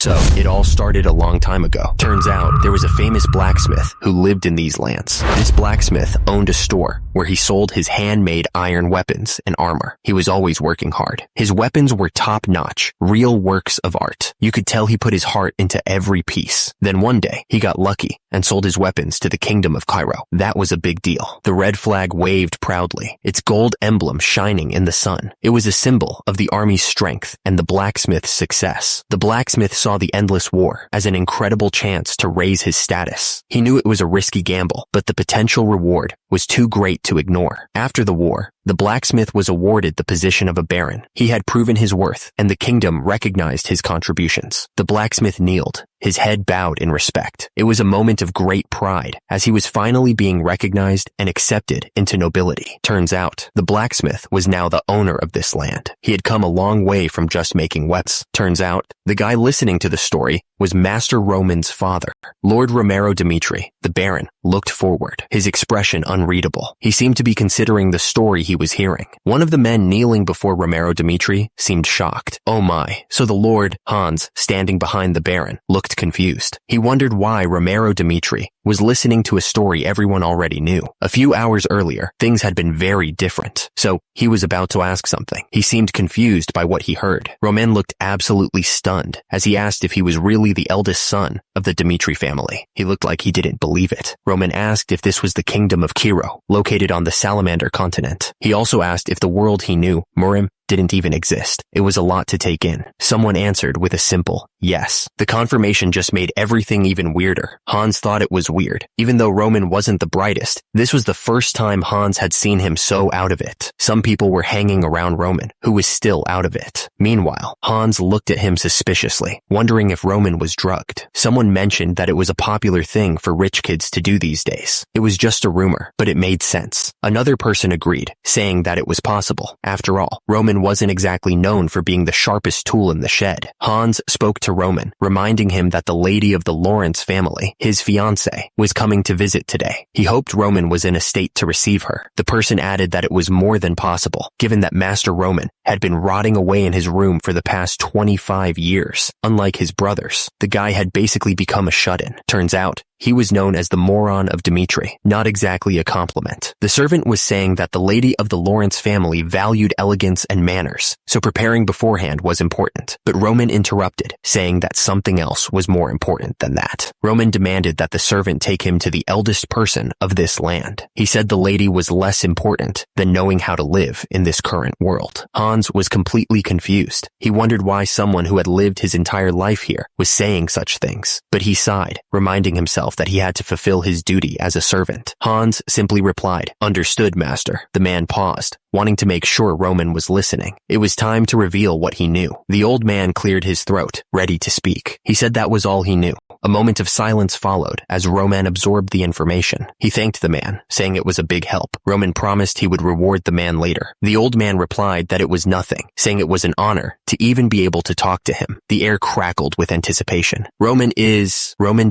So, it all started a long time ago. Turns out, there was a famous blacksmith who lived in these lands. This blacksmith owned a store where he sold his handmade iron weapons and armor. He was always working hard. His weapons were top-notch, real works of art. You could tell he put his heart into every piece. Then one day, he got lucky and sold his weapons to the kingdom of Cairo. That was a big deal. The red flag waved proudly, its gold emblem shining in the sun. It was a symbol of the army's strength and the blacksmith's success. The blacksmith saw the endless war as an incredible chance to raise his status. He knew it was a risky gamble, but the potential reward was too great to ignore. After the war, the blacksmith was awarded the position of a baron. He had proven his worth, and the kingdom recognized his contributions. The blacksmith kneeled, his head bowed in respect. It was a moment of great pride, as he was finally being recognized and accepted into nobility. Turns out, the blacksmith was now the owner of this land. He had come a long way from just making weapons. Turns out, the guy listening to the story was Master Roman's father. Lord Romero Dimitri, the baron, looked forward, his expression unreadable. He seemed to be considering the story he was hearing. One of the men kneeling before Romero Dimitri seemed shocked. Oh my. So the Lord, Hans, standing behind the baron, looked confused. He wondered why Romero Dimitri was listening to a story everyone already knew. A few hours earlier, things had been very different. So he was about to ask something. He seemed confused by what he heard. Roman looked absolutely stunned as he asked if he was really the eldest son of the Dimitri family. He looked like he didn't believe it. Roman asked if this was the kingdom of Cairo, located on the Salamander continent. He also asked if the world he knew, Murim, didn't even exist. It was a lot to take in. Someone answered with a simple yes. The confirmation just made everything even weirder. Hans thought it was weird. Even though Roman wasn't the brightest, this was the first time Hans had seen him so out of it. Some people were hanging around Roman, who was still out of it. Meanwhile, Hans looked at him suspiciously, wondering if Roman was drugged. Someone mentioned that it was a popular thing for rich kids to do these days. It was just a rumor, but it made sense. Another person agreed, saying that it was possible. After all, Roman wasn't exactly known for being the sharpest tool in the shed. Hans spoke to Roman, reminding him that the lady of the Lawrence family, his fiancée, was coming to visit today. He hoped Roman was in a state to receive her. The person added that it was more than possible, given that Master Roman had been rotting away in his room for the past 25 years. Unlike his brothers, the guy had basically become a shut-in. Turns out, he was known as the moron of Dimitri, not exactly a compliment. The servant was saying that the lady of the Lawrence family valued elegance and manners, so preparing beforehand was important. But Roman interrupted, saying that something else was more important than that. Roman demanded that the servant take him to the eldest person of this land. He said the lady was less important than knowing how to live in this current world. Hans was completely confused. He wondered why someone who had lived his entire life here was saying such things, but he sighed, reminding himself that he had to fulfill his duty as a servant. Hans simply replied, "Understood, master." The man paused, wanting to make sure Roman was listening. It was time to reveal what he knew. The old man cleared his throat, ready to speak. He said that was all he knew. A moment of silence followed as Roman absorbed the information. He thanked the man, saying it was a big help. Roman promised he would reward the man later. The old man replied that it was nothing, saying it was an honor to even be able to talk to him. The air crackled with anticipation. Roman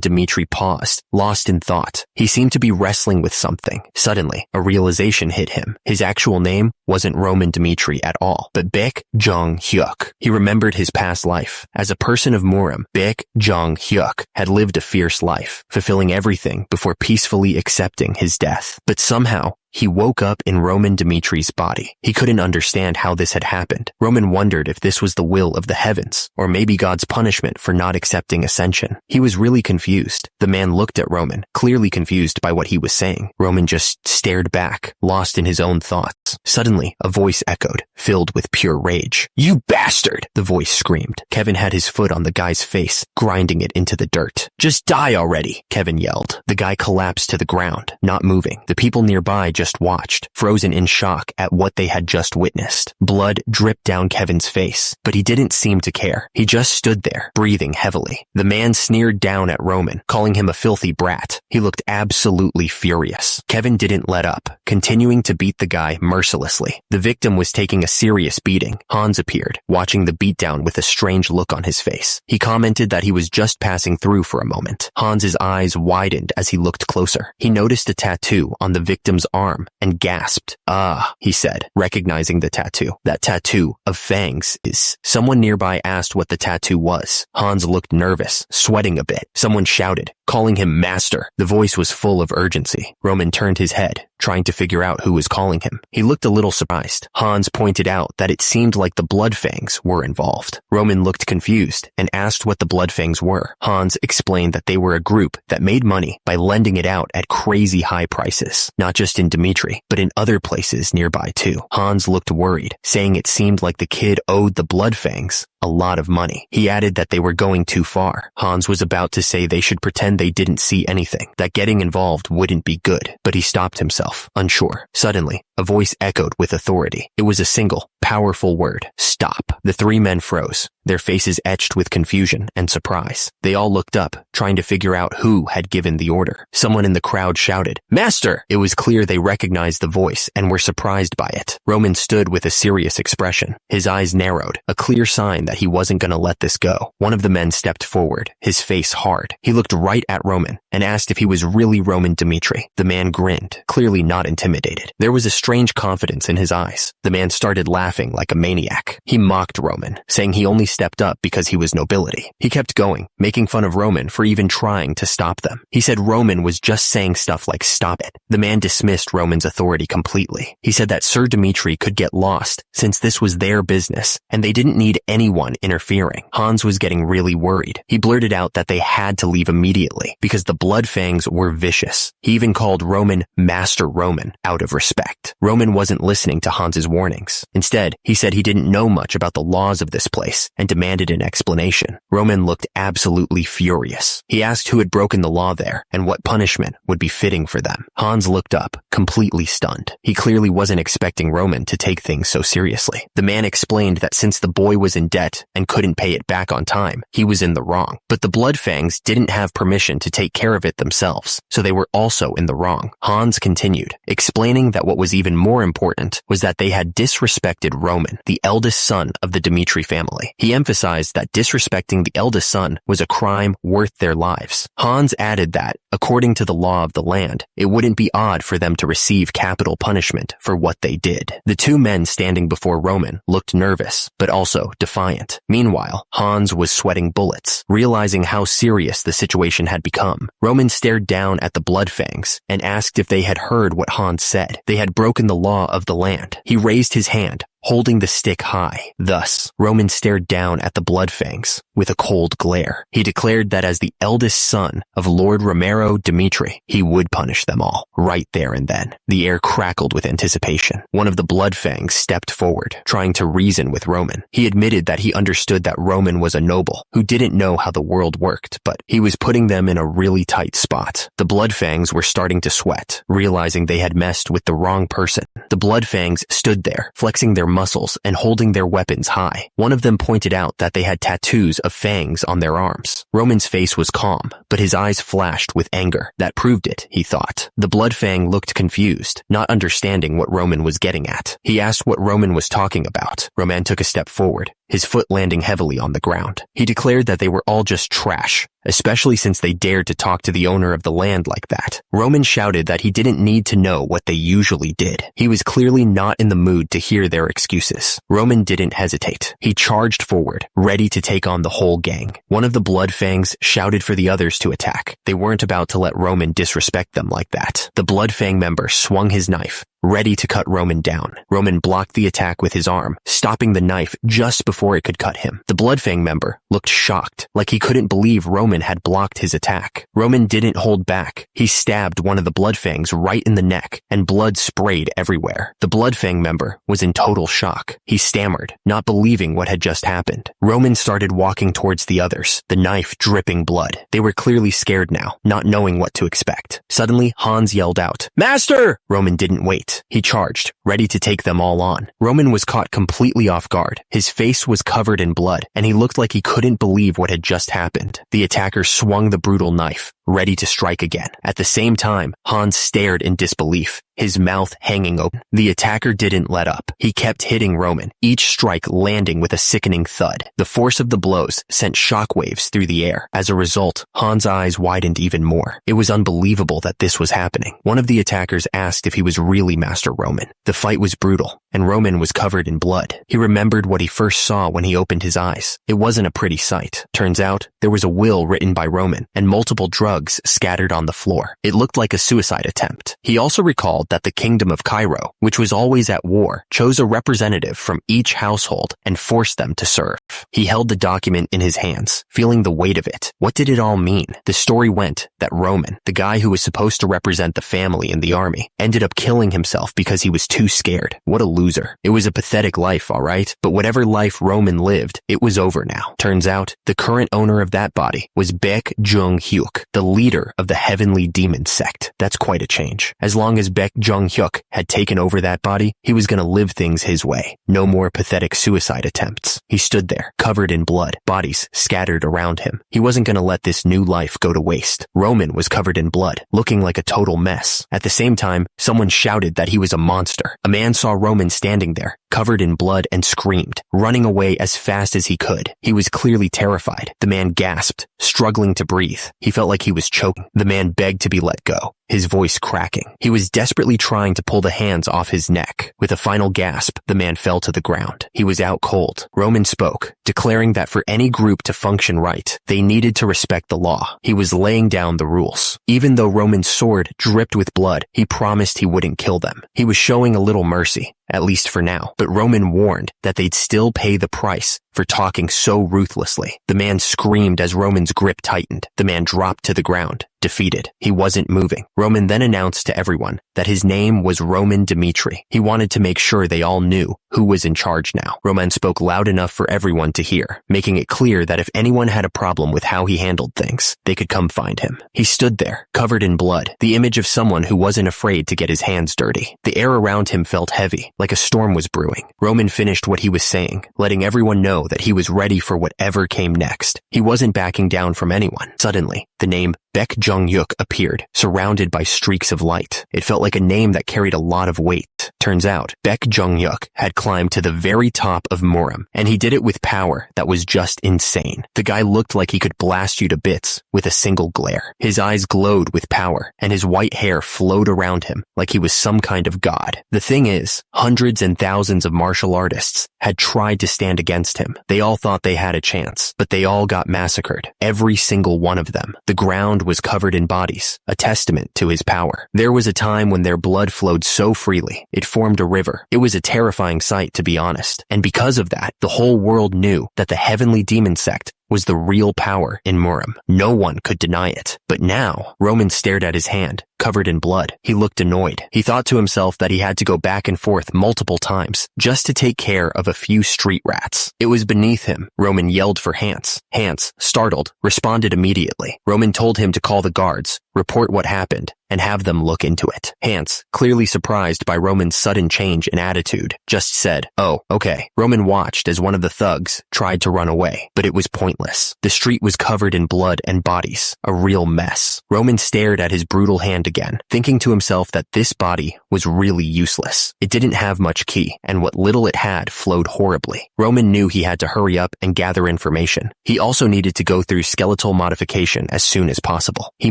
Dimitri paused, lost in thought. He seemed to be wrestling with something. Suddenly, a realization hit him. His actual name wasn't Roman Dimitri at all, but Baek Jong-hyuk. He remembered his past life. As a person of Murim, Baek Jong-hyuk had lived a fierce life, fulfilling everything before peacefully accepting his death. But somehow, he woke up in Roman Dimitri's body. He couldn't understand how this had happened. Roman wondered if this was the will of the heavens, or maybe God's punishment for not accepting ascension. He was really confused. The man looked at Roman, clearly confused by what he was saying. Roman just stared back, lost in his own thoughts. Suddenly, a voice echoed, filled with pure rage. "You bastard!" the voice screamed. Kevin had his foot on the guy's face, grinding it into the dirt. "Just die already!" Kevin yelled. The guy collapsed to the ground, not moving. The people nearby just watched, frozen in shock at what they had just witnessed. Blood dripped down Kevin's face, but he didn't seem to care. He just stood there, breathing heavily. The man sneered down at Roman, calling him a filthy brat. He looked absolutely furious. Kevin didn't let up, continuing to beat the guy mercilessly. The victim was taking a serious beating. Hans appeared, watching the beatdown with a strange look on his face. He commented that he was just passing through for a moment. Hans's eyes widened as he looked closer. He noticed a tattoo on the victim's arm and gasped. "Ah," he said, recognizing the tattoo. "That tattoo of fangs is..." Someone nearby asked what the tattoo was. Hans looked nervous, sweating a bit. Someone shouted, calling him master. The voice was full of urgency. Roman turned his head, trying to figure out who was calling him. He looked a little surprised. Hans pointed out that it seemed like the Bloodfangs were involved. Roman looked confused and asked what the Bloodfangs were. Hans explained that they were a group that made money by lending it out at crazy high prices, not just in Dimitri, but in other places nearby too. Hans looked worried, saying it seemed like the kid owed the Bloodfangs a lot of money. He added that they were going too far. Hans was about to say they should pretend they didn't see anything, that getting involved wouldn't be good, but he stopped himself, unsure. Suddenly, a voice echoed with authority. It was a single, powerful word. Stop. The three men froze, their faces etched with confusion and surprise. They all looked up, trying to figure out who had given the order. Someone in the crowd shouted, "Master!" It was clear they recognized the voice and were surprised by it. Roman stood with a serious expression. His eyes narrowed, a clear sign that he wasn't going to let this go. One of the men stepped forward, his face hard. He looked right at Roman and asked if he was really Roman Dimitri. The man grinned, clearly not intimidated. There was a strange confidence in his eyes. The man started laughing like a maniac. He mocked Roman, saying he only stepped up because he was nobility. He kept going, making fun of Roman for even trying to stop them. He said Roman was just saying stuff like "stop it." The man dismissed Roman's authority completely. He said that Sir Dimitri could get lost since this was their business and they didn't need anyone interfering. Hans was getting really worried. He blurted out that they had to leave immediately because the Bloodfangs were vicious. He even called Roman Master Roman out of respect. Roman wasn't listening to Hans's warnings. Instead, he said he didn't know much about the laws of this place and demanded an explanation. Roman looked absolutely furious. He asked who had broken the law there and what punishment would be fitting for them. Hans looked up, completely stunned. He clearly wasn't expecting Roman to take things so seriously. The man explained that since the boy was in debt and couldn't pay it back on time, he was in the wrong. But the Bloodfangs didn't have permission to take care of it themselves, so they were also in the wrong. Hans continued, explaining that what was even more important was that they had disrespected Roman, the eldest son of the Dimitri family. He emphasized that disrespecting the eldest son was a crime worth their lives. Hans added that, according to the law of the land, it wouldn't be odd for them to receive capital punishment for what they did. The two men standing before Roman looked nervous, but also defiant. Meanwhile, Hans was sweating bullets, realizing how serious the situation had become. Roman stared down at the Bloodfangs and asked if they had heard what Hans said. They had broken the law of the land. He raised his hand, holding the stick high. Thus, Roman stared down at the Bloodfangs with a cold glare. He declared that as the eldest son of Lord Romero Dimitri, he would punish them all, right there and then. The air crackled with anticipation. One of the Bloodfangs stepped forward, trying to reason with Roman. He admitted that he understood that Roman was a noble who didn't know how the world worked, but he was putting them in a really tight spot. The Bloodfangs were starting to sweat, realizing they had messed with the wrong person. The Bloodfangs stood there, flexing their muscles and holding their weapons high. One of them pointed out that they had tattoos of fangs on their arms. Roman's face was calm, but his eyes flashed with anger. That proved it, he thought. The Bloodfang looked confused, not understanding what Roman was getting at. He asked what Roman was talking about. Roman took a step forward, his foot landing heavily on the ground. He declared that they were all just trash, especially since they dared to talk to the owner of the land like that. Roman shouted that he didn't need to know what they usually did. He was clearly not in the mood to hear their excuses. Roman didn't hesitate. He charged forward, ready to take on the whole gang. One of the Bloodfangs shouted for the others to attack. They weren't about to let Roman disrespect them like that. The Bloodfang member swung his knife, ready to cut Roman down. Roman blocked the attack with his arm, stopping the knife just before it could cut him. The Bloodfang member looked shocked, like he couldn't believe Roman had blocked his attack. Roman didn't hold back. He stabbed one of the Bloodfangs right in the neck, and blood sprayed everywhere. The Bloodfang member was in total shock. He stammered, not believing what had just happened. Roman started walking towards the others, the knife dripping blood. They were clearly scared now, not knowing what to expect. Suddenly, Hans yelled out, "Master!" Roman didn't wait. He charged, ready to take them all on. Roman was caught completely off guard. His face was covered in blood, and he looked like he couldn't believe what had just happened. The attacker swung the brutal knife, ready to strike again. At the same time, Hans stared in disbelief, his mouth hanging open. The attacker didn't let up. He kept hitting Roman, each strike landing with a sickening thud. The force of the blows sent shockwaves through the air. As a result, Han's eyes widened even more. It was unbelievable that this was happening. One of the attackers asked if he was really Master Roman. The fight was brutal, and Roman was covered in blood. He remembered what he first saw when he opened his eyes. It wasn't a pretty sight. Turns out, there was a will written by Roman, and multiple drugs scattered on the floor. It looked like a suicide attempt. He also recalled that the Kingdom of Cairo, which was always at war, chose a representative from each household and forced them to serve. He held the document in his hands, feeling the weight of it. What did it all mean? The story went that Roman, the guy who was supposed to represent the family in the army, ended up killing himself because he was too scared. What a loser. It was a pathetic life, alright? But whatever life Roman lived, it was over now. Turns out, the current owner of that body was Baek Jung-hyuk, the leader of the Heavenly Demon sect. That's quite a change. As long as Baek Jung-hyuk had taken over that body, he was gonna live things his way. No more pathetic suicide attempts. He stood there, covered in blood, bodies scattered around him. He wasn't gonna let this new life go to waste. Roman was covered in blood, looking like a total mess. At the same time, someone shouted that he was a monster. A man saw Roman standing there, covered in blood, and screamed, running away as fast as he could. He was clearly terrified. The man gasped, struggling to breathe. He felt like he was choking. The man begged to be let go, his voice cracking. He was desperately trying to pull the hands off his neck. With a final gasp, the man fell to the ground. He was out cold. Roman spoke, declaring that for any group to function right, they needed to respect the law. He was laying down the rules. Even though Roman's sword dripped with blood, he promised he wouldn't kill them. He was showing a little mercy, at least for now. But Roman warned that they'd still pay the price for talking so ruthlessly. The man screamed as Roman's grip tightened. The man dropped to the ground, defeated. He wasn't moving. Roman then announced to everyone that his name was Roman Dmitri. He wanted to make sure they all knew who was in charge now. Roman spoke loud enough for everyone to hear, making it clear that if anyone had a problem with how he handled things, they could come find him. He stood there, covered in blood, the image of someone who wasn't afraid to get his hands dirty. The air around him felt heavy, like a storm was brewing. Roman finished what he was saying, letting everyone know that he was ready for whatever came next. He wasn't backing down from anyone. Suddenly, the name Baek Jung-hyuk appeared, surrounded by streaks of light. It felt like a name that carried a lot of weight. Turns out, Baek Jung-hyuk had climbed to the very top of Muram, and he did it with power that was just insane. The guy looked like he could blast you to bits with a single glare. His eyes glowed with power, and his white hair flowed around him like he was some kind of god. The thing is, hundreds and thousands of martial artists had tried to stand against him. They all thought they had a chance, but they all got massacred. Every single one of them. The ground was covered in bodies, a testament to his power. There was a time when their blood flowed so freely, it formed a river. It was a terrifying sight, to be honest. And because of that, the whole world knew that the Heavenly Demon sect was the real power in Muram. No one could deny it. But now, Roman stared at his hand, covered in blood. He looked annoyed. He thought to himself that he had to go back and forth multiple times just to take care of a few street rats. It was beneath him. Roman yelled for Hans. Hans, startled, responded immediately. Roman told him to call the guards, report what happened, and have them look into it. Hans, clearly surprised by Roman's sudden change in attitude, just said, "Oh, okay." Roman watched as one of the thugs tried to run away, but it was pointless. The street was covered in blood and bodies, a real mess. Roman stared at his brutal hand again, thinking to himself that this body was really useless. It didn't have much ki, and what little it had flowed horribly. Roman knew he had to hurry up and gather information. He also needed to go through skeletal modification as soon as possible. He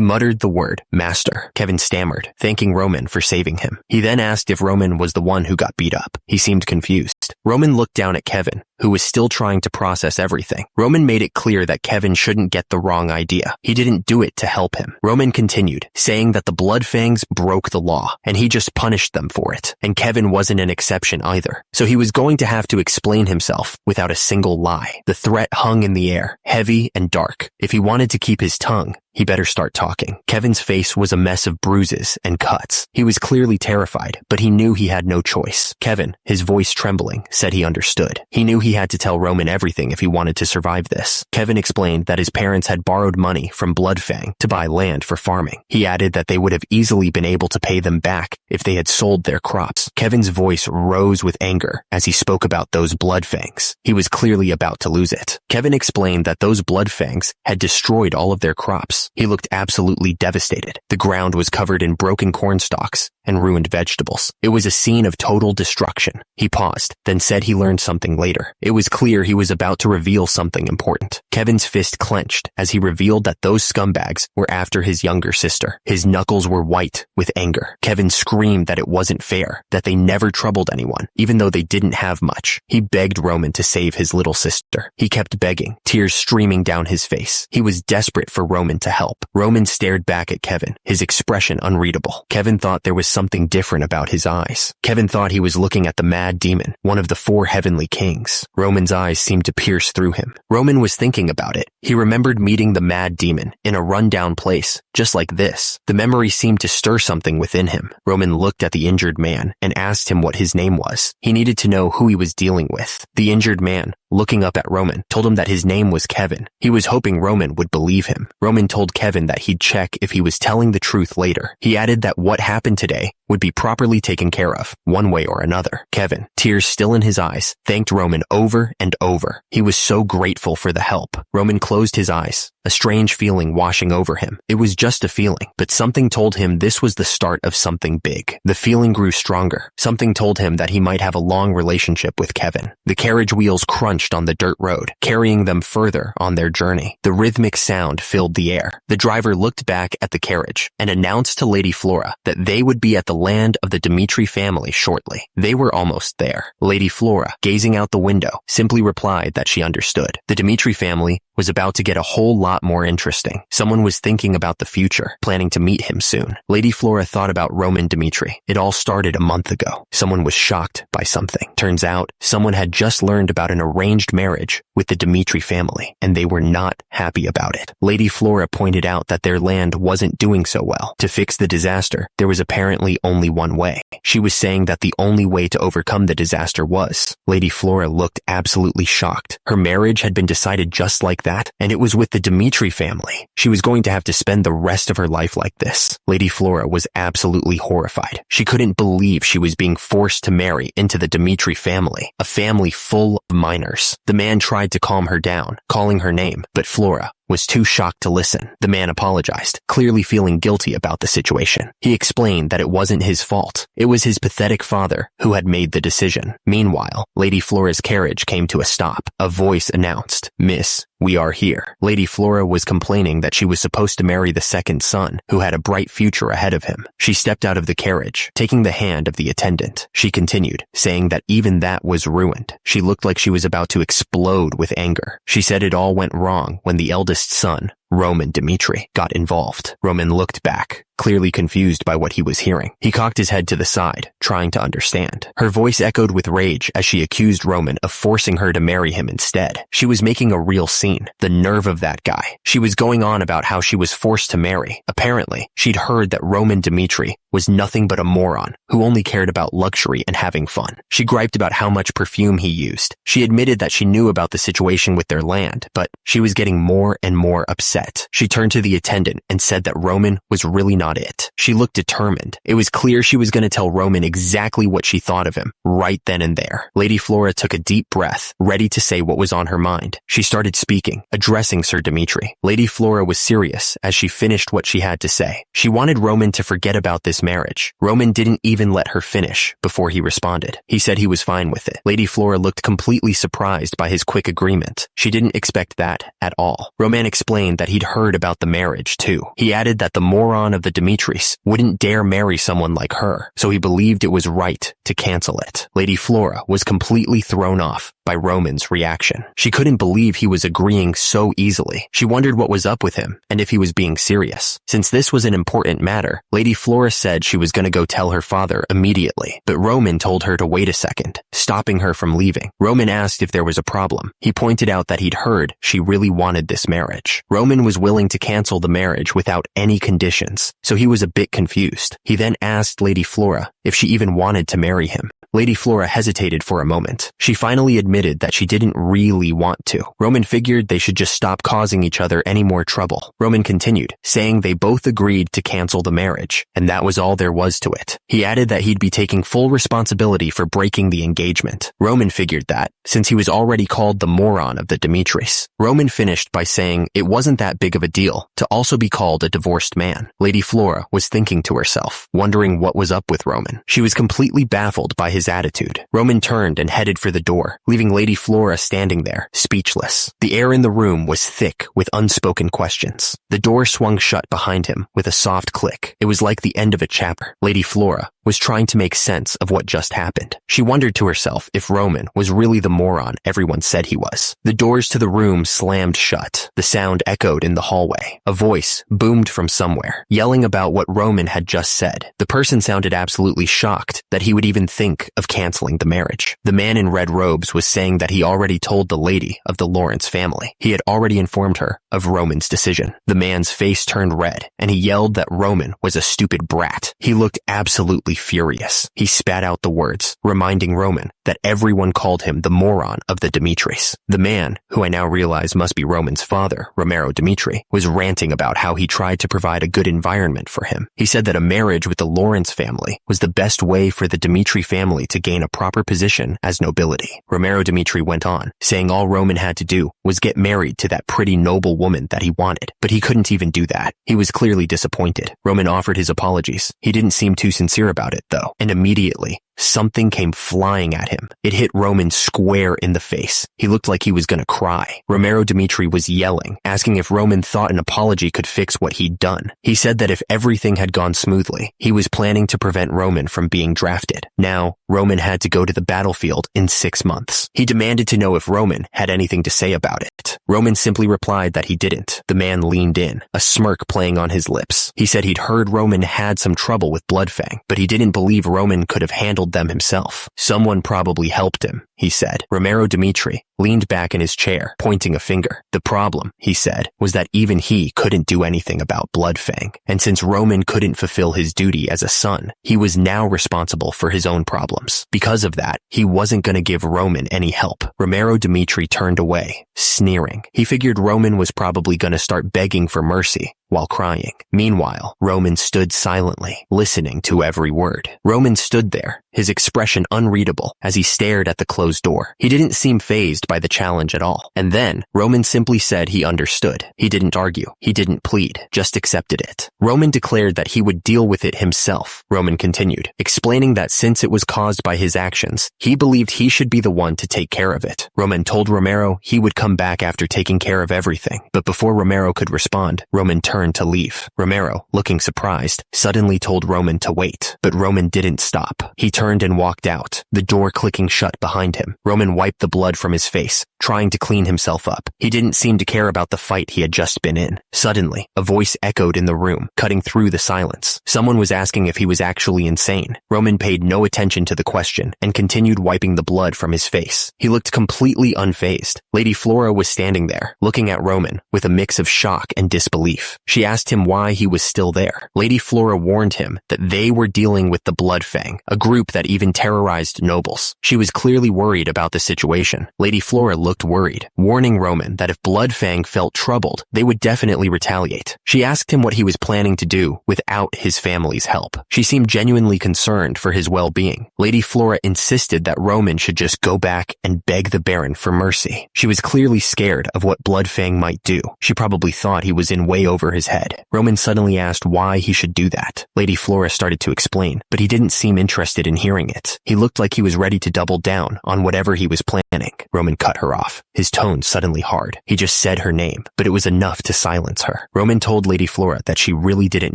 muttered the word, "Master." Kevin stammered, thanking Roman for saving him. He then asked if Roman was the one who got beat up. He seemed confused. Roman looked down at Kevin, who was still trying to process everything. Roman made it clear that Kevin shouldn't get the wrong idea. He didn't do it to help him. Roman continued, saying that the Bloodfangs broke the law, and he just punished them for it. And Kevin wasn't an exception either. So he was going to have to explain himself without a single lie. The threat hung in the air, heavy and dark. If he wanted to keep his tongue, he better start talking. Kevin's face was a mess of bruises and cuts. He was clearly terrified, but he knew he had no choice. Kevin, his voice trembling, said he understood. He knew he had to tell Roman everything if he wanted to survive this. Kevin explained that his parents had borrowed money from Bloodfang to buy land for farming. He added that they would have easily been able to pay them back if they had sold their crops. Kevin's voice rose with anger as he spoke about those Bloodfangs. He was clearly about to lose it. Kevin explained that those Bloodfangs had destroyed all of their crops. He looked absolutely devastated. The ground was covered in broken corn stalks, and ruined vegetables. It was a scene of total destruction. He paused, then said he learned something later. It was clear he was about to reveal something important. Kevin's fist clenched as he revealed that those scumbags were after his younger sister. His knuckles were white with anger. Kevin screamed that it wasn't fair, that they never troubled anyone, even though they didn't have much. He begged Roman to save his little sister. He kept begging, tears streaming down his face. He was desperate for Roman to help. Roman stared back at Kevin, his expression unreadable. Kevin thought there was something different about his eyes. Kevin thought he was looking at the mad demon, one of the 4 heavenly kings. Roman's eyes seemed to pierce through him. Roman was thinking about it. He remembered meeting the mad demon in a rundown place, just like this. The memory seemed to stir something within him. Roman looked at the injured man and asked him what his name was. He needed to know who he was dealing with. The injured man, looking up at Roman, told him that his name was Kevin. He was hoping Roman would believe him. Roman told Kevin that he'd check if he was telling the truth later. He added that what happened today would be properly taken care of, one way or another. Kevin, tears still in his eyes, thanked Roman over and over. He was so grateful for the help. Roman closed his eyes, a strange feeling washing over him. It was just a feeling, but something told him this was the start of something big. The feeling grew stronger. Something told him that he might have a long relationship with Kevin. The carriage wheels crunched on the dirt road, carrying them further on their journey. The rhythmic sound filled the air. The driver looked back at the carriage and announced to Lady Flora that they would be at the land of the Dimitri family shortly. They were almost there. Lady Flora, gazing out the window, simply replied that she understood. The Dimitri family was about to get a whole lot more interesting. Someone was thinking about the future, planning to meet him soon. Lady Flora thought about Roman Dimitri. It all started a month ago. Someone was shocked by something. Turns out, someone had just learned about an arranged marriage with the Dimitri family, and they were not happy about it. Lady Flora pointed out that their land wasn't doing so well. To fix the disaster, there was apparently only one way. She was saying that the only way to overcome the disaster was. Lady Flora looked absolutely shocked. Her marriage had been decided just like that, and it was with the Dimitri family. She was going to have to spend the rest of her life like this. Lady Flora was absolutely horrified. She couldn't believe she was being forced to marry into the Dimitri family, a family full of minors. The man tried to calm her down, calling her name, but Flora was too shocked to listen. The man apologized, clearly feeling guilty about the situation. He explained that it wasn't his fault. It was his pathetic father who had made the decision. Meanwhile, Lady Flora's carriage came to a stop. A voice announced, "Miss, we are here." Lady Flora was complaining that she was supposed to marry the second son, who had a bright future ahead of him. She stepped out of the carriage, taking the hand of the attendant. She continued, saying that even that was ruined. She looked like she was about to explode with anger. She said it all went wrong when the eldest son, Roman Dimitri, got involved. Roman looked back, clearly confused by what he was hearing. He cocked his head to the side, trying to understand. Her voice echoed with rage as she accused Roman of forcing her to marry him instead. She was making a real scene. The nerve of that guy. She was going on about how she was forced to marry. Apparently, she'd heard that Roman Dimitri was nothing but a moron who only cared about luxury and having fun. She griped about how much perfume he used. She admitted that she knew about the situation with their land, but she was getting more and more upset. She turned to the attendant and said that Roman was really not it. She looked determined. It was clear she was going to tell Roman exactly what she thought of him, right then and there. Lady Flora took a deep breath, ready to say what was on her mind. She started speaking, addressing Sir Dimitri. Lady Flora was serious as she finished what she had to say. She wanted Roman to forget about this marriage. Roman didn't even let her finish before he responded. He said he was fine with it. Lady Flora looked completely surprised by his quick agreement. She didn't expect that at all. Roman explained that he'd heard about the marriage too. He added that the moron of the Dimitris wouldn't dare marry someone like her, so he believed it was right to cancel it. Lady Flora was completely thrown off by Roman's reaction. She couldn't believe he was agreeing so easily. She wondered what was up with him and if he was being serious. Since this was an important matter, Lady Flora said she was going to go tell her father immediately, but Roman told her to wait a second, stopping her from leaving. Roman asked if there was a problem. He pointed out that he'd heard she really wanted this marriage. Roman was willing to cancel the marriage without any conditions, so he was a bit confused. He then asked Lady Flora if she even wanted to marry him. Lady Flora hesitated for a moment. She finally admitted that she didn't really want to. Roman figured they should just stop causing each other any more trouble. Roman continued, saying they both agreed to cancel the marriage, and that was all there was to it. He added that he'd be taking full responsibility for breaking the engagement. Roman figured that, since he was already called the moron of the Dimitris. Roman finished by saying it wasn't that big of a deal to also be called a divorced man. Lady Flora was thinking to herself, wondering what was up with Roman. She was completely baffled by his attitude. Roman turned and headed for the door, leaving Lady Flora standing there, speechless. The air in the room was thick with unspoken questions. The door swung shut behind him with a soft click. It was like the end of a chapter. Lady Flora was trying to make sense of what just happened. She wondered to herself if Roman was really the moron everyone said he was. The doors to the room slammed shut. The sound echoed in the hallway. A voice boomed from somewhere, yelling about what Roman had just said. The person sounded absolutely shocked that he would even think of canceling the marriage. The man in red robes was saying that he already told the lady of the Lawrence family. He had already informed her of Roman's decision. The man's face turned red, and he yelled that Roman was a stupid brat. He looked absolutely furious. He spat out the words, reminding Roman that everyone called him the moron of the Dimitris. The man, who I now realize must be Roman's father, Romero Dimitri, was ranting about how he tried to provide a good environment for him. He said that a marriage with the Lawrence family was the best way for the Dimitri family to gain a proper position as nobility. Romero Dimitri went on, saying all Roman had to do was get married to that pretty noble woman that he wanted, but he couldn't even do that. He was clearly disappointed. Roman offered his apologies. He didn't seem too sincere about it, though, and immediately, something came flying at him. It hit Roman square in the face. He looked like he was gonna cry. Romero Dimitri was yelling, asking if Roman thought an apology could fix what he'd done. He said that if everything had gone smoothly, he was planning to prevent Roman from being drafted. Now, Roman had to go to the battlefield in 6 months. He demanded to know if Roman had anything to say about it. Roman simply replied that he didn't. The man leaned in, a smirk playing on his lips. He said he'd heard Roman had some trouble with Bloodfang, but he didn't believe Roman could have handled them himself. Someone probably helped him, he said. Romero Dimitri leaned back in his chair, pointing a finger. The problem, he said, was that even he couldn't do anything about Bloodfang. And since Roman couldn't fulfill his duty as a son, he was now responsible for his own problems. Because of that, he wasn't going to give Roman any help. Romero Dimitri turned away, sneering. He figured Roman was probably going to start begging for mercy while crying. Meanwhile, Roman stood silently, listening to every word. Roman stood there, his expression unreadable as he stared at the closed door. He didn't seem fazed by the challenge at all. And then, Roman simply said he understood. He didn't argue. He didn't plead, just accepted it. Roman declared that he would deal with it himself. Roman continued, explaining that since it was caused by his actions, he believed he should be the one to take care of it. Roman told Romero he would come back after taking care of everything. But before Romero could respond, Roman turned to leave. Romero, looking surprised, suddenly told Roman to wait. But Roman didn't stop. He turned and walked out, the door clicking shut behind him. Roman wiped the blood from his face, trying to clean himself up. He didn't seem to care about the fight he had just been in. Suddenly, a voice echoed in the room, cutting through the silence. Someone was asking if he was actually insane. Roman paid no attention to the question and continued wiping the blood from his face. He looked completely unfazed. Lady Flora was standing there, looking at Roman with a mix of shock and disbelief. She asked him why he was still there. Lady Flora warned him that they were dealing with the Bloodfang, a group that even terrorized nobles. She was clearly worried about the situation. Lady Flora looked worried, warning Roman that if Bloodfang felt troubled, they would definitely retaliate. She asked him what he was planning to do without his family's help. She seemed genuinely concerned for his well-being. Lady Flora insisted that Roman should just go back and beg the Baron for mercy. She was clearly scared of what Bloodfang might do. She probably thought he was in way over his head. Roman suddenly asked why he should do that. Lady Flora started to explain, but he didn't seem interested in hearing it. He looked like he was ready to double down on whatever he was planning. Roman cut her off, his tone suddenly hard. He just said her name, but it was enough to silence her. Roman told Lady Flora that she really didn't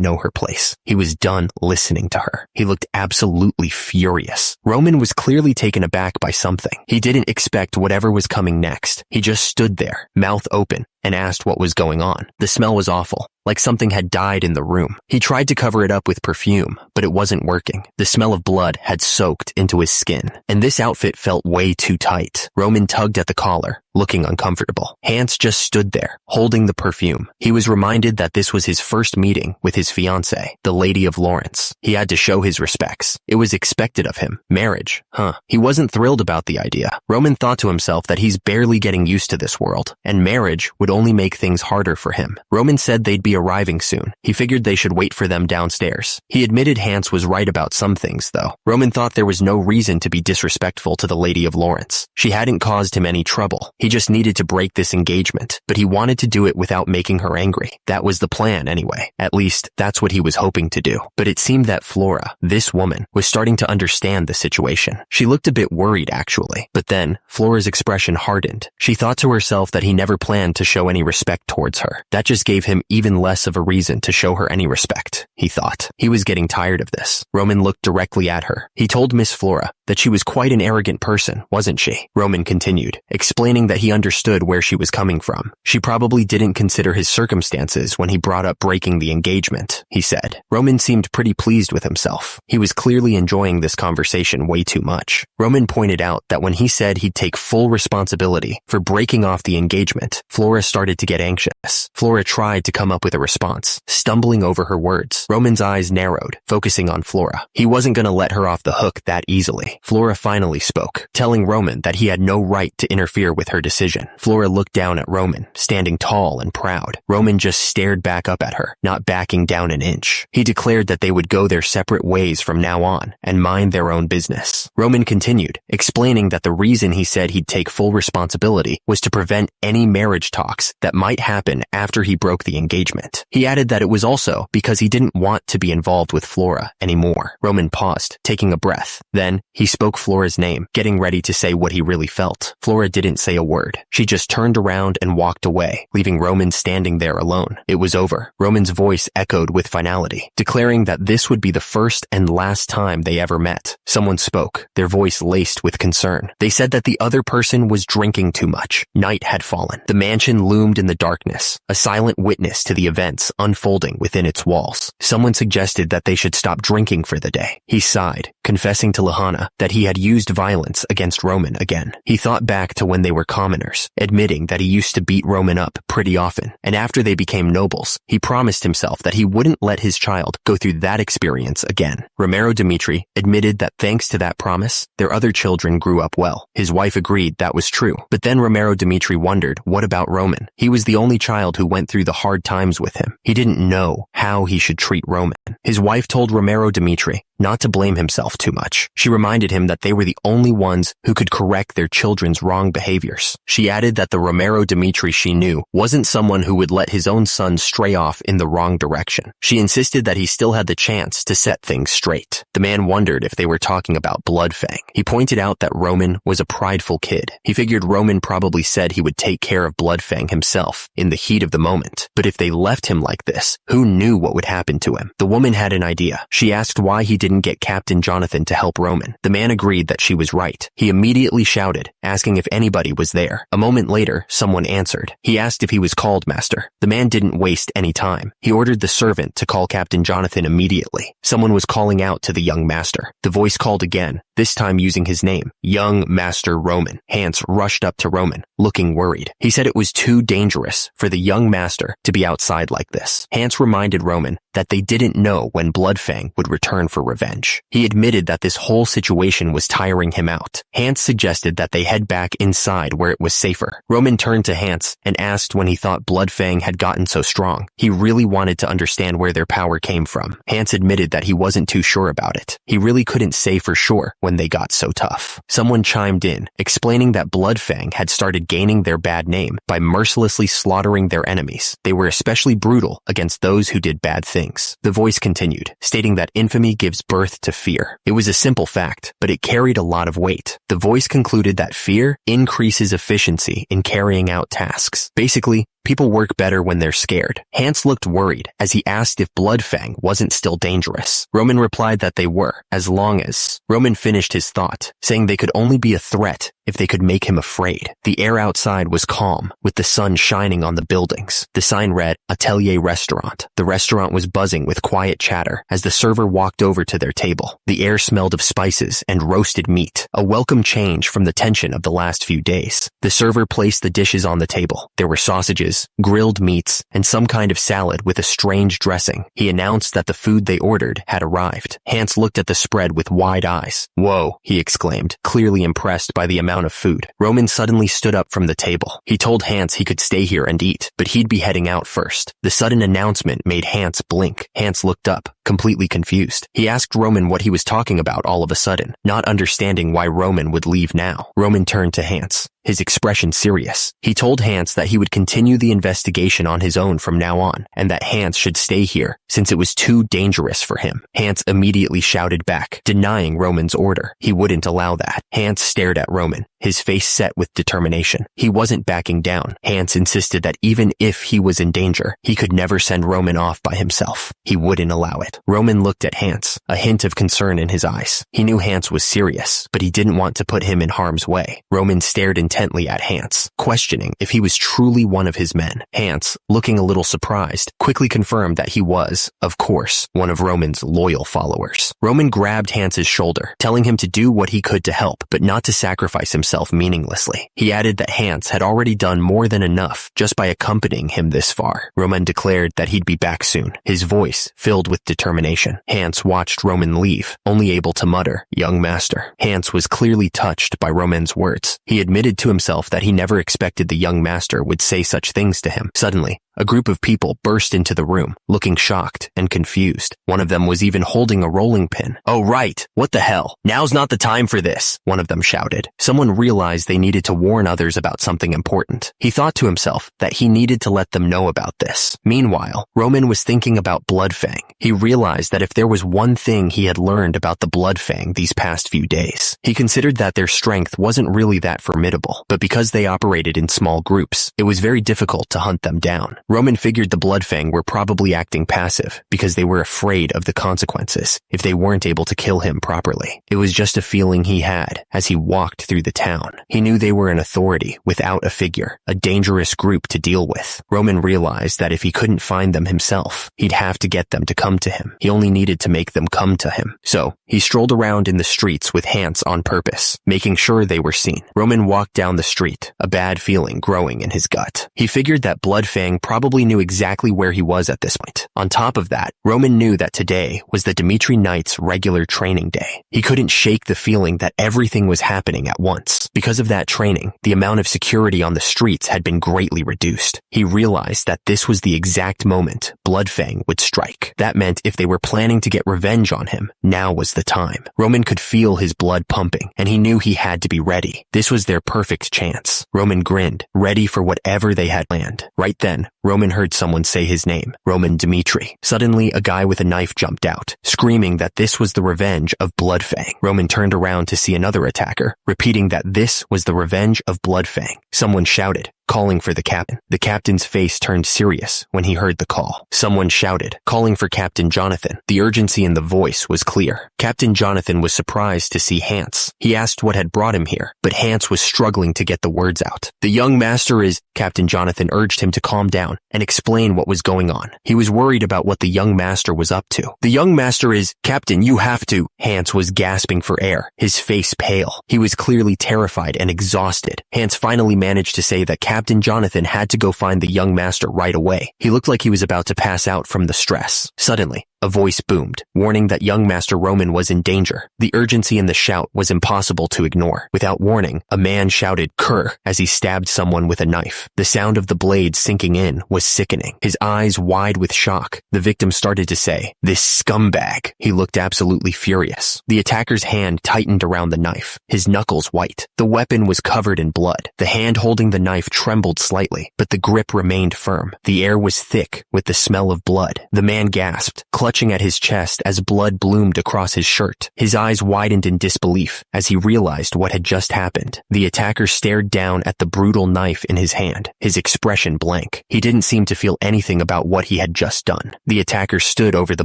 know her place. He was done listening to her. He looked absolutely furious. Roman was clearly taken aback by something. He didn't expect whatever was coming next. He just stood there, mouth open, and asked what was going on. The smell was awful, like something had died in the room. He tried to cover it up with perfume, but it wasn't working. The smell of blood had soaked into his skin, and this outfit felt way too tight. Roman tugged at the collar, looking uncomfortable. Hans just stood there, holding the perfume. He was reminded that this was his first meeting with his fiancée, the Lady of Lawrence. He had to show his respects. It was expected of him. Marriage, huh? He wasn't thrilled about the idea. Roman thought to himself that he's barely getting used to this world, and marriage would only make things harder for him. Roman said they'd be arriving soon. He figured they should wait for them downstairs. He admitted Hans was right about some things, though. Roman thought there was no reason to be disrespectful to the Lady of Lawrence. She hadn't caused him any trouble. He just needed to break this engagement, but he wanted to do it without making her angry. That was the plan anyway. At least, that's what he was hoping to do. But it seemed that Flora, this woman, was starting to understand the situation. She looked a bit worried, actually. But then, Flora's expression hardened. She thought to herself that he never planned to show any respect towards her. That just gave him even less of a reason to show her any respect, he thought. He was getting tired of this. Roman looked directly at her. He told Miss Flora that she was quite an arrogant person, wasn't she? Roman continued, explaining that he understood where she was coming from. She probably didn't consider his circumstances when he brought up breaking the engagement, he said. Roman seemed pretty pleased with himself. He was clearly enjoying this conversation way too much. Roman pointed out that when he said he'd take full responsibility for breaking off the engagement, Flora started to get anxious. Flora tried to come up with a response, stumbling over her words. Roman's eyes narrowed, focusing on Flora. He wasn't going to let her off the hook that easily. Flora finally spoke, telling Roman that he had no right to interfere with her decision. Flora looked down at Roman, standing tall and proud. Roman just stared back up at her, not backing down an inch. He declared that they would go their separate ways from now on and mind their own business. Roman continued, explaining that the reason he said he'd take full responsibility was to prevent any marriage talks that might happen after he broke the engagement. He added that it was also because he didn't want to be involved with Flora anymore. Roman paused, taking a breath. Then, he spoke Flora's name, getting ready to say what he really felt. Flora didn't say a word. She just turned around and walked away, leaving Roman standing there alone. It was over. Roman's voice echoed with finality, declaring that this would be the first and last time they ever met. Someone spoke, their voice laced with concern. They said that the other person was drinking too much. Night had fallen. The mansion loomed in the darkness, a silent witness to the events unfolding within its walls. Someone suggested that they should stop drinking for the day. He sighed, confessing to Lahana that he had used violence against Roman again. He thought back to when they were commoners, admitting that he used to beat Roman up pretty often, and after they became nobles, he promised himself that he wouldn't let his child go through that experience again. Romero Dimitri admitted that thanks to that promise, their other children grew up well. His wife agreed that was true, but then Romero Dimitri wondered, what about Roman? He was the only child who went through the hard times with him. He didn't know how he should treat Roman. His wife told Romero Dimitri not to blame himself too much. She reminded him that they were the only ones who could correct their children's wrong behaviors. She added that the Romero Dimitri she knew wasn't someone who would let his own son stray off in the wrong direction. She insisted that he still had the chance to set things straight. The man wondered if they were talking about Bloodfang. He pointed out that Roman was a prideful kid. He figured Roman probably said he would take care of Bloodfang himself in the heat of the moment. But if they left him like this, who knew what would happen to him? The woman had an idea. She asked why he didn't get Captain Jonathan to help Roman. The man agreed that she was right. He immediately shouted, asking if anybody was there. A moment later, someone answered. He asked if he was called, Master. The man didn't waste any time. He ordered the servant to call Captain Jonathan immediately. Someone was calling out to the young master. The voice called again, this time using his name, Young Master Roman. Hans rushed up to Roman, looking worried. He said it was too dangerous for the young master to be outside like this. Hans reminded Roman that they didn't know when Bloodfang would return for revenge. He admitted that this whole situation was tiring him out. Hans suggested that they head back inside where it was safer. Roman turned to Hans and asked when he thought Bloodfang had gotten so strong. He really wanted to understand where their power came from. Hans admitted that he wasn't too sure about it. He really couldn't say for sure when they got so tough. Someone chimed in, explaining that Bloodfang had started gaining their bad name by mercilessly slaughtering their enemies. They were especially brutal against those who did bad things. The voice continued, stating that infamy gives birth to fear. It was a simple fact, but it carried a lot of weight. The voice concluded that fear increases efficiency in carrying out tasks. Basically, People work better when they're scared. Hans looked worried as he asked if Bloodfang wasn't still dangerous. Roman replied that they were, as long as... Roman finished his thought, saying they could only be a threat if they could make him afraid. The air outside was calm, with the sun shining on the buildings. The sign read, Atelier Restaurant. The restaurant was buzzing with quiet chatter as the server walked over to their table. The air smelled of spices and roasted meat, a welcome change from the tension of the last few days. The server placed the dishes on the table. There were sausages, grilled meats, and some kind of salad with a strange dressing. He announced that the food they ordered had arrived. Hans looked at the spread with wide eyes. Whoa, he exclaimed, clearly impressed by the amount of food. Roman suddenly stood up from the table. He told Hans he could stay here and eat, but he'd be heading out first. The sudden announcement made Hans blink. Hans looked up, completely confused. He asked Roman what he was talking about all of a sudden, not understanding why Roman would leave now. Roman turned to Hans, his expression serious. He told Hans that he would continue the investigation on his own from now on, and that Hans should stay here since it was too dangerous for him. Hans immediately shouted back, denying Roman's order. He wouldn't allow that. Hans stared at Roman, his face set with determination. He wasn't backing down. Hans insisted that even if he was in danger, he could never send Roman off by himself. He wouldn't allow it. Roman looked at Hans, a hint of concern in his eyes. He knew Hans was serious, but he didn't want to put him in harm's way. Roman stared intently at Hans, questioning if he was truly one of his men. Hans, looking a little surprised, quickly confirmed that he was, of course, one of Roman's loyal followers. Roman grabbed Hans's shoulder, telling him to do what he could to help, but not to sacrifice himself meaninglessly. He added that Hans had already done more than enough just by accompanying him this far. Roman declared that he'd be back soon, his voice filled with determination. Hans watched Roman leave, only able to mutter, "Young master." Hans was clearly touched by Roman's words. He admitted to himself that he never expected the young master would say such things to him. Suddenly, a group of people burst into the room, looking shocked and confused. One of them was even holding a rolling pin. "Oh right, what the hell? Now's not the time for this," one of them shouted. Someone realized they needed to warn others about something important. He thought to himself that he needed to let them know about this. Meanwhile, Roman was thinking about Bloodfang. He realized that if there was one thing he had learned about the Bloodfang these past few days, he considered that their strength wasn't really that formidable, but because they operated in small groups, it was very difficult to hunt them down. Roman figured the Bloodfang were probably acting passive because they were afraid of the consequences if they weren't able to kill him properly. It was just a feeling he had as he walked through the town. He knew they were an authority without a figure, a dangerous group to deal with. Roman realized that if he couldn't find them himself, he'd have to get them to come to him. He only needed to make them come to him. So, he strolled around in the streets with Hans on purpose, making sure they were seen. Roman walked down the street, a bad feeling growing in his gut. He figured that Bloodfang probably knew exactly where he was at this point. On top of that, Roman knew that today was the Dmitri Knight's regular training day. He couldn't shake the feeling that everything was happening at once. Because of that training, the amount of security on the streets had been greatly reduced. He realized that this was the exact moment Bloodfang would strike. That meant if they were planning to get revenge on him, now was the time. Roman could feel his blood pumping, and he knew he had to be ready. This was their perfect chance. Roman grinned, ready for whatever they had planned. Right then, Roman heard someone say his name, Roman Dmitri. Suddenly, a guy with a knife jumped out, screaming that this was the revenge of Bloodfang. Roman turned around to see another attacker, repeating that this was the revenge of Bloodfang. Someone shouted, calling for the captain. The captain's face turned serious when he heard the call. Someone shouted, calling for Captain Jonathan. The urgency in the voice was clear. Captain Jonathan was surprised to see Hans. He asked what had brought him here, but Hans was struggling to get the words out. "The young master is..." Captain Jonathan urged him to calm down and explain what was going on. He was worried about what the young master was up to. "The young master is..." "Captain, you have to..." Hans was gasping for air, his face pale. He was clearly terrified and exhausted. Hans finally managed to say that Captain Jonathan had to go find the young master right away. He looked like he was about to pass out from the stress. Suddenly, a voice boomed, warning that young Master Roman was in danger. The urgency in the shout was impossible to ignore. Without warning, a man shouted "Cur" as he stabbed someone with a knife. The sound of the blade sinking in was sickening. His eyes wide with shock, the victim started to say, "This scumbag." He looked absolutely furious. The attacker's hand tightened around the knife, his knuckles white. The weapon was covered in blood. The hand holding the knife trembled slightly, but the grip remained firm. The air was thick with the smell of blood. The man gasped, clutching clutching at his chest as blood bloomed across his shirt. His eyes widened in disbelief as he realized what had just happened. The attacker stared down at the brutal knife in his hand, his expression blank. He didn't seem to feel anything about what he had just done. The attacker stood over the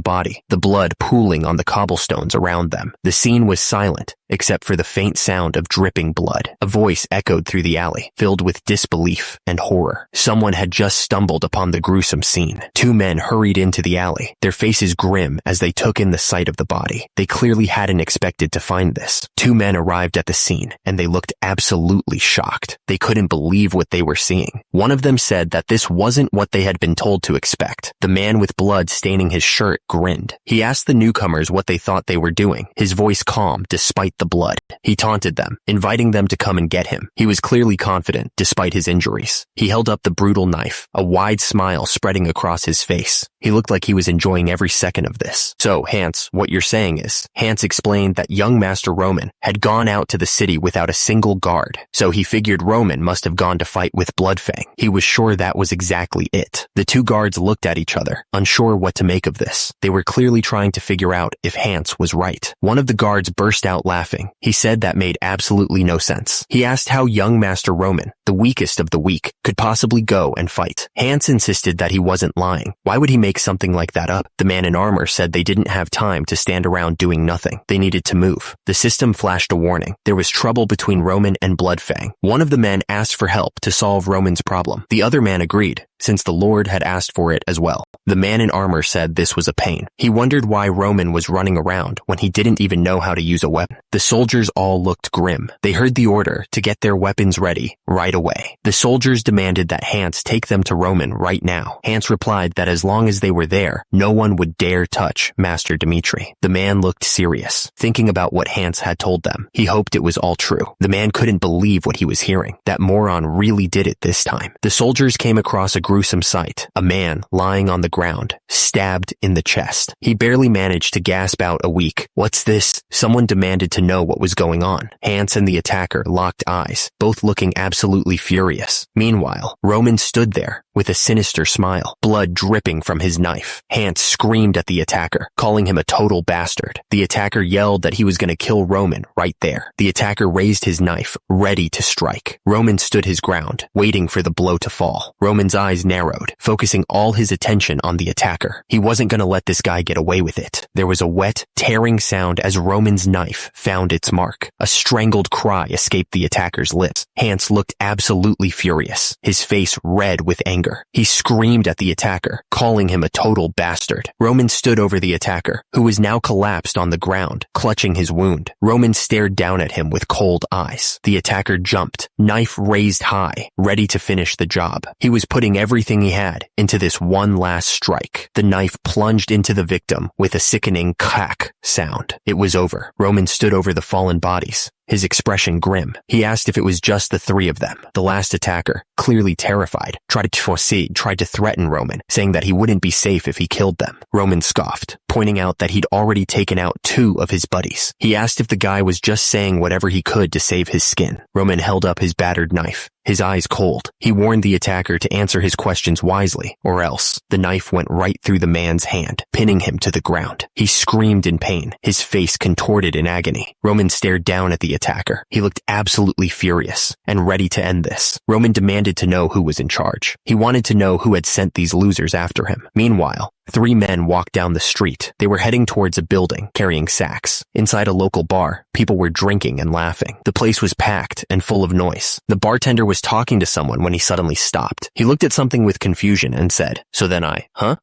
body, the blood pooling on the cobblestones around them. The scene was silent, except for the faint sound of dripping blood. A voice echoed through the alley, filled with disbelief and horror. Someone had just stumbled upon the gruesome scene. Two men hurried into the alley, their faces grim as they took in the sight of the body. They clearly hadn't expected to find this. Two men arrived at the scene, and they looked absolutely shocked. They couldn't believe what they were seeing. One of them said that this wasn't what they had been told to expect. The man with blood staining his shirt grinned. He asked the newcomers what they thought they were doing, his voice calm despite the blood. He taunted them, inviting them to come and get him. He was clearly confident, despite his injuries. He held up the brutal knife, a wide smile spreading across his face. He looked like he was enjoying every second of this. So, Hans, what you're saying is, Hans explained that young Master Roman had gone out to the city without a single guard, so he figured Roman must have gone to fight with Bloodfang. He was sure that was exactly it. The two guards looked at each other, unsure what to make of this. They were clearly trying to figure out if Hans was right. One of the guards burst out laughing. He said that made absolutely no sense. He asked how young Master Roman, the weakest of the weak, could possibly go and fight. Hans insisted that he wasn't lying. Why would he make something like that up? The man in armor said they didn't have time to stand around doing nothing. They needed to move. The system flashed a warning. There was trouble between Roman and Bloodfang. One of the men asked for help to solve Roman's problem. The other man agreed, since the Lord had asked for it as well. The man in armor said this was a pain. He wondered why Roman was running around when he didn't even know how to use a weapon. The soldiers all looked grim. They heard the order to get their weapons ready right away. The soldiers demanded that Hans take them to Roman right now. Hans replied that as long as they were there, no one would dare touch Master Dmitri. The man looked serious, thinking about what Hans had told them. He hoped it was all true. The man couldn't believe what he was hearing. That moron really did it this time. The soldiers came across a gruesome sight. A man lying on the ground, stabbed in the chest. He barely managed to gasp out a weak, "What's this?" Someone demanded to know what was going on. Hans and the attacker locked eyes, both looking absolutely furious. Meanwhile, Roman stood there with a sinister smile, blood dripping from his knife. Hans screamed at the attacker, calling him a total bastard. The attacker yelled that he was going to kill Roman right there. The attacker raised his knife, ready to strike. Roman stood his ground, waiting for the blow to fall. Roman's eyes narrowed, focusing all his attention on the attacker. He wasn't going to let this guy get away with it. There was a wet, tearing sound as Roman's knife found its mark. A strangled cry escaped the attacker's lips. Hans looked absolutely furious, his face red with anger. He screamed at the attacker, calling him a total bastard. Roman stood over the attacker, who was now collapsed on the ground, clutching his wound. Roman stared down at him with cold eyes. The attacker jumped, knife raised high, ready to finish the job. He was putting everything he had into this one last strike. The knife plunged into the victim with a sickening crack sound. It was over. Roman stood over the fallen bodies, his expression grim. He asked if it was just the three of them. The last attacker, clearly terrified, tried to threaten Roman, saying that he wouldn't be safe if he killed them. Roman scoffed, pointing out that he'd already taken out 2 of his buddies. He asked if the guy was just saying whatever he could to save his skin. Roman held up his battered knife, his eyes cold. He warned the attacker to answer his questions wisely, or else the knife went right through the man's hand, pinning him to the ground. He screamed in pain, his face contorted in agony. Roman stared down at the attacker. He looked absolutely furious and ready to end this. Roman demanded to know who was in charge. He wanted to know who had sent these losers after him. Meanwhile, 3 men walked down the street. They were heading towards a building, carrying sacks. Inside a local bar, people were drinking and laughing. The place was packed and full of noise. The bartender was talking to someone when he suddenly stopped. He looked at something with confusion and said, "So then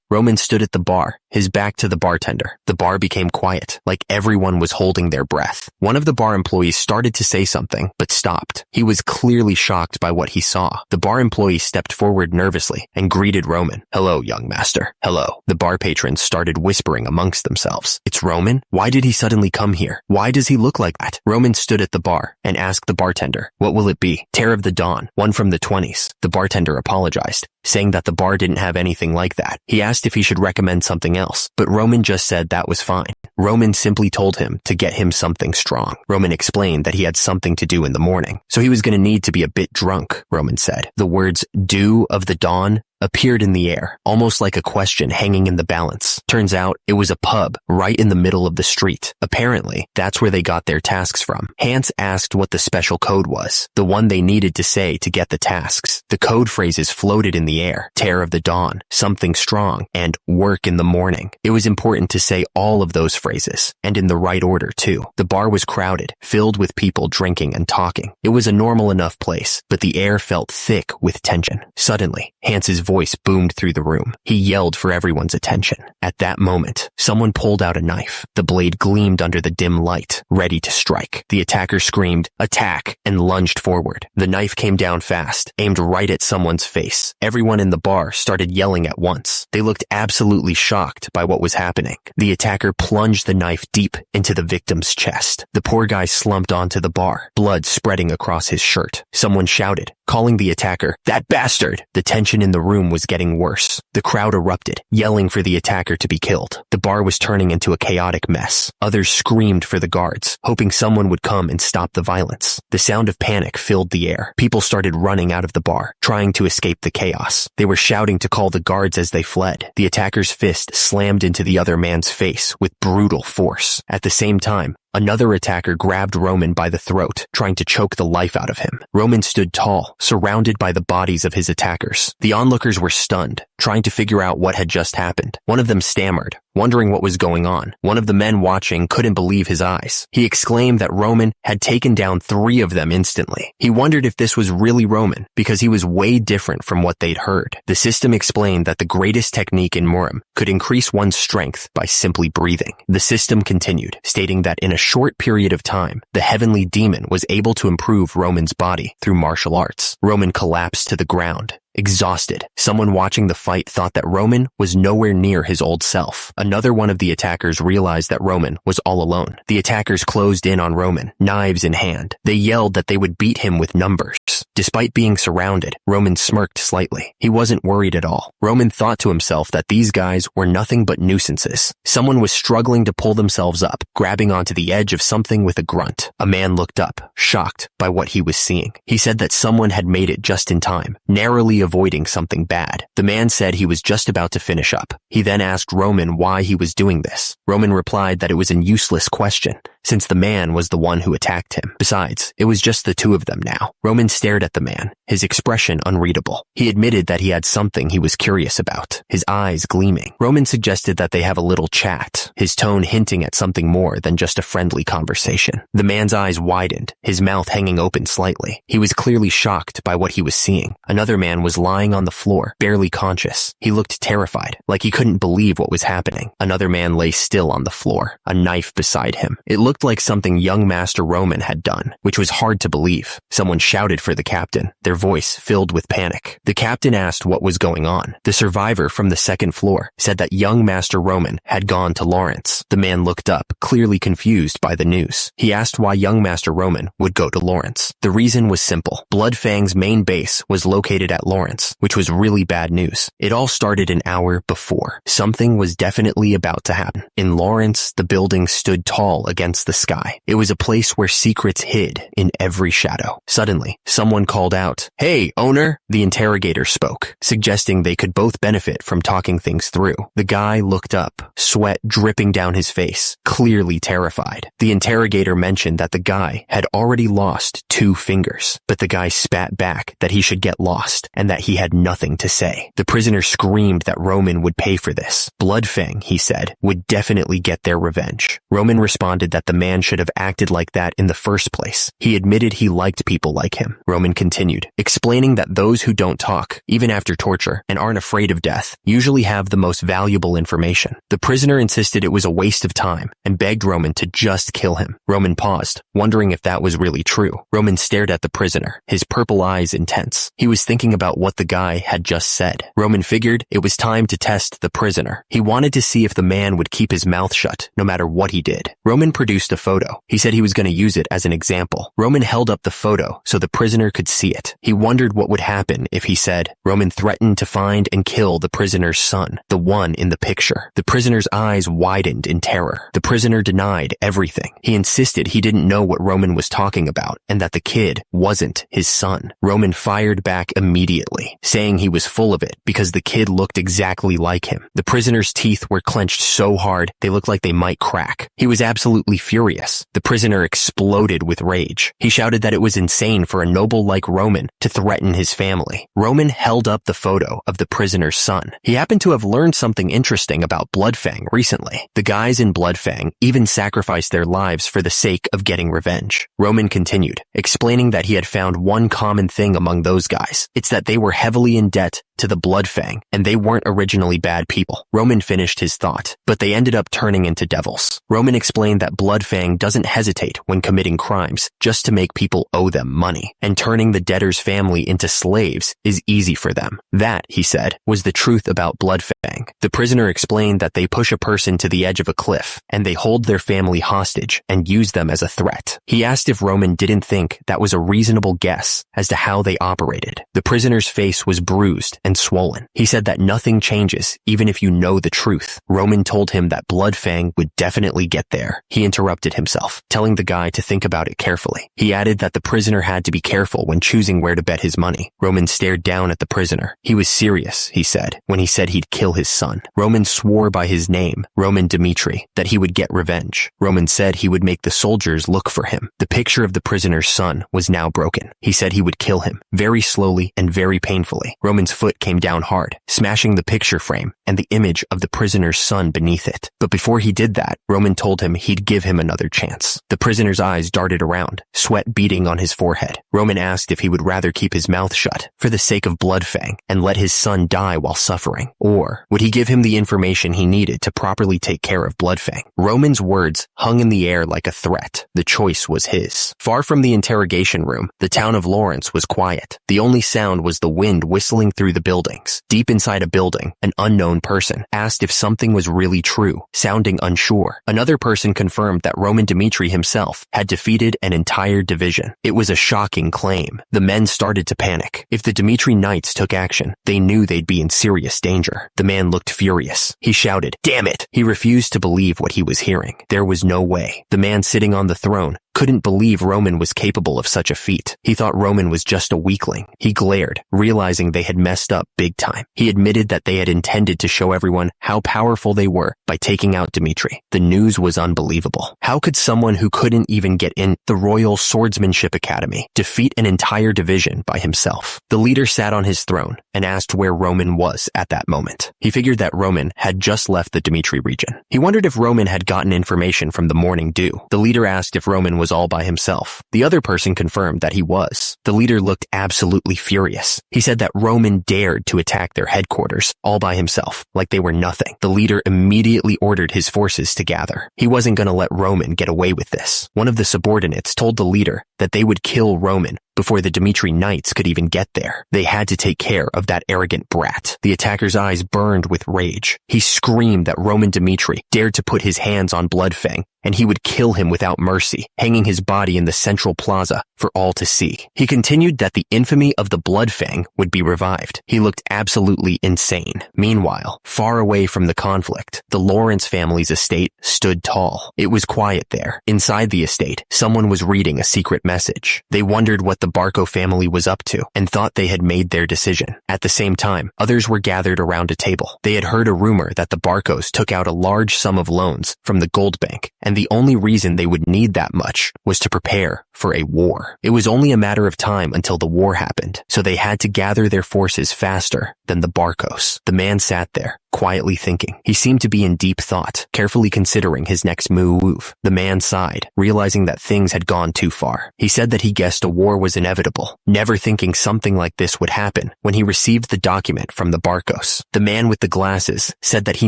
Roman stood at the bar, his back to the bartender. The bar became quiet, like everyone was holding their breath. One of the bar employees started to say something, but stopped. He was clearly shocked by what he saw. The bar employee stepped forward nervously and greeted Roman. "Hello, young master." "Hello." The bar patrons started whispering amongst themselves. "It's Roman? Why did he suddenly come here? Why does he look like that?" Roman stood at the bar and asked the bartender, "What will it be?" "Tear of the Dawn, one from the 20s. The bartender apologized, saying that the bar didn't have anything like that. He asked if he should recommend something else, but Roman just said that was fine. Roman simply told him to get him something strong. Roman explained that he had something to do in the morning, so he was going to need to be a bit drunk, Roman said. The words "dew of the dawn" appeared in the air, almost like a question hanging in the balance. Turns out, it was a pub right in the middle of the street. Apparently, that's where they got their tasks from. Hans asked what the special code was, the one they needed to say to get the tasks. The code phrases floated in the air: tear of the dawn, something strong, and work in the morning. It was important to say all of those phrases, and in the right order too. The bar was crowded, filled with people drinking and talking. It was a normal enough place, but the air felt thick with tension. Suddenly, Hans's voice boomed through the room. He yelled for everyone's attention. At that moment, someone pulled out a knife. The blade gleamed under the dim light, ready to strike. The attacker screamed, "Attack!" and lunged forward. The knife came down fast, aimed right at someone's face. Everyone in the bar started yelling at once. They looked absolutely shocked by what was happening. The attacker plunged the knife deep into the victim's chest. The poor guy slumped onto the bar, blood spreading across his shirt. Someone shouted, calling the attacker, "That bastard!" The tension in the room was getting worse. The crowd erupted, yelling for the attacker to be killed. The bar was turning into a chaotic mess. Others screamed for the guards, hoping someone would come and stop the violence. The sound of panic filled the air. People started running out of the bar, trying to escape the chaos. They were shouting to call the guards as they fled. The attacker's fist slammed into the other man's face with brutal force. At the same time, another attacker grabbed Roman by the throat, trying to choke the life out of him. Roman stood tall, surrounded by the bodies of his attackers. The onlookers were stunned, trying to figure out what had just happened. One of them stammered, wondering what was going on. One of the men watching couldn't believe his eyes. He exclaimed that Roman had taken down 3 of them instantly. He wondered if this was really Roman, because he was way different from what they'd heard. The system explained that the greatest technique in Murim could increase one's strength by simply breathing. The system continued, stating that in a short period of time, the heavenly demon was able to improve Roman's body through martial arts. Roman collapsed to the ground, exhausted. Someone watching the fight thought that Roman was nowhere near his old self. Another one of the attackers realized that Roman was all alone. The attackers closed in on Roman, knives in hand. They yelled that they would beat him with numbers. Despite being surrounded, Roman smirked slightly. He wasn't worried at all. Roman thought to himself that these guys were nothing but nuisances. Someone was struggling to pull themselves up, grabbing onto the edge of something with a grunt. A man looked up, shocked by what he was seeing. He said that someone had made it just in time, narrowly avoiding something bad. The man said he was just about to finish up. He then asked Roman why he was doing this. Roman replied that it was a useless question, since the man was the one who attacked him. Besides, it was just the 2 of them now. Roman stared at the man, his expression unreadable. He admitted that he had something he was curious about, his eyes gleaming. Roman suggested that they have a little chat, his tone hinting at something more than just a friendly conversation. The man's eyes widened, his mouth hanging open slightly. He was clearly shocked by what he was seeing. Another man was lying on the floor, barely conscious. He looked terrified, like he couldn't believe what was happening. Another man lay still on the floor, a knife beside him. It looked like something young Master Roman had done, which was hard to believe. Someone shouted for the captain, their voice filled with panic. The captain asked what was going on. The survivor from the 2nd floor said that young Master Roman had gone to Lawrence. The man looked up, clearly confused by the news. He asked why young Master Roman would go to Lawrence. The reason was simple. Bloodfang's main base was located at Lawrence, which was really bad news. It all started an hour before. Something was definitely about to happen. In Lawrence, the building stood tall against the sky. It was a place where secrets hid in every shadow. Suddenly, someone called out, "Hey, owner!" The interrogator spoke, suggesting they could both benefit from talking things through. The guy looked up, sweat dripping down his face, clearly terrified. The interrogator mentioned that the guy had already lost 2 fingers, but the guy spat back that he should get lost and that he had nothing to say. The prisoner screamed that Roman would pay for this. Bloodfang, he said, would definitely get their revenge. Roman responded that the man should have acted like that in the first place. He admitted he liked people like him. Roman continued, explaining that those who don't talk, even after torture, and aren't afraid of death, usually have the most valuable information. The prisoner insisted it was a waste of time and begged Roman to just kill him. Roman paused, wondering if that was really true. Roman stared at the prisoner, his purple eyes intense. He was thinking about what the guy had just said. Roman figured it was time to test the prisoner. He wanted to see if the man would keep his mouth shut, no matter what he did. Roman produced produced a photo. He said he was going to use it as an example. Roman held up the photo so the prisoner could see it. He wondered what would happen if he said, Roman threatened to find and kill the prisoner's son, the one in the picture. The prisoner's eyes widened in terror. The prisoner denied everything. He insisted he didn't know what Roman was talking about and that the kid wasn't his son. Roman fired back immediately, saying he was full of it because the kid looked exactly like him. The prisoner's teeth were clenched so hard they looked like they might crack. He was absolutely furious. The prisoner exploded with rage. He shouted that it was insane for a noble like Roman to threaten his family. Roman held up the photo of the prisoner's son. He happened to have learned something interesting about Bloodfang recently. The guys in Bloodfang even sacrificed their lives for the sake of getting revenge. Roman continued, explaining that he had found one common thing among those guys. It's that they were heavily in debt to the Bloodfang, and they weren't originally bad people. Roman finished his thought, but they ended up turning into devils. Roman explained that Bloodfang doesn't hesitate when committing crimes just to make people owe them money, and turning the debtor's family into slaves is easy for them. That, he said, was the truth about Bloodfang. The prisoner explained that they push a person to the edge of a cliff, and they hold their family hostage and use them as a threat. He asked if Roman didn't think that was a reasonable guess as to how they operated. The prisoner's face was bruised and swollen. He said that nothing changes even if you know the truth. Roman told him that Bloodfang would definitely get there. He interrupted himself, telling the guy to think about it carefully. He added that the prisoner had to be careful when choosing where to bet his money. Roman stared down at the prisoner. He was serious, he said, when he said he'd kill his son. Roman swore by his name, Roman Dmitri, that he would get revenge. Roman said he would make the soldiers look for him. The picture of the prisoner's son was now broken. He said he would kill him, very slowly and very painfully. Roman's foot came down hard, smashing the picture frame and the image of the prisoner's son beneath it. But before he did that, Roman told him he'd give him another chance. The prisoner's eyes darted around, sweat beading on his forehead. Roman asked if he would rather keep his mouth shut for the sake of Bloodfang and let his son die while suffering, or would he give him the information he needed to properly take care of Bloodfang? Roman's words hung in the air like a threat. The choice was his. Far from the interrogation room, the town of Lawrence was quiet. The only sound was the wind whistling through the buildings. Deep inside a building, an unknown person asked if something was really true, sounding unsure. Another person confirmed that Roman Dmitri himself had defeated an entire division. It was a shocking claim. The men started to panic. If the Dmitri Knights took action, they knew they'd be in serious danger. The man looked furious. He shouted, "Damn it!" He refused to believe what he was hearing. There was no way. The man sitting on the throne couldn't believe Roman was capable of such a feat. He thought Roman was just a weakling. He glared, realizing they had messed up big time. He admitted that they had intended to show everyone how powerful they were by taking out Dmitri. The news was unbelievable. How could someone who couldn't even get in the Royal Swordsmanship Academy defeat an entire division by himself? The leader sat on his throne and asked where Roman was at that moment. He figured that Roman had just left the Dmitri region. He wondered if Roman had gotten information from the Morning Dew. The leader asked if Roman was all by himself. The other person confirmed that he was. The leader looked absolutely furious. He said that Roman dared to attack their headquarters all by himself, like they were nothing. The leader immediately ordered his forces to gather. He wasn't going to let Roman get away with this. One of the subordinates told the leader that they would kill Roman before the Dmitri Knights could even get there. They had to take care of that arrogant brat. The attacker's eyes burned with rage. He screamed that Roman Dmitri dared to put his hands on Bloodfang, and he would kill him without mercy, hanging his body in the central plaza for all to see. He continued that the infamy of the Bloodfang would be revived. He looked absolutely insane. Meanwhile, far away from the conflict, the Lawrence family's estate stood tall. It was quiet there. Inside the estate, someone was reading a secret message. They wondered what the Barco family was up to and thought they had made their decision. At the same time, others were gathered around a table. They had heard a rumor that the Barcos took out a large sum of loans from the gold bank, and the only reason they would need that much was to prepare for a war. It was only a matter of time until the war happened, so they had to gather their forces faster than the Barcos. The man sat there, quietly thinking. He seemed to be in deep thought, carefully considering his next move. The man sighed, realizing that things had gone too far. He said that he guessed a war was inevitable, never thinking something like this would happen when he received the document from the Barcos. The man with the glasses said that he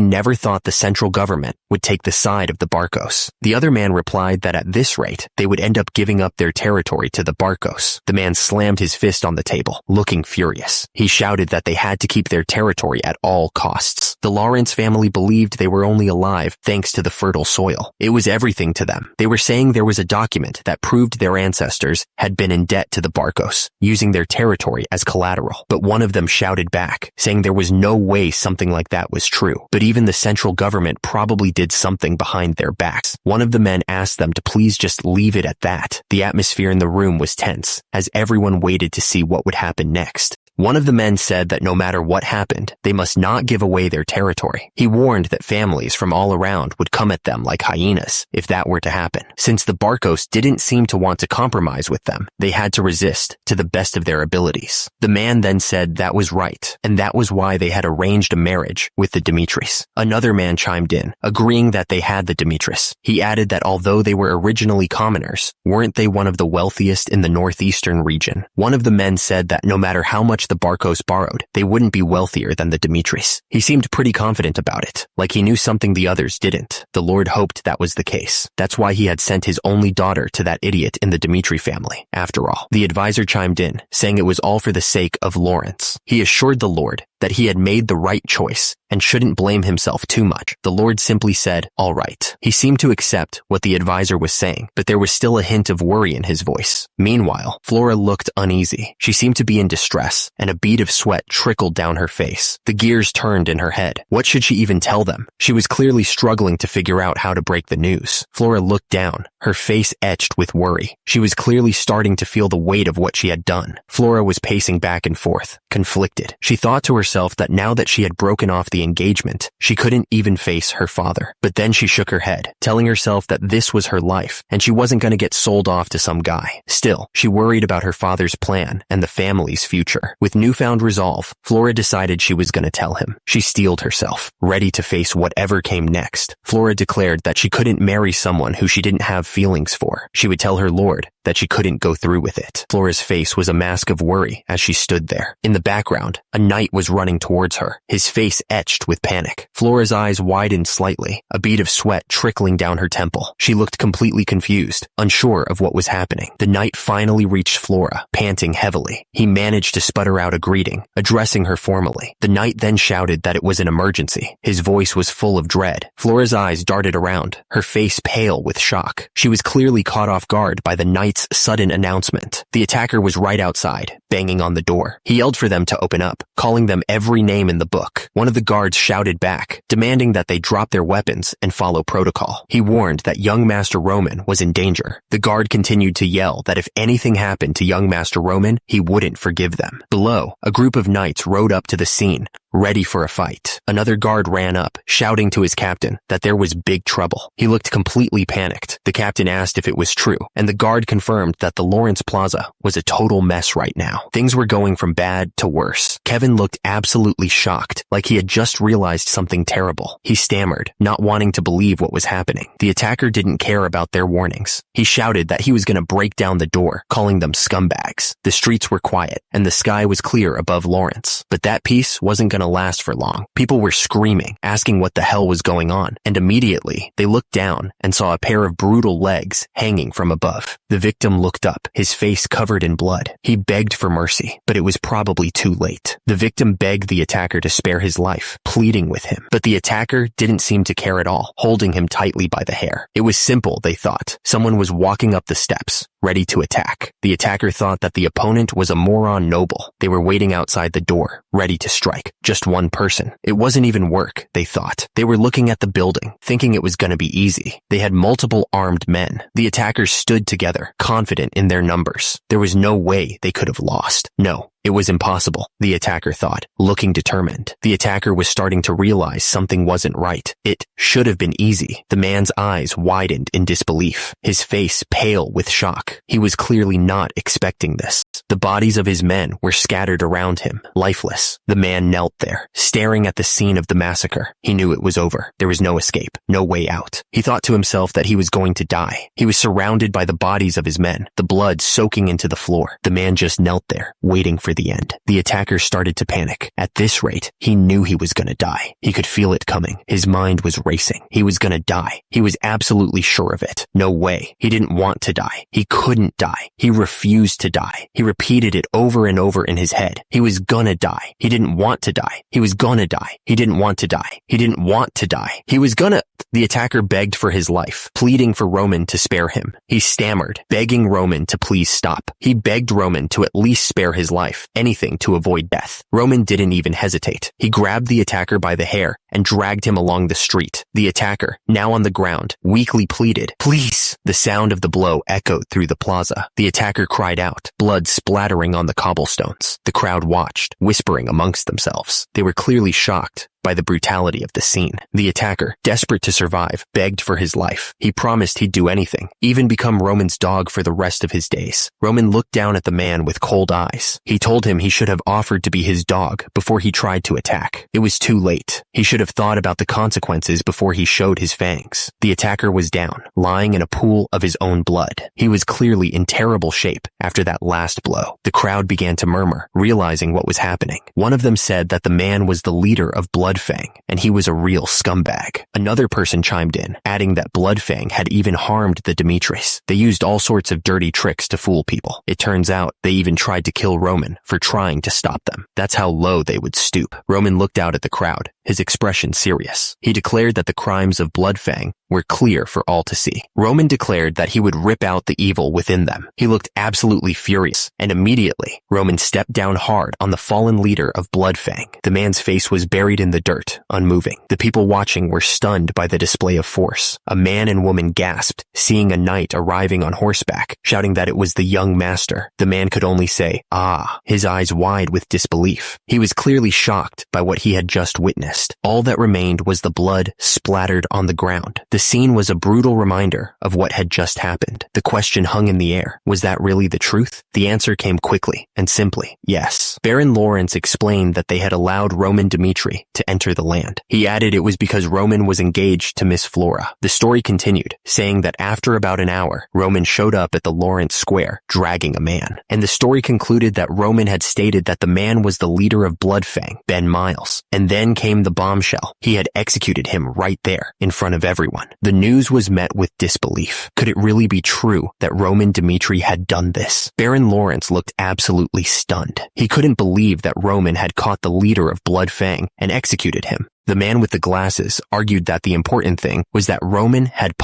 never thought the central government would take the side of the Barcos. The other man replied that at this rate, they would end up giving up their territory to the Barcos. The man slammed his fist on the table, looking furious. He shouted that they had to keep their territory at all costs. The Lawrence family believed they were only alive thanks to the fertile soil. It was everything to them. They were saying there was a document that proved their ancestors had been in debt to the Barcos, using their territory as collateral. But one of them shouted back, saying there was no way something like that was true. But even the central government probably did something behind their backs. One of the men asked them to please just leave it at that. The atmosphere in the room was tense, as everyone waited to see what would happen next. One of the men said that no matter what happened, they must not give away their territory. He warned that families from all around would come at them like hyenas if that were to happen. Since the Barcos didn't seem to want to compromise with them, they had to resist to the best of their abilities. The man then said that was right, and that was why they had arranged a marriage with the Dimitris. Another man chimed in, agreeing that they had the Dimitris. He added that although they were originally commoners, weren't they one of the wealthiest in the northeastern region? One of the men said that no matter how much the Barcos borrowed, they wouldn't be wealthier than the Dimitris. He seemed pretty confident about it, like he knew something the others didn't. The Lord hoped that was the case. That's why he had sent his only daughter to that idiot in the Dimitri family. After all, the advisor chimed in, saying it was all for the sake of Lawrence. He assured the Lord that he had made the right choice and shouldn't blame himself too much. The Lord simply said, all right. He seemed to accept what the advisor was saying, but there was still a hint of worry in his voice. Meanwhile, Flora looked uneasy. She seemed to be in distress, and a bead of sweat trickled down her face. The gears turned in her head. What should she even tell them? She was clearly struggling to figure out how to break the news. Flora looked down, her face etched with worry. She was clearly starting to feel the weight of what she had done. Flora was pacing back and forth, conflicted. She thought to herself that now that she had broken off the engagement, she couldn't even face her father. But then she shook her head, telling herself that this was her life, and she wasn't going to get sold off to some guy. Still, she worried about her father's plan and the family's future. With newfound resolve, Flora decided she was going to tell him. She steeled herself, ready to face whatever came next. Flora declared that she couldn't marry someone who she didn't have feelings for. She would tell her lord that she couldn't go through with it. Flora's face was a mask of worry as she stood there. In the background, a knight was running towards her, his face etched with panic. Flora's eyes widened slightly, a bead of sweat trickling down her temple. She looked completely confused, unsure of what was happening. The knight finally reached Flora, panting heavily. He managed to sputter out a greeting, addressing her formally. The knight then shouted that it was an emergency. His voice was full of dread. Flora's eyes darted around, her face pale with shock. She was clearly caught off guard by the knight's sudden announcement. The attacker was right outside, banging on the door. He yelled for them to open up, calling them every name in the book. One of the guards shouted back, demanding that they drop their weapons and follow protocol. He warned that young Master Roman was in danger. The guard continued to yell that if anything happened to young Master Roman, he wouldn't forgive them. Below, a group of knights rode up to the scene, ready for a fight. Another guard ran up, shouting to his captain that there was big trouble. He looked completely panicked. The captain asked if it was true, and the guard confirmed that the Lawrence Plaza was a total mess right now. Things were going from bad to worse. Kevin looked absolutely shocked, like he had just realized something terrible. He stammered, not wanting to believe what was happening. The attacker didn't care about their warnings. He shouted that he was going to break down the door, calling them scumbags. The streets were quiet, and the sky was clear above Lawrence. But that peace wasn't going to last for long. People were screaming, asking what the hell was going on, and immediately they looked down and saw a pair of brutal legs hanging from above. The victim looked up, his face covered in blood. He begged for mercy, but it was probably too late. The victim begged the attacker to spare his life, pleading with him, but the attacker didn't seem to care at all, holding him tightly by the hair. It was simple, they thought. Someone was walking up the steps, ready to attack. The attacker thought that the opponent was a moron noble. They were waiting outside the door, ready to strike. Just one person. It wasn't even work, they thought. They were looking at the building, thinking it was going to be easy. They had multiple armed men. The attackers stood together, confident in their numbers. There was no way they could have lost. No. It was impossible, the attacker thought, looking determined. The attacker was starting to realize something wasn't right. It should have been easy. The man's eyes widened in disbelief, his face pale with shock. He was clearly not expecting this. The bodies of his men were scattered around him, lifeless. The man knelt there, staring at the scene of the massacre. He knew it was over. There was no escape, no way out. He thought to himself that he was going to die. He was surrounded by the bodies of his men, the blood soaking into the floor. The man just knelt there, waiting for the end. The attacker started to panic. At this rate, he knew he was gonna die. He could feel it coming. His mind was racing. He was gonna die. He was absolutely sure of it. No way. He didn't want to die. He couldn't die. He refused to die. He repeated it over and over in his head. He was gonna die. He didn't want to die. He was gonna die. He didn't want to die. He didn't want to die. He was gonna... The attacker begged for his life, pleading for Roman to spare him. He stammered, begging Roman to please stop. He begged Roman to at least spare his life, anything to avoid death. Roman didn't even hesitate. He grabbed the attacker by the hair and dragged him along the street. The attacker, now on the ground, weakly pleaded, "Please!" The sound of the blow echoed through the plaza. The attacker cried out, blood splattering on the cobblestones. The crowd watched, whispering amongst themselves. They were clearly shocked by the brutality of the scene. The attacker, desperate to survive, begged for his life. He promised he'd do anything, even become Roman's dog for the rest of his days. Roman looked down at the man with cold eyes. He told him he should have offered to be his dog before he tried to attack. It was too late. He should have thought about the consequences before he showed his fangs. The attacker was down, lying in a pool of his own blood. He was clearly in terrible shape after that last blow. The crowd began to murmur, realizing what was happening. One of them said that the man was the leader of Bloodfang, and he was a real scumbag. Another person chimed in, adding that Bloodfang had even harmed the Dimitris. They used all sorts of dirty tricks to fool people. It turns out they even tried to kill Roman for trying to stop them. That's how low they would stoop. Roman looked out at the crowd, his expression serious. He declared that the crimes of Bloodfang were clear for all to see. Roman declared that he would rip out the evil within them. He looked absolutely furious, and immediately, Roman stepped down hard on the fallen leader of Bloodfang. The man's face was buried in the dirt, unmoving. The people watching were stunned by the display of force. A man and woman gasped, seeing a knight arriving on horseback, shouting that it was the young master. The man could only say, "Ah," his eyes wide with disbelief. He was clearly shocked by what he had just witnessed. All that remained was the blood splattered on the ground. The scene was a brutal reminder of what had just happened. The question hung in the air. Was that really the truth? The answer came quickly and simply, yes. Baron Lawrence explained that they had allowed Roman Dimitri to enter the land. He added it was because Roman was engaged to Miss Flora. The story continued, saying that after about an hour, Roman showed up at the Lawrence Square, dragging a man. And the story concluded that Roman had stated that the man was the leader of Bloodfang, Ben Miles. And then came the bombshell. He had executed him right there, in front of everyone. The news was met with disbelief. Could it really be true that Roman Dimitri had done this? Baron Lawrence looked absolutely stunned. He couldn't believe that Roman had caught the leader of Bloodfang and executed him. The man with the glasses argued that the important thing was that Roman had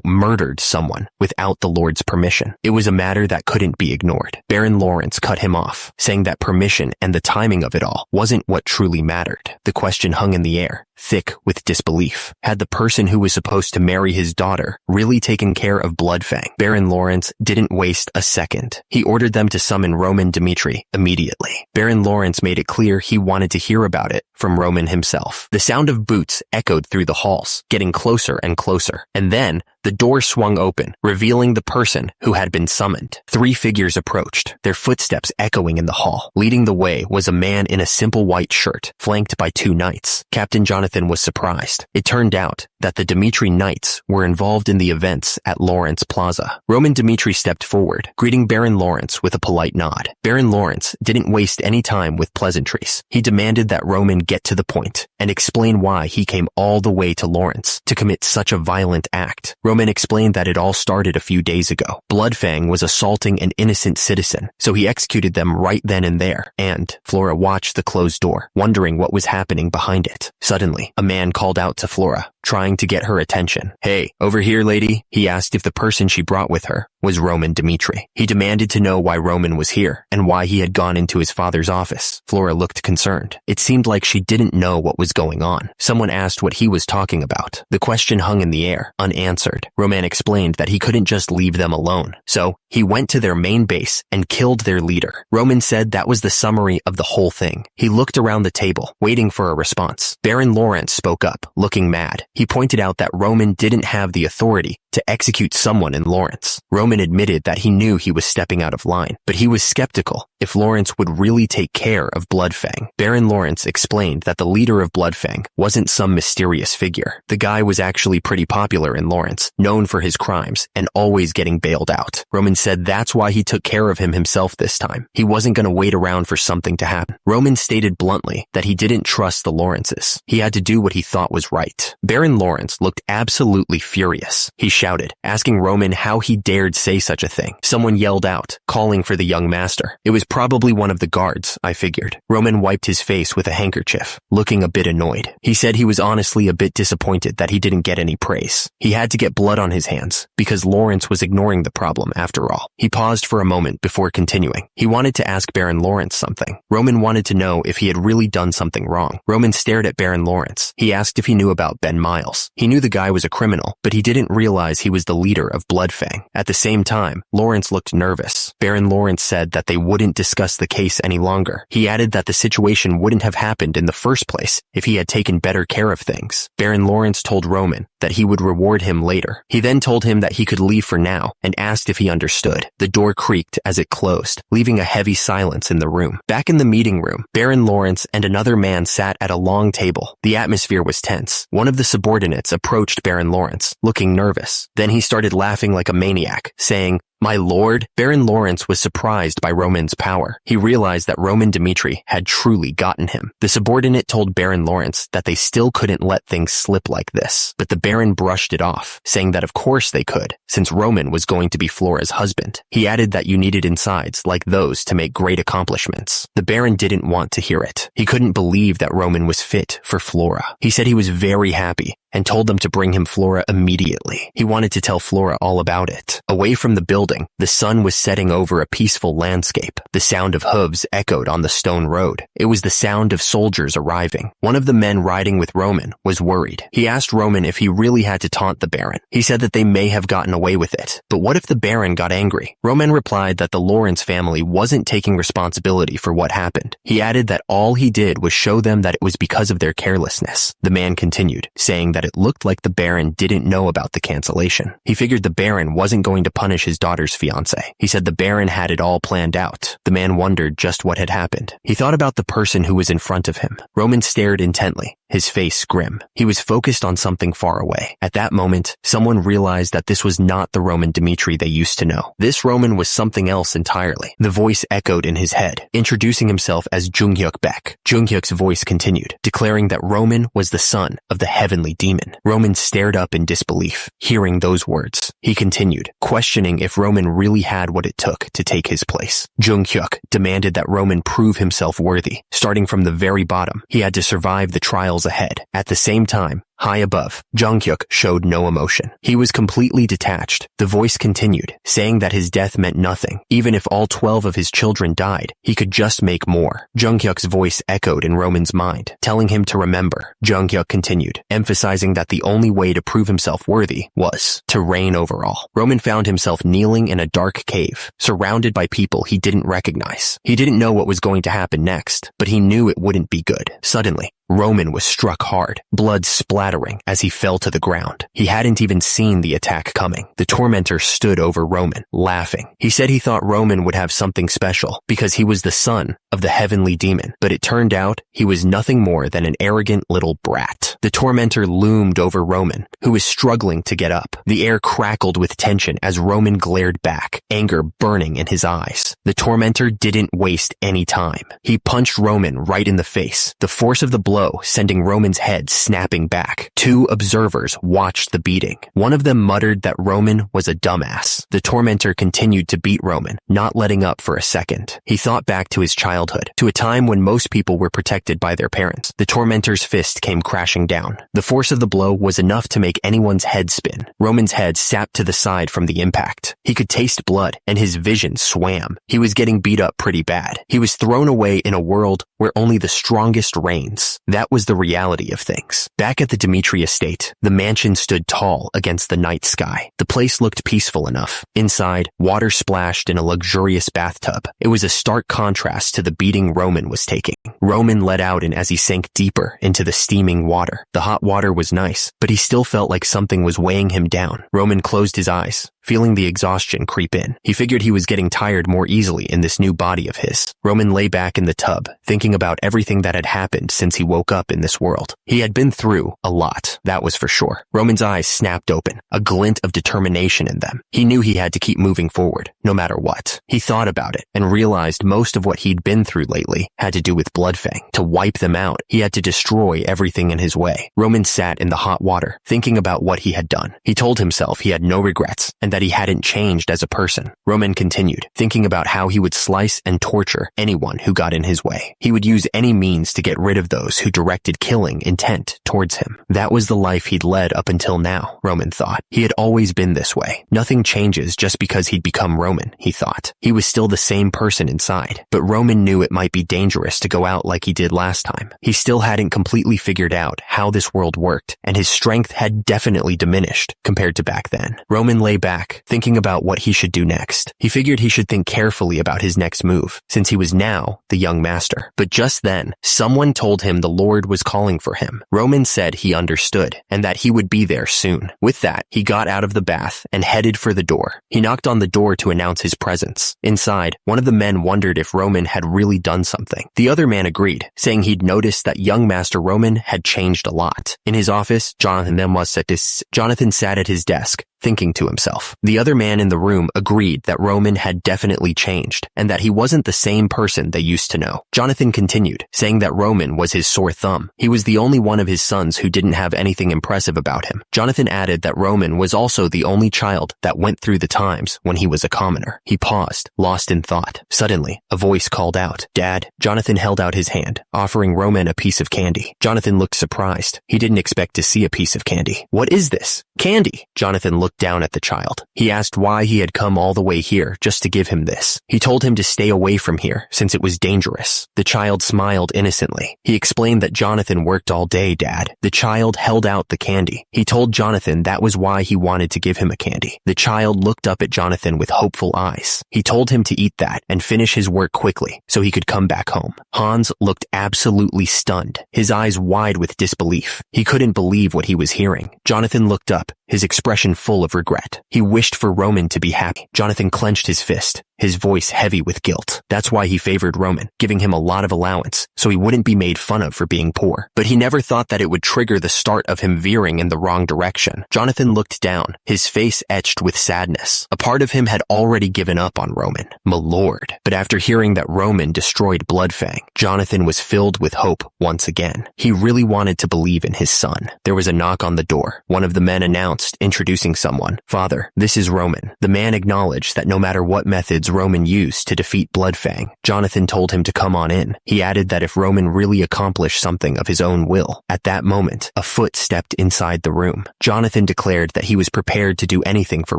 murdered someone without the Lord's permission. It was a matter that couldn't be ignored. Baron Lawrence cut him off, saying that permission and the timing of it all wasn't what truly mattered. The question hung in the air, thick with disbelief. Had the person who was supposed to marry his daughter really taken care of Bloodfang? Baron Lawrence didn't waste a second. He ordered them to summon Roman Dimitri immediately. Baron Lawrence made it clear he wanted to hear about it from Roman himself. The sound of boots echoed through the halls, getting closer and closer. And then, the door swung open, revealing the person who had been summoned. 3 figures approached, their footsteps echoing in the hall. Leading the way was a man in a simple white shirt, flanked by 2 knights. Captain Jonathan was surprised. It turned out that the Dimitri Knights were involved in the events at Lawrence Plaza. Roman Dimitri stepped forward, greeting Baron Lawrence with a polite nod. Baron Lawrence didn't waste any time with pleasantries. He demanded that Roman get to the point and explain why he came all the way to Lawrence to commit such a violent act. Roman explained that it all started a few days ago. Bloodfang was assaulting an innocent citizen, so he executed them right then and there. And Flora watched the closed door, wondering what was happening behind it. Suddenly, a man called out to Flora, trying to get her attention. "Hey, over here, lady." He asked if the person she brought with her was Roman Dimitri. He demanded to know why Roman was here and why he had gone into his father's office. Flora looked concerned. It seemed like she didn't know what was going on. Someone asked what he was talking about. The question hung in the air, unanswered. Roman explained that he couldn't just leave them alone. So, he went to their main base and killed their leader. Roman said that was the summary of the whole thing. He looked around the table, waiting for a response. Baron Lawrence spoke up, looking mad. He pointed out that Roman didn't have the authority to execute someone in Lawrence. Roman admitted that he knew he was stepping out of line, but he was skeptical if Lawrence would really take care of Bloodfang. Baron Lawrence explained that the leader of Bloodfang wasn't some mysterious figure. The guy was actually pretty popular in Lawrence, known for his crimes, and always getting bailed out. Roman said that's why he took care of him himself this time. He wasn't going to wait around for something to happen. Roman stated bluntly that he didn't trust the Lawrences. He had to do what he thought was right. Baron Lawrence looked absolutely furious. He shouted, asking Roman how he dared say such a thing. Someone yelled out, calling for the young master. It was probably one of the guards, I figured. Roman wiped his face with a handkerchief, looking a bit annoyed. He said he was honestly a bit disappointed that he didn't get any praise. He had to get blood on his hands, because Lawrence was ignoring the problem after all. He paused for a moment before continuing. He wanted to ask Baron Lawrence something. Roman wanted to know if he had really done something wrong. Roman stared at Baron Lawrence. He asked if he knew about Ben Miles. He knew the guy was a criminal, but he didn't realize he was the leader of Bloodfang. At the same time, Lawrence looked nervous. Baron Lawrence said that they wouldn't discuss the case any longer. He added that the situation wouldn't have happened in the first place if he had taken better care of things. Baron Lawrence told Roman that he would reward him later. He then told him that he could leave for now and asked if he understood. The door creaked as it closed, leaving a heavy silence in the room. Back in the meeting room, Baron Lawrence and another man sat at a long table. The atmosphere was tense. One of the subordinates approached Baron Lawrence, looking nervous. Then he started laughing like a maniac, saying, "My lord?" Baron Lawrence was surprised by Roman's power. He realized that Roman Dmitri had truly gotten him. The subordinate told Baron Lawrence that they still couldn't let things slip like this, but the Baron brushed it off, saying that of course they could, since Roman was going to be Flora's husband. He added that you needed insides like those to make great accomplishments. The Baron didn't want to hear it. He couldn't believe that Roman was fit for Flora. He said he was very happy and told them to bring him Flora immediately. He wanted to tell Flora all about it. Away from the building, the sun was setting over a peaceful landscape. The sound of hooves echoed on the stone road. It was the sound of soldiers arriving. One of the men riding with Roman was worried. He asked Roman if he really had to taunt the Baron. He said that they may have gotten away with it, but what if the Baron got angry? Roman replied that the Lawrence family wasn't taking responsibility for what happened. He added that all he did was show them that it was because of their carelessness. The man continued, saying that it looked like the Baron didn't know about the cancellation. He figured the Baron wasn't going to punish his daughter's fiancé. He said the Baron had it all planned out. The man wondered just what had happened. He thought about the person who was in front of him. Roman stared intently, his face grim. He was focused on something far away. At that moment, someone realized that this was not the Roman Dmitri they used to know. This Roman was something else entirely. The voice echoed in his head, introducing himself as Junghyuk Baek. Junghyuk's voice continued, declaring that Roman was the son of the heavenly demon. Roman stared up in disbelief, hearing those words. He continued, questioning if Roman really had what it took to take his place. Junghyuk demanded that Roman prove himself worthy. Starting from the very bottom, he had to survive the trials ahead. At the same time, high above, Junghyuk showed no emotion. He was completely detached. The voice continued, saying that his death meant nothing. Even if all 12 of his children died, he could just make more. Junghyuk's voice echoed in Roman's mind, telling him to remember. Junghyuk continued, emphasizing that the only way to prove himself worthy was to reign over all. Roman found himself kneeling in a dark cave, surrounded by people he didn't recognize. He didn't know what was going to happen next, but he knew it wouldn't be good. Suddenly, Roman was struck hard, blood splattering as he fell to the ground. He hadn't even seen the attack coming. The tormentor stood over Roman, laughing. He said he thought Roman would have something special because he was the son of the heavenly demon, but it turned out he was nothing more than an arrogant little brat. The tormentor loomed over Roman, who was struggling to get up. The air crackled with tension as Roman glared back, anger burning in his eyes. The tormentor didn't waste any time. He punched Roman right in the face, the force of the blow sending Roman's head snapping back. Two observers watched the beating. One of them muttered that Roman was a dumbass. The tormentor continued to beat Roman, not letting up for a second. He thought back to his childhood, to a time when most people were protected by their parents. The tormentor's fist came crashing down. The force of the blow was enough to make anyone's head spin. Roman's head sapped to the side from the impact. He could taste blood, and his vision swam. He was getting beat up pretty bad. He was thrown away in a world where only the strongest reigns. That was the reality of things. Back at the Dmitri estate, the mansion stood tall against the night sky. The place looked peaceful enough. Inside, water splashed in a luxurious bathtub. It was a stark contrast to the beating Roman was taking. Roman let out as he sank deeper into the steaming water. The hot water was nice, but he still felt like something was weighing him down. Roman closed his eyes, feeling the exhaustion creep in. He figured he was getting tired more easily in this new body of his. Roman lay back in the tub, thinking about everything that had happened since he woke up in this world. He had been through a lot, that was for sure. Roman's eyes snapped open, a glint of determination in them. He knew he had to keep moving forward, no matter what. He thought about it and realized most of what he'd been through lately had to do with Bloodfang. To wipe them out, he had to destroy everything in his way. Roman sat in the hot water, thinking about what he had done. He told himself he had no regrets and that he hadn't changed as a person. Roman continued, thinking about how he would slice and torture anyone who got in his way. He would use any means to get rid of those who directed killing intent towards him. That was the life he'd led up until now, Roman thought. He had always been this way. Nothing changes just because he'd become Roman, he thought. He was still the same person inside, but Roman knew it might be dangerous to go out like he did last time. He still hadn't completely figured out how this world worked, and his strength had definitely diminished compared to back then. Roman lay back, thinking about what he should do next. He figured he should think carefully about his next move, since he was now the young master. But just then, someone told him the Lord was calling for him. Roman said he understood, and that he would be there soon. With that, he got out of the bath and headed for the door. He knocked on the door to announce his presence. Inside, one of the men wondered if Roman had really done something. The other man agreed, saying he'd noticed that young Master Roman had changed a lot. In his office, Jonathan sat at his desk, thinking to himself. The other man in the room agreed that Roman had definitely changed, and that he wasn't the same person they used to know. Jonathan continued, saying that Roman was his sore thumb. He was the only one of his sons who didn't have anything impressive about him. Jonathan added that Roman was also the only child that went through the times when he was a commoner. He paused, lost in thought. Suddenly, a voice called out, "Dad." Jonathan held out his hand, offering Roman a piece of candy. Jonathan looked surprised. He didn't expect to see a piece of candy. "What is this?" "Candy." Jonathan looked down at the child. He asked why he had come all the way here just to give him this. He told him to stay away from here since it was dangerous. The child smiled innocently. He explained that Jonathan worked all day, Dad. The child held out the candy. He told Jonathan that was why he wanted to give him a candy. The child looked up at Jonathan with hopeful eyes. He told him to eat that and finish his work quickly so he could come back home. Hans looked absolutely stunned, his eyes wide with disbelief. He couldn't believe what he was hearing. Jonathan looked up, his expression full of regret. He wished for Roman to be happy. Jonathan clenched his fist, his voice heavy with guilt. That's why he favored Roman, giving him a lot of allowance so he wouldn't be made fun of for being poor. But he never thought that it would trigger the start of him veering in the wrong direction. Jonathan looked down, his face etched with sadness. A part of him had already given up on Roman. My lord. But after hearing that Roman destroyed Bloodfang, Jonathan was filled with hope once again. He really wanted to believe in his son. There was a knock on the door. One of the men announced, introducing someone. "Father, this is Roman." The man acknowledged that no matter what methods Roman used to defeat Bloodfang, Jonathan told him to come on in. He added that if Roman really accomplished something of his own will, at that moment, a foot stepped inside the room. Jonathan declared that he was prepared to do anything for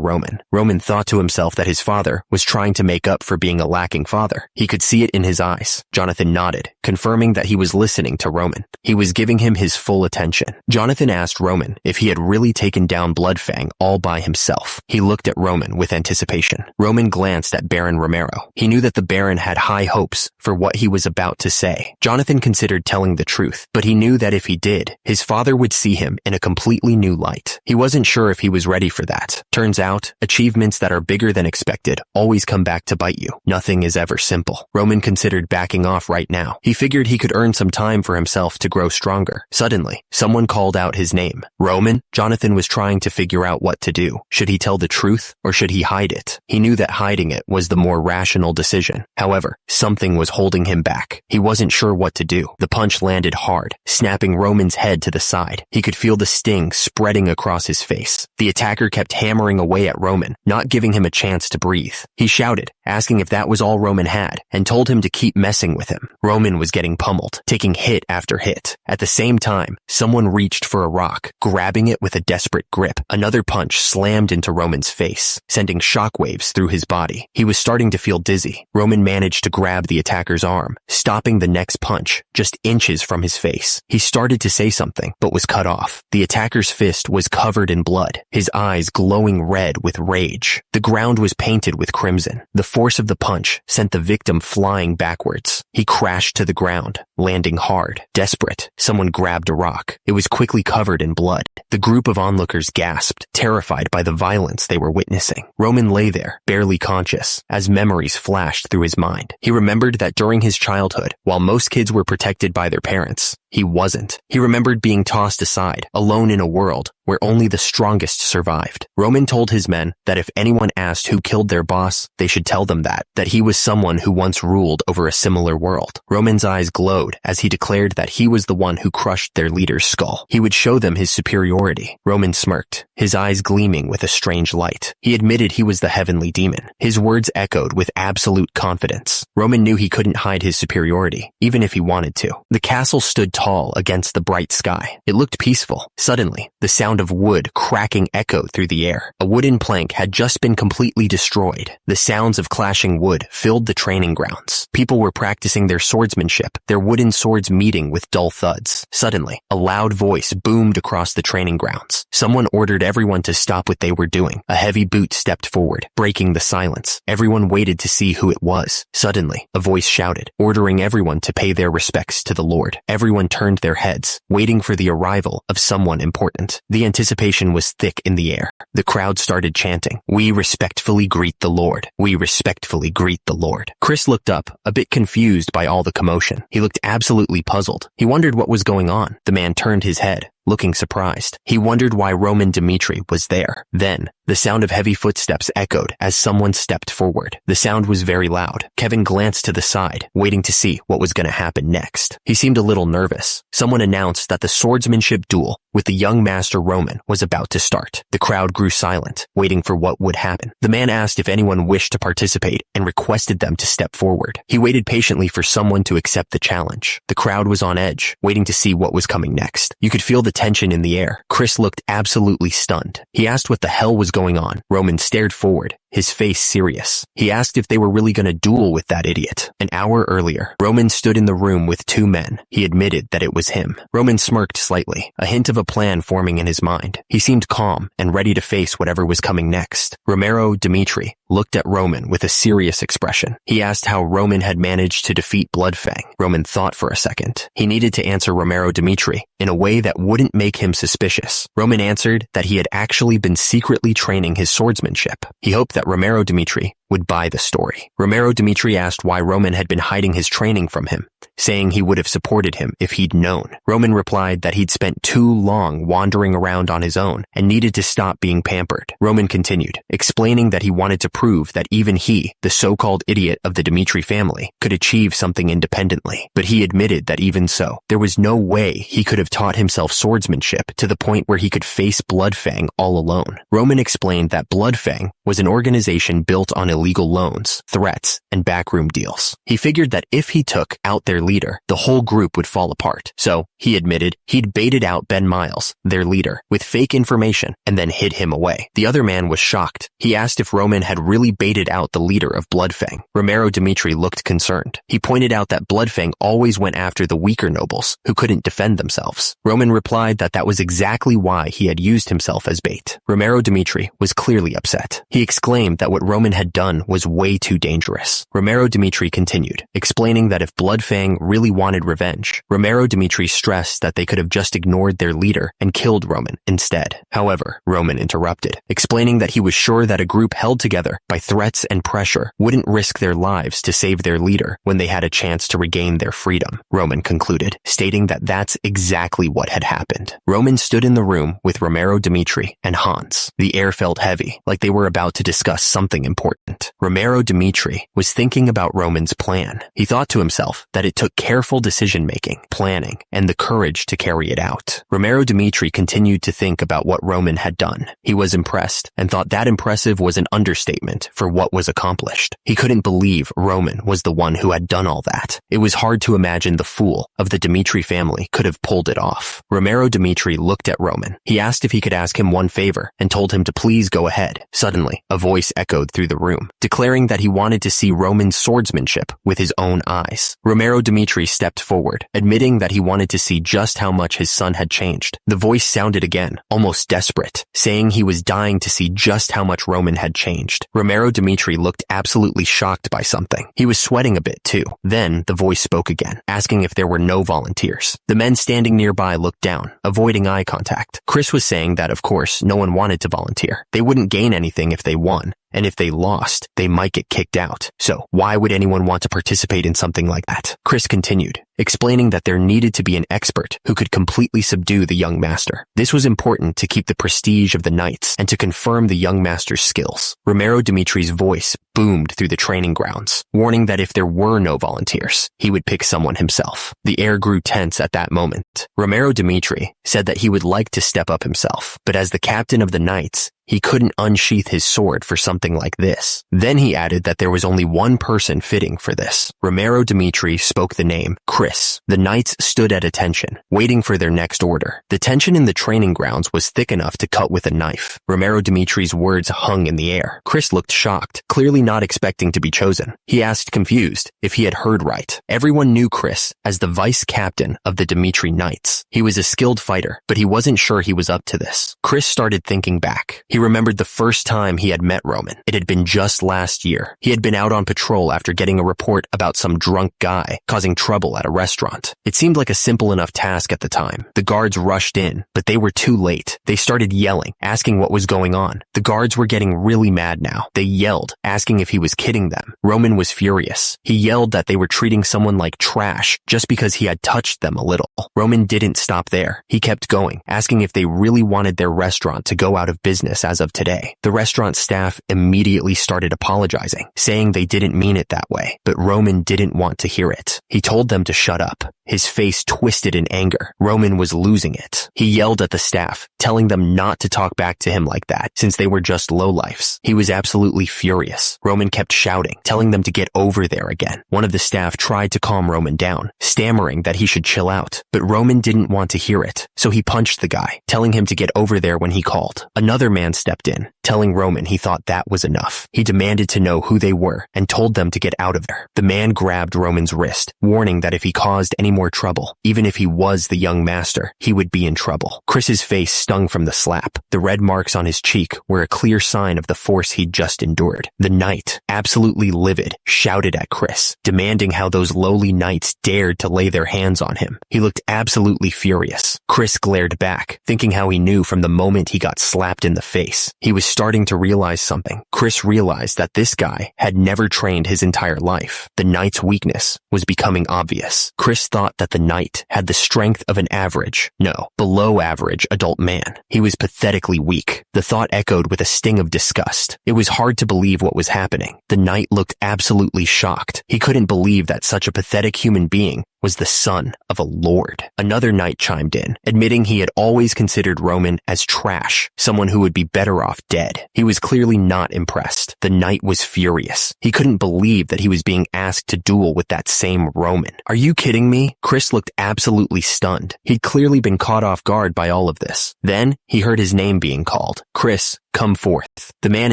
Roman. Roman thought to himself that his father was trying to make up for being a lacking father. He could see it in his eyes. Jonathan nodded, confirming that he was listening to Roman. He was giving him his full attention. Jonathan asked Roman if he had really taken down Bloodfang all by himself. He looked at Roman with anticipation. Roman glanced at Baron Romero. He knew that the Baron had high hopes for what he was about to say. Jonathan considered telling the truth, but he knew that if he did, his father would see him in a completely new light. He wasn't sure if he was ready for that. Turns out, achievements that are bigger than expected always come back to bite you. Nothing is ever simple. Roman considered backing off right now. He figured he could earn some time for himself to grow stronger. Suddenly, someone called out his name. "Roman?" Jonathan was trying to figure out what to do. Should he tell the truth or should he hide it? He knew that hiding it was the more rational decision. However, something was holding him back. He wasn't sure what to do. The punch landed hard, snapping Roman's head to the side. He could feel the sting spreading across his face. The attacker kept hammering away at Roman, not giving him a chance to breathe. He shouted, asking if that was all Roman had, and told him to keep messing with him. Roman was getting pummeled, taking hit after hit. At the same time, someone reached for a rock, grabbing it with a desperate grip. Another punch slammed into Roman's face, sending shockwaves through his body. He was starting to feel dizzy. Roman managed to grab the attacker's arm, stopping the next punch just inches from his face. He started to say something, but was cut off. The attacker's fist was covered in blood, his eyes glowing red with rage. The ground was painted with crimson. The force of the punch sent the victim flying backwards. He crashed to the ground, landing hard. Desperate, someone grabbed a rock. It was quickly covered in blood. The group of onlookers gasped, terrified by the violence they were witnessing. Roman lay there, barely conscious, as memories flashed through his mind. He remembered that during his childhood, while most kids were protected by their parents, he wasn't. He remembered being tossed aside, alone in a world where only the strongest survived. Roman told his men that if anyone asked who killed their boss, they should tell them that he was someone who once ruled over a similar world. Roman's eyes glowed as he declared that he was the one who crushed their leader's skull. He would show them his superiority. Roman smirked, his eyes gleaming with a strange light. He admitted he was the heavenly demon. His words echoed with absolute confidence. Roman knew he couldn't hide his superiority, even if he wanted to. The castle stood tall against the bright sky. It looked peaceful. Suddenly, the sound of wood cracking echoed through the air. A wooden plank had just been completely destroyed. The sounds of clashing wood filled the training grounds. People were practicing their swordsmanship, their wooden swords meeting with dull thuds. Suddenly, a loud voice boomed across the training grounds. Someone ordered everyone to stop what they were doing. A heavy boot stepped forward, breaking the silence. Everyone waited to see who it was. Suddenly, a voice shouted, ordering everyone to pay their respects to the Lord. Everyone turned their heads, waiting for the arrival of someone important. The anticipation was thick in the air. The crowd started chanting, "We respectfully greet the Lord. We respectfully greet the Lord." Chris looked up, a bit confused by all the commotion. He looked absolutely puzzled. He wondered what was going on. The man turned his head, looking surprised. He wondered why Roman Dmitri was there. Then, the sound of heavy footsteps echoed as someone stepped forward. The sound was very loud. Kevin glanced to the side, waiting to see what was going to happen next. He seemed a little nervous. Someone announced that the swordsmanship duel with the young master Roman was about to start. The crowd grew silent, waiting for what would happen. The man asked if anyone wished to participate and requested them to step forward. He waited patiently for someone to accept the challenge. The crowd was on edge, waiting to see what was coming next. You could feel the tension in the air. Chris looked absolutely stunned. He asked what the hell was going on. Roman stared forward, his face serious. He asked if they were really going to duel with that idiot. An hour earlier, Roman stood in the room with two men. He admitted that it was him. Roman smirked slightly, a hint of a plan forming in his mind. He seemed calm and ready to face whatever was coming next. Romero Dmitri looked at Roman with a serious expression. He asked how Roman had managed to defeat Bloodfang. Roman thought for a second. He needed to answer Romero Dmitri in a way that wouldn't make him suspicious. Roman answered that he had actually been secretly training his swordsmanship. He hoped that Romero Dmitri would buy the story. Romero Dmitri asked why Roman had been hiding his training from him, saying he would have supported him if he'd known. Roman replied that he'd spent too long wandering around on his own and needed to stop being pampered. Roman continued, explaining that he wanted to prove that even he, the so-called idiot of the Dmitri family, could achieve something independently. But he admitted that even so, there was no way he could have taught himself swordsmanship to the point where he could face Bloodfang all alone. Roman explained that Bloodfang was an organization built on illegal loans, threats, and backroom deals. He figured that if he took out their leader, the whole group would fall apart. So, he admitted, he'd baited out Ben Miles, their leader, with fake information and then hid him away. The other man was shocked. He asked if Roman had really baited out the leader of Bloodfang. Romero Dmitri looked concerned. He pointed out that Bloodfang always went after the weaker nobles who couldn't defend themselves. Roman replied that that was exactly why he had used himself as bait. Romero Dmitri was clearly upset. He exclaimed that what Roman had done was way too dangerous. Romero Dmitri continued, explaining that if Bloodfang really wanted revenge, Romero Dmitri stressed that they could have just ignored their leader and killed Roman instead. However, Roman interrupted, explaining that he was sure that a group held together by threats and pressure wouldn't risk their lives to save their leader when they had a chance to regain their freedom. Roman concluded, stating that that's exactly what had happened. Roman stood in the room with Romero Dmitri and Hans. The air felt heavy, like they were about to discuss something important. Romero Dmitri was thinking about Roman's plan. He thought to himself that it took careful decision-making, planning, and the courage to carry it out. Romero Dmitri continued to think about what Roman had done. He was impressed and thought that impressive was an understatement for what was accomplished. He couldn't believe Roman was the one who had done all that. It was hard to imagine the fool of the Dmitri family could have pulled it off. Romero Dmitri looked at Roman. He asked if he could ask him one favor and told him to please go ahead. Suddenly, a voice echoed through the room. room, declaring that he wanted to see Roman's swordsmanship with his own eyes. Romero Dimitri stepped forward, admitting that he wanted to see just how much his son had changed. The voice sounded again, almost desperate, saying he was dying to see just how much Roman had changed. Romero Dimitri looked absolutely shocked by something. He was sweating a bit too. Then the voice spoke again, asking if there were no volunteers. The men standing nearby looked down, avoiding eye contact. Chris was saying that, of course, no one wanted to volunteer. They wouldn't gain anything if they won. And if they lost, they might get kicked out. So why would anyone want to participate in something like that? Chris continued, explaining that there needed to be an expert who could completely subdue the young master. This was important to keep the prestige of the knights and to confirm the young master's skills. Romero Dimitri's voice boomed through the training grounds, warning that if there were no volunteers, he would pick someone himself. The air grew tense at that moment. Romero Dimitri said that he would like to step up himself, but as the captain of the knights, he couldn't unsheath his sword for something like this. Then he added that there was only one person fitting for this. Romero Dimitri spoke the name, Chris. The knights stood at attention, waiting for their next order. The tension in the training grounds was thick enough to cut with a knife. Romero Dimitri's words hung in the air. Chris looked shocked, clearly not expecting to be chosen. He asked, confused, if he had heard right. Everyone knew Chris as the vice captain of the Dimitri Knights. He was a skilled fighter, but he wasn't sure he was up to this. Chris started thinking back. He remembered the first time he had met Roman. It had been just last year. He had been out on patrol after getting a report about some drunk guy causing trouble at a restaurant. It seemed like a simple enough task at the time. The guards rushed in, but they were too late. They started yelling, asking what was going on. The guards were getting really mad now. They yelled, asking if he was kidding them. Roman was furious. He yelled that they were treating someone like trash just because he had touched them a little. Roman didn't stop there. He kept going, asking if they really wanted their restaurant to go out of business as of today. The restaurant staff immediately started apologizing, saying they didn't mean it that way, but Roman didn't want to hear it. He told them to shut up. His face twisted in anger. Roman was losing it. He yelled at the staff, telling them not to talk back to him like that, since they were just lowlifes. He was absolutely furious. Roman kept shouting, telling them to get over there again. One of the staff tried to calm Roman down, stammering that he should chill out, but Roman didn't want to hear it, so he punched the guy, telling him to get over there when he called. Another man stepped in, telling Roman he thought that was enough. He demanded to know who they were and told them to get out of there. The man grabbed Roman's wrist, warning that if he caused any more trouble, even if he was the young master, he would be in trouble. Chris's face stung from the slap. The red marks on his cheek were a clear sign of the force he'd just endured. The knight, absolutely livid, shouted at Chris, demanding how those lowly knights dared to lay their hands on him. He looked absolutely furious. Chris glared back, thinking how he knew from the moment he got slapped in the face. He was starting to realize something. Chris realized that this guy had never trained his entire life. The knight's weakness was becoming obvious. Chris thought that the knight had the strength of an average, no, below average adult man. He was pathetically weak. The thought echoed with a sting of disgust. It was hard to believe what was happening. The knight looked absolutely shocked. He couldn't believe that such a pathetic human being was the son of a lord. Another knight chimed in, admitting he had always considered Roman as trash, someone who would be better off dead. He was clearly not impressed. The knight was furious. He couldn't believe that he was being asked to duel with that same Roman. Are you kidding me? Chris looked absolutely stunned. He'd clearly been caught off guard by all of this. Then he heard his name being called. Chris, come forth. The man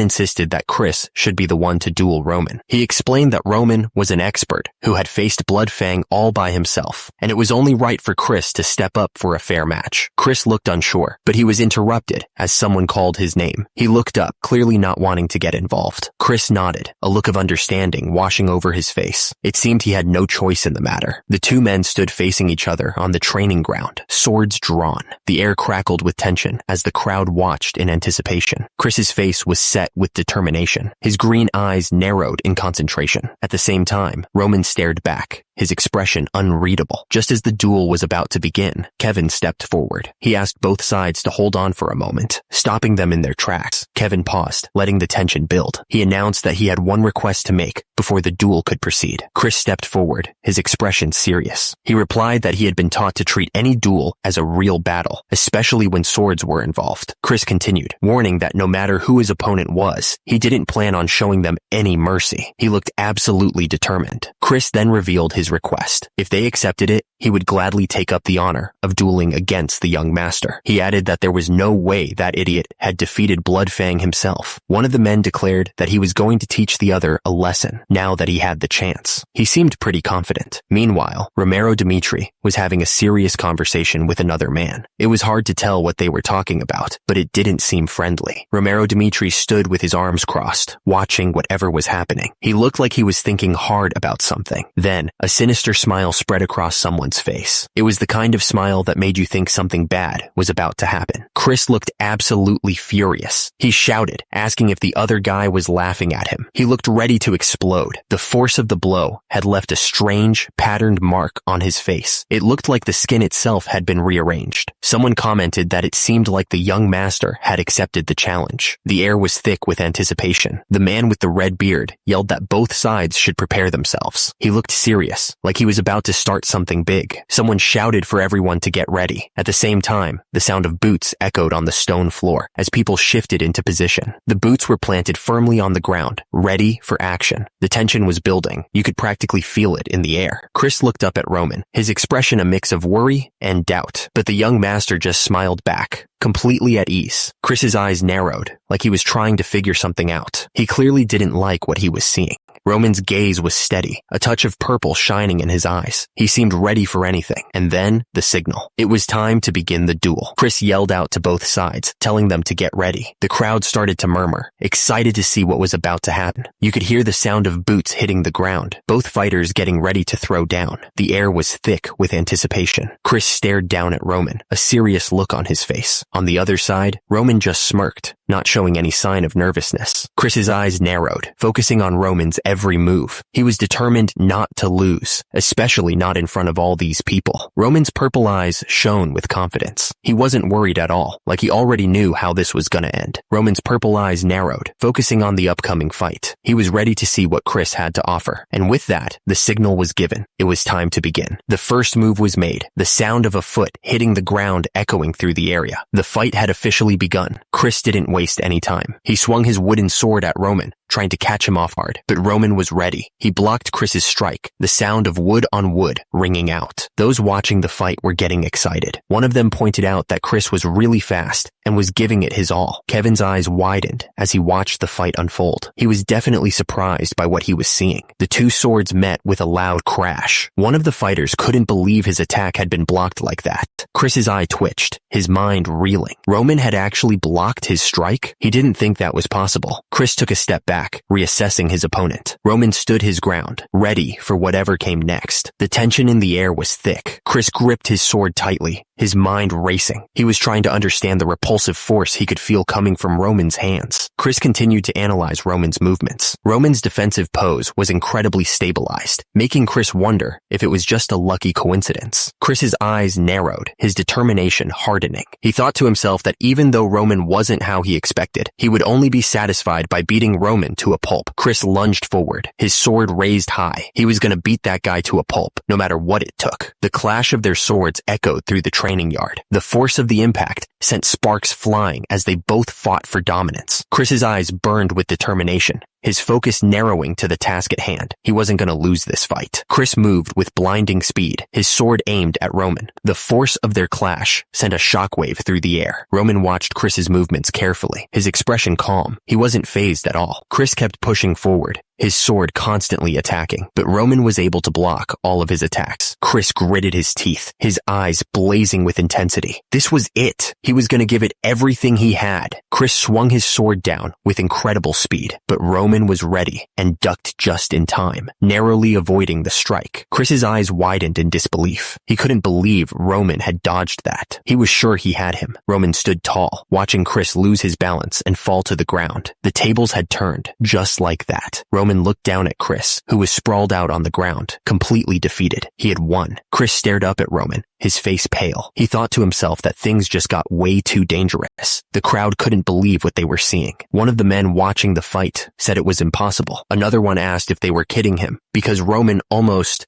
insisted that Chris should be the one to duel Roman. He explained that Roman was an expert who had faced Bloodfang all by himself, and it was only right for Chris to step up for a fair match. Chris looked unsure, but he was interrupted as someone called his name. He looked up, clearly not wanting to get involved. Chris nodded, a look of understanding washing over his face. It seemed he had no choice in the matter. The two men stood facing each other on the training ground, swords drawn. The air crackled with tension as the crowd watched in anticipation. Chris's face was set with determination. His green eyes narrowed in concentration. At the same time, Roman stared back, his expression unreadable. Just as the duel was about to begin, Kevin stepped forward. He asked both sides to hold on for a moment, stopping them in their tracks. Kevin paused, letting the tension build. He announced that he had one request to make before the duel could proceed. Chris stepped forward, his expression serious. He replied that he had been taught to treat any duel as a real battle, especially when swords were involved. Chris continued, warning that no matter who his opponent was, he didn't plan on showing them any mercy. He looked absolutely determined. Chris then revealed his request. If they accepted it, he would gladly take up the honor of dueling against the young master. He added that there was no way that idiot had defeated Bloodfang himself. One of the men declared that he was going to teach the other a lesson now that he had the chance. He seemed pretty confident. Meanwhile, Romero Dimitri was having a serious conversation with another man. It was hard to tell what they were talking about, but it didn't seem friendly. Romero Dimitri stood with his arms crossed, watching whatever was happening. He looked like he was thinking hard about something. Then, a sinister smile spread across someone's face. It was the kind of smile that made you think something bad was about to happen. Chris looked absolutely furious. He shouted, asking if the other guy was laughing at him. He looked ready to explode. The force of the blow had left a strange, patterned mark on his face. It looked like the skin itself had been rearranged. Someone commented that it seemed like the young master had accepted the challenge. The air was thick with anticipation. The man with the red beard yelled that both sides should prepare themselves. He looked serious, like he was about to start something big. Someone shouted for everyone to get ready. At the same time, the sound of boots echoed on the stone floor as people shifted into position. The boots were planted firmly on the ground, ready for action. The tension was building. You could practically feel it in the air. Chris looked up at Roman, his expression a mix of worry and doubt, but the young master just smiled back, completely at ease. Chris's eyes narrowed, like he was trying to figure something out. He clearly didn't like what he was seeing. Roman's gaze was steady, a touch of purple shining in his eyes. He seemed ready for anything. And then, the signal. It was time to begin the duel. Chris yelled out to both sides, telling them to get ready. The crowd started to murmur, excited to see what was about to happen. You could hear the sound of boots hitting the ground, both fighters getting ready to throw down. The air was thick with anticipation. Chris stared down at Roman, a serious look on his face. On the other side, Roman just smirked, not showing any sign of nervousness. Chris's eyes narrowed, focusing on Roman's every move. He was determined not to lose, especially not in front of all these people. Roman's purple eyes shone with confidence. He wasn't worried at all, like he already knew how this was gonna end. Roman's purple eyes narrowed, focusing on the upcoming fight. He was ready to see what Chris had to offer. And with that, the signal was given. It was time to begin. The first move was made, the sound of a foot hitting the ground echoing through the area. The fight had officially begun. Chris didn't waste any time. He swung his wooden sword at Roman, trying to catch him off guard, but Roman was ready. He blocked Chris's strike, the sound of wood on wood ringing out. Those watching the fight were getting excited. One of them pointed out that Chris was really fast and was giving it his all. Kevin's eyes widened as he watched the fight unfold. He was definitely surprised by what he was seeing. The two swords met with a loud crash. One of the fighters couldn't believe his attack had been blocked like that. Chris's eye twitched, his mind reeling. Roman had actually blocked his strike? He didn't think that was possible. Chris took a step back, reassessing his opponent. Roman stood his ground, ready for whatever came next. The tension in the air was thick. Chris gripped his sword tightly, his mind racing. He was trying to understand the repulsive force he could feel coming from Roman's hands. Chris continued to analyze Roman's movements. Roman's defensive pose was incredibly stabilized, making Chris wonder if it was just a lucky coincidence. Chris's eyes narrowed, his determination hardening. He thought to himself that even though Roman wasn't how he expected, he would only be satisfied by beating Roman to a pulp. Chris lunged forward, his sword raised high. He was going to beat that guy to a pulp, no matter what it took. The clash of their swords echoed through the training yard. The force of the impact sent sparks flying as they both fought for dominance. Chris's eyes burned with determination, his focus narrowing to the task at hand. He wasn't going to lose this fight. Chris moved with blinding speed, his sword aimed at Roman. The force of their clash sent a shockwave through the air. Roman watched Chris's movements carefully, his expression calm. He wasn't fazed at all. Chris kept pushing forward, his sword constantly attacking, but Roman was able to block all of his attacks. Chris gritted his teeth, his eyes blazing with intensity. This was it. He was going to give it everything he had. Chris swung his sword down with incredible speed, but Roman was ready and ducked just in time, narrowly avoiding the strike. Chris's eyes widened in disbelief. He couldn't believe Roman had dodged that. He was sure he had him. Roman stood tall, watching Chris lose his balance and fall to the ground. The tables had turned, just like that. Roman looked down at Chris, who was sprawled out on the ground, completely defeated. He had won. Chris stared up at Roman, his face pale. He thought to himself that things just got way too dangerous. The crowd couldn't believe what they were seeing. One of the men watching the fight said it was impossible. Another one asked if they were kidding him, because Roman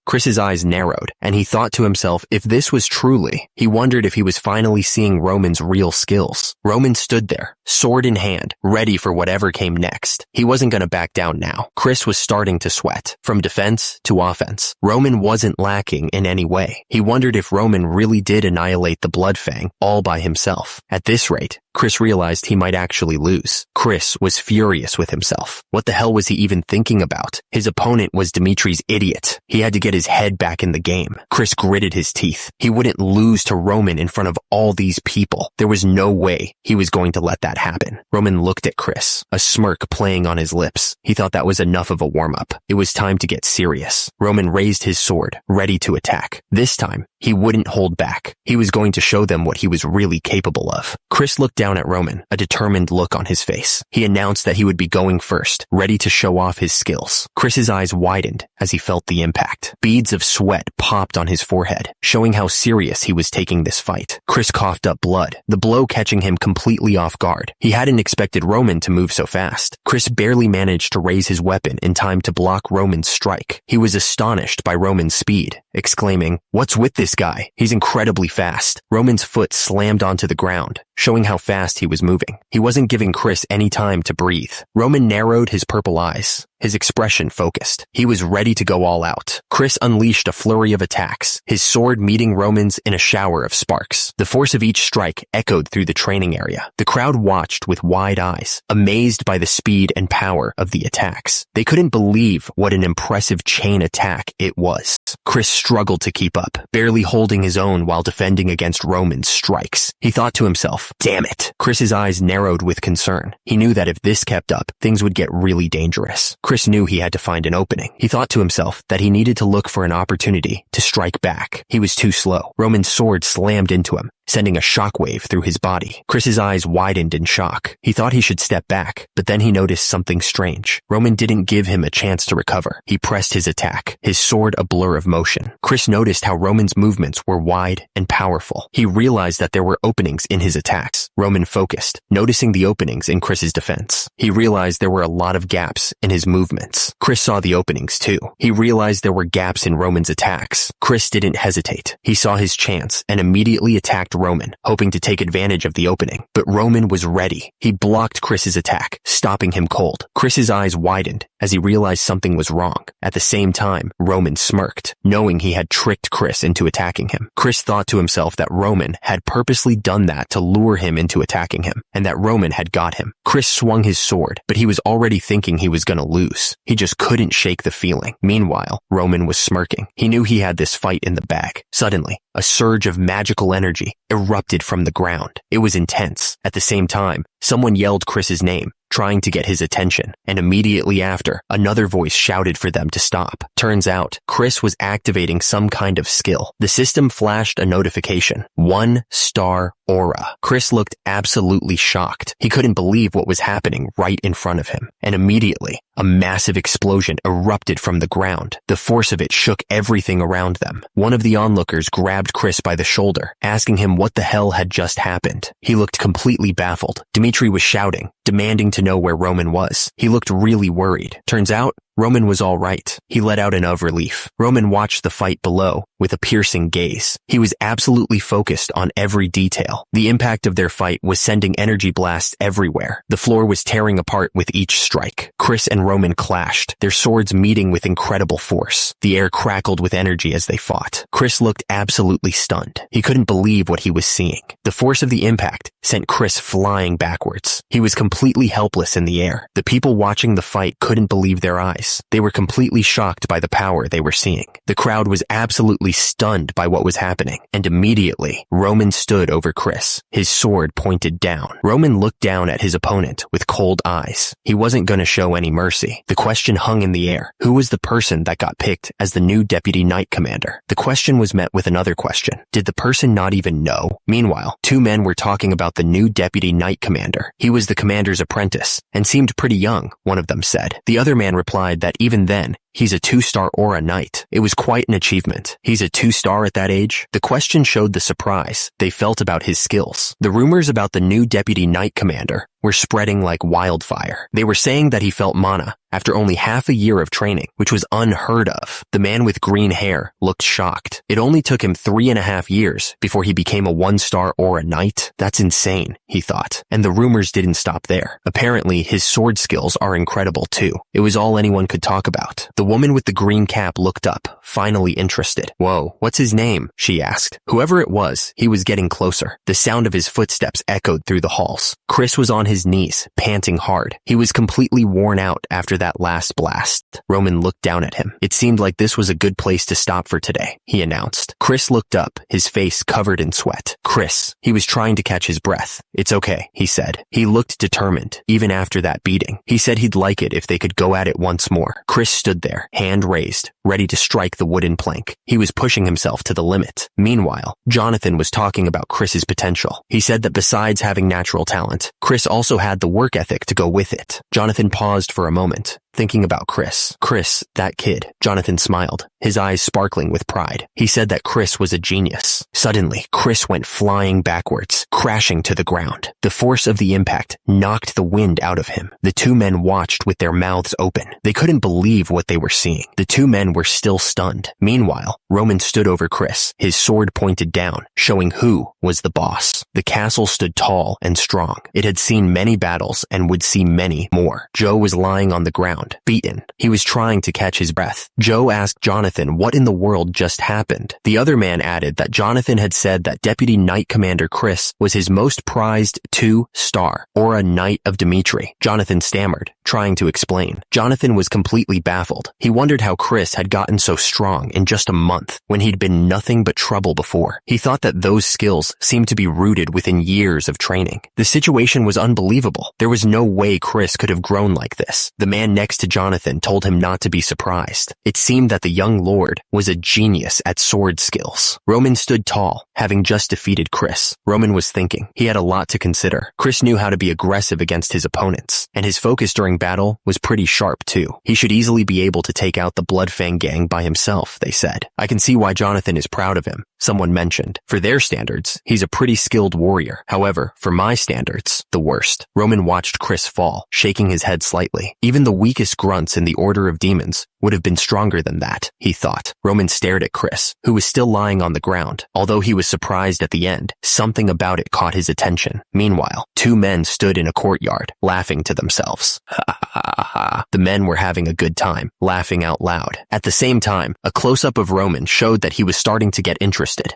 Chris's eyes narrowed, and he thought to himself if this was truly, he wondered if he was finally seeing Roman's real skills. Roman stood there, sword in hand, ready for whatever came next. He wasn't going to back down now. Chris was starting to sweat. From defense to offense, Roman wasn't lacking in any way. He wondered if Roman really did annihilate the Blood Fang all by himself. At this rate, Chris realized he might actually lose. Chris was furious with himself. What the hell was he even thinking about? His opponent was Dimitri's idiot. He had to get his head back in the game. Chris gritted his teeth. He wouldn't lose to Roman in front of all these people. There was no way he was going to let that happen. Roman looked at Chris, a smirk playing on his lips. He thought that was enough of a warm-up. It was time to get serious. Roman raised his sword, ready to attack. This time, he wouldn't hold back. He was going to show them what he was really capable of. Chris looked down at Roman, a determined look on his face. He announced that he would be going first, ready to show off his skills. Chris's eyes widened as he felt the impact. Beads of sweat popped on his forehead, showing how serious he was taking this fight. Chris coughed up blood, the blow catching him completely off guard. He hadn't expected Roman to move so fast. Chris barely managed to raise his weapon in time to block Roman's strike. He was astonished by Roman's speed, exclaiming, "What's with this guy? He's incredibly fast." Roman's foot slammed onto the ground, showing how fast he was moving. He wasn't giving Chris any time to breathe. Roman narrowed his purple eyes, his expression focused. He was ready to go all out. Chris unleashed a flurry of attacks, his sword meeting Roman's in a shower of sparks. The force of each strike echoed through the training area. The crowd watched with wide eyes, amazed by the speed and power of the attacks. They couldn't believe what an impressive chain attack it was. Chris struggled to keep up, barely holding his own while defending against Roman's strikes. He thought to himself, "Damn it." Chris's eyes narrowed with concern. He knew that if this kept up, things would get really dangerous. Chris knew he had to find an opening. He thought to himself that he needed to look for an opportunity to strike back. He was too slow. Roman's sword slammed into him, sending a shockwave through his body. Chris's eyes widened in shock. He thought he should step back, but then he noticed something strange. Roman didn't give him a chance to recover. He pressed his attack, his sword a blur of motion. Chris noticed how Roman's movements were wide and powerful. He realized that there were openings in his attacks. Roman focused, noticing the openings in Chris's defense. He realized there were a lot of gaps in his movements. Chris saw the openings too. He realized there were gaps in Roman's attacks. Chris didn't hesitate. He saw his chance and immediately attacked Roman, hoping to take advantage of the opening. But Roman was ready. He blocked Chris's attack, stopping him cold. Chris's eyes widened as he realized something was wrong. At the same time, Roman smirked, knowing he had tricked Chris into attacking him. Chris thought to himself that Roman had purposely done that to lure him into attacking him, and that Roman had got him. Chris swung his sword, but he was already thinking he was gonna lose. He just couldn't shake the feeling. Meanwhile, Roman was smirking. He knew he had this fight in the bag. Suddenly, a surge of magical energy erupted from the ground. It was intense. At the same time, someone yelled Chris's name, trying to get his attention, and immediately after, another voice shouted for them to stop. Turns out, Chris was activating some kind of skill. The system flashed a notification. 1-star aura. Chris looked absolutely shocked. He couldn't believe what was happening right in front of him. And immediately, a massive explosion erupted from the ground. The force of it shook everything around them. One of the onlookers grabbed Chris by the shoulder, asking him what the hell had just happened. He looked completely baffled. Dimitri was shouting, demanding to know where Roman was. He looked really worried. Turns out, Roman was all right. He let out an of relief. Roman watched the fight below with a piercing gaze. He was absolutely focused on every detail. The impact of their fight was sending energy blasts everywhere. The floor was tearing apart with each strike. Chris and Roman clashed, their swords meeting with incredible force. The air crackled with energy as they fought. Chris looked absolutely stunned. He couldn't believe what he was seeing. The force of the impact sent Chris flying backwards. He was completely helpless in the air. The people watching the fight couldn't believe their eyes. They were completely shocked by the power they were seeing. The crowd was absolutely stunned by what was happening, and immediately, Roman stood over Chris, his sword pointed down. Roman looked down at his opponent with cold eyes. He wasn't going to show any mercy. The question hung in the air. Who was the person that got picked as the new Deputy Knight Commander? The question was met with another question. Did the person not even know? Meanwhile, two men were talking about the new Deputy Knight Commander. He was the commander's apprentice, and seemed pretty young, one of them said. The other man replied that even then, He's a 2-star aura knight. It was quite an achievement. He's a 2-star at that age? The question showed the surprise they felt about his skills. The rumors about the new deputy knight commander were spreading like wildfire. They were saying that he felt mana after only half a year of training, which was unheard of. The man with green hair looked shocked. It only took him 3.5 years before he became a 1-star aura knight. That's insane, he thought. And the rumors didn't stop there. Apparently, his sword skills are incredible too. It was all anyone could talk about. The woman with the green cap looked up, finally interested. Whoa, what's his name? She asked. Whoever it was, he was getting closer. The sound of his footsteps echoed through the halls. Chris was on his knees, panting hard. He was completely worn out after that last blast. Roman looked down at him. It seemed like this was a good place to stop for today, he announced. Chris looked up, his face covered in sweat. Chris. He was trying to catch his breath. It's okay, he said. He looked determined, even after that beating. He said he'd like it if they could go at it once more. Chris stood there, hand raised, ready to strike the wooden plank. He was pushing himself to the limit. Meanwhile, Jonathan was talking about Chris's potential. He said that besides having natural talent, Chris also had the work ethic to go with it. Jonathan paused for a moment, thinking about Chris. Chris, that kid. Jonathan smiled, his eyes sparkling with pride. He said that Chris was a genius. Suddenly, Chris went flying backwards, crashing to the ground. The force of the impact knocked the wind out of him. The two men watched with their mouths open. They couldn't believe what they were seeing. The two men were still stunned. Meanwhile, Roman stood over Chris, his sword pointed down, showing who was the boss. The castle stood tall and strong. It had seen many battles and would see many more. Joe was lying on the ground, beaten. He was trying to catch his breath. Joe asked Jonathan what in the world just happened. The other man added that Jonathan had said that Deputy Knight Commander Chris was his most prized 2-star, or a Knight of Dimitri. Jonathan stammered, trying to explain. Jonathan was completely baffled. He wondered how Chris had gotten so strong in just a month when he'd been nothing but trouble before. He thought that those skills seemed to be rooted within years of training. The situation was unbelievable. There was no way Chris could have grown like this. The man next to Jonathan told him not to be surprised. It seemed that the young lord was a genius at sword skills. Roman stood tall, having just defeated Chris. Roman was thinking. He had a lot to consider. Chris knew how to be aggressive against his opponents, and his focus during battle was pretty sharp too. He should easily be able to take out the Bloodfang gang by himself, they said. I can see why Jonathan is proud of him, someone mentioned. For their standards, he's a pretty skilled warrior. However, for my standards, the worst. Roman watched Chris fall, shaking his head slightly. Even the weakest grunts in the Order of Demons would have been stronger than that, he thought. Roman stared at Chris, who was still lying on the ground. Although he was surprised at the end, something about it caught his attention. Meanwhile, two men stood in a courtyard, laughing to themselves. Ha ha ha ha. The men were having a good time, laughing out loud. At the same time, a close-up of Roman showed that he was starting to get interested.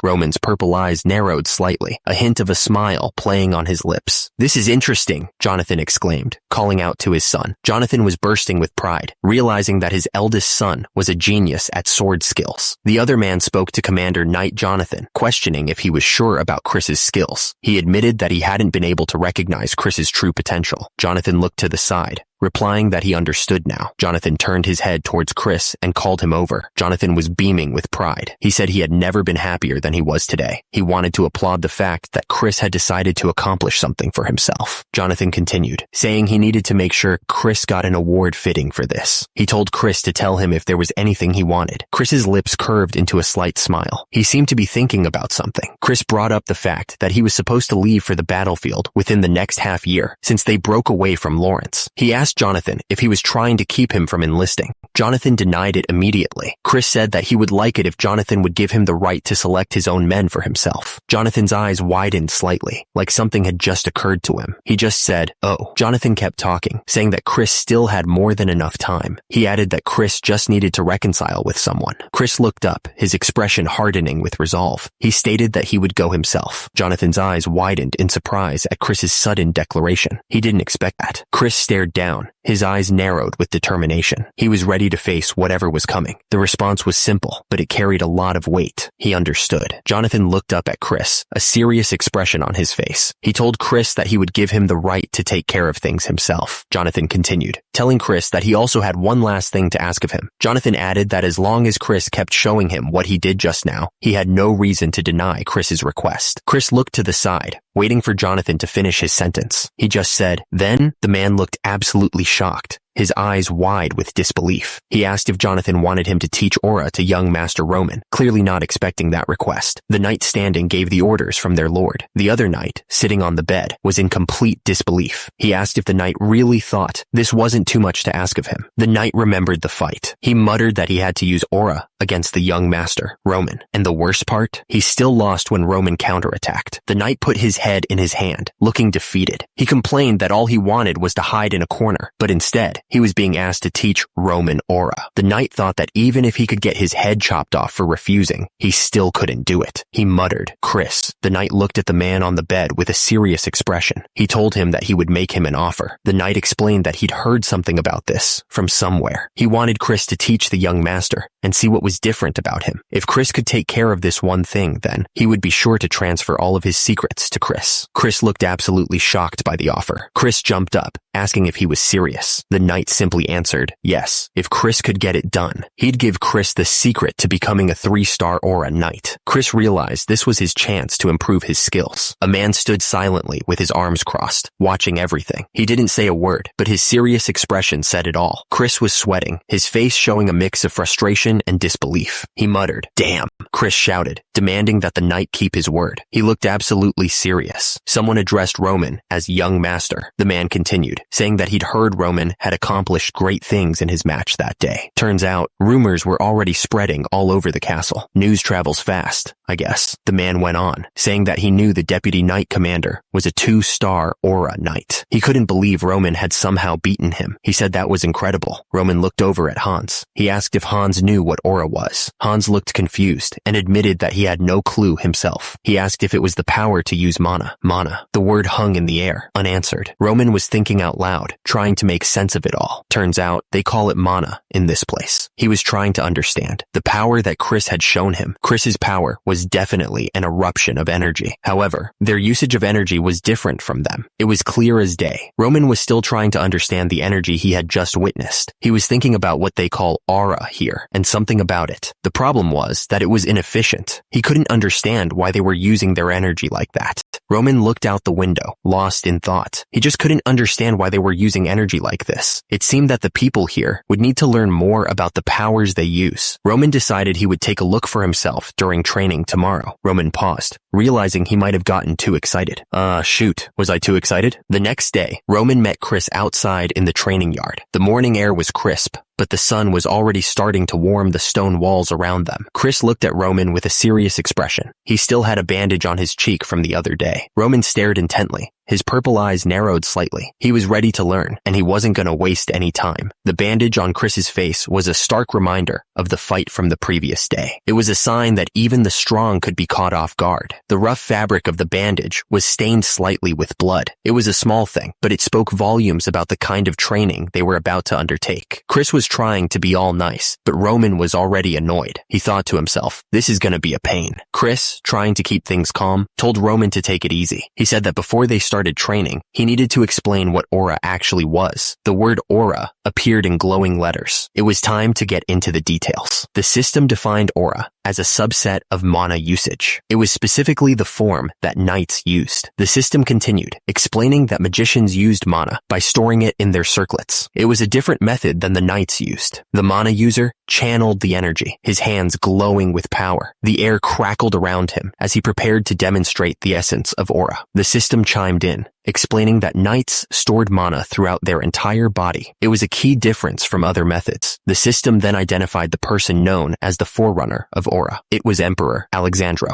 Roman's purple eyes narrowed slightly, a hint of a smile playing on his lips. This is interesting, Jonathan exclaimed, calling out to his son. Jonathan was bursting with pride, realizing that his eldest son was a genius at sword skills. The other man spoke to Commander Knight Jonathan, questioning if he was sure about Chris's skills. He admitted that he hadn't been able to recognize Chris's true potential. Jonathan looked to the side, replying that he understood now. Jonathan turned his head towards Chris and called him over. Jonathan was beaming with pride. He said he had never been happier than he was today. He wanted to applaud the fact that Chris had decided to accomplish something for himself. Jonathan continued, saying he needed to make sure Chris got an award fitting for this. He told Chris to tell him if there was anything he wanted. Chris's lips curved into a slight smile. He seemed to be thinking about something. Chris brought up the fact that he was supposed to leave for the battlefield within the next half year, since they broke away from Lawrence. He asked Jonathan if he was trying to keep him from enlisting. Jonathan denied it immediately. Chris said that he would like it if Jonathan would give him the right to select his own men for himself. Jonathan's eyes widened slightly, like something had just occurred to him. He just said, "Oh." Jonathan kept talking, saying that Chris still had more than enough time. He added that Chris just needed to reconcile with someone. Chris looked up, his expression hardening with resolve. He stated that he would go himself. Jonathan's eyes widened in surprise at Chris's sudden declaration. He didn't expect that. Chris stared down, his eyes narrowed with determination. He was ready to face whatever was coming. The response was simple, but it carried a lot of weight. He understood. Jonathan looked up at Chris, a serious expression on his face. He told Chris that he would give him the right to take care of things himself. Jonathan continued, telling Chris that he also had one last thing to ask of him. Jonathan added that as long as Chris kept showing him what he did just now, he had no reason to deny Chris's request. Chris looked to the side, waiting for Jonathan to finish his sentence. He just said, "Then?" The man looked absolutely shocked. his eyes wide with disbelief. He asked if Jonathan wanted him to teach aura to young Master Roman, clearly not expecting that request. The knight standing gave the orders from their lord. The other knight, sitting on the bed, was in complete disbelief. He asked if the knight really thought this wasn't too much to ask of him. The knight remembered the fight. He muttered that he had to use aura against the young master, Roman. And the worst part? He still lost when Roman counterattacked. The knight put his head in his hand, looking defeated. He complained that all he wanted was to hide in a corner, but instead, he was being asked to teach Roman aura. The knight thought that even if he could get his head chopped off for refusing, he still couldn't do it. He muttered, "Chris." The knight looked at the man on the bed with a serious expression. He told him that he would make him an offer. The knight explained that he'd heard something about this from somewhere. He wanted Chris to teach the young master and see what was different about him. If Chris could take care of this one thing, then he would be sure to transfer all of his secrets to Chris. Chris looked absolutely shocked by the offer. Chris jumped up, asking if he was serious. The knight simply answered, yes. If Chris could get it done, he'd give Chris the secret to becoming a 3-star aura knight. Chris realized this was his chance to improve his skills. A man stood silently with his arms crossed, watching everything. He didn't say a word, but his serious expression said it all. Chris was sweating, his face showing a mix of frustration and disbelief. He muttered, "Damn," Chris shouted, demanding that the knight keep his word. He looked absolutely serious. Someone addressed Roman as young master. The man continued, saying that he'd heard Roman had accomplished great things in his match that day. Turns out, rumors were already spreading all over the castle. News travels fast, I guess. The man went on, saying that he knew the deputy knight commander was a 2-star aura knight. He couldn't believe Roman had somehow beaten him. He said that was incredible. Roman looked over at Hans. He asked if Hans knew what aura was. Hans looked confused and admitted that he had no clue himself. He asked if it was the power to use mana. Mana. The word hung in the air, unanswered. Roman was thinking out loud, trying to make sense of it all. Turns out, they call it mana in this place. He was trying to understand the power that Chris had shown him. Chris's power was definitely an eruption of energy. However, their usage of energy was different from them. It was clear as day. Roman was still trying to understand the energy he had just witnessed. He was thinking about what they call aura here, and something about it. The problem was that it was inefficient. He couldn't understand why they were using their energy like that. Roman looked out the window, lost in thought. He just couldn't understand why they were using energy like this. It seemed that the people here would need to learn more about the powers they use. Roman decided he would take a look for himself during training tomorrow. Roman paused, realizing he might have gotten too excited. Shoot, was I too excited? The next day, Roman met Chris outside in the training yard. The morning air was crisp, but the sun was already starting to warm the stone walls around them. Chris looked at Roman with a serious expression. He still had a bandage on his cheek from the other day. Roman stared intently. His purple eyes narrowed slightly. He was ready to learn, and he wasn't going to waste any time. The bandage on Chris's face was a stark reminder of the fight from the previous day. It was a sign that even the strong could be caught off guard. The rough fabric of the bandage was stained slightly with blood. It was a small thing, but it spoke volumes about the kind of training they were about to undertake. Chris was trying to be all nice, but Roman was already annoyed. He thought to himself, this is going to be a pain. Chris, trying to keep things calm, told Roman to take it easy. He said that before they started training, he needed to explain what aura actually was. The word aura appeared in glowing letters. It was time to get into the details. The system defined aura as a subset of mana usage. It was specifically the form that knights used. The system continued, explaining that magicians used mana by storing it in their circlets. It was a different method than the knights used. The mana user channeled the energy, his hands glowing with power. The air crackled around him as he prepared to demonstrate the essence of aura. The system chimed in, explaining that knights stored mana throughout their entire body. It was a key difference from other methods. The system then identified the person known as the forerunner of aura. It was Emperor Alexandro.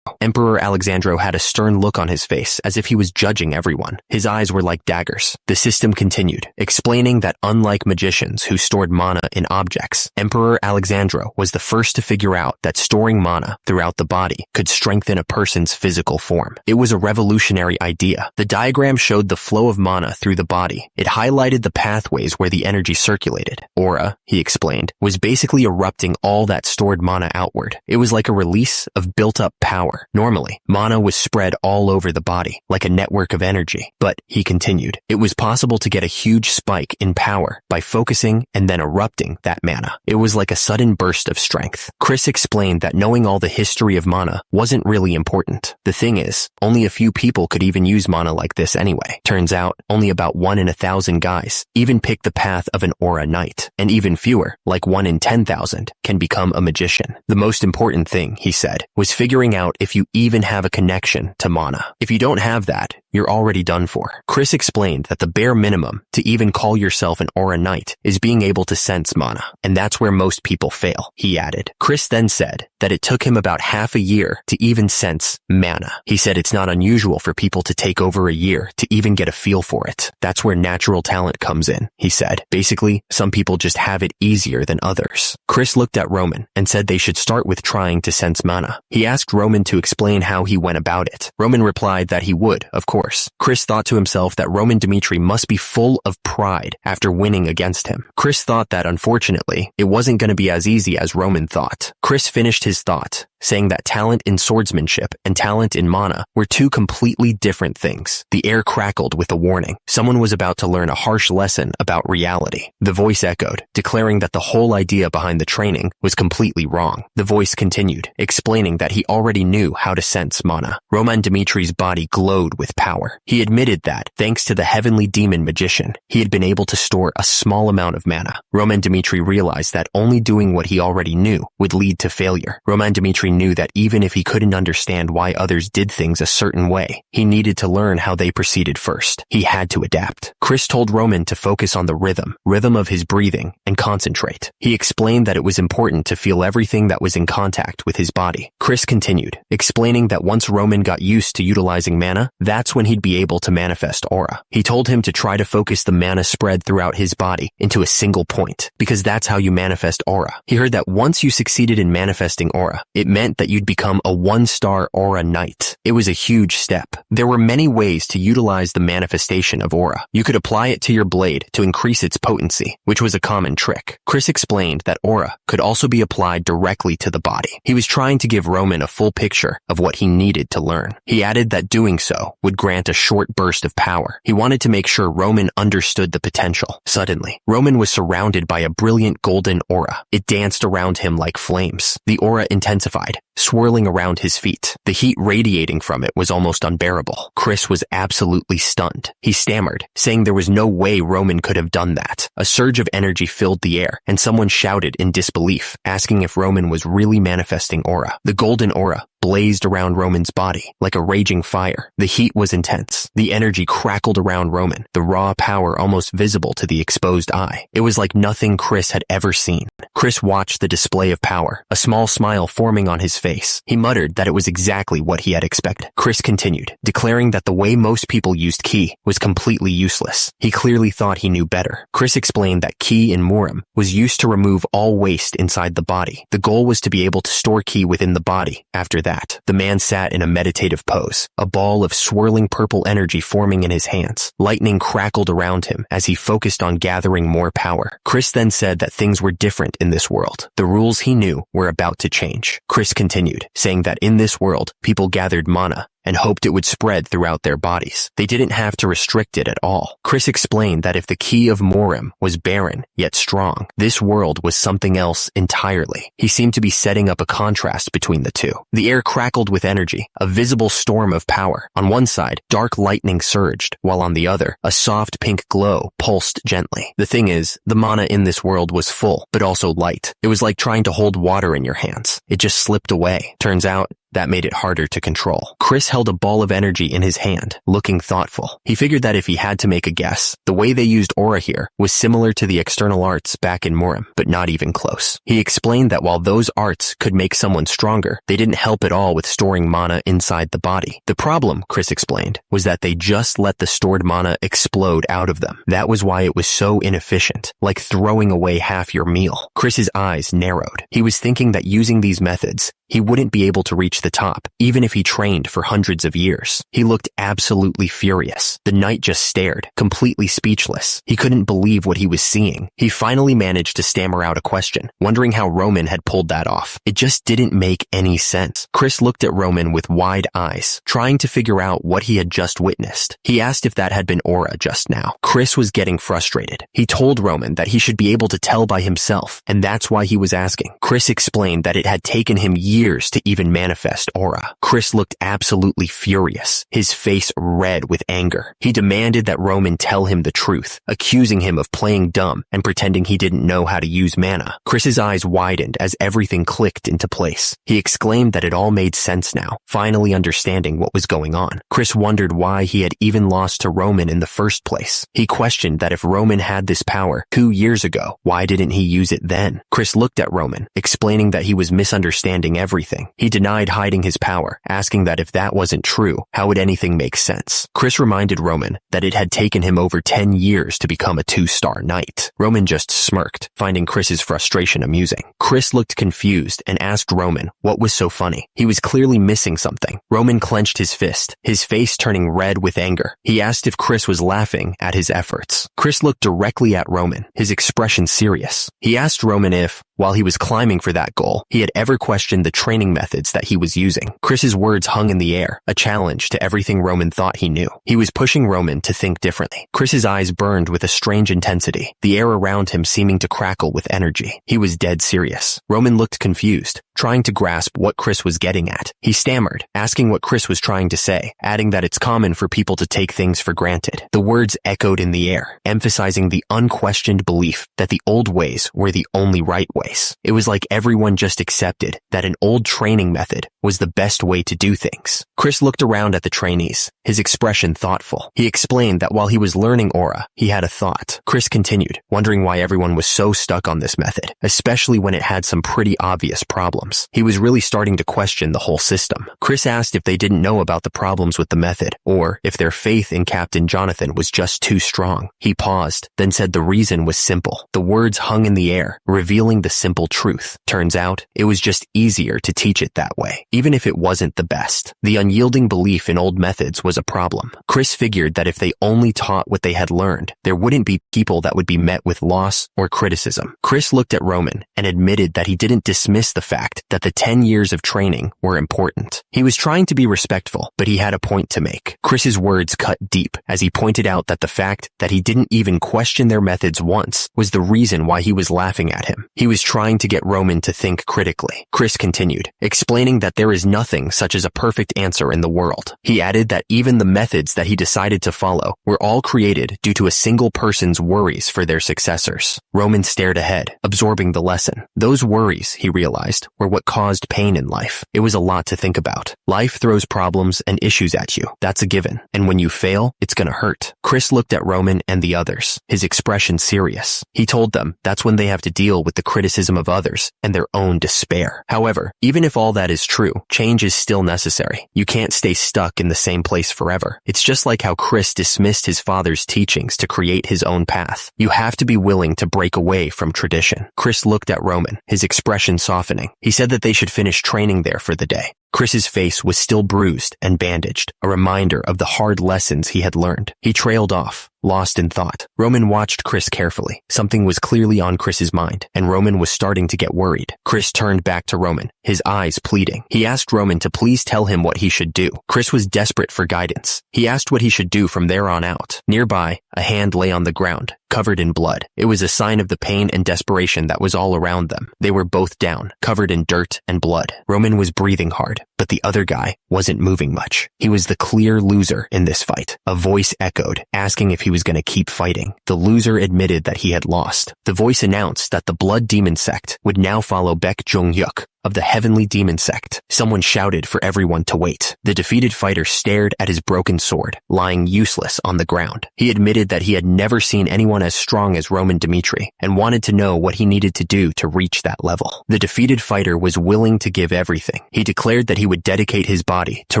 Emperor Alexandro had a stern look on his face, as if he was judging everyone. His eyes were like daggers. The system continued, explaining that unlike magicians who stored mana in objects, Emperor Alexandro was the first to figure out that storing mana throughout the body could strengthen a person's physical form. It was a revolutionary idea. The diagram showed the flow of mana through the body. It highlighted the pathways where the energy circulated. Aura, he explained, was basically erupting all that stored mana outward. It was like a release of built-up power power. Normally, mana was spread all over the body, like a network of energy. But, he continued, it was possible to get a huge spike in power by focusing and then erupting that mana. It was like a sudden burst of strength. Chris explained that knowing all the history of mana wasn't really important. The thing is, only a few people could even use mana like this anyway. Turns out, only about 1 in 1,000 guys even pick the path of an aura knight, and even fewer, like 1 in 10,000, can become a magician. The most important thing, he said, was figuring out if you even have a connection to mana. If you don't have that, you're already done for. Chris explained that the bare minimum to even call yourself an aura knight is being able to sense mana, and that's where most people fail, he added. Chris then said that it took him about half a year to even sense mana. He said it's not unusual for people to take over a year to even get a feel for it. That's where natural talent comes in, he said. Basically, some people just have it easier than others. Chris looked at Roman and said they should start with trying to sense mana. He asked Roman to explain how he went about it. Roman replied that he would, of course. Chris thought to himself that Roman Dmitri must be full of pride after winning against him. Chris thought that, unfortunately, it wasn't going to be as easy as Roman thought. Chris finished his thought, saying that talent in swordsmanship and talent in mana were two completely different things. The air crackled with a warning. Someone was about to learn a harsh lesson about reality. The voice echoed, declaring that the whole idea behind the training was completely wrong. The voice continued, explaining that he already knew how to sense mana. Roman Dmitri's body glowed with power. He admitted that, thanks to the heavenly demon magician, he had been able to store a small amount of mana. Roman Dmitri realized that only doing what he already knew would lead to failure. Roman Dmitri knew that even if he couldn't understand why others did things a certain way, he needed to learn how they proceeded first. He had to adapt. Chris told Roman to focus on the rhythm of his breathing, and concentrate. He explained that it was important to feel everything that was in contact with his body. Chris continued, explaining that once Roman got used to utilizing mana, that's when he'd be able to manifest aura. He told him to try to focus the mana spread throughout his body into a single point, because that's how you manifest aura. He heard that once you succeeded in manifesting aura, it meant that you'd become a 1-star aura knight. It was a huge step. There were many ways to utilize the manifestation of aura. You could apply it to your blade to increase its potency, which was a common trick. Chris explained that aura could also be applied directly to the body. He was trying to give Roman a full picture of what he needed to learn. He added that doing so would grant a short burst of power. He wanted to make sure Roman understood the potential. Suddenly, Roman was surrounded by a brilliant golden aura. It danced around him like flames. The aura intensified, swirling around his feet. The heat radiating from it was almost unbearable. Chris was absolutely stunned. He stammered, saying there was no way Roman could have done that. A surge of energy filled the air, and someone shouted in disbelief, asking if Roman was really manifesting aura. The golden aura blazed around Roman's body like a raging fire. The heat was intense. The energy crackled around Roman, the raw power almost visible to the exposed eye. It was like nothing Chris had ever seen. Chris watched the display of power, a small smile forming on his face. He muttered that it was exactly what he had expected. Chris continued, declaring that the way most people used ki was completely useless. He clearly thought he knew better. Chris explained that ki in Murim was used to remove all waste inside the body. The goal was to be able to store ki within the body. After that, the man sat in a meditative pose, a ball of swirling purple energy forming in his hands. Lightning crackled around him as he focused on gathering more power. Chris then said that things were different in this world. The rules he knew were about to change. Chris continued, saying that in this world, people gathered mana and hoped it would spread throughout their bodies. They didn't have to restrict it at all. Chris explained that if the key of Murim was barren, yet strong, this world was something else entirely. He seemed to be setting up a contrast between the two. The air crackled with energy, a visible storm of power. On one side, dark lightning surged, while on the other, a soft pink glow pulsed gently. The thing is, the mana in this world was full, but also light. It was like trying to hold water in your hands. It just slipped away. Turns out, that made it harder to control. Chris held a ball of energy in his hand, looking thoughtful. He figured that if he had to make a guess, the way they used aura here was similar to the external arts back in Murim, but not even close. He explained that while those arts could make someone stronger, they didn't help at all with storing mana inside the body. The problem, Chris explained, was that they just let the stored mana explode out of them. That was why it was so inefficient, like throwing away half your meal. Chris's eyes narrowed. He was thinking that using these methods, he wouldn't be able to reach reach the top, even if he trained for hundreds of years. He looked absolutely furious. The knight just stared, completely speechless. He couldn't believe what he was seeing. He finally managed to stammer out a question, wondering how Roman had pulled that off. It just didn't make any sense. Chris looked at Roman with wide eyes, trying to figure out what he had just witnessed. He asked if that had been aura just now. Chris was getting frustrated. He told Roman that he should be able to tell by himself, and that's why he was asking. Chris explained that it had taken him years to even manifest aura. Chris looked absolutely furious, his face red with anger. He demanded that Roman tell him the truth, accusing him of playing dumb and pretending he didn't know how to use mana. Chris's eyes widened as everything clicked into place. He exclaimed that it all made sense now, finally understanding what was going on. Chris wondered why he had even lost to Roman in the first place. He questioned that if Roman had this power 2 years ago, why didn't he use it then? Chris looked at Roman, explaining that he was misunderstanding everything. He denied hiding his power, asking that if that wasn't true, how would anything make sense? Chris reminded Roman that it had taken him over 10 years to become a 2-star knight. Roman just smirked, finding Chris's frustration amusing. Chris looked confused and asked Roman what was so funny. He was clearly missing something. Roman clenched his fist, his face turning red with anger. He asked if Chris was laughing at his efforts. Chris looked directly at Roman, his expression serious. He asked Roman if, while he was climbing for that goal, he had ever questioned the training methods that he was using. Chris's words hung in the air, a challenge to everything Roman thought he knew. He was pushing Roman to think differently. Chris's eyes burned with a strange intensity, the air around him seeming to crackle with energy. He was dead serious. Roman looked confused, trying to grasp what Chris was getting at. He stammered, asking what Chris was trying to say, adding that it's common for people to take things for granted. The words echoed in the air, emphasizing the unquestioned belief that the old ways were the only right ways. It was like everyone just accepted that an old training method was the best way to do things. Chris looked around at the trainees, his expression thoughtful. He explained that while he was learning aura, he had a thought. Chris continued, wondering why everyone was so stuck on this method, especially when it had some pretty obvious problems. He was really starting to question the whole system. Chris asked if they didn't know about the problems with the method, or if their faith in Captain Jonathan was just too strong. He paused, then said the reason was simple. The words hung in the air, revealing the simple truth. Turns out, it was just easier to teach it that way, even if it wasn't the best. The unyielding belief in old methods was a problem. Chris figured that if they only taught what they had learned, there wouldn't be people that would be met with loss or criticism. Chris looked at Roman and admitted that he didn't dismiss the fact that the 10 years of training were important. He was trying to be respectful, but he had a point to make. Chris's words cut deep as he pointed out that the fact that he didn't even question their methods once was the reason why he was laughing at him. He was trying to get Roman to think critically. Chris continued, explaining that there is nothing such as a perfect answer in the world. He added that even the methods that he decided to follow were all created due to a single person's worries for their successors. Roman stared ahead, absorbing the lesson. Those worries, he realized, were what caused pain in life. It was a lot to think about. Life throws problems and issues at you. That's a given. And when you fail, it's gonna hurt. Chris looked at Roman and the others, his expression serious. He told them that's when they have to deal with the criticism of others and their own despair. However, even if all that is true, change is still necessary. You can't stay stuck in the same place forever. It's just like how Chris dismissed his father's teachings to create his own path. You have to be willing to break away from tradition. Chris looked at Roman, his expression softening. He said that they should finish training there for the day. Chris's face was still bruised and bandaged, a reminder of the hard lessons he had learned. He trailed off, lost in thought. Roman watched Chris carefully. Something was clearly on Chris's mind, and Roman was starting to get worried. Chris turned back to Roman, his eyes pleading. He asked Roman to please tell him what he should do. Chris was desperate for guidance. He asked what he should do from there on out. Nearby, a hand lay on the ground, covered in blood. It was a sign of the pain and desperation that was all around them. They were both down, covered in dirt and blood. Roman was breathing hard, but the other guy wasn't moving much. He was the clear loser in this fight. A voice echoed, asking if he was going to keep fighting. The loser admitted that he had lost. The voice announced that the Blood Demon sect would now follow Baek Jong-hyuk of the Heavenly Demon sect. Someone shouted for everyone to wait. The defeated fighter stared at his broken sword, lying useless on the ground. He admitted that he had never seen anyone as strong as Roman Dmitri, and wanted to know what he needed to do to reach that level. The defeated fighter was willing to give everything. He declared that he would dedicate his body to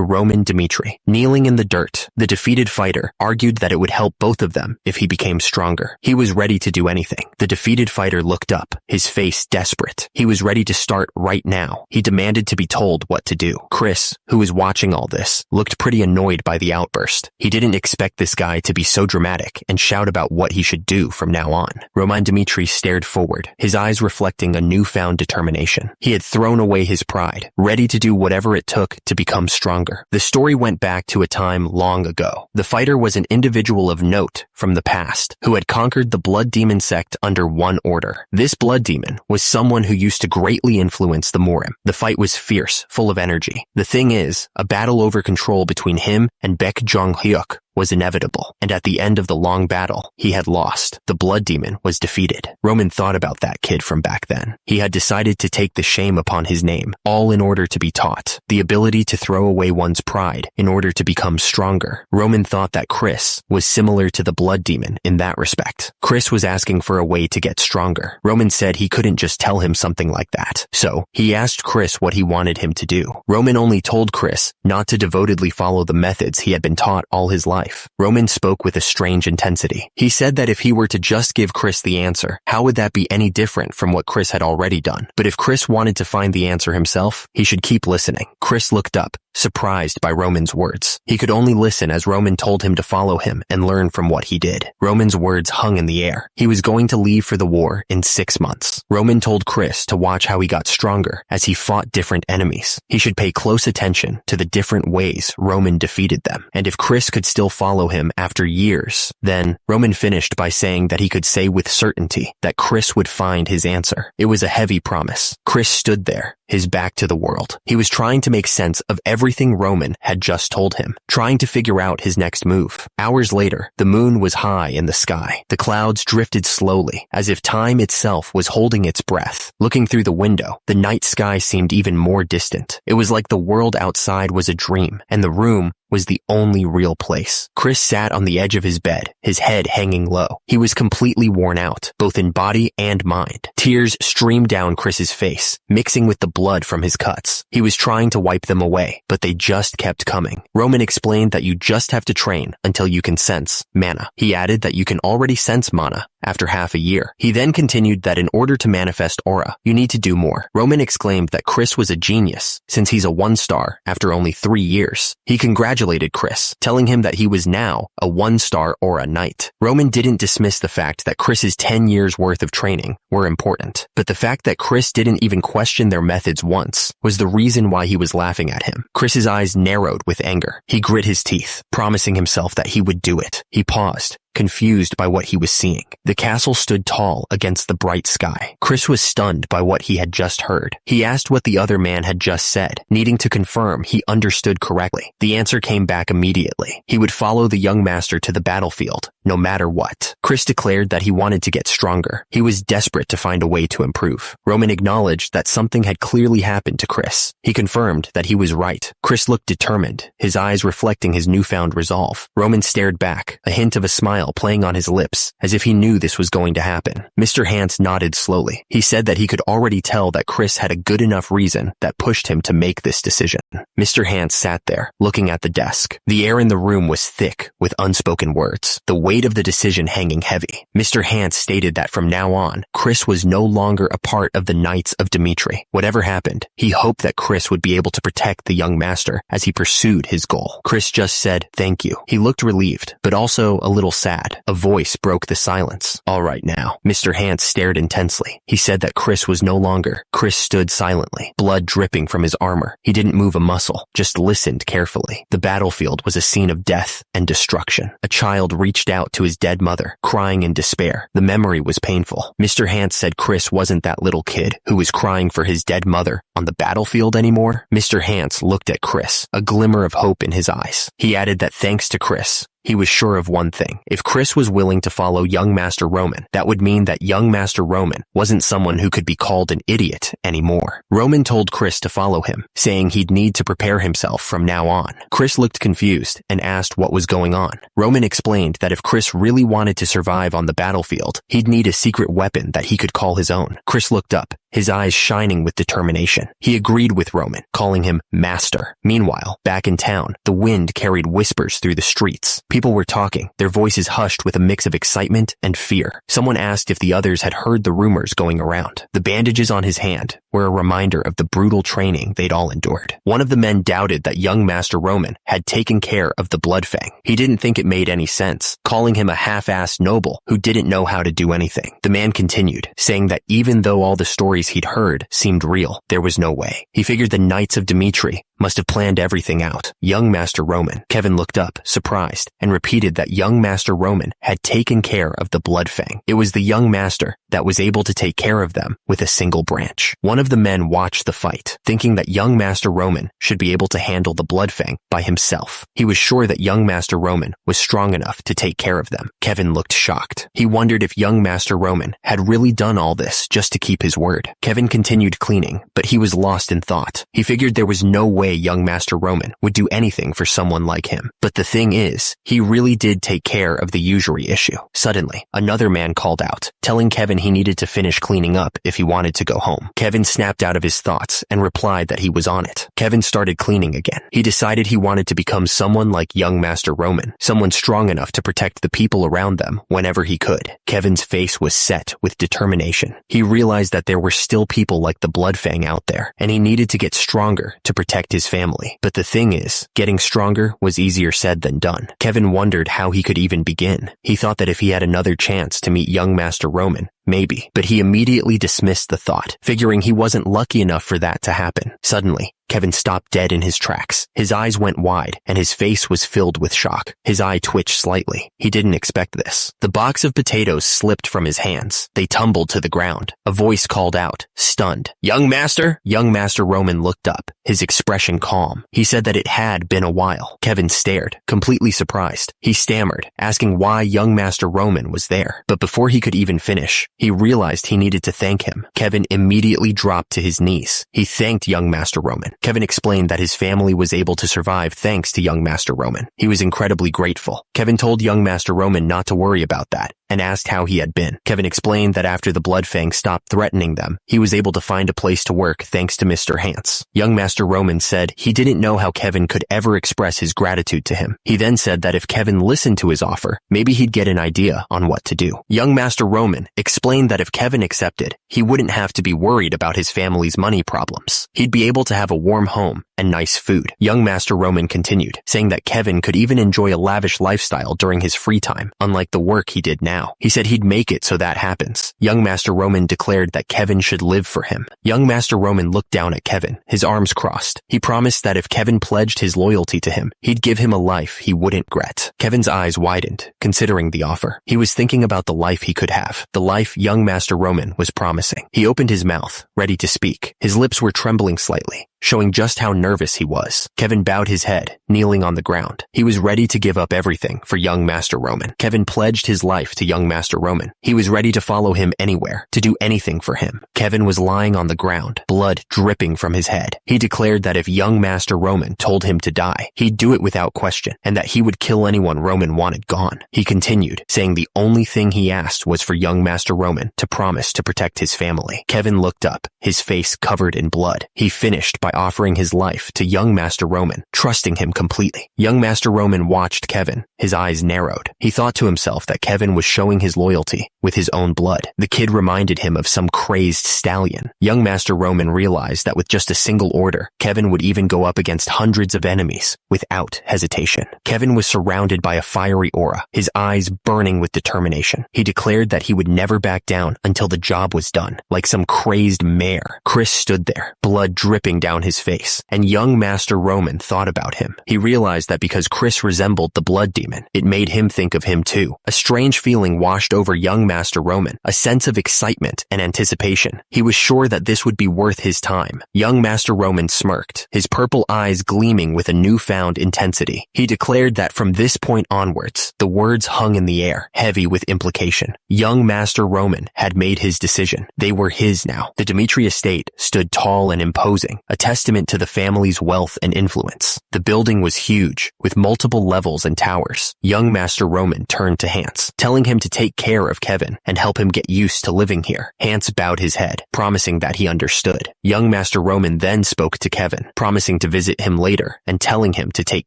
Roman Dmitri. Kneeling in the dirt, the defeated fighter argued that it would help both of them if he became stronger. He was ready to do anything. The defeated fighter looked up, his face desperate. He was ready to start right now. He demanded to be told what to do. Chris, who was watching all this, looked pretty annoyed by the outburst. He didn't expect this guy to be so dramatic and shout about what he should do from now on. Roman Dmitri stared forward, his eyes reflecting a newfound determination. He had thrown away his pride, ready to do whatever it took to become stronger. The story went back to a time long ago. The fighter was an individual of note from the past who had conquered the blood demon sect under one order. This blood demon was someone who used to greatly influence the Morim. The fight was fierce, full of energy. The thing is, a battle over control between him and Baek Jong-hyuk was inevitable, and at the end of the long battle, he had lost. The blood demon was defeated. Roman thought about that kid from back then. He had decided to take the shame upon his name, all in order to be taught. The ability to throw away one's pride in order to become stronger. Roman thought that Chris was similar to the blood demon in that respect. Chris was asking for a way to get stronger. Roman said he couldn't just tell him something like that. So, he asked Chris what he wanted him to do. Roman only told Chris not to devotedly follow the methods he had been taught all his life. Roman spoke with a strange intensity. He said that if he were to just give Chris the answer, how would that be any different from what Chris had already done? But if Chris wanted to find the answer himself, he should keep listening. Chris looked up, surprised by Roman's words. He could only listen as Roman told him to follow him and learn from what he did. Roman's words hung in the air. He was going to leave for the war in 6 months. Roman told Chris to watch how he got stronger as he fought different enemies. He should pay close attention to the different ways Roman defeated them. And if Chris could still follow him after years, then Roman finished by saying that he could say with certainty that Chris would find his answer. It was a heavy promise. Chris stood there, his back to the world. He was trying to make sense of everything Roman had just told him, trying to figure out his next move. Hours later, the moon was high in the sky. The clouds drifted slowly, as if time itself was holding its breath. Looking through the window, the night sky seemed even more distant. It was like the world outside was a dream, and the room was the only real place. Chris sat on the edge of his bed, his head hanging low. He was completely worn out, both in body and mind. Tears streamed down Chris's face, mixing with the blood from his cuts. He was trying to wipe them away, but they just kept coming. Roman explained that you just have to train until you can sense mana. He added that you can already sense mana after half a year. He then continued that in order to manifest aura, you need to do more. Roman exclaimed that Chris was a genius, since he's a 1-star after only 3 years. He congratulated Chris, telling him that he was now a 1-star aura knight. Roman didn't dismiss the fact that Chris's 10 years worth of training were important, but the fact that Chris didn't even question their methods once was the reason why he was laughing at him. Chris's eyes narrowed with anger. He grit his teeth, promising himself that he would do it. He paused, confused by what he was seeing. The castle stood tall against the bright sky. Chris was stunned by what he had just heard. He asked what the other man had just said, needing to confirm he understood correctly. The answer came back immediately. He would follow the young master to the battlefield, no matter what. Chris declared that he wanted to get stronger. He was desperate to find a way to improve. Roman acknowledged that something had clearly happened to Chris. He confirmed that he was right. Chris looked determined, his eyes reflecting his newfound resolve. Roman stared back, a hint of a smile playing on his lips, as if he knew this was going to happen. Mr. Hans nodded slowly. He said that he could already tell that Chris had a good enough reason that pushed him to make this decision. Mr. Hans sat there, looking at the desk. The air in the room was thick with unspoken words, the weight of the decision hanging heavy. Mr. Hans stated that from now on, Chris was no longer a part of the Knights of Dmitri. Whatever happened, he hoped that Chris would be able to protect the young master as he pursued his goal. Chris just said, "Thank you." He looked relieved, but also a little sad. A voice broke the silence. "All right now." Mr. Hans stared intensely. He said that Chris was no longer. Chris stood silently, blood dripping from his armor. He didn't move a muscle, just listened carefully. The battlefield was a scene of death and destruction. A child reached out to his dead mother, crying in despair. The memory was painful. Mr. Hans said Chris wasn't that little kid who was crying for his dead mother on the battlefield anymore. Mr. Hans looked at Chris, a glimmer of hope in his eyes. He added that thanks to Chris, he was sure of one thing. If Chris was willing to follow young Master Roman, that would mean that young Master Roman wasn't someone who could be called an idiot anymore. Roman told Chris to follow him, saying he'd need to prepare himself from now on. Chris looked confused and asked what was going on. Roman explained that if Chris really wanted to survive on the battlefield, he'd need a secret weapon that he could call his own. Chris looked up, his eyes shining with determination. He agreed with Roman, calling him Master. Meanwhile, back in town, the wind carried whispers through the streets. People were talking, their voices hushed with a mix of excitement and fear. Someone asked if the others had heard the rumors going around. The bandages on his hand were a reminder of the brutal training they'd all endured. One of the men doubted that young Master Roman had taken care of the Bloodfang. He didn't think it made any sense, calling him a half-assed noble who didn't know how to do anything. The man continued, saying that even though all the stories he'd heard seemed real, there was no way. He figured the Knights of Dimitri must have planned everything out. Young Master Roman. Kevin looked up, surprised, and repeated that young Master Roman had taken care of the Bloodfang. It was the young master that was able to take care of them with a single branch. One of the men watched the fight, thinking that young Master Roman should be able to handle the Bloodfang by himself. He was sure that young Master Roman was strong enough to take care of them. Kevin looked shocked. He wondered if young Master Roman had really done all this just to keep his word. Kevin continued cleaning, but he was lost in thought. He figured there was no way young Master Roman would do anything for someone like him. But the thing is, he really did take care of the usury issue. Suddenly, another man called out, telling Kevin he needed to finish cleaning up if he wanted to go home. Kevin snapped out of his thoughts and replied that he was on it. Kevin started cleaning again. He decided he wanted to become someone like young Master Roman, someone strong enough to protect the people around them whenever he could. Kevin's face was set with determination. He realized that there were still people like the Bloodfang out there, and he needed to get stronger to protect his family. But the thing is, getting stronger was easier said than done. Kevin wondered how he could even begin. He thought that if he had another chance to meet young Master Roman, maybe, but he immediately dismissed the thought, figuring he wasn't lucky enough for that to happen. Suddenly, Kevin stopped dead in his tracks. His eyes went wide, and his face was filled with shock. His eye twitched slightly. He didn't expect this. The box of potatoes slipped from his hands. They tumbled to the ground. A voice called out, stunned, "Young Master?" Young Master Roman looked up, his expression calm. He said that it had been a while. Kevin stared, completely surprised. He stammered, asking why young Master Roman was there. But before he could even finish, he realized he needed to thank him. Kevin immediately dropped to his knees. He thanked young Master Roman. Kevin explained that his family was able to survive thanks to young Master Roman. He was incredibly grateful. Kevin told young Master Roman not to worry about that, and asked how he had been. Kevin explained that after the Bloodfang stopped threatening them, he was able to find a place to work thanks to Mr. Hance. Young Master Roman said he didn't know how Kevin could ever express his gratitude to him. He then said that if Kevin listened to his offer, maybe he'd get an idea on what to do. Young Master Roman explained that if Kevin accepted, he wouldn't have to be worried about his family's money problems. He'd be able to have a warm home and nice food. Young Master Roman continued, saying that Kevin could even enjoy a lavish lifestyle during his free time, unlike the work he did now. He said he'd make it so that happens. Young Master Roman declared that Kevin should live for him. Young Master Roman looked down at Kevin, his arms crossed. He promised that if Kevin pledged his loyalty to him, he'd give him a life he wouldn't regret. Kevin's eyes widened, considering the offer. He was thinking about the life he could have, the life young Master Roman was promising. He opened his mouth, ready to speak. His lips were trembling slightly, showing just how nervous he was. Kevin bowed his head, kneeling on the ground. He was ready to give up everything for young Master Roman. Kevin pledged his life to young Master Roman. He was ready to follow him anywhere, to do anything for him. Kevin was lying on the ground, blood dripping from his head. He declared that if young Master Roman told him to die, he'd do it without question, and that he would kill anyone Roman wanted gone. He continued, saying the only thing he asked was for young Master Roman to promise to protect his family. Kevin looked up, his face covered in blood. He finished by offering his life to young Master Roman, trusting him completely. Young Master Roman watched Kevin, his eyes narrowed. He thought to himself that Kevin was showing his loyalty with his own blood. The kid reminded him of some crazed stallion. Young Master Roman realized that with just a single order, Kevin would even go up against hundreds of enemies without hesitation. Kevin was surrounded by a fiery aura, his eyes burning with determination. He declared that he would never back down until the job was done. Like some crazed mare, Chris stood there, blood dripping down his face, and young Master Roman thought about him. He realized that because Chris resembled the blood demon, it made him think of him too. A strange feeling washed over young Master Roman, a sense of excitement and anticipation. He was sure that this would be worth his time. Young Master Roman smirked, his purple eyes gleaming with a newfound intensity. He declared that from this point onwards, the words hung in the air, heavy with implication. Young Master Roman had made his decision. They were his now. The Dimitri estate stood tall and imposing, a testament to the family's wealth and influence. The building was huge, with multiple levels and towers. Young Master Roman turned to Hans, telling him to take care of Kevin and help him get used to living here. Hans bowed his head, promising that he understood. Young Master Roman then spoke to Kevin, promising to visit him later and telling him to take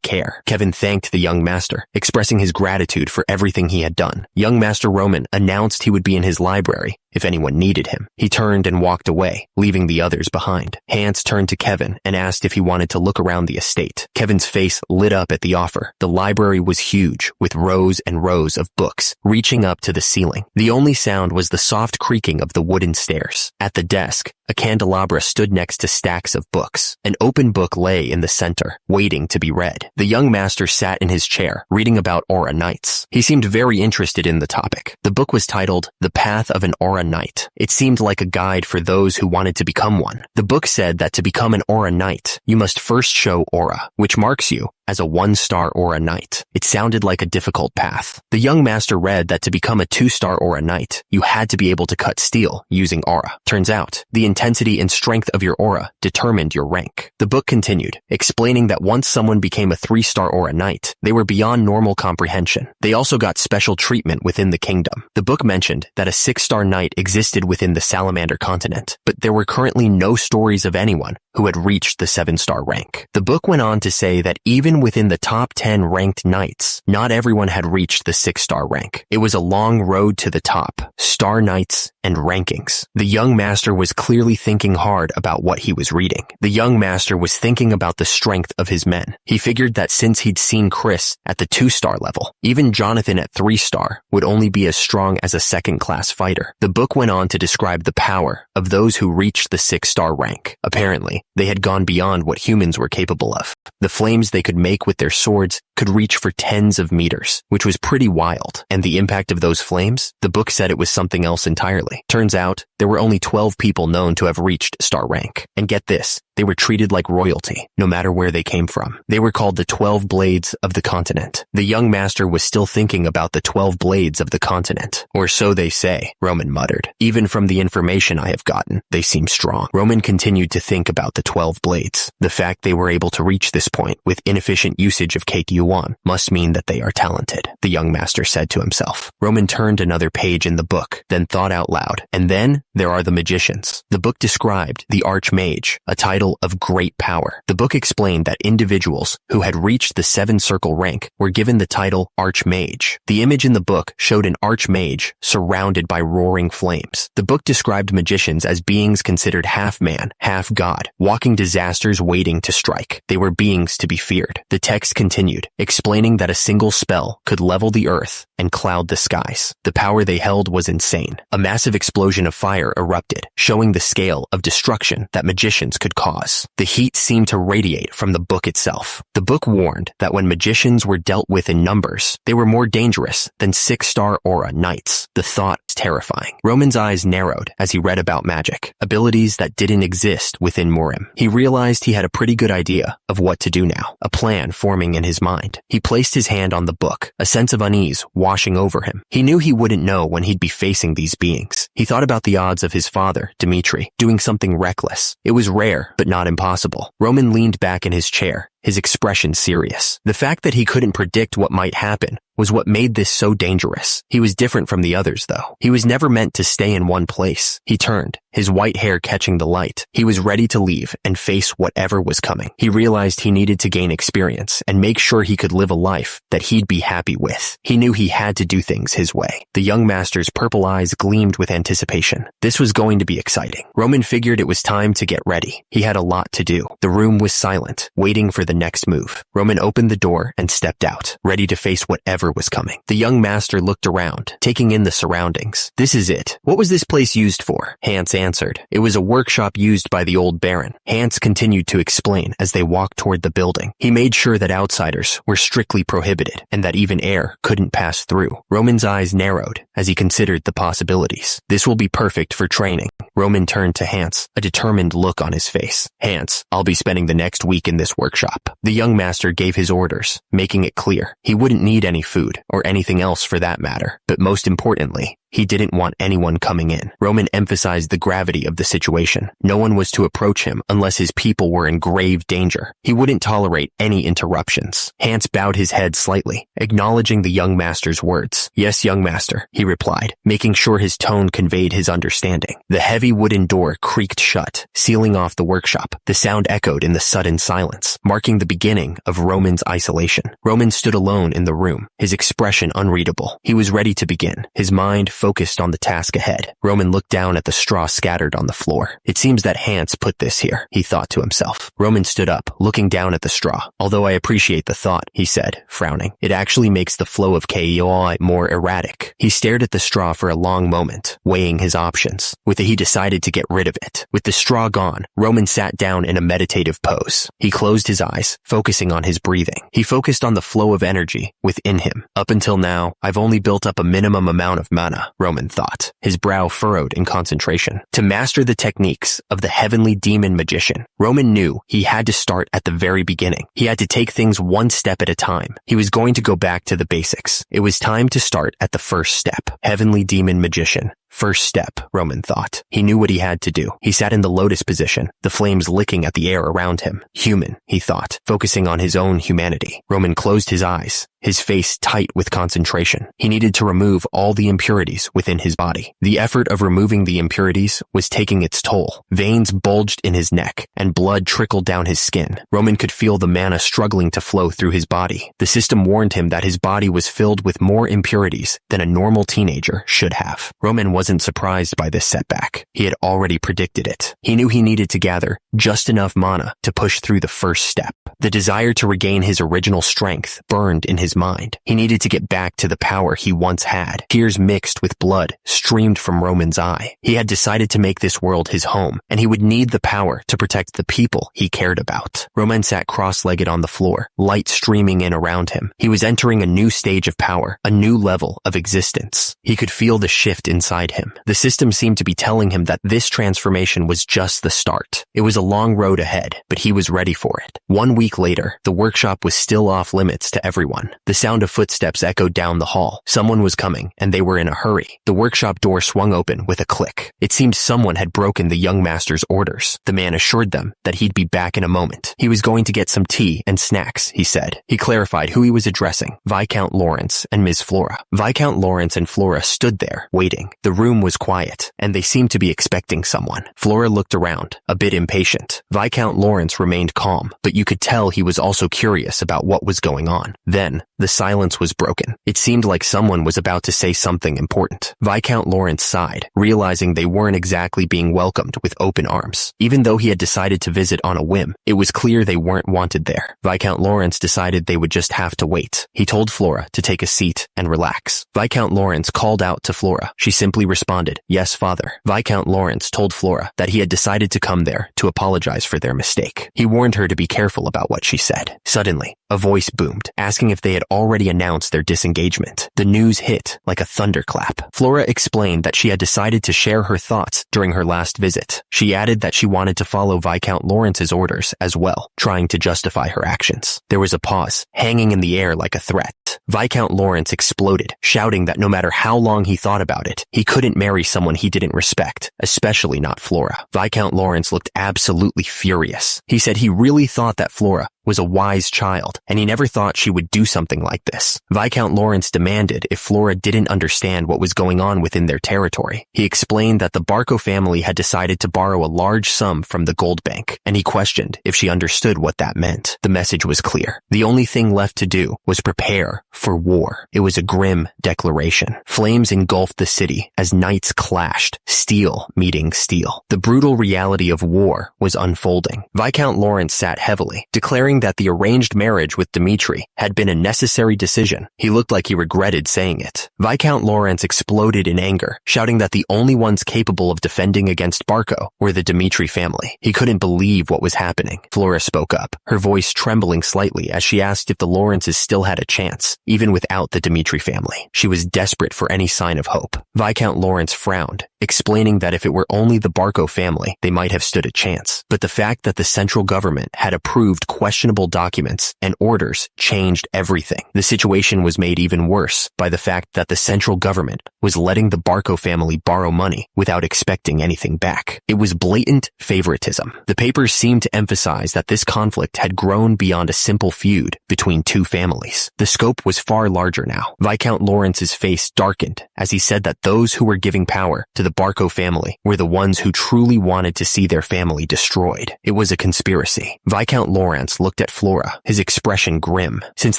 care. Kevin thanked the young master, expressing his gratitude for everything he had done. Young Master Roman announced he would be in his library if anyone needed him. He turned and walked away, leaving the others behind. Hans turned to Kevin and asked if he wanted to look around the estate. Kevin's face lit up at the offer. The library was huge, with rows and rows of books, reaching up to the ceiling. The only sound was the soft creaking of the wooden stairs. At the desk, a candelabra stood next to stacks of books. An open book lay in the center, waiting to be read. The young master sat in his chair, reading about Aura Knights. He seemed very interested in the topic. The book was titled The Path of an Aura Knight. It seemed like a guide for those who wanted to become one. The book said that to become an Aura Knight, you must first show Aura, which marks you as a 1-star Aura Knight. It sounded like a difficult path. The young master read that to become a 2-star Aura Knight, you had to be able to cut steel using aura. Turns out, the intensity and strength of your aura determined your rank. The book continued, explaining that once someone became a 3-star Aura Knight, they were beyond normal comprehension. They also got special treatment within the kingdom. The book mentioned that a 6-star Knight existed within the Salamander continent, but there were currently no stories of anyone who had reached the 7-star rank. The book went on to say that even within the top 10 ranked knights, not everyone had reached the 6-star rank. It was a long road to the top, star knights and rankings. The young master was clearly thinking hard about what he was reading. The young master was thinking about the strength of his men. He figured that since he'd seen Chris at the 2-star level, even Jonathan at 3-star would only be as strong as a 2nd-class fighter. The book went on to describe the power of those who reached the 6-star rank. Apparently, they had gone beyond what humans were capable of. The flames they could make with their swords could reach for tens of meters, which was pretty wild. And the impact of those flames? The book said it was something else entirely. Turns out, there were only 12 people known to have reached star rank. And get this, they were treated like royalty, no matter where they came from. They were called the 12 Blades of the Continent. The young master was still thinking about the 12 Blades of the Continent. Or so they say, Roman muttered. Even from the information I have gotten, they seem strong. Roman continued to think about the 12 Blades. The fact they were able to reach this point with inefficient usage of Cake Yuan must mean that they are talented, the young master said to himself. Roman turned another page in the book, then thought out loud. And then there are the magicians. The book described the Archmage, a title of great power. The book explained that individuals who had reached the 7-circle rank were given the title Archmage. The image in the book showed an Archmage surrounded by roaring flames. The book described magicians as beings considered half man, half god, walking disasters waiting to strike. They were beings to be feared. The text continued, explaining that a single spell could level the earth and cloud the skies. The power they held was insane. A massive explosion of fire erupted, showing the scale of destruction that magicians could cause. The heat seemed to radiate from the book itself. The book warned that when magicians were dealt with in numbers, they were more dangerous than 6-star Aura Knights. The thought was terrifying. Roman's eyes narrowed as he read about magic, abilities that didn't exist within Murim. He realized he had a pretty good idea of what to do now, a plan forming in his mind. He placed his hand on the book, a sense of unease washing over him. He knew he wouldn't know when he'd be facing these beings. He thought about the odds of his father, Dmitri, doing something reckless. It was rare, but not impossible. Roman leaned back in his chair, his expression serious. The fact that he couldn't predict what might happen was what made this so dangerous. He was different from the others, though. He was never meant to stay in one place. He turned, his white hair catching the light. He was ready to leave and face whatever was coming. He realized he needed to gain experience and make sure he could live a life that he'd be happy with. He knew he had to do things his way. The young master's purple eyes gleamed with anticipation. This was going to be exciting. Roman figured it was time to get ready. He had a lot to do. The room was silent, waiting for the next move. Roman opened the door and stepped out, ready to face whatever was coming. The young master looked around, taking in the surroundings. This is it. What was this place used for? Hans answered. It was a workshop used by the old baron. Hans continued to explain as they walked toward the building. He made sure that outsiders were strictly prohibited and that even air couldn't pass through. Roman's eyes narrowed as he considered the possibilities. This will be perfect for training. Roman turned to Hans, a determined look on his face. Hans, I'll be spending the next week in this workshop. The young master gave his orders, making it clear he wouldn't need any food or anything else for that matter. But most importantly, He didn't want anyone coming in. Roman emphasized the gravity of the situation. No one was to approach him unless his people were in grave danger. He wouldn't tolerate any interruptions. Hans bowed his head slightly, acknowledging the young master's words. "Yes, young master," he replied, making sure his tone conveyed his understanding. The heavy wooden door creaked shut, sealing off the workshop. The sound echoed in the sudden silence, marking the beginning of Roman's isolation. Roman stood alone in the room, his expression unreadable. He was ready to begin, his mind focused on the task ahead. Roman looked down at the straw scattered on the floor. It seems that Hans put this here, he thought to himself. Roman stood up, looking down at the straw. "Although I appreciate the thought," he said, frowning. "It actually makes the flow of KEOI more erratic." He stared at the straw for a long moment, weighing his options. With it, he decided to get rid of it. With the straw gone, Roman sat down in a meditative pose. He closed his eyes, focusing on his breathing. He focused on the flow of energy within him. Up until now, I've only built up a minimum amount of mana, Roman thought, his brow furrowed in concentration. To master the techniques of the heavenly demon magician, Roman knew he had to start at the very beginning. He had to take things one step at a time. He was going to go back to the basics. It was time to start at the first step. Heavenly demon magician. First step, Roman thought. He knew what he had to do. He sat in the lotus position, the flames licking at the air around him. Human, he thought, focusing on his own humanity. Roman closed his eyes, his face tight with concentration. He needed to remove all the impurities within his body. The effort of removing the impurities was taking its toll. Veins bulged in his neck, and blood trickled down his skin. Roman could feel the mana struggling to flow through his body. The system warned him that his body was filled with more impurities than a normal teenager should have. Roman wasn't surprised by this setback. He had already predicted it. He knew he needed to gather just enough mana to push through the first step. The desire to regain his original strength burned in his mind. He needed to get back to the power he once had. Tears mixed with blood streamed from Roman's eye. He had decided to make this world his home, and he would need the power to protect the people he cared about. Roman sat cross-legged on the floor, light streaming in around him. He was entering a new stage of power, a new level of existence. He could feel the shift inside him. The system seemed to be telling him that this transformation was just the start. It was a long road ahead, but he was ready for it. 1 week later, the workshop was still off limits to everyone. The sound of footsteps echoed down the hall. Someone was coming, and they were in a hurry. The workshop door swung open with a click. It seemed someone had broken the young master's orders. The man assured them that he'd be back in a moment. He was going to get some tea and snacks, he said. He clarified who he was addressing, Viscount Lawrence and Ms. Flora. Viscount Lawrence and Flora stood there, waiting. The room was quiet, and they seemed to be expecting someone. Flora looked around, a bit impatient. Viscount Lawrence remained calm, but you could tell he was also curious about what was going on. Then, the silence was broken. It seemed like someone was about to say something important. Viscount Lawrence sighed, realizing they weren't exactly being welcomed with open arms. Even though he had decided to visit on a whim, it was clear they weren't wanted there. Viscount Lawrence decided they would just have to wait. He told Flora to take a seat and relax. Viscount Lawrence called out to Flora. She simply responded, "Yes, father." Viscount Lawrence told Flora that he had decided to come there to apologize for their mistake. He warned her to be careful about what she said. Suddenly, a voice boomed, asking if they had already announced their disengagement. The news hit like a thunderclap. Flora explained that she had decided to share her thoughts during her last visit. She added that she wanted to follow Viscount Lawrence's orders as well, trying to justify her actions. There was a pause, hanging in the air like a threat. Viscount Lawrence exploded, shouting that no matter how long he thought about it, he couldn't marry someone he didn't respect, especially not Flora. Viscount Lawrence looked absolutely furious. He said he really thought that Flora was a wise child, and he never thought she would do something like this. Viscount Lawrence demanded if Flora didn't understand what was going on within their territory. He explained that the Barco family had decided to borrow a large sum from the gold bank, and he questioned if she understood what that meant. The message was clear. The only thing left to do was prepare for war. It was a grim declaration. Flames engulfed the city as knights clashed, steel meeting steel. The brutal reality of war was unfolding. Viscount Lawrence sat heavily, declaring that the arranged marriage with Dimitri had been a necessary decision. He looked like he regretted saying it. Viscount Lawrence exploded in anger, shouting that the only ones capable of defending against Barco were the Dimitri family. He couldn't believe what was happening. Flora spoke up, her voice trembling slightly as she asked if the Lawrences still had a chance, even without the Dimitri family. She was desperate for any sign of hope. Viscount Lawrence frowned, explaining that if it were only the Barco family, they might have stood a chance. But the fact that the central government had approved questionable questionable documents and orders changed everything. The situation was made even worse by the fact that the central government was letting the Barco family borrow money without expecting anything back. It was blatant favoritism. The papers seemed to emphasize that this conflict had grown beyond a simple feud between two families. The scope was far larger now. Viscount Lawrence's face darkened as he said that those who were giving power to the Barco family were the ones who truly wanted to see their family destroyed. It was a conspiracy. Viscount Lawrence looked at Flora, his expression grim. Since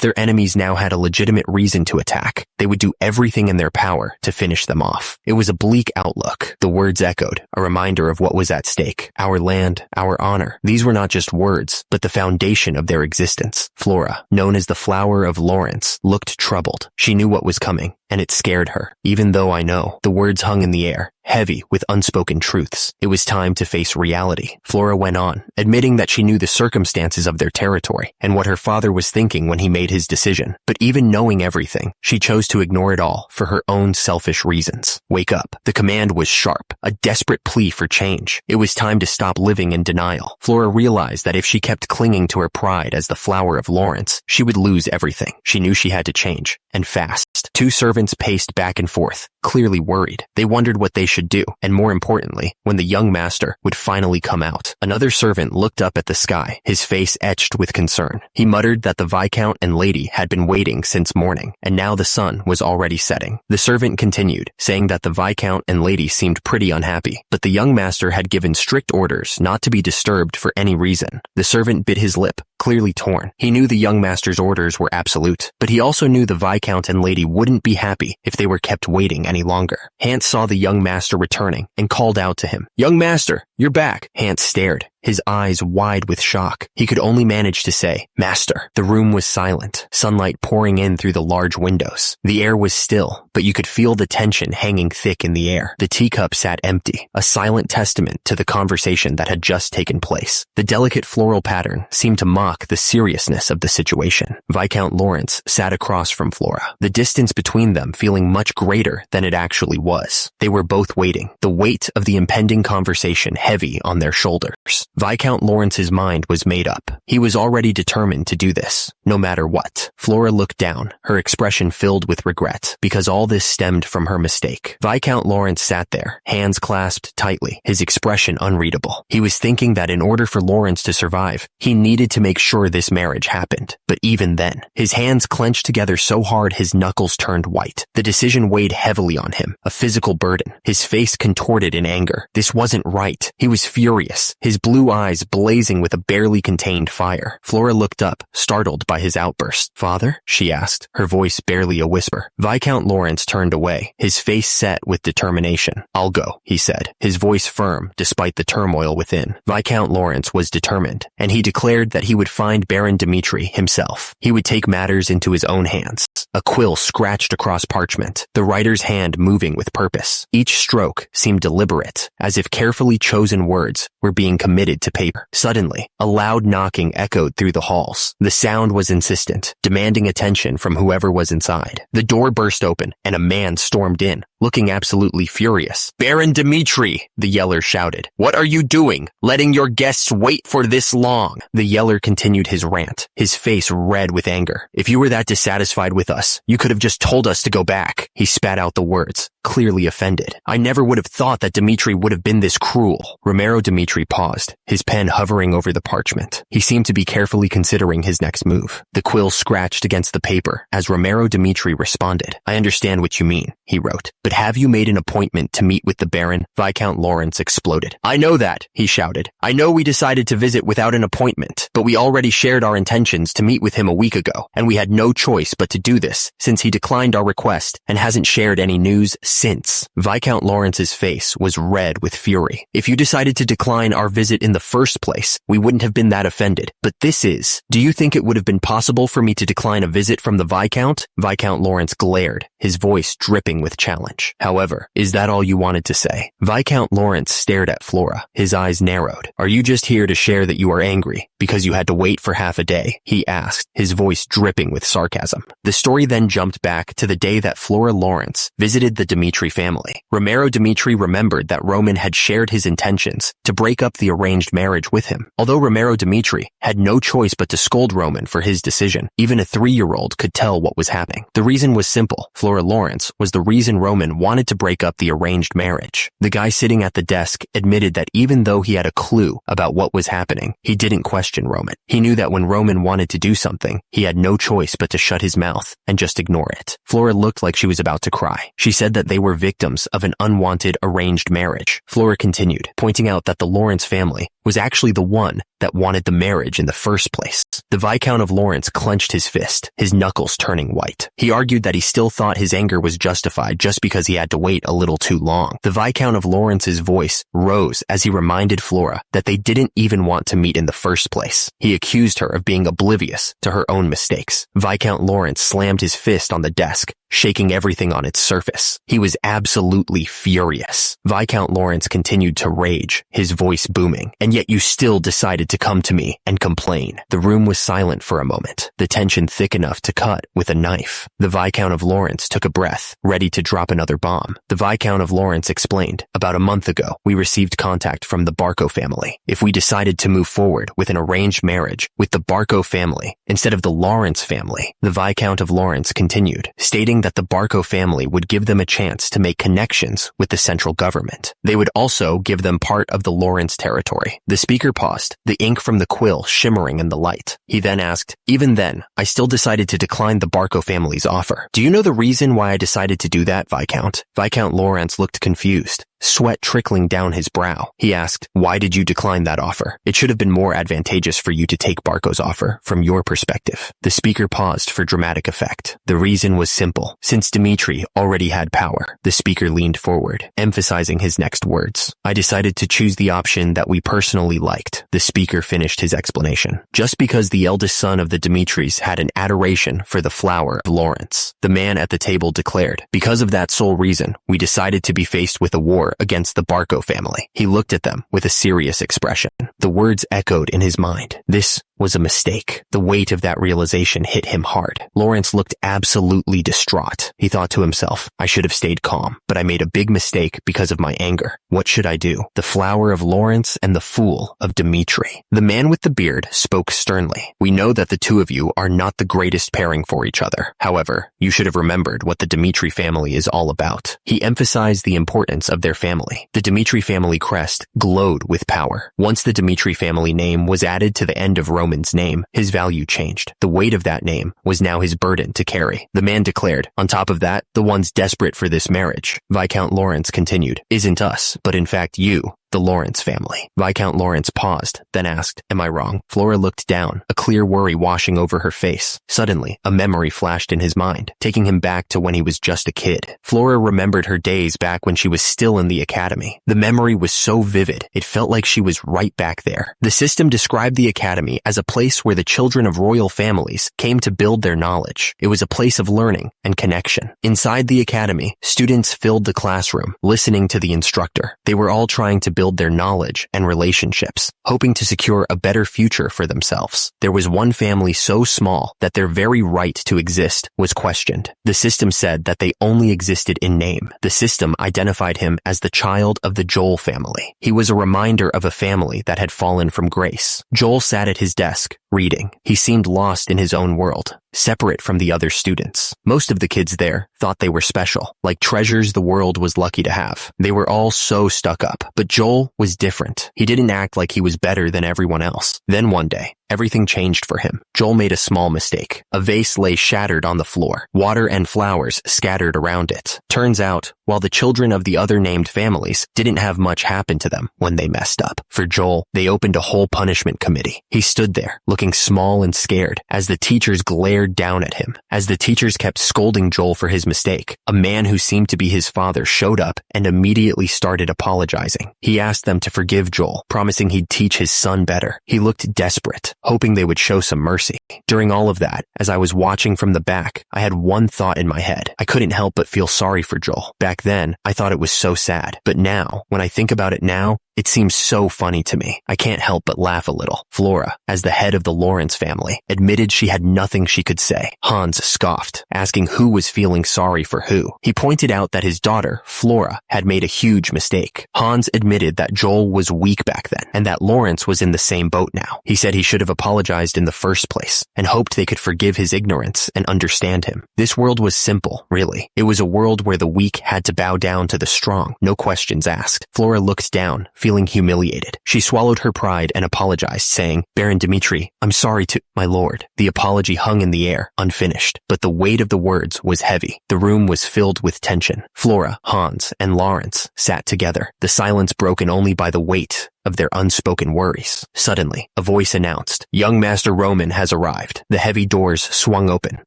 their enemies now had a legitimate reason to attack, they would do everything in their power to finish them off. It was a bleak outlook. The words echoed, a reminder of what was at stake. Our land, our honor. These were not just words, but the foundation of their existence. Flora, known as the Flower of Lawrence, looked troubled. She knew what was coming, and it scared her. Even though I know, the words hung in the air, heavy with unspoken truths. It was time to face reality. Flora went on, admitting that she knew the circumstances of their territory and what her father was thinking when he made his decision. But even knowing everything, she chose to ignore it all for her own selfish reasons. Wake up. The command was sharp, a desperate plea for change. It was time to stop living in denial. Flora realized that if she kept clinging to her pride as the Flower of Lawrence, she would lose everything. She knew she had to change, and fast. Two servants paced back and forth, clearly worried. They wondered what they should do, and more importantly, when the young master would finally come out. Another servant looked up at the sky, his face etched with concern. He muttered that the Viscount and lady had been waiting since morning, and now the sun was already setting. The servant continued, saying that the Viscount and lady seemed pretty unhappy, but the young master had given strict orders not to be disturbed for any reason. The servant bit his lip, clearly torn. He knew the young master's orders were absolute, but he also knew the Viscount and lady wouldn't be happy if they were kept waiting any longer. Hans saw the young master returning and called out to him, "Young master, you're back." Hans stared, his eyes wide with shock. He could only manage to say, "Master." The room was silent, sunlight pouring in through the large windows. The air was still, but you could feel the tension hanging thick in the air. The teacup sat empty, a silent testament to the conversation that had just taken place. The delicate floral pattern seemed to mock the seriousness of the situation. Viscount Lawrence sat across from Flora, the distance between them feeling much greater than it actually was. They were both waiting, the weight of the impending conversation heavy on their shoulders. Viscount Lawrence's mind was made up. He was already determined to do this, no matter what. Flora looked down, her expression filled with regret, because all this stemmed from her mistake. Viscount Lawrence sat there, hands clasped tightly, his expression unreadable. He was thinking that in order for Lawrence to survive, he needed to make sure this marriage happened. But even then, his hands clenched together so hard his knuckles turned white. The decision weighed heavily on him, a physical burden. His face contorted in anger. This wasn't right. He was furious, his blue eyes blazing with a barely contained fire. Flora looked up, startled by his outburst. "Father?" she asked, her voice barely a whisper. Viscount Lawrence turned away, his face set with determination. "I'll go," he said, his voice firm despite the turmoil within. Viscount Lawrence was determined, and he declared that he would find Baron Dmitri himself. He would take matters into his own hands. A quill scratched across parchment, the writer's hand moving with purpose. Each stroke seemed deliberate, as if carefully chosen words were being committed to paper. Suddenly, a loud knocking echoed through the halls. The sound was insistent, demanding attention from whoever was inside. The door burst open, and a man stormed in, looking absolutely furious. "Baron Dmitri!" the yeller shouted. "What are you doing? Letting your guests wait for this long?" The yeller continued his rant, his face red with anger. "If you were that dissatisfied with us, you could have just told us to go back." He spat out the words, clearly offended. "I never would have thought that Dmitri would have been this cruel." Romero Dmitri paused, his pen hovering over the parchment. He seemed to be carefully considering his next move. The quill scratched against the paper as Romero Dmitri responded. "I understand what you mean," he wrote. "But have you made an appointment to meet with the Baron?" Viscount Lawrence exploded. "I know that," he shouted. "I know we decided to visit without an appointment, but we already shared our intentions to meet with him a week ago, and we had no choice but to do this, since he declined our request and hasn't shared any news since." Viscount Lawrence's face was red with fury. "If you decided to decline our visit in the first place, we wouldn't have been that offended. But this is. Do you think it would have been possible for me to decline a visit from the Viscount?" Viscount Lawrence glared, his voice dripping with challenge. "However, is that all you wanted to say?" Viscount Lawrence stared at Flora, his eyes narrowed. "Are you just here to share that you are angry, because you had to wait for half a day?" he asked, his voice dripping with sarcasm. The story then jumped back to the day that Flora Lawrence visited the Dimitri family. Romero Dimitri remembered that Roman had shared his intentions to break up the arranged marriage with him. Although Romero Dimitri had no choice but to scold Roman for his decision, even a 3-year-old could tell what was happening. The reason was simple. Flora Lawrence was the reason Roman wanted to break up the arranged marriage. The guy sitting at the desk admitted that even though he had a clue about what was happening, he didn't question Roman. He knew that when Roman wanted to do something, he had no choice but to shut his mouth and just ignore it. Flora looked like she was about to cry. She said that they were victims of an unwanted arranged marriage. Flora continued, pointing out that the Lawrence family was actually the one that wanted the marriage in the first place. The Viscount of Lawrence clenched his fist, his knuckles turning white. He argued that he still thought his anger was justified just because he had to wait a little too long. The Viscount of Lawrence's voice rose as he reminded Flora that they didn't even want to meet in the first place. He accused her of being oblivious to her own mistakes. Viscount Lawrence slammed his fist on the desk, shaking everything on its surface. He was absolutely furious. Viscount Lawrence continued to rage, his voice booming. "And yet you still decided to come to me and complain." The room was silent for a moment, the tension thick enough to cut with a knife. The Viscount of Lawrence took a breath, ready to drop another bomb. The Viscount of Lawrence explained, "About a month ago, we received contact from the Barco family. If we decided to move forward with an arranged marriage with the Barco family instead of the Lawrence family," the Viscount of Lawrence continued, stating that the Barco family would give them a chance to make connections with the central government. They would also give them part of the Lawrence territory. The speaker paused, the ink from the quill shimmering in the light. He then asked, "Even then, I still decided to decline the Barco family's offer. Do you know the reason why I decided to do that, Viscount?" Viscount Lawrence looked confused, sweat trickling down his brow. He asked, "Why did you decline that offer? It should have been more advantageous for you to take Barco's offer from your perspective." The speaker paused for dramatic effect. The reason was simple. Since Dimitri already had power, the speaker leaned forward, emphasizing his next words. "I decided to choose the option that we personally liked." The speaker finished his explanation. "Just because the eldest son of the Dimitris had an adoration for the flower of Lawrence," the man at the table declared. "Because of that sole reason, we decided to be faced with a war against the Barco family." He looked at them with a serious expression. The words echoed in his mind. This was a mistake. The weight of that realization hit him hard. Lawrence looked absolutely distraught. He thought to himself, "I should have stayed calm, but I made a big mistake because of my anger. What should I do? The flower of Lawrence and the fool of Dimitri." The man with the beard spoke sternly. "We know that the two of you are not the greatest pairing for each other. However, you should have remembered what the Dimitri family is all about." He emphasized the importance of their family. The Dimitri family crest glowed with power. Once the Dimitri family name was added to the end of Roman's name, his value changed. The weight of that name was now his burden to carry. The man declared, "On top of that, the ones desperate for this marriage," Viscount Lawrence continued, "isn't us, but in fact you, the Lawrence family." Viscount Lawrence paused, then asked, "Am I wrong?" Flora looked down, a clear worry washing over her face. Suddenly, a memory flashed in his mind, taking him back to when he was just a kid. Flora remembered her days back when she was still in the academy. The memory was so vivid, it felt like she was right back there. The system described the academy as a place where the children of royal families came to build their knowledge. It was a place of learning and connection. Inside the academy, students filled the classroom, listening to the instructor. They were all trying to build their knowledge and relationships, hoping to secure a better future for themselves. There was one family so small that their very right to exist was questioned. The system said that they only existed in name. The system identified him as the child of the Joel family. He was a reminder of a family that had fallen from grace. Joel sat at his desk, reading. He seemed lost in his own world, separate from the other students. Most of the kids there thought they were special, like treasures the world was lucky to have. They were all so stuck up, but Joel was different. He didn't act like he was better than everyone else. Then one day, everything changed for him. Joel made a small mistake. A vase lay shattered on the floor, water and flowers scattered around it. Turns out, while the children of the other named families didn't have much happen to them when they messed up, for Joel, they opened a whole punishment committee. He stood there, looking small and scared, as the teachers glared down at him. As the teachers kept scolding Joel for his mistake, a man who seemed to be his father showed up and immediately started apologizing. He asked them to forgive Joel, promising he'd teach his son better. He looked desperate, hoping they would show some mercy. During all of that, as I was watching from the back, I had one thought in my head. I couldn't help but feel sorry for Joel. Back then, I thought it was so sad. But now, when I think about it now, It seems so funny to me. I can't help but laugh a little. Flora, as the head of the Lawrence family, admitted she had nothing she could say. Hans scoffed, asking who was feeling sorry for who. He pointed out that his daughter, Flora, had made a huge mistake. Hans admitted that Joel was weak back then, and that Lawrence was in the same boat now. He said he should have apologized in the first place, and hoped they could forgive his ignorance and understand him. This world was simple, really. It was a world where the weak had to bow down to the strong, no questions asked. Flora looked down, feeling humiliated. She swallowed her pride and apologized, saying, "Baron Dmitri, I'm sorry to—" "My lord." The apology hung in the air, unfinished, but the weight of the words was heavy. The room was filled with tension. Flora, Hans, and Lawrence sat together, the silence broken only by the weight of their unspoken worries. Suddenly, a voice announced, "Young Master Roman has arrived." The heavy doors swung open.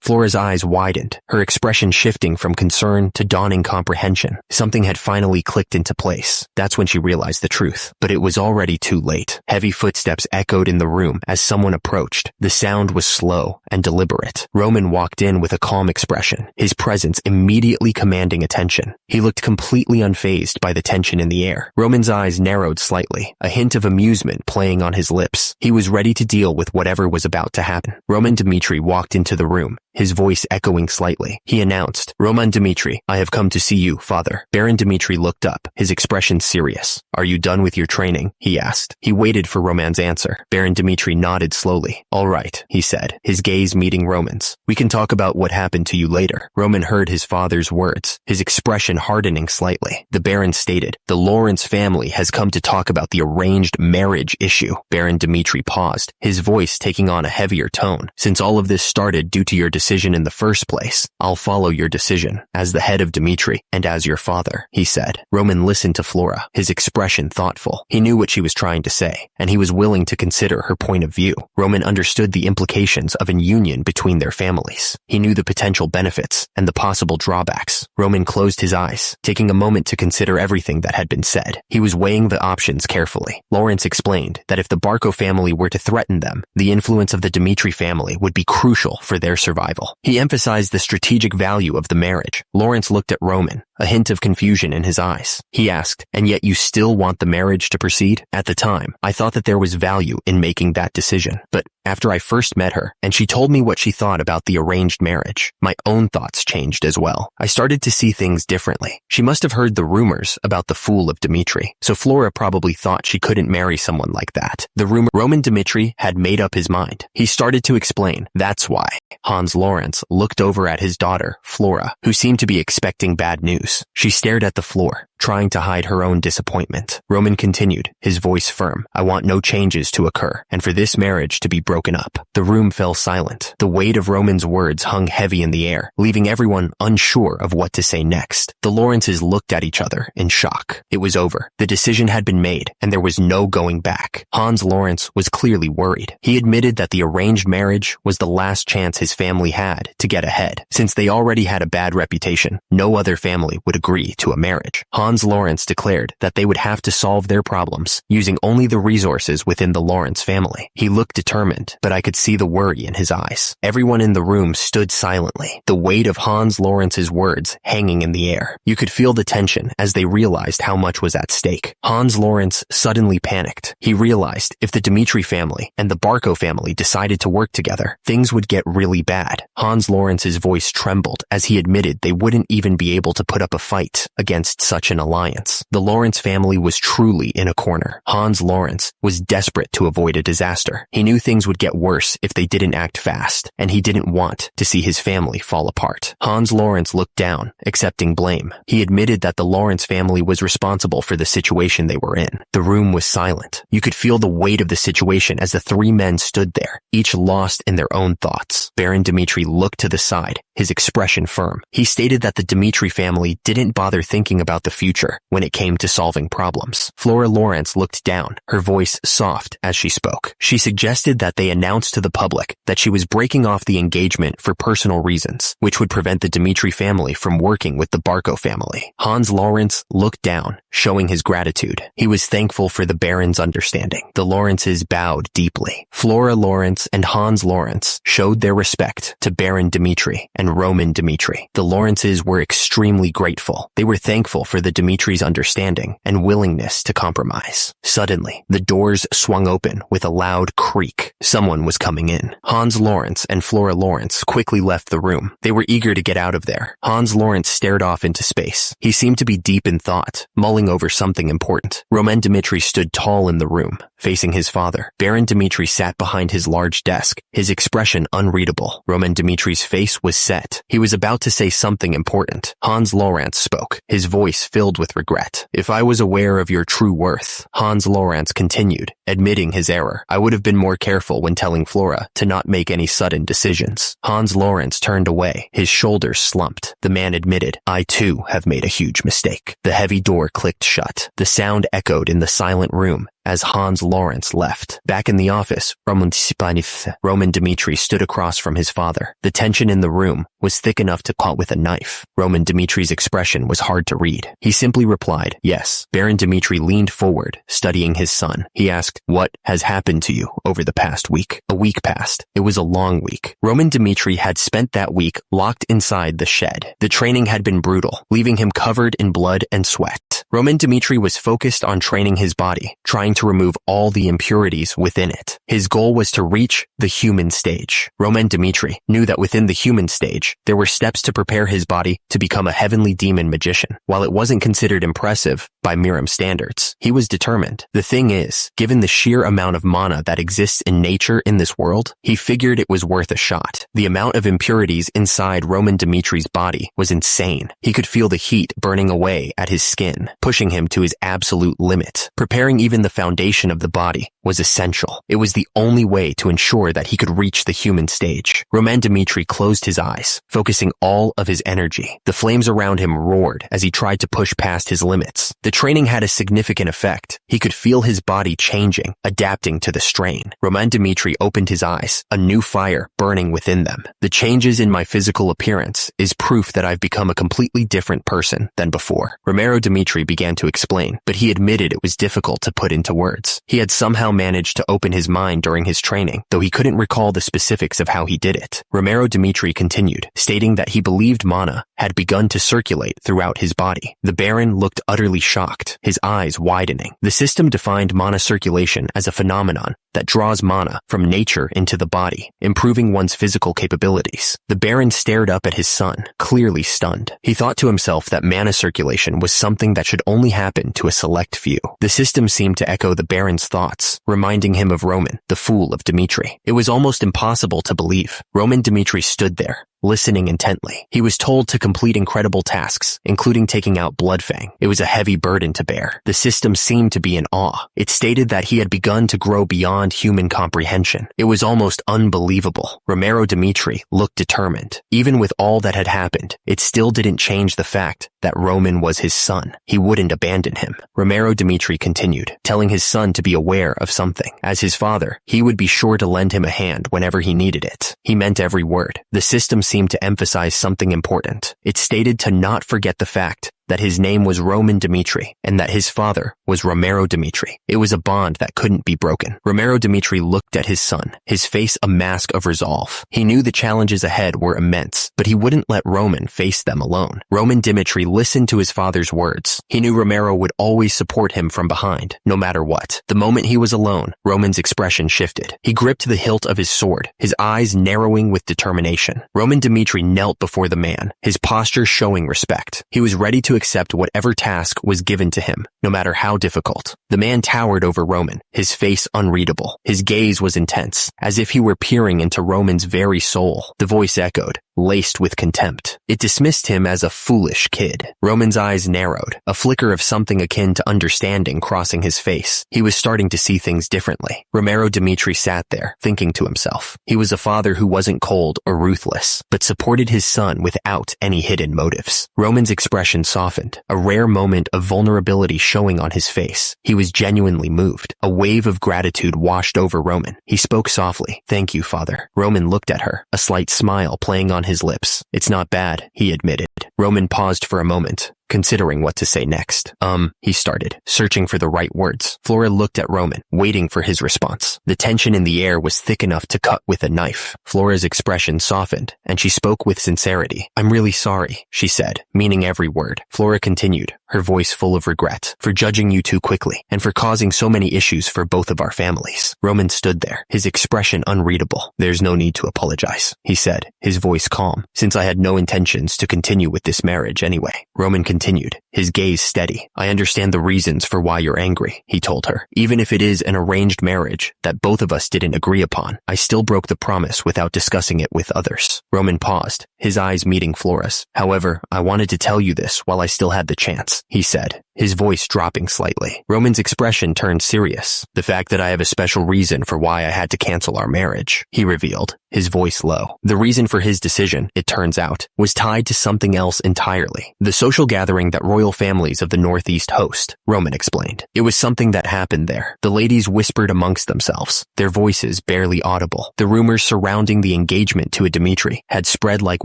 Flora's eyes widened, her expression shifting from concern to dawning comprehension. Something had finally clicked into place. That's when she realized the truth. But it was already too late. Heavy footsteps echoed in the room as someone approached. The sound was slow and deliberate. Roman walked in with a calm expression, his presence immediately commanding attention. He looked completely unfazed by the tension in the air. Roman's eyes narrowed slightly, a hint of amusement playing on his lips. He was ready to deal with whatever was about to happen. Roman Dmitri walked into the room, his voice echoing slightly. He announced, "Roman Dmitri, I have come to see you, father." Baron Dmitri looked up, his expression serious. "Are you done with your training?" he asked. He waited for Roman's answer. Baron Dmitri nodded slowly. "All right," he said, his gaze meeting Roman's. "We can talk about what happened to you later." Roman heard his father's words, his expression hardening slightly. The Baron stated, "The Lawrence family has come to talk about the arranged marriage issue." Baron Dmitri paused, his voice taking on a heavier tone. "Since all of this started due to your decision in the first place, I'll follow your decision, as the head of Dmitri, and as your father," he said. Roman listened to Flora, his expression thoughtful. He knew what she was trying to say, and he was willing to consider her point of view. Roman understood the implications of an union between their families. He knew the potential benefits and the possible drawbacks. Roman closed his eyes, taking a moment to consider everything that had been said. He was weighing the options carefully. Lawrence explained that if the Barco family were to threaten them, the influence of the Dmitri family would be crucial for their survival. He emphasized the strategic value of the marriage. Lawrence looked at Roman, a hint of confusion in his eyes. He asked, "And yet you still want the marriage to proceed?" "At the time, I thought that there was value in making that decision. But after I first met her, and she told me what she thought about the arranged marriage, my own thoughts changed as well. I started to see things differently. She must have heard the rumors about the fool of Dmitri, so Flora probably thought she couldn't marry someone like that. The rumor Roman Dmitri had made up his mind. He started to explain, "That's why." Hans Lawrence looked over at his daughter, Flora, who seemed to be expecting bad news. She stared at the floor, trying to hide her own disappointment. Roman continued, his voice firm, "I want no changes to occur, and for this marriage to be broken up." The room fell silent. The weight of Roman's words hung heavy in the air, leaving everyone unsure of what to say next. The Lawrences looked at each other in shock. It was over. The decision had been made, and there was no going back. Hans Lawrence was clearly worried. He admitted that the arranged marriage was the last chance his family had to get ahead. Since they already had a bad reputation, no other family would agree to a marriage. Hans Lawrence declared that they would have to solve their problems using only the resources within the Lawrence family. He looked determined, but I could see the worry in his eyes. Everyone in the room stood silently, the weight of Hans Lawrence's words hanging in the air. You could feel the tension as they realized how much was at stake. Hans Lawrence suddenly panicked. He realized if the Dmitri family and the Barco family decided to work together, things would get really bad. Hans Lawrence's voice trembled as he admitted they wouldn't even be able to put up a fight against such an alliance. The Lawrence family was truly in a corner. Hans Lawrence was desperate to avoid a disaster. He knew things would get worse if they didn't act fast, and he didn't want to see his family fall apart. Hans Lawrence looked down, accepting blame. He admitted that the Lawrence family was responsible for the situation they were in. The room was silent. You could feel the weight of the situation as the three men stood there, each lost in their own thoughts. Baron Dmitri looked to the side, his expression firm. He stated that the Dmitri family didn't bother thinking about the future when it came to solving problems. Flora Lawrence looked down, her voice soft as she spoke. She suggested that they announce to the public that she was breaking off the engagement for personal reasons, which would prevent the Dmitri family from working with the Barco family. Hans Lawrence looked down, showing his gratitude. He was thankful for the Baron's understanding. The Lawrences bowed deeply. Flora Lawrence and Hans Lawrence showed their respect to Baron Dmitri and Roman Dmitri. The Lawrences were extremely grateful. They were thankful for the Dimitri's understanding and willingness to compromise. Suddenly, the doors swung open with a loud creak. Someone was coming in. Hans Lawrence and Flora Lawrence quickly left the room. They were eager to get out of there. Hans Lawrence stared off into space. He seemed to be deep in thought, mulling over something important. Roman Dimitri stood tall in the room, facing his father. Baron Dimitri sat behind his large desk, his expression unreadable. Roman Dimitri's face was set. He was about to say something important. Hans Lawrence spoke, his voice filled with regret. "If I was aware of your true worth," Hans Lawrence continued, admitting his error, "I would have been more careful when telling Flora to not make any sudden decisions." Hans Lawrence turned away, his shoulders slumped. The man admitted, "I too have made a huge mistake." The heavy door clicked shut. The sound echoed in the silent room as Hans Lawrence left. Back in the office, Roman Dimitri stood across from his father. The tension in the room was thick enough to cut with a knife. Roman Dimitri's expression was hard to read. He simply replied, "Yes." Baron Dimitri leaned forward, studying his son. He asked, "What has happened to you over the past week?" A week passed. It was a long week. Roman Dimitri had spent that week locked inside the shed. The training had been brutal, leaving him covered in blood and sweat. Roman Dimitri was focused on training his body, trying to remove all the impurities within it. His goal was to reach the human stage. Roman Dimitri knew that within the human stage, there were steps to prepare his body to become a heavenly demon magician. While it wasn't considered impressive by Miram standards, he was determined. The thing is, given the sheer amount of mana that exists in nature in this world, he figured it was worth a shot. The amount of impurities inside Roman Dimitri's body was insane. He could feel the heat burning away at his skin, pushing him to his absolute limit. Preparing even the foundation of the body was essential. It was the only way to ensure that he could reach the human stage. Roman Dimitri closed his eyes, focusing all of his energy. The flames around him roared as he tried to push past his limits. The training had a significant effect. He could feel his body changing, adapting to the strain. Roman Dimitri opened his eyes, a new fire burning within them. "The changes in my physical appearance is proof that I've become a completely different person than before." Romero Dimitri began to explain, but he admitted it was difficult to put into words. He had somehow managed to open his mind during his training, though he couldn't recall the specifics of how he did it. Romero Dimitri continued, stating that he believed mana had begun to circulate throughout his body. The Baron looked utterly shocked, his eyes widening. The system defined mana circulation as a phenomenon that draws mana from nature into the body, improving one's physical capabilities. The Baron stared up at his son, clearly stunned. He thought to himself that mana circulation was something that should only happen to a select few. The system seemed to echo the Baron's thoughts, reminding him of Roman, the fool of Dimitri. It was almost impossible to believe. Roman Dimitri stood there, listening intently. He was told to complete incredible tasks, including taking out Bloodfang. It was a heavy burden to bear. The system seemed to be in awe. It stated that he had begun to grow beyond human comprehension. It was almost unbelievable. Romero Dimitri looked determined. Even with all that had happened, it still didn't change the fact that Roman was his son. He wouldn't abandon him. Romero Dimitri continued, telling his son to be aware of something. As his father, he would be sure to lend him a hand whenever he needed it. He meant every word. The system seemed to emphasize something important. It stated to not forget the fact that his name was Roman Dimitri and that his father was Romero Dimitri. It was a bond that couldn't be broken. Romero Dimitri looked at his son, his face a mask of resolve. He knew the challenges ahead were immense, but he wouldn't let Roman face them alone. Roman Dimitri listened to his father's words. He knew Romero would always support him from behind, no matter what. The moment he was alone, Roman's expression shifted. He gripped the hilt of his sword, his eyes narrowing with determination. Roman Dimitri knelt before the man, his posture showing respect. He was ready to accept whatever task was given to him, no matter how difficult. The man towered over Roman, his face unreadable. His gaze was intense, as if he were peering into Roman's very soul. The voice echoed, laced with contempt. It dismissed him as a foolish kid. Roman's eyes narrowed, a flicker of something akin to understanding crossing his face. He was starting to see things differently. Romero Dimitri sat there, thinking to himself. He was a father who wasn't cold or ruthless, but supported his son without any hidden motives. Roman's expression softened, a rare moment of vulnerability showing on his face. He was genuinely moved. A wave of gratitude washed over Roman. He spoke softly. "Thank you, father." Roman looked at her, a slight smile playing on his lips. "It's not bad," he admitted. Roman paused for a moment, considering what to say next. He started, searching for the right words. Flora looked at Roman, waiting for his response. The tension in the air was thick enough to cut with a knife. Flora's expression softened, and she spoke with sincerity. "I'm really sorry," she said, meaning every word. Flora continued, her voice full of regret, "for judging you too quickly, and for causing so many issues for both of our families." Roman stood there, his expression unreadable. "There's no need to apologize," he said, his voice calm, "since I had no intentions to continue with this marriage anyway." Roman continued, his gaze steady. "I understand the reasons for why you're angry," he told her. "Even if it is an arranged marriage that both of us didn't agree upon, I still broke the promise without discussing it with others." Roman paused, his eyes meeting Flora's. "However, I wanted to tell you this while I still had the chance," he said, his voice dropping slightly. Roman's expression turned serious. "The fact that I have a special reason for why I had to cancel our marriage," he revealed, his voice low. The reason for his decision, it turns out, was tied to something else entirely. The social gathering that royal families of the Northeast host, Roman explained. It was something that happened there. The ladies whispered amongst themselves, their voices barely audible. The rumors surrounding the engagement to a Dimitri had spread like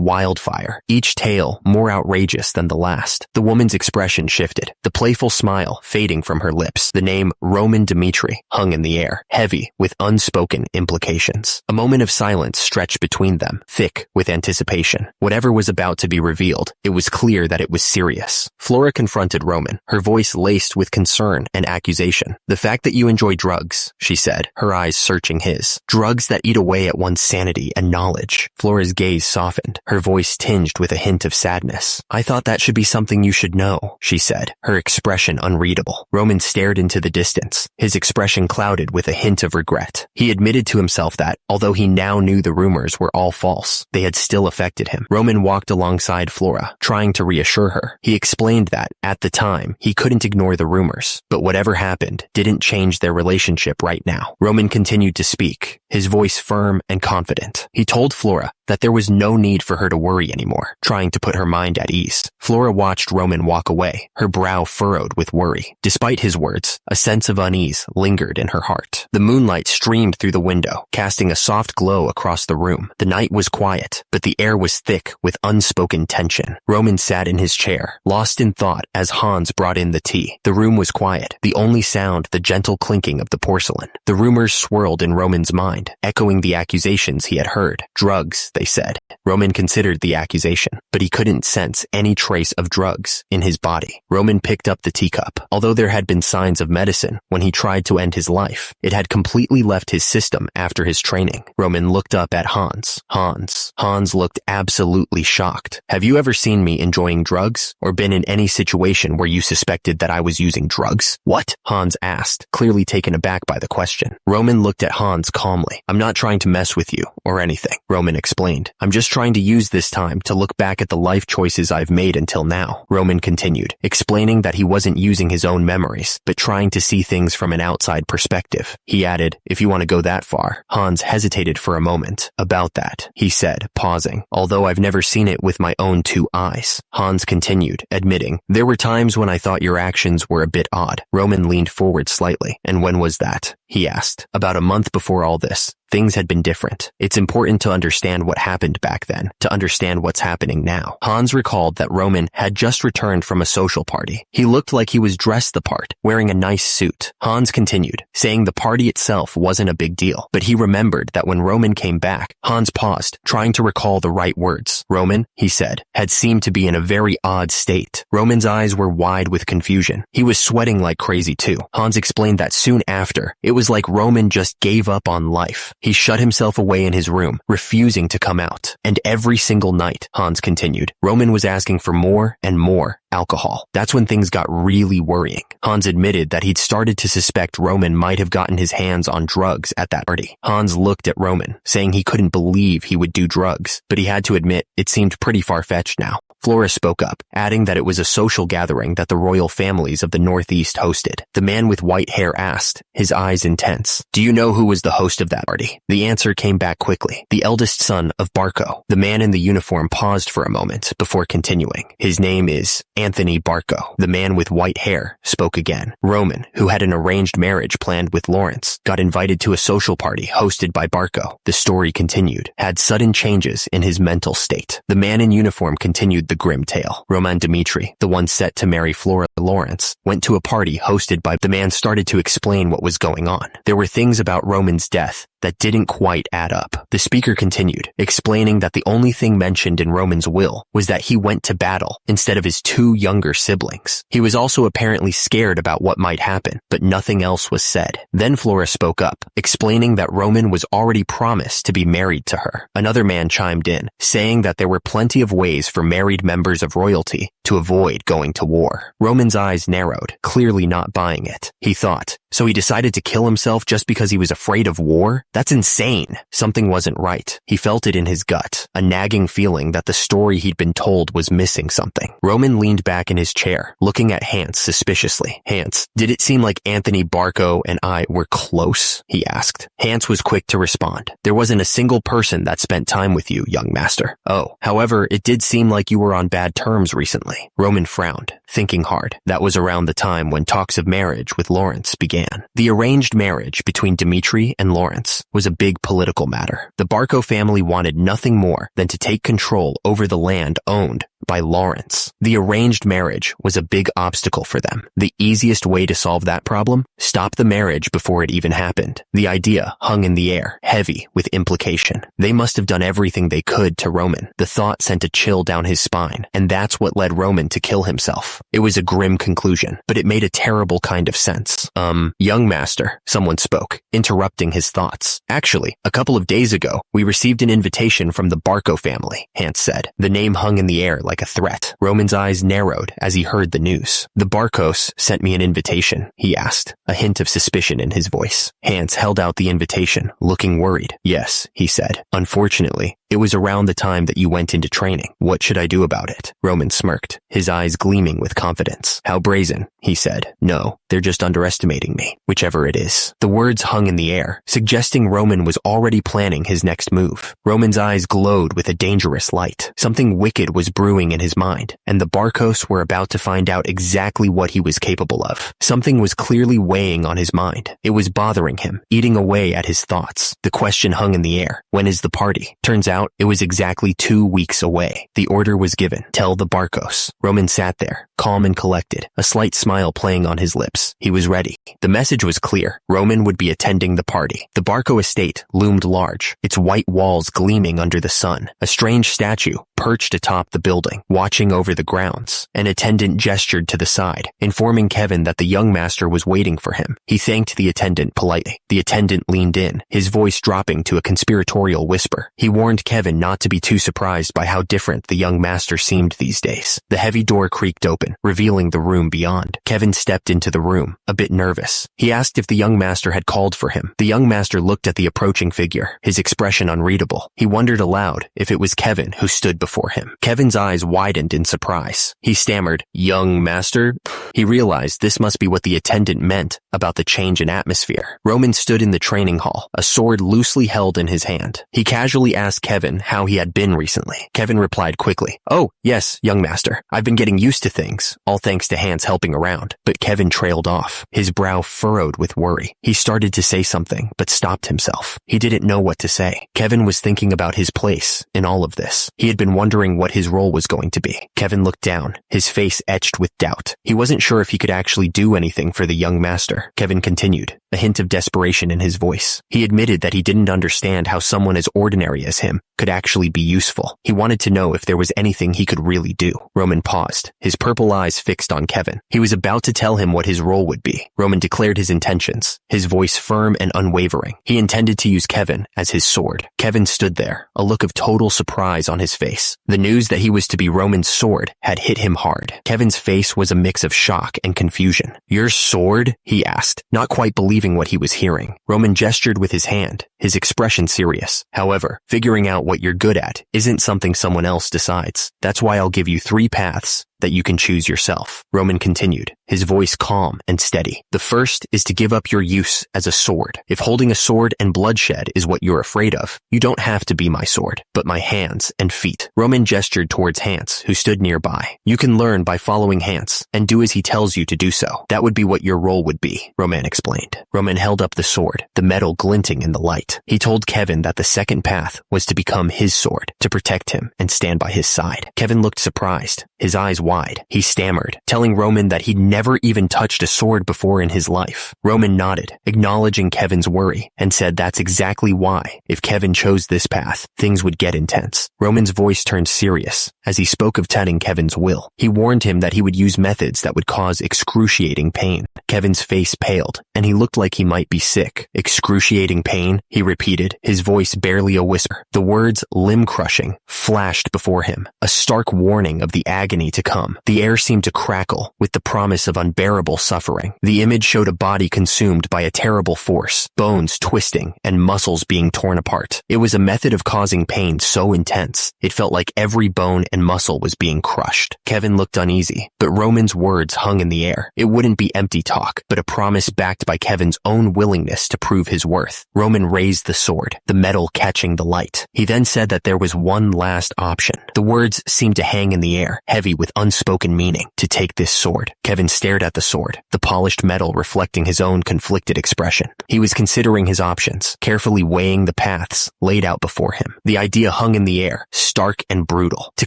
wildfire, each tale more outrageous than the last. The woman's expression shifted, the playful smile fading from her lips. The name Roman Dimitri hung in the air, heavy with unspoken implications. A moment of silence stretched between them, thick with anticipation. Whatever was about to be revealed, it was clear that it was serious. Flora confronted Roman, her voice laced with concern and accusation. "The fact that you enjoy drugs," she said, her eyes searching his. "Drugs that eat away at one's sanity and knowledge." Flora's gaze softened, her voice tinged with a hint of sadness. "I thought that should be something you should know," she said, her expression unreadable. Roman stared into the distance, his expression clouded with a hint of regret. He admitted to himself that, although he now knew the rumors were all false, they had still affected him. Roman walked alongside Flora, trying to reassure her. He explained that, at the time, he couldn't ignore the rumors, but whatever happened didn't change their relationship right now. Roman continued to speak, his voice firm and confident. He told Flora that there was no need for her to worry anymore, trying to put her mind at ease. Flora watched Roman walk away, her brow furrowed with worry. Despite his words, a sense of unease lingered in her heart. The moonlight streamed through the window, casting a soft glow across the room. The night was quiet, but the air was thick with unspoken tension. Roman sat in his chair, lost in thought as Hans brought in the tea. The room was quiet, the only sound the gentle clinking of the porcelain. The rumors swirled in Roman's mind, echoing the accusations he had heard. Drugs, they said. Roman considered the accusation, but he couldn't sense any trace of drugs in his body. Roman picked up the teacup. Although there had been signs of medicine when he tried to end his life, it had completely left his system after his training. Roman looked up at Hans. Hans looked absolutely shocked. "Have you ever seen me enjoying drugs, or been in any situation where you suspected that I was using drugs?" "What?" Hans asked, clearly taken aback by the question. Roman looked at Hans calmly. "I'm not trying to mess with you, or anything," Roman explained. "I'm just trying to use this time to look back at the life choices I've made until now." Roman continued, explaining that he wasn't using his own memories, but trying to see things from an outside perspective. He added, "If you want to go that far." Hans hesitated for a moment. "About that," he said, pausing, "although I've never seen it with my own two eyes." Hans continued, admitting, "There were times when I thought your actions were a bit odd." Roman leaned forward slightly. "And when was that?" he asked. "About a month before all this. Things had been different. It's important to understand what happened back then, to understand what's happening now." Hans recalled that Roman had just returned from a social party. He looked like he was dressed the part, wearing a nice suit. Hans continued, saying the party itself wasn't a big deal, but he remembered that when Roman came back, Hans paused, trying to recall the right words. Roman, he said, had seemed to be in a very odd state. Roman's eyes were wide with confusion. He was sweating like crazy too. Hans explained that soon after, it was like Roman just gave up on life. He shut himself away in his room, refusing to come out. And every single night, Hans continued, Roman was asking for more and more alcohol. That's when things got really worrying. Hans admitted that he'd started to suspect Roman might have gotten his hands on drugs at that party. Hans looked at Roman, saying he couldn't believe he would do drugs, but he had to admit it seemed pretty far-fetched now. Flora spoke up, adding that it was a social gathering that the royal families of the Northeast hosted. The man with white hair asked, his eyes intense, "Do you know who was the host of that party?" The answer came back quickly. The eldest son of Barco. The man in the uniform paused for a moment before continuing. "His name is Anthony Barco." The man with white hair spoke again. Roman, who had an arranged marriage planned with Lawrence, got invited to a social party hosted by Barco. The story continued, had sudden changes in his mental state. The man in uniform continued the the grim tale. Roman Dmitri, the one set to marry Flora Lawrence, went to a party hosted by the man started to explain what was going on. There were things about Roman's death that didn't quite add up. The speaker continued, explaining that the only thing mentioned in Roman's will was that he went to battle instead of his two younger siblings. He was also apparently scared about what might happen, but nothing else was said. Then Flora spoke up, explaining that Roman was already promised to be married to her. Another man chimed in, saying that there were plenty of ways for married members of royalty to avoid going to war. Roman's eyes narrowed, clearly not buying it. He thought, so he decided to kill himself just because he was afraid of war? That's insane. Something wasn't right. He felt it in his gut, a nagging feeling that the story he'd been told was missing something. Roman leaned back in his chair, looking at Hans suspiciously. Hans, did it seem like Anthony Barco and I were close? He asked. Hans was quick to respond. There wasn't a single person that spent time with you, young master. Oh, however, it did seem like you were on bad terms recently. Roman frowned, thinking hard. That was around the time when talks of marriage with Lawrence began. The arranged marriage between Dmitri and Lawrence was a big political matter. The Barco family wanted nothing more than to take control over the land owned by Lawrence. The arranged marriage was a big obstacle for them. The easiest way to solve that problem? Stop the marriage before it even happened. The idea hung in the air, heavy with implication. They must have done everything they could to Roman. The thought sent a chill down his spine, and that's what led Roman to kill himself. It was a grim conclusion, but it made a terrible kind of sense. Young master, someone spoke, interrupting his thoughts. Actually, a couple of days ago, we received an invitation from the Barco family, Hans said. The name hung in the air like a threat. Roman's eyes narrowed as he heard the news. The Barcos sent me an invitation, he asked, a hint of suspicion in his voice. Hans held out the invitation, looking worried. Yes, he said. Unfortunately, it was around the time that you went into training. What should I do about it? Roman smirked, his eyes gleaming with confidence. How brazen, he said. No, they're just underestimating me, whichever it is. The words hung in the air, suggesting Roman was already planning his next move. Roman's eyes glowed with a dangerous light. Something wicked was brewing in his mind, and the Barcos were about to find out exactly what he was capable of. Something was clearly weighing on his mind. It was bothering him, eating away at his thoughts. The question hung in the air. When is the party? Turns out it was exactly 2 weeks away. The order was given. Tell the Barcos. Roman sat there, calm and collected, a slight smile playing on his lips. He was ready. The message was clear. Roman would be attending the party. The Barco estate loomed large, its white walls gleaming under the sun. A strange statue perched atop the building, watching over the grounds. An attendant gestured to the side, informing Kevin that the young master was waiting for him. He thanked the attendant politely. The attendant leaned in, his voice dropping to a conspiratorial whisper. He warned Kevin not to be too surprised by how different the young master seemed these days. The heavy door creaked open, revealing the room beyond. Kevin stepped into the room, a bit nervous. He asked if the young master had called for him. The young master looked at the approaching figure, his expression unreadable. He wondered aloud if it was Kevin who stood before him. Kevin's eyes widened in surprise. He stammered, "Young master?" He realized this must be what the attendant meant about the change in atmosphere. Roman stood in the training hall, a sword loosely held in his hand. He casually asked Kevin how he had been recently. Kevin replied quickly, "Oh, yes, young master. I've been getting used to things, all thanks to Hans helping around." But Kevin trailed off, his brow furrowed with worry. He started to say something, but stopped himself. He didn't know what to say. Kevin was thinking about his place in all of this. He had been wondering what his role was going to be. Kevin looked down, his face etched with doubt. He wasn't sure if he could actually do anything for the young master. Kevin continued, a hint of desperation in his voice. He admitted that he didn't understand how someone as ordinary as him could actually be useful. He wanted to know if there was anything he could really do. Roman paused, his purple eyes fixed on Kevin. He was about to tell him what his role would be. Roman declared his intentions, his voice firm and unwavering. He intended to use Kevin as his sword. Kevin stood there, a look of total surprise on his face. The news that he was to be Roman's sword had hit him hard. Kevin's face was a mix of shock and confusion. "Your sword?" he asked, not quite believing what he was hearing. Roman gestured with his hand, his expression serious. "However, figuring out what you're good at isn't something someone else decides. That's why I'll give you 3 paths that you can choose yourself. Roman continued, his voice calm and steady. The first is to give up your use as a sword. If holding a sword and bloodshed is what you're afraid of, you don't have to be my sword, but my hands and feet. Roman gestured towards Hans, who stood nearby. You can learn by following Hans and do as he tells you to do so. That would be what your role would be, Roman explained. Roman held up the sword, the metal glinting in the light. He told Kevin that the second path was to become his sword, to protect him and stand by his side. Kevin looked surprised, his eyes wide. He stammered, telling Roman that he'd never even touched a sword before in his life. Roman nodded, acknowledging Kevin's worry, and said that's exactly why, if Kevin chose this path, things would get intense. Roman's voice turned serious as he spoke of telling Kevin's will. He warned him that he would use methods that would cause excruciating pain. Kevin's face paled, and he looked like he might be sick. Excruciating pain, he repeated, his voice barely a whisper. The words limb-crushing flashed before him, a stark warning of the agony to come. The air seemed to crackle with the promise of unbearable suffering. The image showed a body consumed by a terrible force, bones twisting and muscles being torn apart. It was a method of causing pain so intense, it felt like every bone and muscle was being crushed. Kevin looked uneasy, but Roman's words hung in the air. It wouldn't be empty talk, but a promise backed by Kevin's own willingness to prove his worth. Roman raised the sword, the metal catching the light. He then said that there was one last option. The words seemed to hang in the air, heavy with unspoken meaning, to take this sword. Kevin stared at the sword, the polished metal reflecting his own conflicted expression. He was considering his options, carefully weighing the paths laid out before him. The idea hung in the air, stark and brutal, to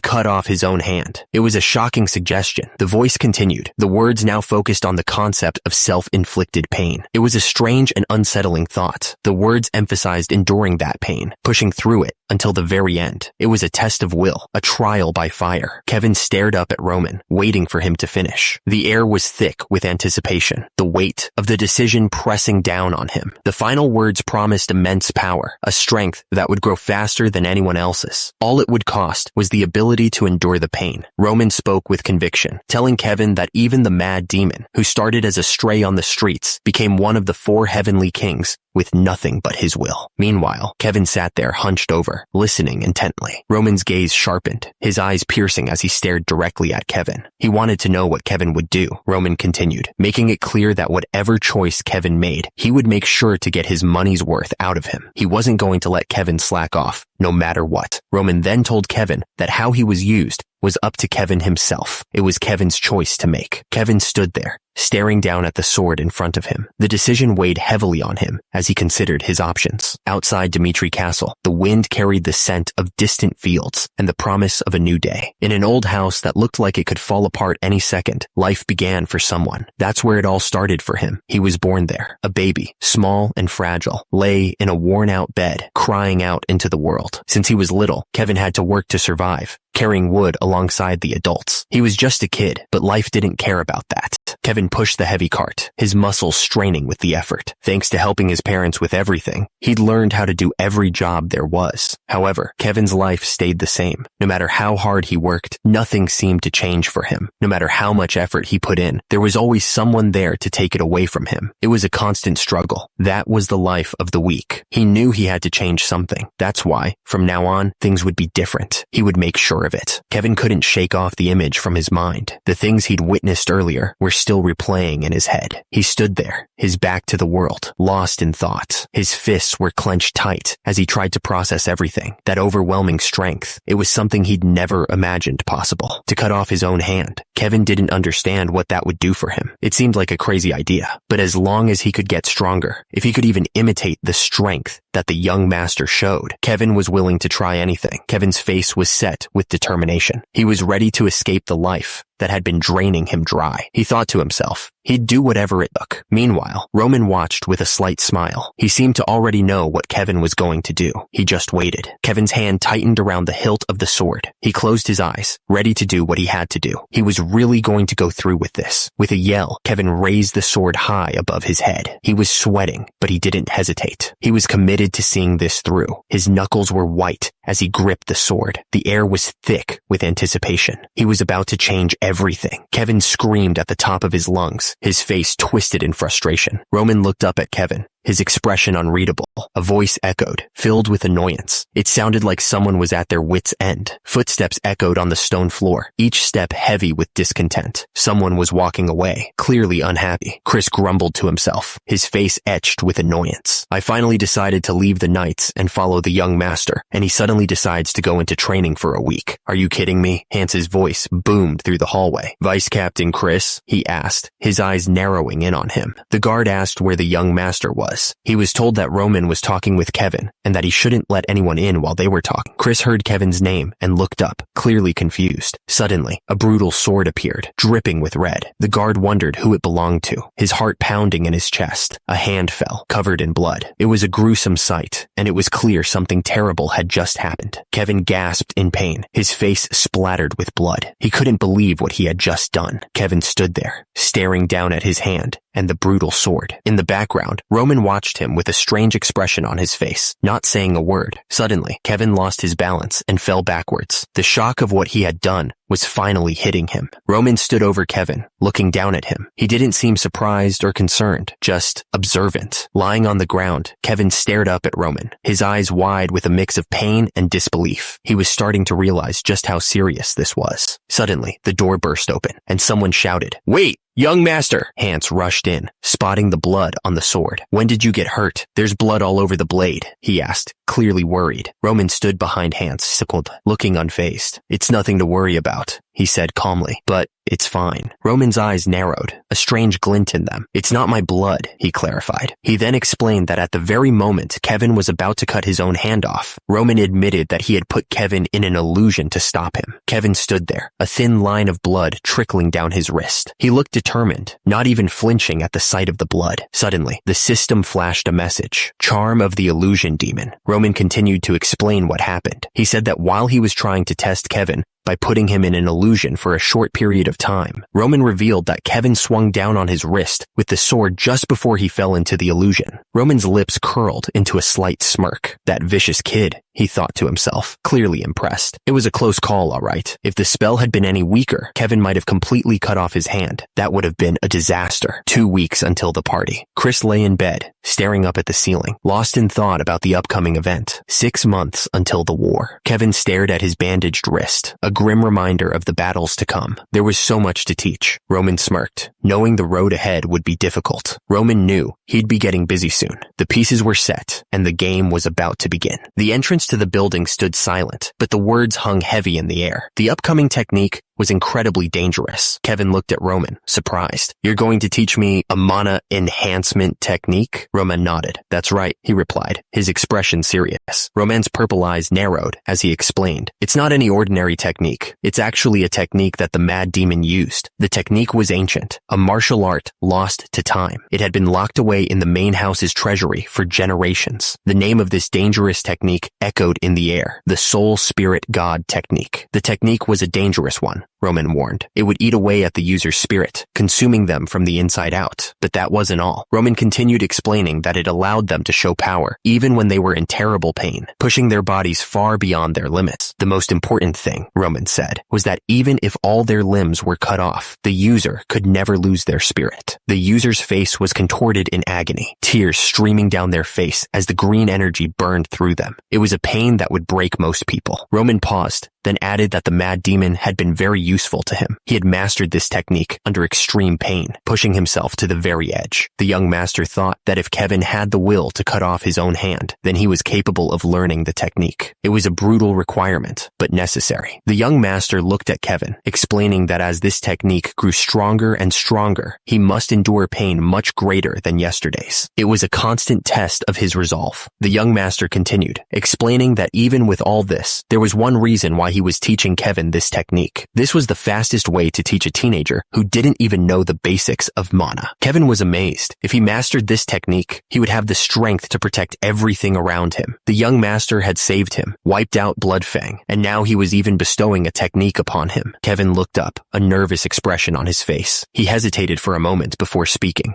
cut off his own hand. It was a shocking suggestion. The voice continued, the words now focused on the concept of self-inflicted pain. It was a strange and unsettling thought. The words emphasized enduring that pain, pushing through it until the very end. It was a test of will, a trial by fire. Kevin stared up at Roman, waiting for him to finish. The air was thick with anticipation, the weight of the decision pressing down on him. The final words promised immense power, a strength that would grow faster than anyone else's. All it would cost was the ability to endure the pain. Roman spoke with conviction, telling Kevin that even the mad demon, who started as a stray on the streets, became one of the 4 heavenly kings with nothing but his will. Meanwhile, Kevin sat there hunched over, listening intently. Roman's gaze sharpened, his eyes piercing as he stared directly at Kevin. He wanted to know what Kevin would do. Roman continued, making it clear that whatever choice Kevin made, he would make sure to get his money's worth out of him. He wasn't going to let Kevin slack off, no matter what. Roman then told Kevin that how he was used was up to Kevin himself. It was Kevin's choice to make. Kevin stood there, staring down at the sword in front of him. The decision weighed heavily on him as he considered his options. Outside Dimitri Castle, the wind carried the scent of distant fields and the promise of a new day. In an old house that looked like it could fall apart any second, life began for someone. That's where it all started for him. He was born there. A baby, small and fragile, lay in a worn-out bed, crying out into the world. Since he was little, Kevin had to work to survive, carrying wood alongside the adults. He was just a kid, but life didn't care about that. Kevin pushed the heavy cart, his muscles straining with the effort. Thanks to helping his parents with everything, he'd learned how to do every job there was. However, Kevin's life stayed the same. No matter how hard he worked, nothing seemed to change for him. No matter how much effort he put in, there was always someone there to take it away from him. It was a constant struggle. That was the life of the weak. He knew he had to change something. That's why, from now on, things would be different. He would make sure of it. Kevin couldn't shake off the image from his mind. The things he'd witnessed earlier were still replaying in his head. He stood there, his back to the world, lost in thought. His fists were clenched tight as he tried to process everything. That overwhelming strength, it was something he'd never imagined possible. To cut off his own hand, Kevin didn't understand what that would do for him. It seemed like a crazy idea, but as long as he could get stronger, if he could even imitate the strength that the young master showed, Kevin was willing to try anything. Kevin's face was set with determination. He was ready to escape the life that had been draining him dry. He thought to himself, he'd do whatever it took. Meanwhile, Roman watched with a slight smile. He seemed to already know what Kevin was going to do. He just waited. Kevin's hand tightened around the hilt of the sword. He closed his eyes, ready to do what he had to do. He was really going to go through with this. With a yell, Kevin raised the sword high above his head. He was sweating, but he didn't hesitate. He was committed to seeing this through. His knuckles were white as he gripped the sword. The air was thick with anticipation. He was about to change everything. Kevin screamed at the top of his lungs, his face twisted in frustration. Roman looked up at Kevin, his expression unreadable. A voice echoed, filled with annoyance. It sounded like someone was at their wits' end. Footsteps echoed on the stone floor, each step heavy with discontent. Someone was walking away, clearly unhappy. Chris grumbled to himself, his face etched with annoyance. I finally decided to leave the knights and follow the young master, and he suddenly decides to go into training for a week. Are you kidding me? Hans's voice boomed through the hallway. Vice Captain Chris? He asked, his eyes narrowing in on him. The guard asked where the young master was. He was told that Roman was talking with Kevin, and that he shouldn't let anyone in while they were talking. Chris heard Kevin's name and looked up, clearly confused. Suddenly, a brutal sword appeared, dripping with red. The guard wondered who it belonged to, his heart pounding in his chest. A hand fell, covered in blood. It was a gruesome sight, and it was clear something terrible had just happened. Kevin gasped in pain, his face splattered with blood. He couldn't believe what he had just done. Kevin stood there, staring down at his hand and the brutal sword. In the background, Roman watched him with a strange expression on his face, not saying a word. Suddenly, Kevin lost his balance and fell backwards. The shock of what he had done was finally hitting him. Roman stood over Kevin, looking down at him. He didn't seem surprised or concerned, just observant. Lying on the ground, Kevin stared up at Roman, his eyes wide with a mix of pain and disbelief. He was starting to realize just how serious this was. Suddenly, the door burst open, and someone shouted, "Wait! Young master!" Hans rushed in, spotting the blood on the sword. "When did you get hurt? There's blood all over the blade," he asked, clearly worried. Roman stood behind Hans, sickled, looking unfazed. "It's nothing to worry about," he said calmly, "but it's fine." Roman's eyes narrowed, a strange glint in them. "It's not my blood," he clarified. He then explained that at the very moment Kevin was about to cut his own hand off, Roman admitted that he had put Kevin in an illusion to stop him. Kevin stood there, a thin line of blood trickling down his wrist. He looked determined, not even flinching at the sight of the blood. Suddenly, the system flashed a message. "Charm of the illusion demon." Roman continued to explain what happened. He said that while he was trying to test Kevin by putting him in an illusion for a short period of time, Roman revealed that Kevin swung down on his wrist with the sword just before he fell into the illusion. Roman's lips curled into a slight smirk. That vicious kid, he thought to himself, clearly impressed. It was a close call, all right. If the spell had been any weaker, Kevin might have completely cut off his hand. That would have been a disaster. 2 weeks until the party. Chris lay in bed, staring up at the ceiling, lost in thought about the upcoming event. 6 months until the war. Kevin stared at his bandaged wrist, a grim reminder of the battles to come. There was so much to teach. Roman smirked, knowing the road ahead would be difficult. Roman knew he'd be getting busy soon. The pieces were set, and the game was about to begin. The entrance to the building stood silent, but the words hung heavy in the air. The upcoming technique was incredibly dangerous. Kevin looked at Roman, surprised. "You're going to teach me a mana enhancement technique?" Roman nodded. "That's right," he replied, his expression serious. Roman's purple eyes narrowed as he explained. "It's not any ordinary technique. It's actually a technique that the mad demon used. The technique was ancient, a martial art lost to time. It had been locked away in the main house's treasury for generations. The name of this dangerous technique echoed in the air, the Soul Spirit God technique. The technique was a dangerous one, Roman warned. It would eat away at the user's spirit, consuming them from the inside out. But that wasn't all. Roman continued explaining that it allowed them to show power, even when they were in terrible pain, pushing their bodies far beyond their limits. The most important thing, Roman said, was that even if all their limbs were cut off, the user could never lose their spirit. The user's face was contorted in agony, tears streaming down their face as the green energy burned through them. It was a pain that would break most people. Roman paused, then added that the mad demon had been very useful to him. He had mastered this technique under extreme pain, pushing himself to the very edge. The young master thought that if Kevin had the will to cut off his own hand, then he was capable of learning the technique. It was a brutal requirement, but necessary. The young master looked at Kevin, explaining that as this technique grew stronger and stronger, he must endure pain much greater than yesterday's. It was a constant test of his resolve. The young master continued, explaining that even with all this, there was one reason why he was teaching Kevin this technique. This was the fastest way to teach a teenager who didn't even know the basics of mana. Kevin was amazed. If he mastered this technique, he would have the strength to protect everything around him. The young master had saved him, wiped out Bloodfang, and now he was even bestowing a technique upon him. Kevin looked up, a nervous expression on his face. He hesitated for a moment before speaking.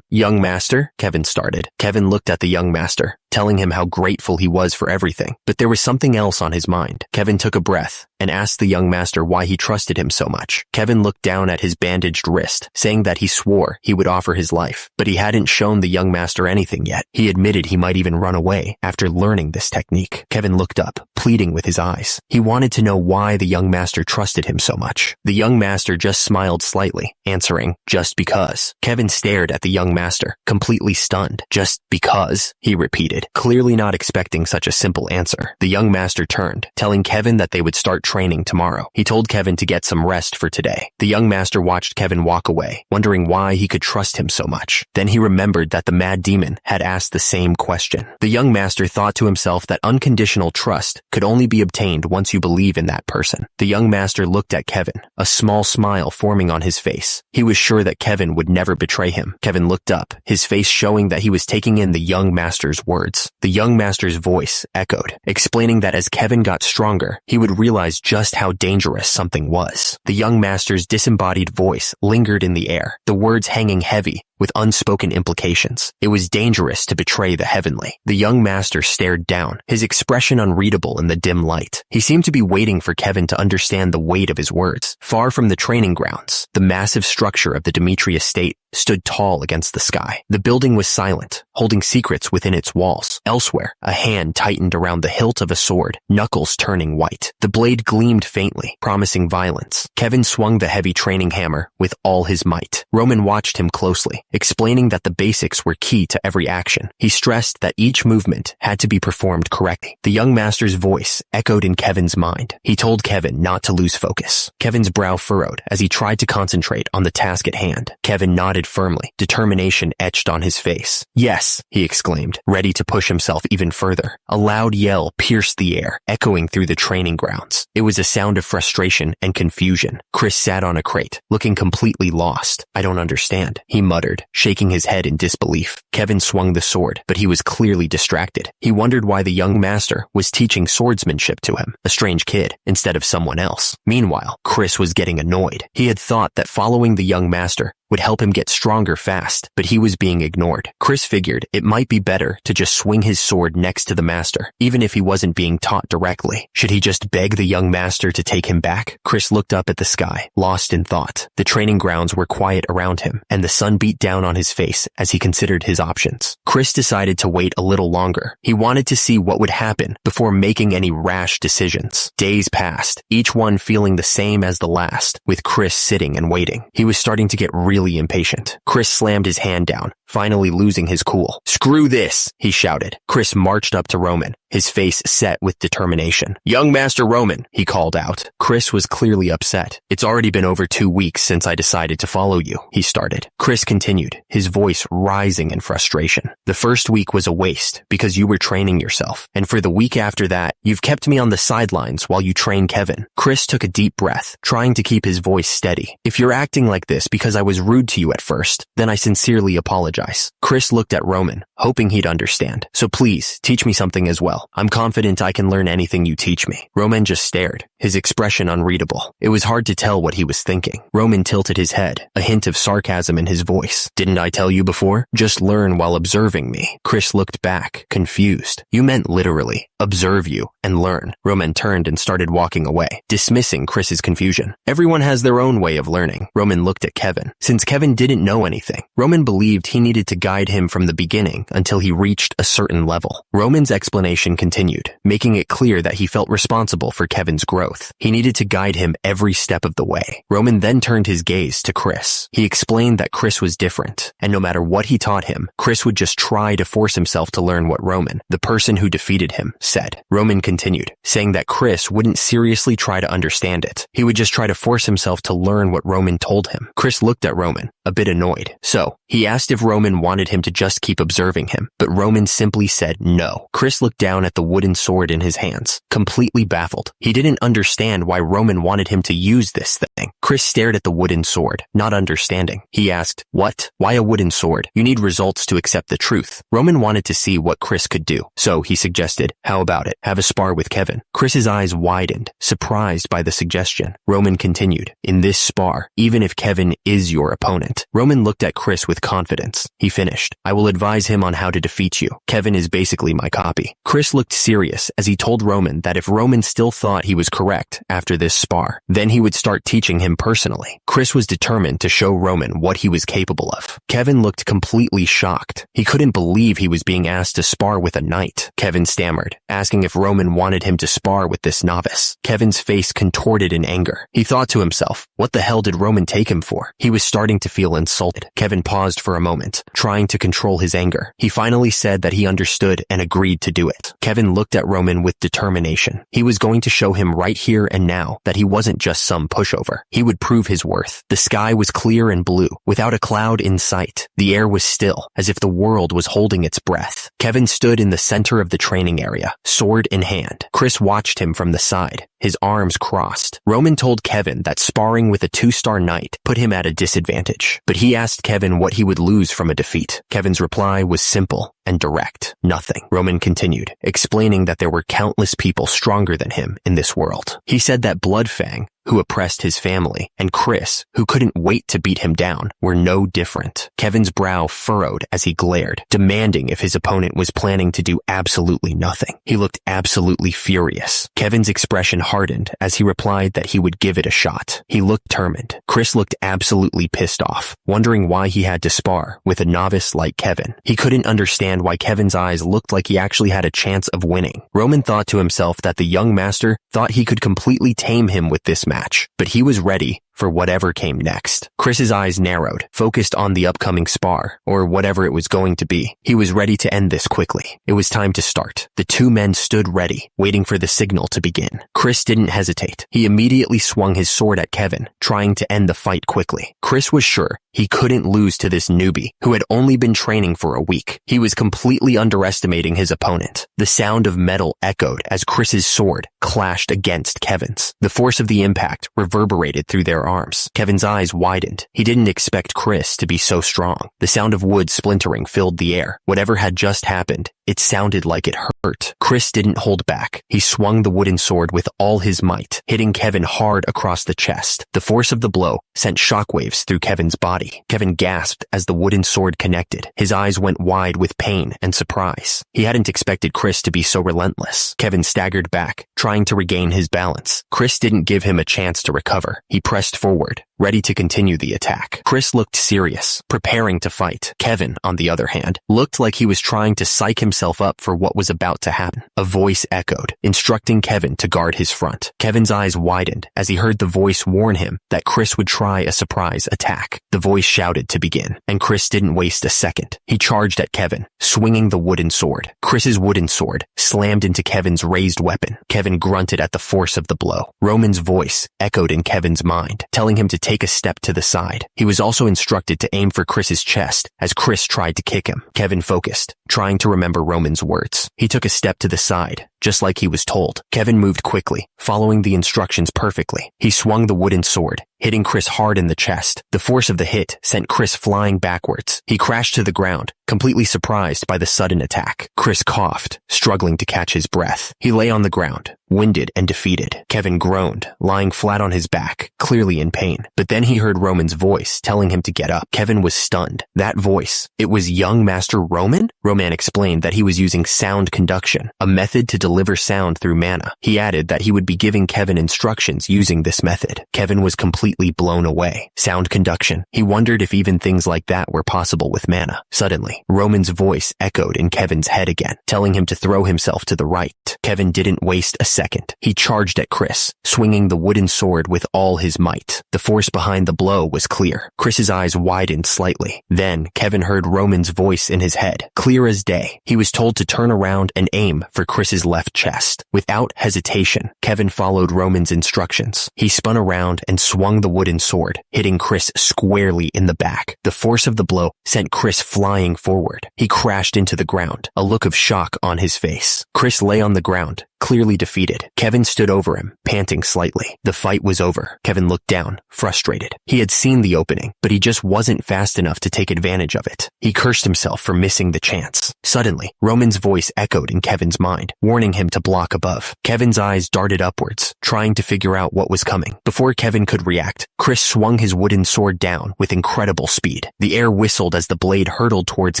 Young master? Kevin started. Kevin looked at the young master, telling him how grateful he was for everything. But there was something else on his mind. Kevin took a breath, and asked the young master why he trusted him so much. Kevin looked down at his bandaged wrist, saying that he swore he would offer his life, but he hadn't shown the young master anything yet. He admitted he might even run away after learning this technique. Kevin looked up, pleading with his eyes. He wanted to know why the young master trusted him so much. The young master just smiled slightly, answering, "Just because." Kevin stared at the young master, completely stunned. "Just because?" he repeated, clearly not expecting such a simple answer. The young master turned, telling Kevin that they would start training tomorrow. He told Kevin to get some rest for today. The young master watched Kevin walk away, wondering why he could trust him so much. Then he remembered that the mad demon had asked the same question. The young master thought to himself that unconditional trust could only be obtained once you believe in that person. The young master looked at Kevin, a small smile forming on his face. He was sure that Kevin would never betray him. Kevin looked up, his face showing that he was taking in the young master's words. The young master's voice echoed, explaining that as Kevin got stronger, he would realize just how dangerous something was. The young master's disembodied voice lingered in the air, the words hanging heavy with unspoken implications. It was dangerous to betray the heavenly. The young master stared down, his expression unreadable in the dim light. He seemed to be waiting for Kevin to understand the weight of his words. Far from the training grounds, the massive structure of the Dimitri estate stood tall against the sky. The building was silent, holding secrets within its walls. Elsewhere, a hand tightened around the hilt of a sword, knuckles turning white. The blade gleamed faintly, promising violence. Kevin swung the heavy training hammer with all his might. Roman watched him closely, explaining that the basics were key to every action. He stressed that each movement had to be performed correctly. The young master's voice echoed in Kevin's mind. He told Kevin not to lose focus. Kevin's brow furrowed as he tried to concentrate on the task at hand. Kevin nodded firmly, determination etched on his face. "Yes," he exclaimed, ready to push himself even further. A loud yell pierced the air, echoing through the training grounds. It was a sound of frustration and confusion. Chris sat on a crate, looking completely lost. "I don't understand," he muttered, shaking his head in disbelief. Kevin swung the sword, but he was clearly distracted. He wondered why the young master was teaching swordsmanship to him, a strange kid, instead of someone else. Meanwhile, Chris was getting annoyed. He had thought that following the young master would help him get stronger fast, but he was being ignored. Chris figured it might be better to just swing his sword next to the master, even if he wasn't being taught directly. Should he just beg the young master to take him back? Chris looked up at the sky, lost in thought. The training grounds were quiet around him, and the sun beat down on his face as he considered his options. Chris decided to wait a little longer. He wanted to see what would happen before making any rash decisions. Days passed, each one feeling the same as the last, with Chris sitting and waiting. He was starting to get really impatient. Chris slammed his hand down, finally losing his cool. "Screw this," he shouted. Chris marched up to Roman, his face set with determination. "Young Master Roman," he called out. Chris was clearly upset. "It's already been over 2 weeks since I decided to follow you," he started. Chris continued, his voice rising in frustration. "The first week was a waste because you were training yourself, and for the week after that, you've kept me on the sidelines while you train Kevin." Chris took a deep breath, trying to keep his voice steady. "If you're acting like this because I was rude to you at first, then I sincerely apologize." Chris looked at Roman, hoping he'd understand. "So please, teach me something as well. I'm confident I can learn anything you teach me." Roman just stared, his expression unreadable. It was hard to tell what he was thinking. Roman tilted his head, a hint of sarcasm in his voice. "Didn't I tell you before? Just learn while observing me." Chris looked back, confused. "You meant literally, observe you and learn." Roman turned and started walking away, dismissing Chris's confusion. Everyone has their own way of learning. Roman looked at Kevin. Since Kevin didn't know anything, Roman believed he needed to guide him from the beginning until he reached a certain level. Roman's explanation continued, making it clear that he felt responsible for Kevin's growth. He needed to guide him every step of the way. Roman then turned his gaze to Chris. He explained that Chris was different, and no matter what he taught him, Chris would just try to force himself to learn what Roman, the person who defeated him, said. Roman continued, saying that Chris wouldn't seriously try to understand it. He would just try to force himself to learn what Roman told him. Chris looked at Roman, a bit annoyed. So, he asked if Roman wanted him to just keep observing him, but Roman simply said no. Chris looked down at the wooden sword in his hands, completely baffled. He didn't understand why Roman wanted him to use this thing. Chris stared at the wooden sword, not understanding. He asked, "What? Why a wooden sword? You need results to accept the truth." Roman wanted to see what Chris could do, so he suggested, "How about it? Have a spar with Kevin." Chris's eyes widened, surprised by the suggestion. Roman continued, "In this spar, even if Kevin is your opponent." Roman looked at Chris with confidence. He finished, "I will advise him on how to defeat you. Kevin is basically my copy." Chris Chris looked serious as he told Roman that if Roman still thought he was correct after this spar, then he would start teaching him personally. Chris was determined to show Roman what he was capable of. Kevin looked completely shocked. He couldn't believe he was being asked to spar with a knight. Kevin stammered, asking if Roman wanted him to spar with this novice. Kevin's face contorted in anger. He thought to himself, what the hell did Roman take him for? He was starting to feel insulted. Kevin paused for a moment, trying to control his anger. He finally said that he understood and agreed to do it. Kevin looked at Roman with determination. He was going to show him right here and now that he wasn't just some pushover. He would prove his worth. The sky was clear and blue, without a cloud in sight. The air was still, as if the world was holding its breath. Kevin stood in the center of the training area, sword in hand. Chris watched him from the side, his arms crossed. Roman told Kevin that sparring with a 2-star knight put him at a disadvantage, but he asked Kevin what he would lose from a defeat. Kevin's reply was simple and direct. Nothing. Roman continued, explaining that there were countless people stronger than him in this world. He said that Bloodfang, who oppressed his family, and Chris, who couldn't wait to beat him down, were no different. Kevin's brow furrowed as he glared, demanding if his opponent was planning to do absolutely nothing. He looked absolutely furious. Kevin's expression hardened as he replied that he would give it a shot. He looked determined. Chris looked absolutely pissed off, wondering why he had to spar with a novice like Kevin. He couldn't understand why Kevin's eyes looked like he actually had a chance of winning. Roman thought to himself that the young master thought he could completely tame him with this match, but he was ready for whatever came next. Chris's eyes narrowed, focused on the upcoming spar, or whatever it was going to be. He was ready to end this quickly. It was time to start. The two men stood ready, waiting for the signal to begin. Chris didn't hesitate. He immediately swung his sword at Kevin, trying to end the fight quickly. Chris was sure he couldn't lose to this newbie, who had only been training for a week. He was completely underestimating his opponent. The sound of metal echoed as Chris's sword clashed against Kevin's. The force of the impact reverberated through their arms. Kevin's eyes widened. He didn't expect Chris to be so strong. The sound of wood splintering filled the air. Whatever had just happened, it sounded like it hurt. Chris didn't hold back. He swung the wooden sword with all his might, hitting Kevin hard across the chest. The force of the blow sent shockwaves through Kevin's body. Kevin gasped as the wooden sword connected. His eyes went wide with pain and surprise. He hadn't expected Chris to be so relentless. Kevin staggered back, trying to regain his balance. Chris didn't give him a chance to recover. He pressed forward, ready to continue the attack. Chris looked serious, preparing to fight. Kevin, on the other hand, looked like he was trying to psych himself up for what was about to happen. A voice echoed, instructing Kevin to guard his front. Kevin's eyes widened as he heard the voice warn him that Chris would try a surprise attack. The voice shouted to begin, and Chris didn't waste a second. He charged at Kevin, swinging the wooden sword. Chris's wooden sword slammed into Kevin's raised weapon. Kevin grunted at the force of the blow. Roman's voice echoed in Kevin's mind, telling him to take a step to the side. He was also instructed to aim for Chris's chest as Chris tried to kick him. Kevin focused, trying to remember Roman's words. He took a step to the side, just like he was told. Kevin moved quickly, following the instructions perfectly. He swung the wooden sword, hitting Chris hard in the chest. The force of the hit sent Chris flying backwards. He crashed to the ground, completely surprised by the sudden attack. Chris coughed, struggling to catch his breath. He lay on the ground, winded and defeated. Kevin groaned, lying flat on his back, clearly in pain. But then he heard Roman's voice telling him to get up. Kevin was stunned. That voice, it was young Master Roman? Roman explained that he was using sound conduction, a method to deliver sound through mana. He added that he would be giving Kevin instructions using this method. Kevin was completely blown away. Sound conduction. He wondered if even things like that were possible with mana. Suddenly, Roman's voice echoed in Kevin's head again, telling him to throw himself to the right. Kevin didn't waste a second. He charged at Chris, swinging the wooden sword with all his might. The force behind the blow was clear. Chris's eyes widened slightly. Then, Kevin heard Roman's voice in his head, clear as day. He was told to turn around and aim for Chris's left chest. Without hesitation, Kevin followed Roman's instructions. He spun around and swung the wooden sword, hitting Chris squarely in the back. The force of the blow sent Chris flying forward. He crashed into the ground, a look of shock on his face. Chris lay on the ground, clearly defeated. Kevin stood over him, panting slightly. The fight was over. Kevin looked down, frustrated. He had seen the opening, but he just wasn't fast enough to take advantage of it. He cursed himself for missing the chance. Suddenly, Roman's voice echoed in Kevin's mind, warning him to block above. Kevin's eyes darted upwards, trying to figure out what was coming. Before Kevin could react, Chris swung his wooden sword down with incredible speed. The air whistled as the blade hurtled towards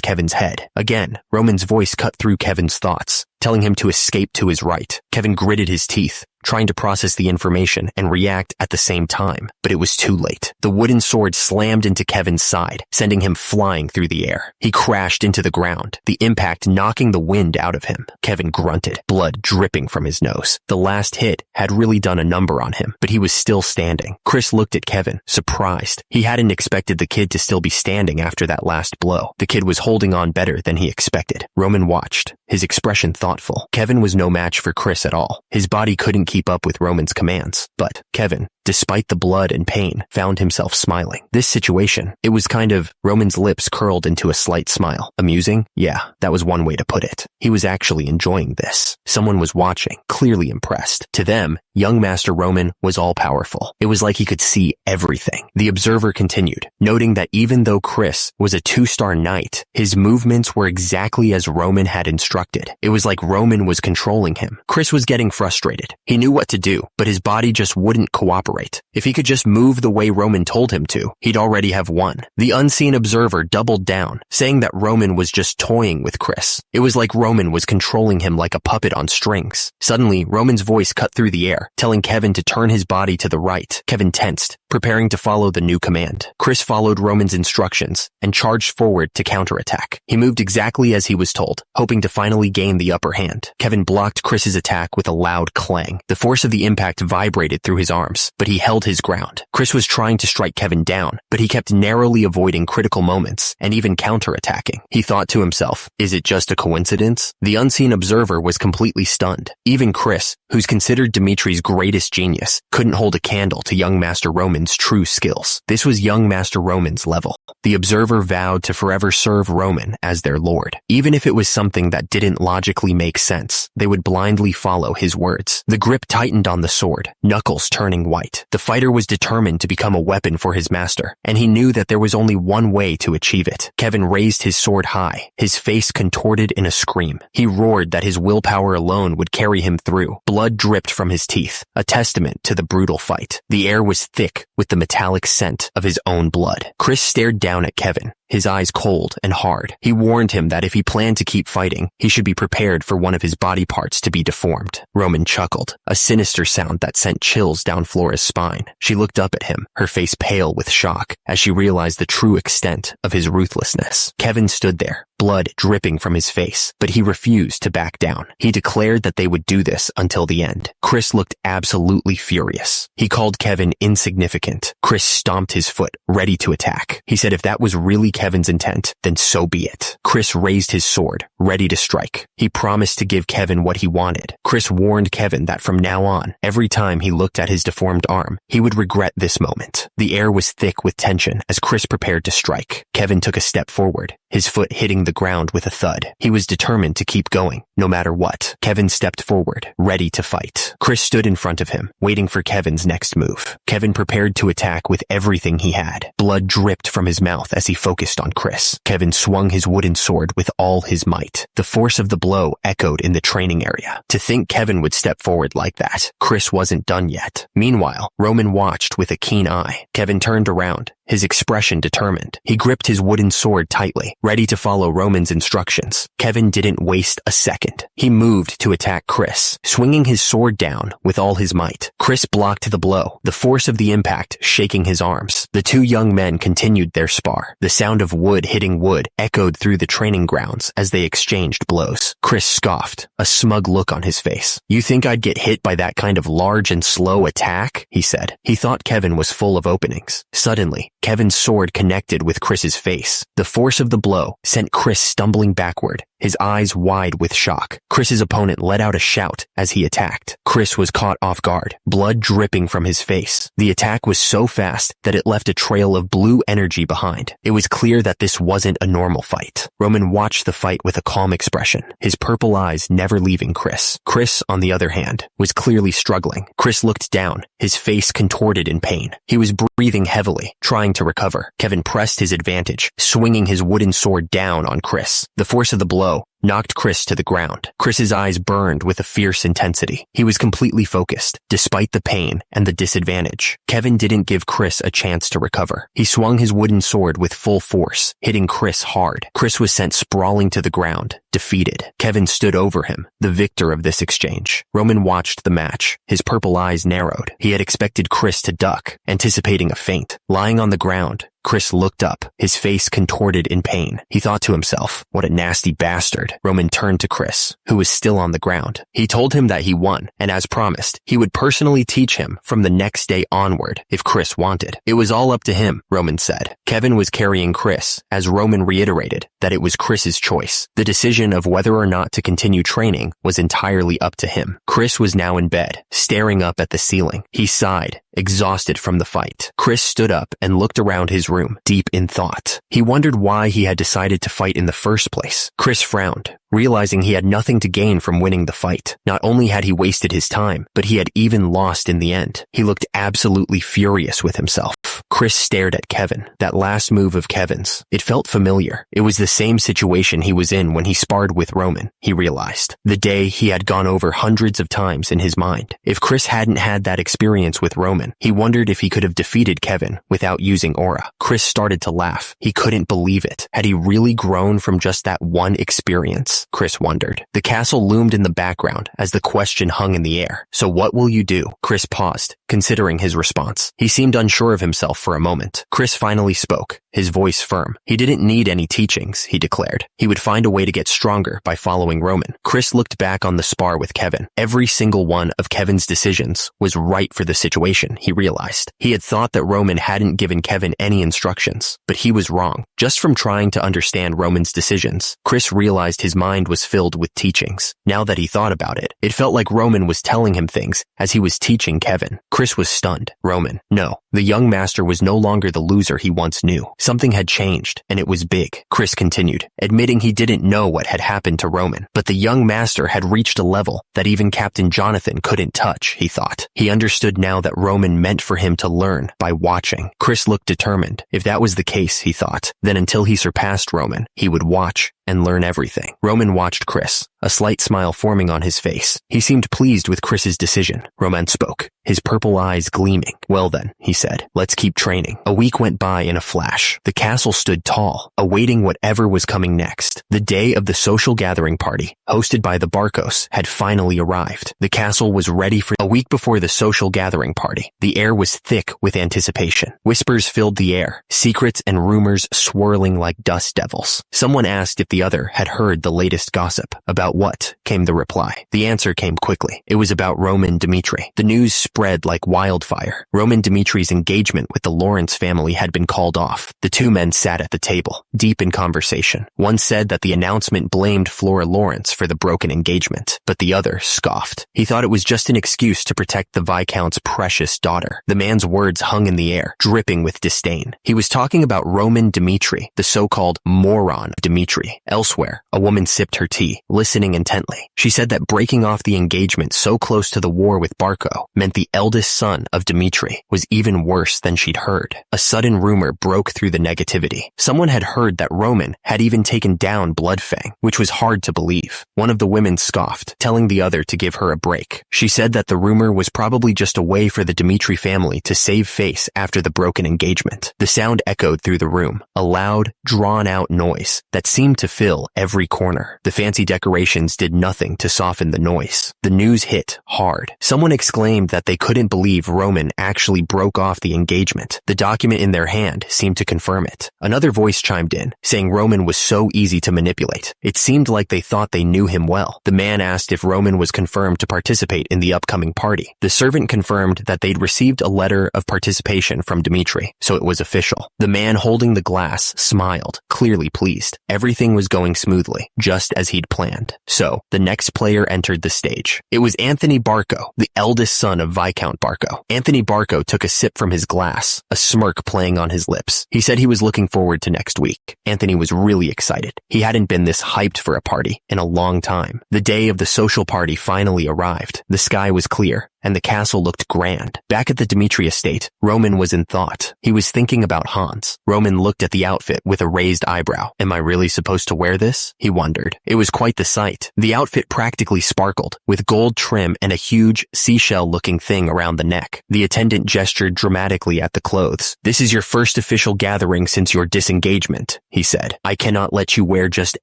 Kevin's head. Again, Roman's voice cut through Kevin's thoughts, telling him to escape to his right. Kevin gritted his teeth, trying to process the information and react at the same time, but it was too late. The wooden sword slammed into Kevin's side, sending him flying through the air. He crashed into the ground, the impact knocking the wind out of him. Kevin grunted, blood dripping from his nose. The last hit had really done a number on him, but he was still standing. Chris looked at Kevin, surprised. He hadn't expected the kid to still be standing after that last blow. The kid was holding on better than he expected. Roman watched, his expression thoughtful. Kevin was no match for Chris at all. His body couldn't keep up with Roman's commands, but Kevin, despite the blood and pain, found himself smiling. This situation, it was kind of, Roman's lips curled into a slight smile. Amusing? Yeah, that was one way to put it. He was actually enjoying this. Someone was watching, clearly impressed. To them, young Master Roman was all-powerful. It was like he could see everything. The observer continued, noting that even though Chris was a 2-star knight, his movements were exactly as Roman had instructed. It was like Roman was controlling him. Chris was getting frustrated. He knew what to do, but his body just wouldn't cooperate. If he could just move the way Roman told him to, he'd already have won. The unseen observer doubled down, saying that Roman was just toying with Chris. It was like Roman was controlling him like a puppet on strings. Suddenly, Roman's voice cut through the air, telling Kevin to turn his body to the right. Kevin tensed, preparing to follow the new command. Chris followed Roman's instructions and charged forward to counterattack. He moved exactly as he was told, hoping to finally gain the upper hand. Kevin blocked Chris's attack with a loud clang. The force of the impact vibrated through his arms, but he held his ground. Chris was trying to strike Kevin down, but he kept narrowly avoiding critical moments and even counterattacking. He thought to himself, is it just a coincidence? The unseen observer was completely stunned. Even Chris, who's considered Dimitri's greatest genius, couldn't hold a candle to young Master Roman's true skills. This was young Master Roman's level. The observer vowed to forever serve Roman as their lord. Even if it was something that didn't logically make sense, they would blindly follow his words. The grip tightened on the sword, knuckles turning white. The fighter was determined to become a weapon for his master, and he knew that there was only one way to achieve it. Kevin raised his sword high, his face contorted in a scream. He roared that his willpower alone would carry him through. Blood dripped from his teeth, a testament to the brutal fight. The air was thick with the metallic scent of his own blood. Chris stared down at Kevin, his eyes cold and hard. He warned him that if he planned to keep fighting, he should be prepared for one of his body parts to be deformed. Roman chuckled, a sinister sound that sent chills down Flora's spine. She looked up at him, her face pale with shock, as she realized the true extent of his ruthlessness. Kevin stood there, blood dripping from his face, but he refused to back down. He declared that they would do this until the end. Chris looked absolutely furious. He called Kevin insignificant. Chris stomped his foot, ready to attack. He said if that was really Kevin's intent, then so be it. Chris raised his sword, ready to strike. He promised to give Kevin what he wanted. Chris warned Kevin that from now on, every time he looked at his deformed arm, he would regret this moment. The air was thick with tension as Chris prepared to strike. Kevin took a step forward, his foot hitting the ground with a thud. He was determined to keep going, no matter what. Kevin stepped forward, ready to fight. Chris stood in front of him, waiting for Kevin's next move. Kevin prepared to attack with everything he had. Blood dripped from his mouth as he focused on Chris. Kevin swung his wooden sword with all his might. The force of the blow echoed in the training area. To think Kevin would step forward like that, Chris wasn't done yet. Meanwhile, Roman watched with a keen eye. Kevin turned around, his expression determined. He gripped his wooden sword tightly, ready to follow Roman's instructions. Kevin didn't waste a second. He moved to attack Chris, swinging his sword down with all his might. Chris blocked the blow, the force of the impact shaking his arms. The two young men continued their spar. The sound of wood hitting wood echoed through the training grounds as they exchanged blows. Chris scoffed, a smug look on his face. "You think I'd get hit by that kind of large and slow attack?" he said. He thought Kevin was full of openings. Suddenly, Kevin's sword connected with Chris's face. The force of the blow sent Chris stumbling backward, his eyes wide with shock. Chris's opponent let out a shout as he attacked. Chris was caught off guard, blood dripping from his face. The attack was so fast that it left a trail of blue energy behind. It was clear that this wasn't a normal fight. Roman watched the fight with a calm expression, his purple eyes never leaving Chris. Chris, on the other hand, was clearly struggling. Chris looked down, his face contorted in pain. He was breathing heavily, trying to recover. Kevin pressed his advantage, swinging his wooden sword down on Chris. The force of the blow knocked Chris to the ground. Chris's eyes burned with a fierce intensity. He was completely focused, despite the pain and the disadvantage. Kevin didn't give Chris a chance to recover. He swung his wooden sword with full force, hitting Chris hard. Chris was sent sprawling to the ground, defeated. Kevin stood over him, the victor of this exchange. Roman watched the match. His purple eyes narrowed. He had expected Chris to duck, anticipating a feint. Lying on the ground, Chris looked up, his face contorted in pain. He thought to himself, what a nasty bastard. Roman turned to Chris, who was still on the ground. He told him that he won, and as promised, he would personally teach him from the next day onward if Chris wanted. It was all up to him, Roman said. Kevin was carrying Chris, as Roman reiterated that it was Chris's choice. The decision of whether or not to continue training was entirely up to him. Chris was now in bed, staring up at the ceiling. He sighed, exhausted from the fight. Chris stood up and looked around his room, deep in thought. He wondered why he had decided to fight in the first place. Chris frowned, realizing he had nothing to gain from winning the fight. Not only had he wasted his time, but he had even lost in the end. He looked absolutely furious with himself. Chris stared at Kevin. That last move of Kevin's. It felt familiar. It was the same situation he was in when he sparred with Roman, he realized. The day he had gone over hundreds of times in his mind. If Chris hadn't had that experience with Roman, he wondered if he could have defeated Kevin without using aura. Chris started to laugh. He couldn't believe it. Had he really grown from just that one experience? Chris wondered. The castle loomed in the background as the question hung in the air. So what will you do? Chris paused, considering his response. He seemed unsure of himself for a moment. Chris finally spoke, his voice firm. He didn't need any teachings, he declared. He would find a way to get stronger by following Roman. Chris looked back on the spar with Kevin. Every single one of Kevin's decisions was right for the situation, he realized. He had thought that Roman hadn't given Kevin any instructions, but he was wrong. Just from trying to understand Roman's decisions, Chris realized his mind was filled with teachings. Now that he thought about it, it felt like Roman was telling him things as he was teaching Kevin. Chris was stunned. Roman. No, the young master was no longer the loser he once knew. Something had changed, and it was big. Chris continued, admitting he didn't know what had happened to Roman, but the young master had reached a level that even Captain Jonathan couldn't touch, he thought. He understood now that Roman meant for him to learn by watching. Chris looked determined. If that was the case, he thought, then until he surpassed Roman, he would watch and learn everything. Roman watched Chris, a slight smile forming on his face. He seemed pleased with Chris's decision. Roman spoke, his purple eyes gleaming. Well then, he said, let's keep training. A week went by in a flash. The castle stood tall, awaiting whatever was coming next. The day of the social gathering party, hosted by the Barcos, had finally arrived. The castle was ready for a week before the social gathering party. The air was thick with anticipation. Whispers filled the air, secrets and rumors swirling like dust devils. Someone asked if the other had heard the latest gossip. About what? Came the reply. The answer came quickly. It was about Roman Dmitri. The news spread like wildfire. Roman Dmitri's engagement with the Lawrence family had been called off. The two men sat at the table, deep in conversation. One said that the announcement blamed Flora Lawrence for the broken engagement, but the other scoffed. He thought it was just an excuse to protect the Viscount's precious daughter. The man's words hung in the air, dripping with disdain. He was talking about Roman Dmitri, the so-called moron Dmitri. Elsewhere, a woman sipped her tea, listening intently. She said that breaking off the engagement so close to the war with Barco meant the eldest son of Dmitri was even worse than she'd heard. A sudden rumor broke through the negativity. Someone had heard that Roman had even taken down Bloodfang, which was hard to believe. One of the women scoffed, telling the other to give her a break. She said that the rumor was probably just a way for the Dmitri family to save face after the broken engagement. The sound echoed through the room, a loud, drawn-out noise that seemed to fill every corner. The fancy decorations did nothing to soften the noise. The news hit hard. Someone exclaimed that they couldn't believe Roman actually broke off the engagement. The document in their hand seemed to confirm it. Another voice chimed in, saying Roman was so easy to manipulate. It seemed like they thought they knew him well. The man asked if Roman was confirmed to participate in the upcoming party. The servant confirmed that they'd received a letter of participation from Dmitri, so it was official. The man holding the glass smiled, clearly pleased. Everything was going smoothly, just as he'd planned. So, the next player entered the stage. It was Anthony Barco, the eldest son of Viscount Barco. Anthony Barco took a sip from his glass, a smirk playing on his lips. He said he was looking forward to next week. Anthony was really excited. He hadn't been this hyped for a party in a long time. The day of the social party finally arrived. The sky was clear, and the castle looked grand. Back at the Dmitri estate, Roman was in thought. He was thinking about Hans. Roman looked at the outfit with a raised eyebrow. Am I really supposed to to wear this? He wondered. It was quite the sight. The outfit practically sparkled, with gold trim and a huge seashell-looking thing around the neck. The attendant gestured dramatically at the clothes. "This is your first official gathering since your disengagement," he said. "I cannot let you wear just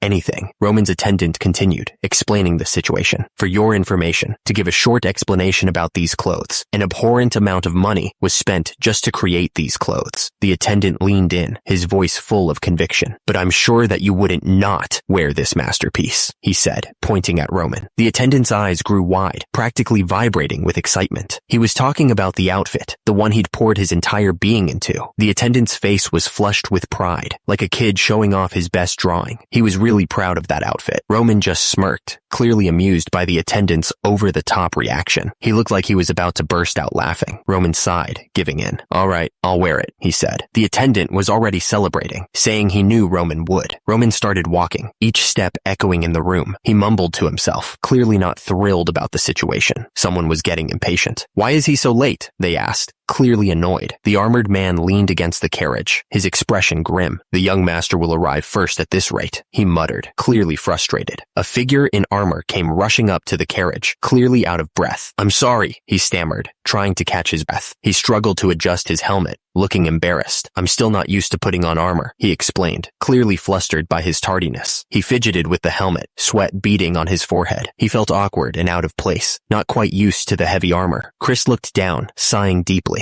anything." Roman's attendant continued, explaining the situation. "For your information, to give a short explanation about these clothes, an abhorrent amount of money was spent just to create these clothes." The attendant leaned in, his voice full of conviction. "But I'm sure that you wouldn't not wear this masterpiece," he said, pointing at Roman. The attendant's eyes grew wide, practically vibrating with excitement. He was talking about the outfit, the one he'd poured his entire being into. The attendant's face was flushed with pride, like a kid showing off his best drawing. He was really proud of that outfit. Roman just smirked, clearly amused by the attendant's over-the-top reaction. He looked like he was about to burst out laughing. Roman sighed, giving in. "All right, I'll wear it," he said. The attendant was already celebrating, saying he knew Roman would. Roman started walking, each step echoing in the room. He mumbled to himself, clearly not thrilled about the situation. Someone was getting impatient. "Why is he so late?" they asked, clearly annoyed. The armored man leaned against the carriage, his expression grim. "The young master will arrive first at this rate," he muttered, clearly frustrated. A figure in armor came rushing up to the carriage, clearly out of breath. "I'm sorry," he stammered, trying to catch his breath. He struggled to adjust his helmet, looking embarrassed. "I'm still not used to putting on armor," he explained, clearly flustered by his tardiness. He fidgeted with the helmet, sweat beading on his forehead. He felt awkward and out of place, not quite used to the heavy armor. Chris looked down, sighing deeply.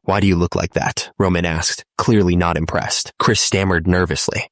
Why do you look like that?" Roman asked, clearly not impressed. Chris stammered nervously.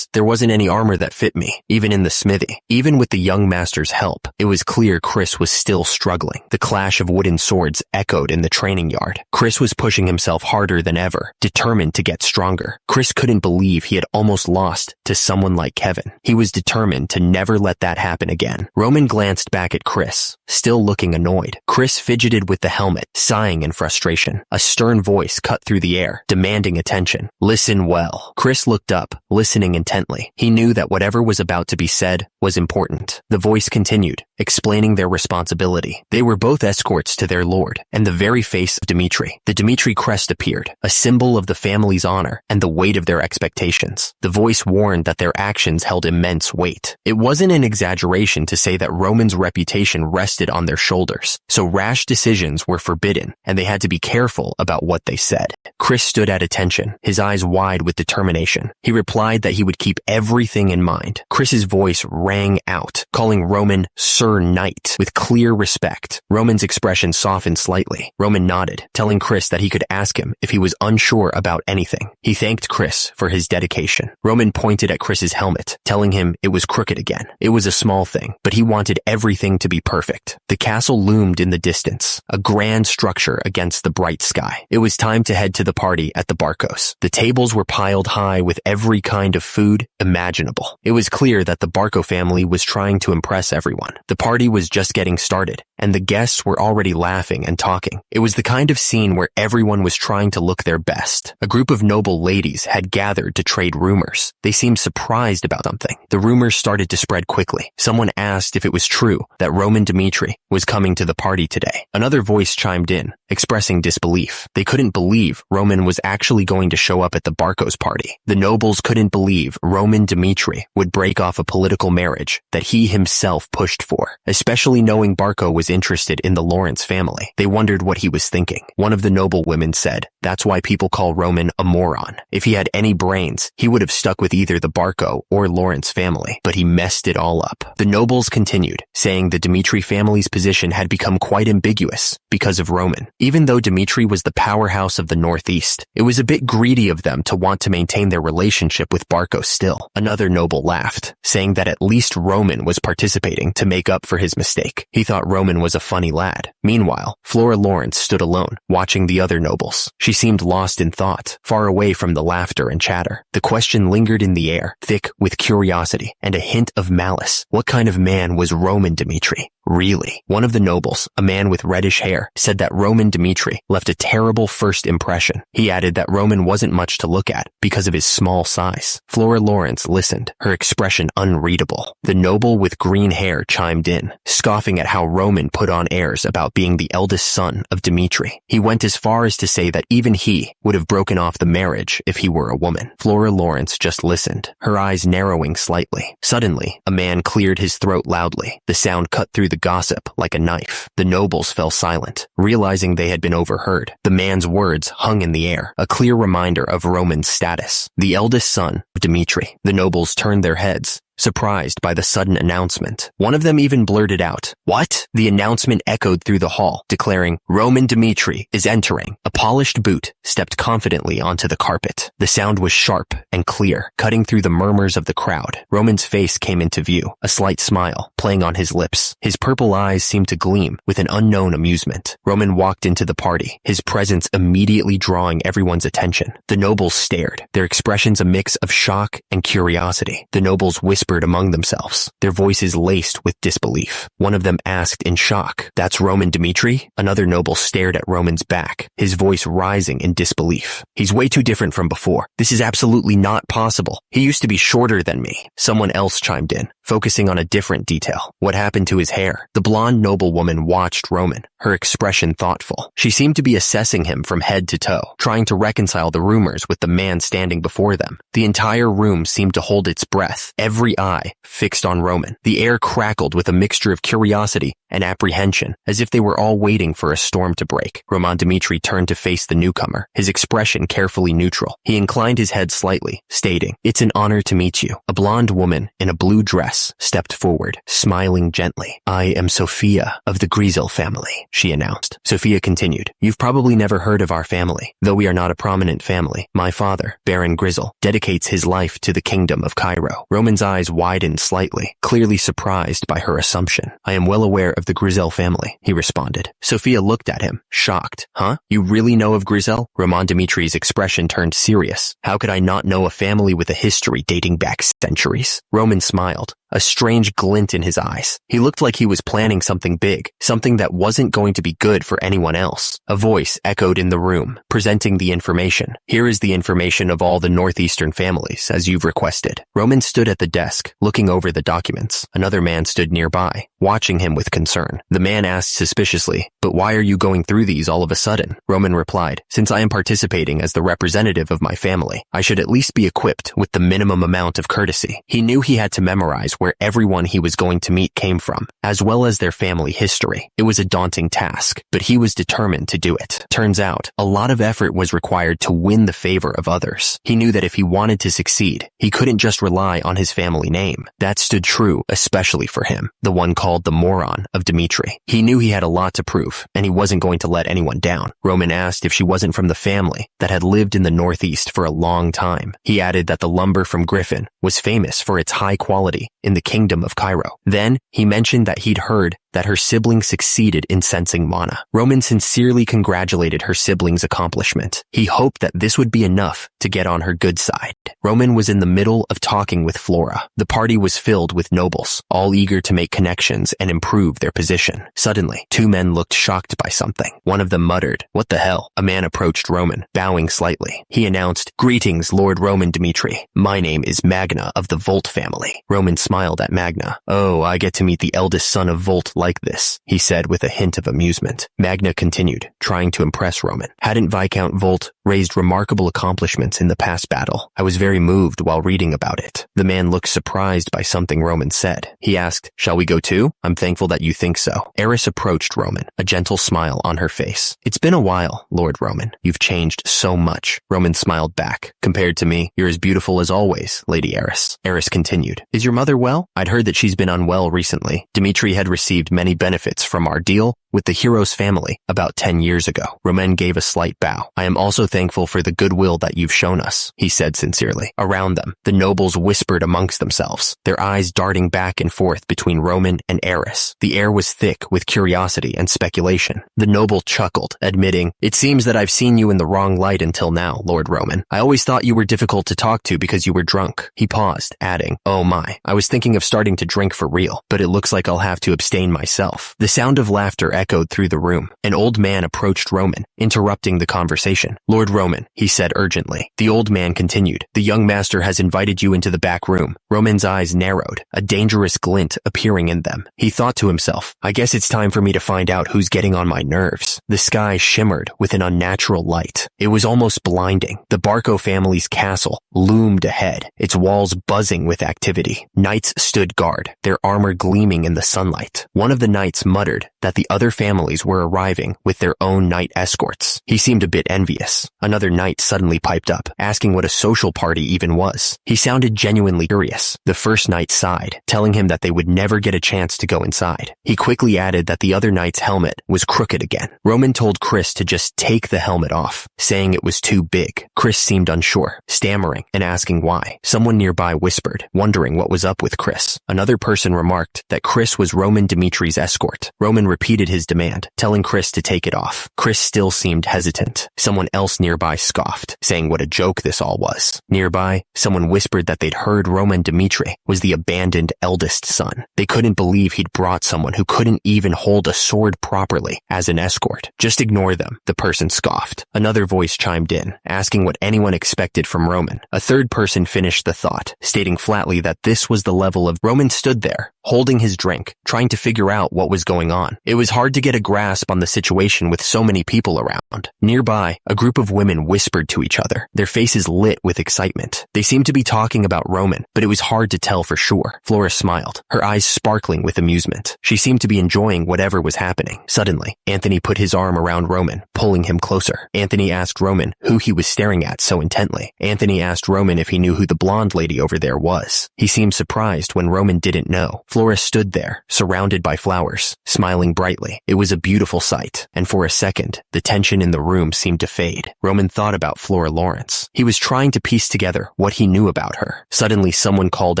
There wasn't any armor that fit me, even in the smithy." Even with the young master's help, it was clear Chris was still struggling. The clash of wooden swords echoed in the training yard. Chris was pushing himself harder than ever, determined to get stronger. Chris couldn't believe he had almost lost to someone like Kevin. He was determined to never let that happen again. Roman glanced back at Chris, still looking annoyed. Chris fidgeted with the helmet, sighing in frustration. A stern voice cut through the air, demanding attention. "Listen well." Chris looked up, listening intently. He knew that whatever was about to be said was important. The voice continued, explaining their responsibility. They were both escorts to their lord, and the very face of Dmitri. The Dmitri crest appeared, a symbol of the family's honor and the weight of their expectations. The voice warned that their actions held immense weight. It wasn't an exaggeration to say that Roman's reputation rested on their shoulders, so rash decisions were forbidden, and they had to be careful about what they said. Chris stood at attention, his eyes wide with determination. He replied that he would keep everything in mind. Chris's voice rang out, calling Roman Sir Knight with clear respect. Roman's expression softened slightly. Roman nodded, telling Chris that he could ask him if he was unsure about anything. He thanked Chris for his dedication. Roman pointed at Chris's helmet, telling him it was crooked again. It was a small thing, but he wanted everything to be perfect. The castle loomed in the distance, a grand structure against the bright sky. It was time to head to the party at the Barcos. The tables were piled high with every kind of food imaginable. It was clear that the Barco family was trying to impress everyone. The party was just getting started, and the guests were already laughing and talking. It was the kind of scene where everyone was trying to look their best. A group of noble ladies had gathered to trade rumors. They seemed surprised about something. The rumors started to spread quickly. Someone asked if it was true that Roman Dmitri was coming to the party today. Another voice chimed in, expressing disbelief. They couldn't believe Roman was actually going to show up at the Barcos party. The nobles couldn't believe Roman Dmitri would break off a political marriage that he himself pushed for, especially knowing Barco was interested in the Lawrence family. They wondered what he was thinking. One of the noble women said, "That's why people call Roman a moron. If he had any brains, he would have stuck with either the Barco or Lawrence family, but he messed it all up." The nobles continued, saying the Dmitri family's position had become quite ambiguous because of Roman. Even though Dmitri was the powerhouse of the Northeast, it was a bit greedy of them to want to maintain their relationship with Barco still. Another noble laughed, saying that at least Roman was participating to make up for his mistake. He thought Roman was a funny lad. Meanwhile, Flora Lawrence stood alone, watching the other nobles. She seemed lost in thought, far away from the laughter and chatter. The question lingered in the air, thick with curiosity and a hint of malice. What kind of man was Roman Dmitri? Really? One of the nobles, a man with reddish hair, said that Roman Dmitri left a terrible first impression. He added that Roman wasn't much to look at because of his small size. Flora Lawrence listened, her expression unreadable. The noble with green hair chimed in, scoffing at how Roman put on airs about being the eldest son of Dmitri. He went as far as to say that even he would have broken off the marriage if he were a woman. Flora Lawrence just listened, her eyes narrowing slightly. Suddenly, a man cleared his throat loudly. The sound cut through the gossip like a knife. The nobles fell silent, realizing they had been overheard. The man's words hung in the air, a clear reminder of Roman's status. The eldest son of Dmitri. The nobles turned their heads, surprised by the sudden announcement. One of them even blurted out, "What?" The announcement echoed through the hall, declaring, "Roman Dmitri is entering." A polished boot stepped confidently onto the carpet. The sound was sharp and clear, cutting through the murmurs of the crowd. Roman's face came into view, a slight smile playing on his lips. His purple eyes seemed to gleam with an unknown amusement. Roman walked into the party, his presence immediately drawing everyone's attention. The nobles stared, their expressions a mix of shock and curiosity. The nobles whispered among themselves, their voices laced with disbelief. One of them asked in shock, "That's Roman Dmitri?" Another noble stared at Roman's back, his voice rising in disbelief. "He's way too different from before. This is absolutely not possible. He used to be shorter than me." Someone else chimed in, focusing on a different detail. What happened to his hair? The blonde noblewoman watched Roman, her expression thoughtful. She seemed to be assessing him from head to toe, trying to reconcile the rumors with the man standing before them. The entire room seemed to hold its breath, every eye fixed on Roman. The air crackled with a mixture of curiosity and apprehension, as if they were all waiting for a storm to break. Roman Dmitri turned to face the newcomer, his expression carefully neutral. He inclined his head slightly, stating, "It's an honor to meet you." A blonde woman in a blue dress stepped forward, smiling gently. "I am Sophia of the Grizel family," she announced. Sophia continued, "You've probably never heard of our family. Though we are not a prominent family, my father, Baron Grizel, dedicates his life to the kingdom of Cairo." Roman's eyes widened slightly, clearly surprised by her assumption. "I am well aware of the Grizel family," he responded. Sophia looked at him, shocked. "Huh? You really know of Grizel?" Roman Dmitri's expression turned serious. "How could I not know a family with a history dating back centuries?" Roman smiled, a strange glint in his eyes. He looked like he was planning something big, something that wasn't going to be good for anyone else. A voice echoed in the room, presenting the information. "Here is the information of all the northeastern families, as you've requested." Roman stood at the desk, looking over the documents. Another man stood nearby, watching him with concern. The man asked suspiciously, "But why are you going through these all of a sudden?" Roman replied, "Since I am participating as the representative of my family, I should at least be equipped with the minimum amount of courtesy." He knew he had to memorize where everyone he was going to meet came from, as well as their family history. It was a daunting task, but he was determined to do it. Turns out, a lot of effort was required to win the favor of others. He knew that if he wanted to succeed, he couldn't just rely on his family name. That stood true especially for him, the one called the moron of Dmitri. He knew he had a lot to prove, and he wasn't going to let anyone down. Roman asked if she wasn't from the family that had lived in the Northeast for a long time. He added that the lumber from Griffin was famous for its high quality in the kingdom of Cairo. Then, he mentioned that he'd heard that her sibling succeeded in sensing mana. Roman sincerely congratulated her sibling's accomplishment. He hoped that this would be enough to get on her good side. Roman was in the middle of talking with Flora. The party was filled with nobles, all eager to make connections and improve their position. Suddenly, two men looked shocked by something. One of them muttered, "What the hell?" A man approached Roman, bowing slightly. He announced, "Greetings, Lord Roman Dmitri. My name is Magna of the Volt family." Roman smiled at Magna. "Oh, I get to meet the eldest son of Volt like this," he said with a hint of amusement. Magna continued, trying to impress Roman. "Hadn't Viscount Volt raised remarkable accomplishments in the past battle? I was very moved while reading about it." The man looked surprised by something Roman said. He asked, "Shall we go too? I'm thankful that you think so." Eris approached Roman, a gentle smile on her face. "It's been a while, Lord Roman. You've changed so much." Roman smiled back. "Compared to me, you're as beautiful as always, Lady Eris." Eris continued, "Is your mother well? I'd heard that she's been unwell recently." Dmitri had received many benefits from our deal with the hero's family about 10 years ago. Roman gave a slight bow. "I am also thankful for the goodwill that you've shown us," he said sincerely. Around them, the nobles whispered amongst themselves, their eyes darting back and forth between Roman and Eris. The air was thick with curiosity and speculation. The noble chuckled, admitting, "It seems that I've seen you in the wrong light until now, Lord Roman. I always thought you were difficult to talk to because you were drunk." He paused, adding, "Oh my, I was thinking of starting to drink for real, but it looks like I'll have to abstain myself. The sound of laughter echoed through the room. An old man approached Roman, interrupting the conversation. Lord Roman, he said urgently. The old man continued. The young master has invited you into the back room. Roman's eyes narrowed, a dangerous glint appearing in them. He thought to himself, I guess it's time for me to find out who's getting on my nerves. The sky shimmered with an unnatural light. It was almost blinding. The Barco family's castle loomed ahead, its walls buzzing with activity. Knights stood guard, their armor gleaming in the sunlight. One of the knights muttered that the other families were arriving with their own knight escorts. He seemed a bit envious. Another knight suddenly piped up, asking what a social party even was. He sounded genuinely curious. The first knight sighed, telling him that they would never get a chance to go inside. He quickly added that the other knight's helmet was crooked again. Roman told Chris to just take the helmet off, saying it was too big. Chris seemed unsure, stammering and asking why. Someone nearby whispered, wondering what was up with Chris. Another person remarked that Chris was Roman Dimitri's escort. Roman repeated his demand, telling Chris to take it off. Chris still seemed hesitant. Someone else nearby scoffed, saying what a joke this all was. Nearby, someone whispered that they'd heard Roman Dimitri was the abandoned eldest son. They couldn't believe he'd brought someone who couldn't even hold a sword properly as an escort. Just ignore them, the person scoffed. Another voice chimed in, asking what anyone expected from Roman. A third person finished the thought, stating flatly that this was the level of Roman stood there, holding his drink, trying to figure out what was going on. It was hard to get a grasp on the situation with so many people around. Nearby, a group of women whispered to each other, their faces lit with excitement. They seemed to be talking about Roman, but it was hard to tell for sure. Flora smiled, her eyes sparkling with amusement. She seemed to be enjoying whatever was happening. Suddenly, Anthony put his arm around Roman, pulling him closer. Anthony asked Roman who he was staring at so intently. Anthony asked Roman if he knew who the blonde lady over there was. He seemed surprised when Roman didn't know. Flora stood there, surrounded by flowers, smiling brightly. It was a beautiful sight, and for a second, the tension in the room seemed to fade. Roman thought about Flora Lawrence. He was trying to piece together what he knew about her. Suddenly, someone called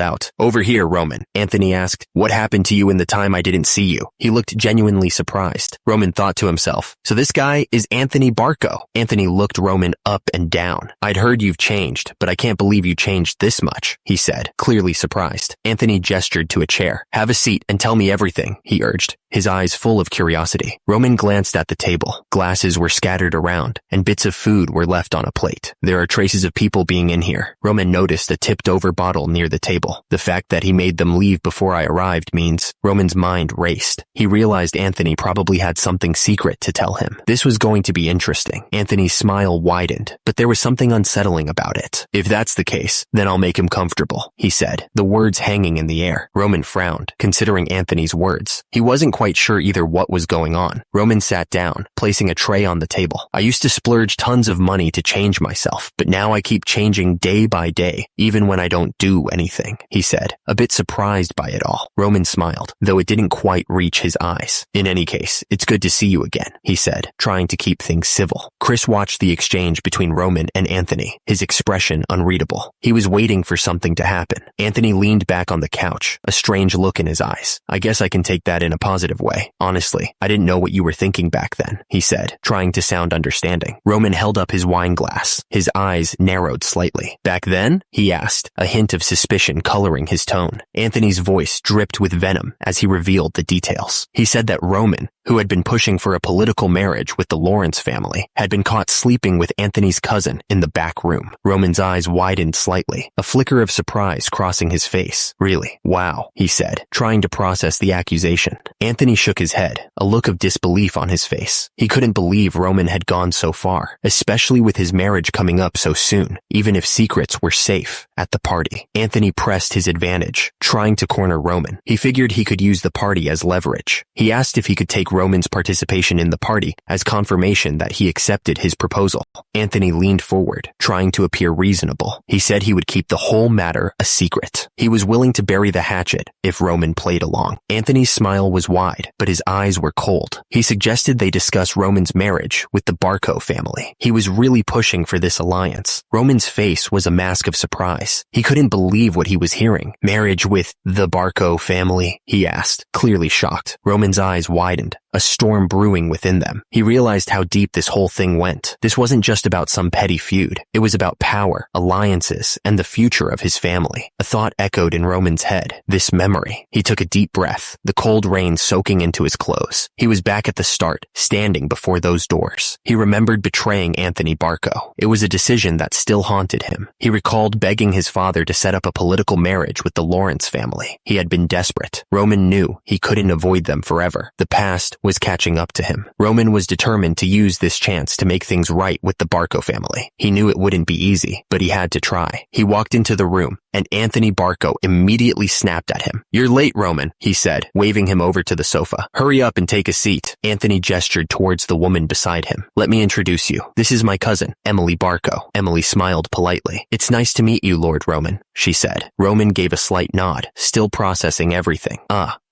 out, "Over here, Roman." Anthony asked, "What happened to you in the time I didn't see you?" He looked genuinely surprised. Roman thought to himself, so this guy is Anthony Barco. Anthony looked Roman up and down. "I'd heard you've changed, but I can't believe you changed this much," he said, clearly surprised. Anthony gestured to a chair. "Have a seat and tell me everything," he urged, his eyes full of curiosity. Roman glanced at the table. Glasses were scattered around, and bits of food were left on a plate. "There are traces of people being in here." Roman noticed a tipped-over bottle near the table. The fact that he made them leave before I arrived means Roman's mind raced. He realized Anthony probably had something secret to tell him. This was going to be interesting. Anthony's smile widened, but there was something unsettling about it. "If that's the case, then I'll make him comfortable," he said, the words hanging in the air. Roman frowned, considering Anthony's words. He wasn't quite sure either what was going on. Roman sat down, placing a tray on the table. "I used to splurge tons of money to change myself, but now I keep changing day by day, even when I don't do anything," he said, a bit surprised by it all. Roman smiled, though it didn't quite reach his eyes. "In any case, it's good to see you again," he said, trying to keep things civil. Chris watched the exchange between Roman and Anthony, his expression unreadable. He was waiting for something to happen. Anthony leaned back on the couch, a strange look in his eyes. "I guess I can take that in a positive way. Honestly, I didn't know what you were thinking back then," he said, trying to sound understanding. Roman held up his wine glass. His eyes narrowed slightly. "Back then?" he asked, a hint of suspicion coloring his tone. Anthony's voice dripped with venom as he revealed the details. He said that Roman, who had been pushing for a political marriage with the Lawrence family, had been caught sleeping with Anthony's cousin in the back room. Roman's eyes widened slightly, a flicker of surprise crossing his face. "Really? Wow," he said, trying to process the accusation. Anthony shook his head, a look of disbelief on his face. He couldn't believe Roman had gone so far, especially with his marriage coming up so soon, even if secrets were safe at the party. Anthony pressed his advantage, trying to corner Roman. He figured he could use the party as leverage. He asked if he could take Roman's participation in the party as confirmation that he accepted his proposal. Anthony leaned forward, trying to appear reasonable. He said he would keep the whole matter a secret. He was willing to bury the hatchet if Roman played along. Anthony's smile was wide, but his eyes were cold. He suggested they discuss Roman's marriage with the Barco family. He was really pushing for this alliance. Roman's face was a mask of surprise. He couldn't believe what he was hearing. "Marriage with the Barco family?" he asked, clearly shocked. Roman's eyes widened, a storm brewing within them. He realized how deep this whole thing went. This wasn't just about some petty feud. It was about power, alliances, and the future of his family. A thought echoed in Roman's head. This memory. He took a deep breath, the cold rain soaking into his clothes. He was back at the start, standing before those doors. He remembered betraying Anthony Barco. It was a decision that still haunted him. He recalled begging his father to set up a political marriage with the Lawrence family. He had been desperate. Roman knew he couldn't avoid them forever. The past was catching up to him. Roman was determined to use this chance to make things right with the Barco family. He knew it wouldn't be easy, but he had to try. He walked into the room, and Anthony Barco immediately snapped at him. "You're late, Roman," he said, waving him over to the sofa. "Hurry up and take a seat." Anthony gestured towards the woman beside him. "Let me introduce you. This is my cousin, Emily Barco." Emily smiled politely. "It's nice to meet you, Lord Roman," she said. Roman gave a slight nod, still processing everything.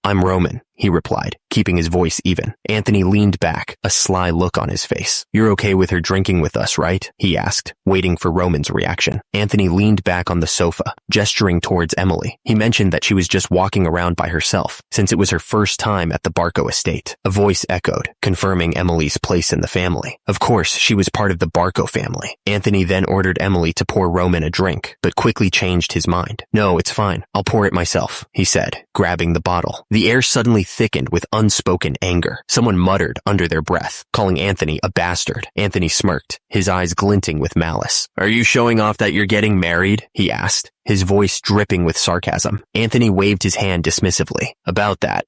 "I'm Roman," he replied, keeping his voice even. Anthony leaned back, a sly look on his face. "You're okay with her drinking with us, right?" he asked, waiting for Roman's reaction. Anthony leaned back on the sofa, gesturing towards Emily. He mentioned that she was just walking around by herself, since it was her first time at the Barco estate. A voice echoed, confirming Emily's place in the family. Of course, she was part of the Barco family. Anthony then ordered Emily to pour Roman a drink, but quickly changed his mind. "No, it's fine. I'll pour it myself," he said, grabbing the bottle. The air suddenly thickened with unspoken anger. Someone muttered under their breath, calling Anthony a bastard. Anthony smirked, his eyes glinting with malice. "Are you showing off that you're getting married?" he asked, his voice dripping with sarcasm. Anthony waved his hand dismissively. "About that.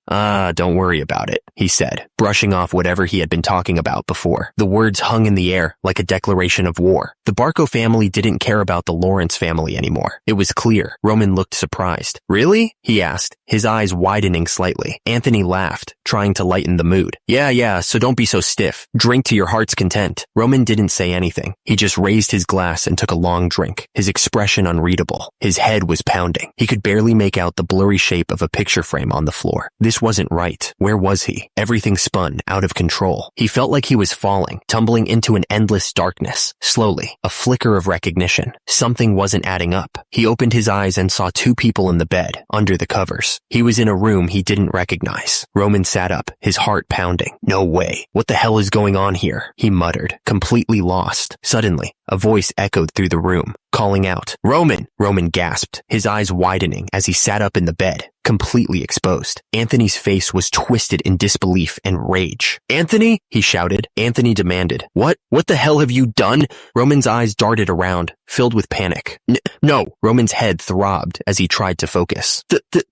Don't worry about it," he said, brushing off whatever he had been talking about before. The words hung in the air like a declaration of war. The Barco family didn't care about the Lawrence family anymore. It was clear. Roman looked surprised. "Really?" he asked, his eyes widening slightly. Anthony laughed, trying to lighten the mood. Yeah, so don't be so stiff. Drink to your heart's content." Roman didn't say anything. He just raised his glass and took a long drink, his expression unreadable. His head was pounding. He could barely make out the blurry shape of a picture frame on the floor. This wasn't right. Where was he? Everything spun out of control. He felt like he was falling, tumbling into an endless darkness. Slowly, a flicker of recognition. Something wasn't adding up. He opened his eyes and saw two people in the bed, under the covers. He was in a room he didn't recognize. Roman sat up, his heart pounding. "No way. What the hell is going on here?" he muttered, completely lost. Suddenly, a voice echoed through the room, calling out, "Roman!" Roman gasped, his eyes widening as he sat up in the bed, completely exposed. Anthony's face was twisted in disbelief and rage. "Anthony?" he shouted. Anthony demanded, What the hell have you done?" Roman's eyes darted around, filled with panic. No. Roman's head throbbed as he tried to focus.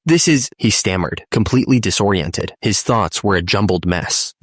This is, he stammered, completely disoriented. His thoughts were a jumbled mess.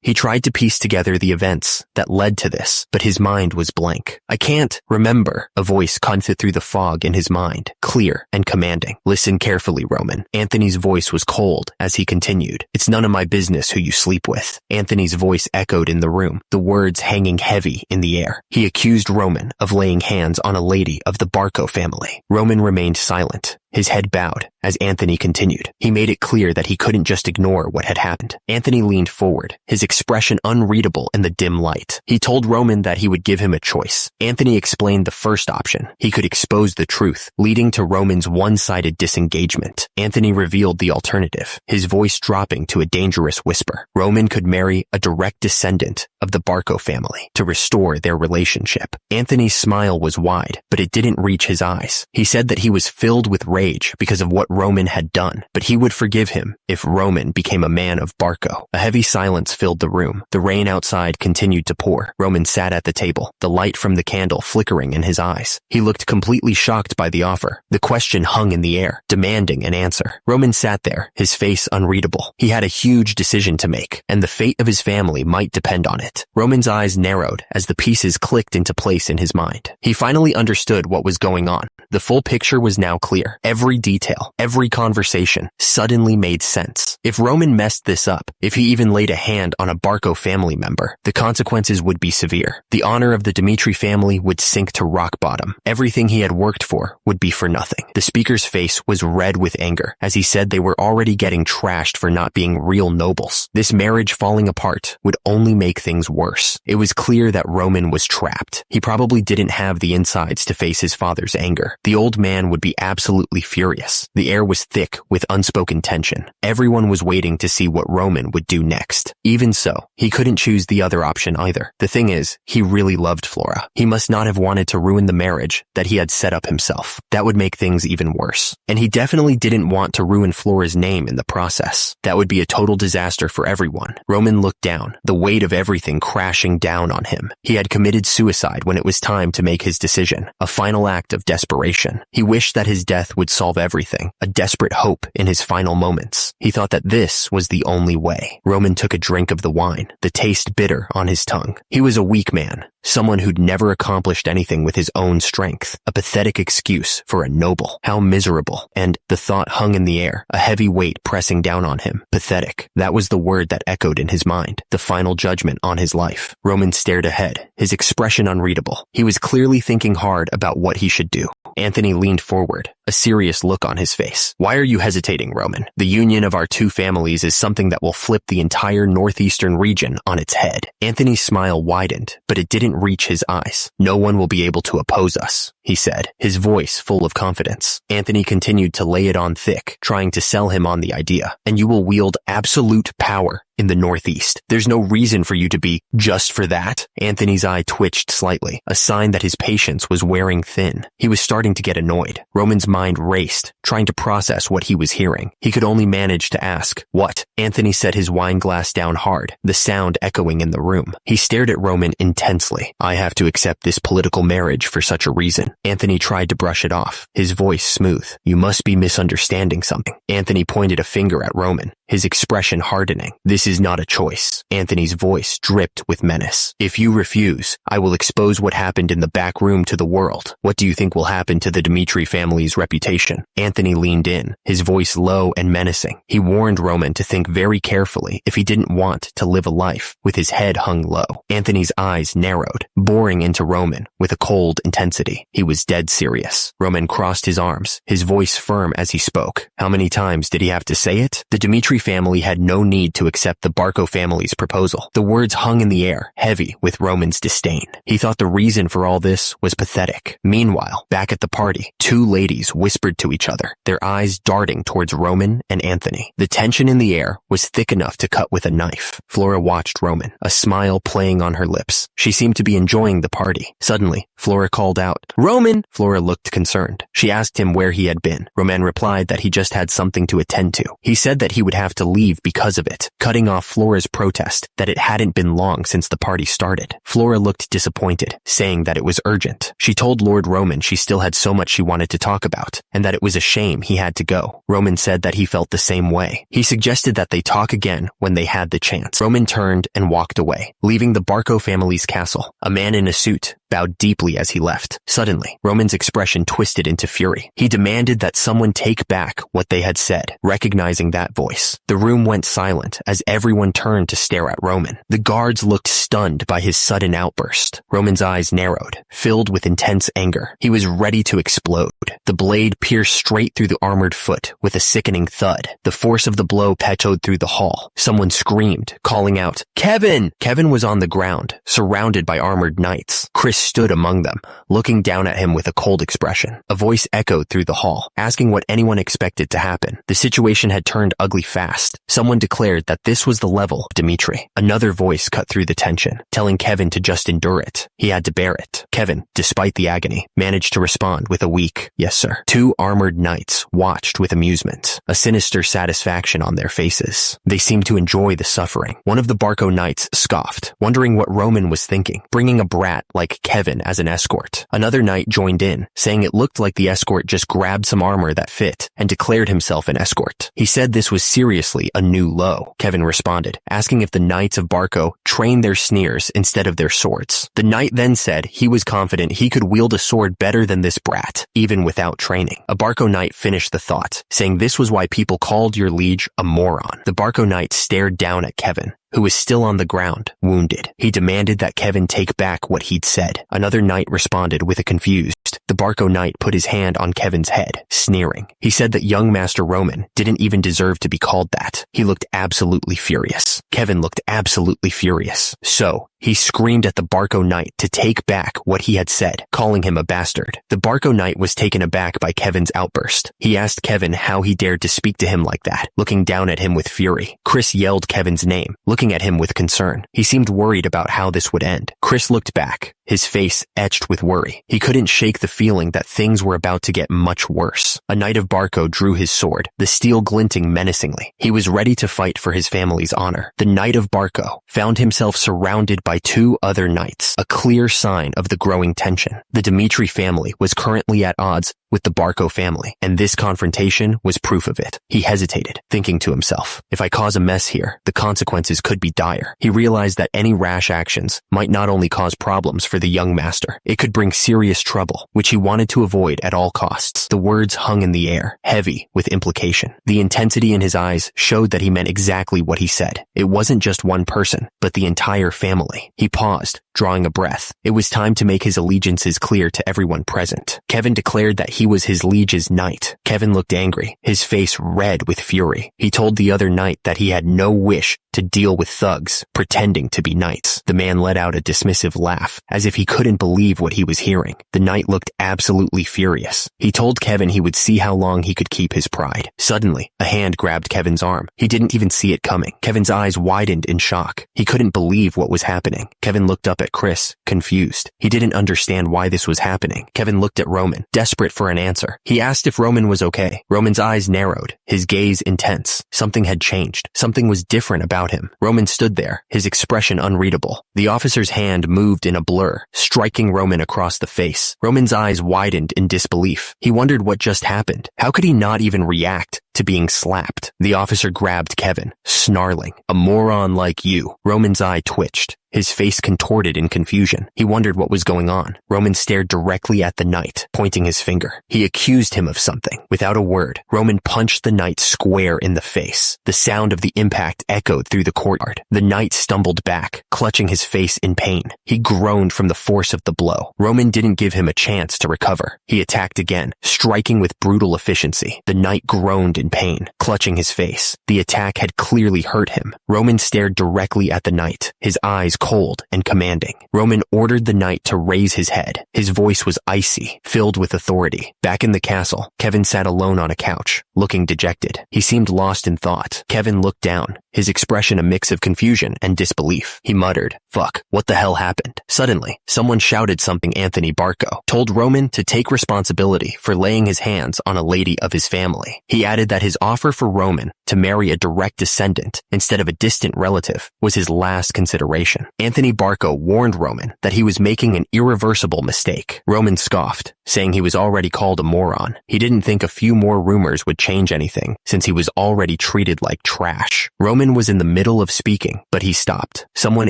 He tried to piece together the events that led to this, but his mind was blank. "I can't remember," a voice cut through the fog in his mind, clear and commanding. "Listen carefully, Roman." Anthony's voice was cold as he continued. "It's none of my business who you sleep with." Anthony's voice echoed in the room, the words hanging heavy in the air. He accused Roman of laying hands on a lady of the Barco family. Roman remained silent, his head bowed, as Anthony continued. He made it clear that he couldn't just ignore what had happened. Anthony leaned forward, his expression unreadable in the dim light. He told Roman that he would give him a choice. Anthony explained the first option. He could expose the truth, leading to Roman's one-sided disengagement. Anthony revealed the alternative, his voice dropping to a dangerous whisper. Roman could marry a direct descendant of the Barco family to restore their relationship. Anthony's smile was wide, but it didn't reach his eyes. He said that he was filled with rage because of what Roman had done, but he would forgive him if Roman became a man of Barco. A heavy silence filled the room. The rain outside continued to pour. Roman sat at the table, the light from the candle flickering in his eyes. He looked completely shocked by the offer. The question hung in the air, demanding an answer. Roman sat there, his face unreadable. He had a huge decision to make, and the fate of his family might depend on it. Roman's eyes narrowed as the pieces clicked into place in his mind. He finally understood what was going on. The full picture was now clear. Every detail, every conversation suddenly made sense. If Roman messed this up, if he even laid a hand on a Barco family member, the consequences would be severe. The honor of the Dmitri family would sink to rock bottom. Everything he had worked for would be for nothing. The speaker's face was red with anger as he said they were already getting trashed for not being real nobles. This marriage falling apart would only make things worse. It was clear that Roman was trapped. He probably didn't have the insides to face his father's anger. The old man would be absolutely furious. The air was thick with unspoken tension. Everyone was waiting to see what Roman would do next. Even so, he couldn't choose the other option either. The thing is, he really loved Flora. He must not have wanted to ruin the marriage that he had set up himself. That would make things even worse. And he definitely didn't want to ruin Flora's name in the process. That would be a total disaster for everyone. Roman looked down, the weight of everything crashing down on him. He had committed suicide when it was time to make his decision, a final act of desperation. He wished that his death would solve everything, a desperate hope in his final moments. He thought that this was the only way. Roman took a drink of the wine, the taste bitter on his tongue. He was a weak man, someone who'd never accomplished anything with his own strength, a pathetic excuse for a noble. How miserable. And the thought hung in the air, a heavy weight pressing down on him. Pathetic. That was the word that echoed in his mind, the final judgment on his life. Roman stared ahead, his expression unreadable. He was clearly thinking hard about what he should do. Anthony leaned forward, a serious look on his face. Why are you hesitating, Roman? The union of our two families is something that will flip the entire northeastern region on its head. Anthony's smile widened, but it didn't reach his eyes. No one will be able to oppose us, he said, his voice full of confidence. Anthony continued to lay it on thick, trying to sell him on the idea. And you will wield absolute power in the Northeast. There's no reason for you to be just for that. Anthony's eye twitched slightly, a sign that his patience was wearing thin. He was starting to get annoyed. Roman's mind raced, trying to process what he was hearing. He could only manage to ask, what? Anthony set his wine glass down hard, the sound echoing in the room. He stared at Roman intensely. I have to accept this political marriage for such a reason. Anthony tried to brush it off, his voice smooth. You must be misunderstanding something. Anthony pointed a finger at Roman, his expression hardening. This is not a choice. Anthony's voice dripped with menace. If you refuse, I will expose what happened in the back room to the world. What do you think will happen to the Dmitri family's reputation? Anthony leaned in, his voice low and menacing. He warned Roman to think very carefully if he didn't want to live a life with his head hung low. Anthony's eyes narrowed, boring into Roman with a cold intensity. He was dead serious. Roman crossed his arms, his voice firm as he spoke. How many times did he have to say it? The Dmitri family had no need to accept the Barco family's proposal. The words hung in the air, heavy with Roman's disdain. He thought the reason for all this was pathetic. Meanwhile, back at the party, two ladies whispered to each other, their eyes darting towards Roman and Anthony. The tension in the air was thick enough to cut with a knife. Flora watched Roman, a smile playing on her lips. She seemed to be enjoying the party. Suddenly, Flora called out, Roman! Flora looked concerned. She asked him where he had been. Roman replied that he just had something to attend to. He said that he would have to leave because of it, cutting off Flora's protest that it hadn't been long since the party started. Flora looked disappointed, saying that it was urgent. She told Lord Roman she still had so much she wanted to talk about, and that it was a shame he had to go. Roman said that he felt the same way. He suggested that they talk again when they had the chance. Roman turned and walked away, leaving the Barco family's castle. A man in a suit bowed deeply as he left. Suddenly, Roman's expression twisted into fury. He demanded that someone take back what they had said, recognizing that voice. The room went silent as everyone turned to stare at Roman. The guards looked stunned by his sudden outburst. Roman's eyes narrowed, filled with intense anger. He was ready to explode. The blade pierced straight through the armored foot with a sickening thud. The force of the blow echoed through the hall. Someone screamed, calling out, Kevin! Kevin was on the ground, surrounded by armored knights. Chris stood among them, looking down at him with a cold expression. A voice echoed through the hall, asking what anyone expected to happen. The situation had turned ugly fast. Someone declared that this was the level of Dmitri. Another voice cut through the tension, telling Kevin to just endure it. He had to bear it. Kevin, despite the agony, managed to respond with a weak, yes sir. Two armored knights watched with amusement, a sinister satisfaction on their faces. They seemed to enjoy the suffering. One of the Barco knights scoffed, wondering what Roman was thinking, bringing a brat like Kevin as an escort. Another knight joined in, saying it looked like the escort just grabbed some armor that fit and declared himself an escort. He said this was seriously a new low. Kevin responded, asking if the knights of Barco trained their sneers instead of their swords. The knight then said he was confident he could wield a sword better than this brat, even without training. A Barco knight finished the thought, saying this was why people called your liege a moron. The Barco knight stared down at Kevin, who was still on the ground, wounded. He demanded that Kevin take back what he'd said. Another knight responded with a confused. The Barco knight put his hand on Kevin's head, sneering. He said that young Master Roman didn't even deserve to be called that. He looked absolutely furious. Kevin looked absolutely furious. So, He screamed at the Barco Knight to take back what he had said, calling him a bastard. The Barco Knight was taken aback by Kevin's outburst. He asked Kevin how he dared to speak to him like that, looking down at him with fury. Chris yelled Kevin's name, looking at him with concern. He seemed worried about how this would end. Chris looked back, his face etched with worry. He couldn't shake the feeling that things were about to get much worse. A knight of Barco drew his sword, the steel glinting menacingly. He was ready to fight for his family's honor. The knight of Barco found himself surrounded by two other knights, a clear sign of the growing tension. The Dimitri family was currently at odds with the Barco family, and this confrontation was proof of it. He hesitated, thinking to himself, if I cause a mess here, the consequences could be dire. He realized that any rash actions might not only cause problems for the young master, it could bring serious trouble, which he wanted to avoid at all costs. The words hung in the air, heavy with implication. The intensity in his eyes showed that he meant exactly what he said. It wasn't just one person, but the entire family. He paused, drawing a breath. It was time to make his allegiances clear to everyone present. Kevin declared that he was his liege's knight. Kevin looked angry, his face red with fury. He told the other knight that he had no wish to deal with thugs pretending to be knights. The man let out a dismissive laugh, as if he couldn't believe what he was hearing. The knight looked absolutely furious. He told Kevin he would see how long he could keep his pride. Suddenly, a hand grabbed Kevin's arm. He didn't even see it coming. Kevin's eyes widened in shock. He couldn't believe what was happening. Kevin looked up at Chris, confused. He didn't understand why this was happening. Kevin looked at Roman, desperate for an answer. He asked if Roman was okay. Roman's eyes narrowed, his gaze intense. Something had changed. Something was different about him. Roman stood there, his expression unreadable. The officer's hand moved in a blur, striking Roman across the face. Roman's eyes widened in disbelief. He wondered what just happened. How could he not even react to being slapped? The officer grabbed Kevin, snarling, "A moron like you." Roman's eye twitched. His face contorted in confusion. He wondered what was going on. Roman stared directly at the knight, pointing his finger. He accused him of something. Without a word, Roman punched the knight square in the face. The sound of the impact echoed through the courtyard. The knight stumbled back, clutching his face in pain. He groaned from the force of the blow. Roman didn't give him a chance to recover. He attacked again, striking with brutal efficiency. The knight groaned in pain, clutching his face. The attack had clearly hurt him. Roman stared directly at the knight, his eyes cold and commanding. Roman ordered the knight to raise his head. His voice was icy, filled with authority. Back in the castle, Kevin sat alone on a couch, looking dejected. He seemed lost in thought. Kevin looked down, his expression a mix of confusion and disbelief. He muttered, "Fuck, what the hell happened?" Suddenly, someone shouted something. Anthony Barco told Roman to take responsibility for laying his hands on a lady of his family. He added that his offer for Roman to marry a direct descendant instead of a distant relative was his last consideration. Anthony Barco warned Roman that he was making an irreversible mistake. Roman scoffed, saying he was already called a moron. He didn't think a few more rumors would change anything, since he was already treated like trash. Roman was in the middle of speaking, but he stopped. Someone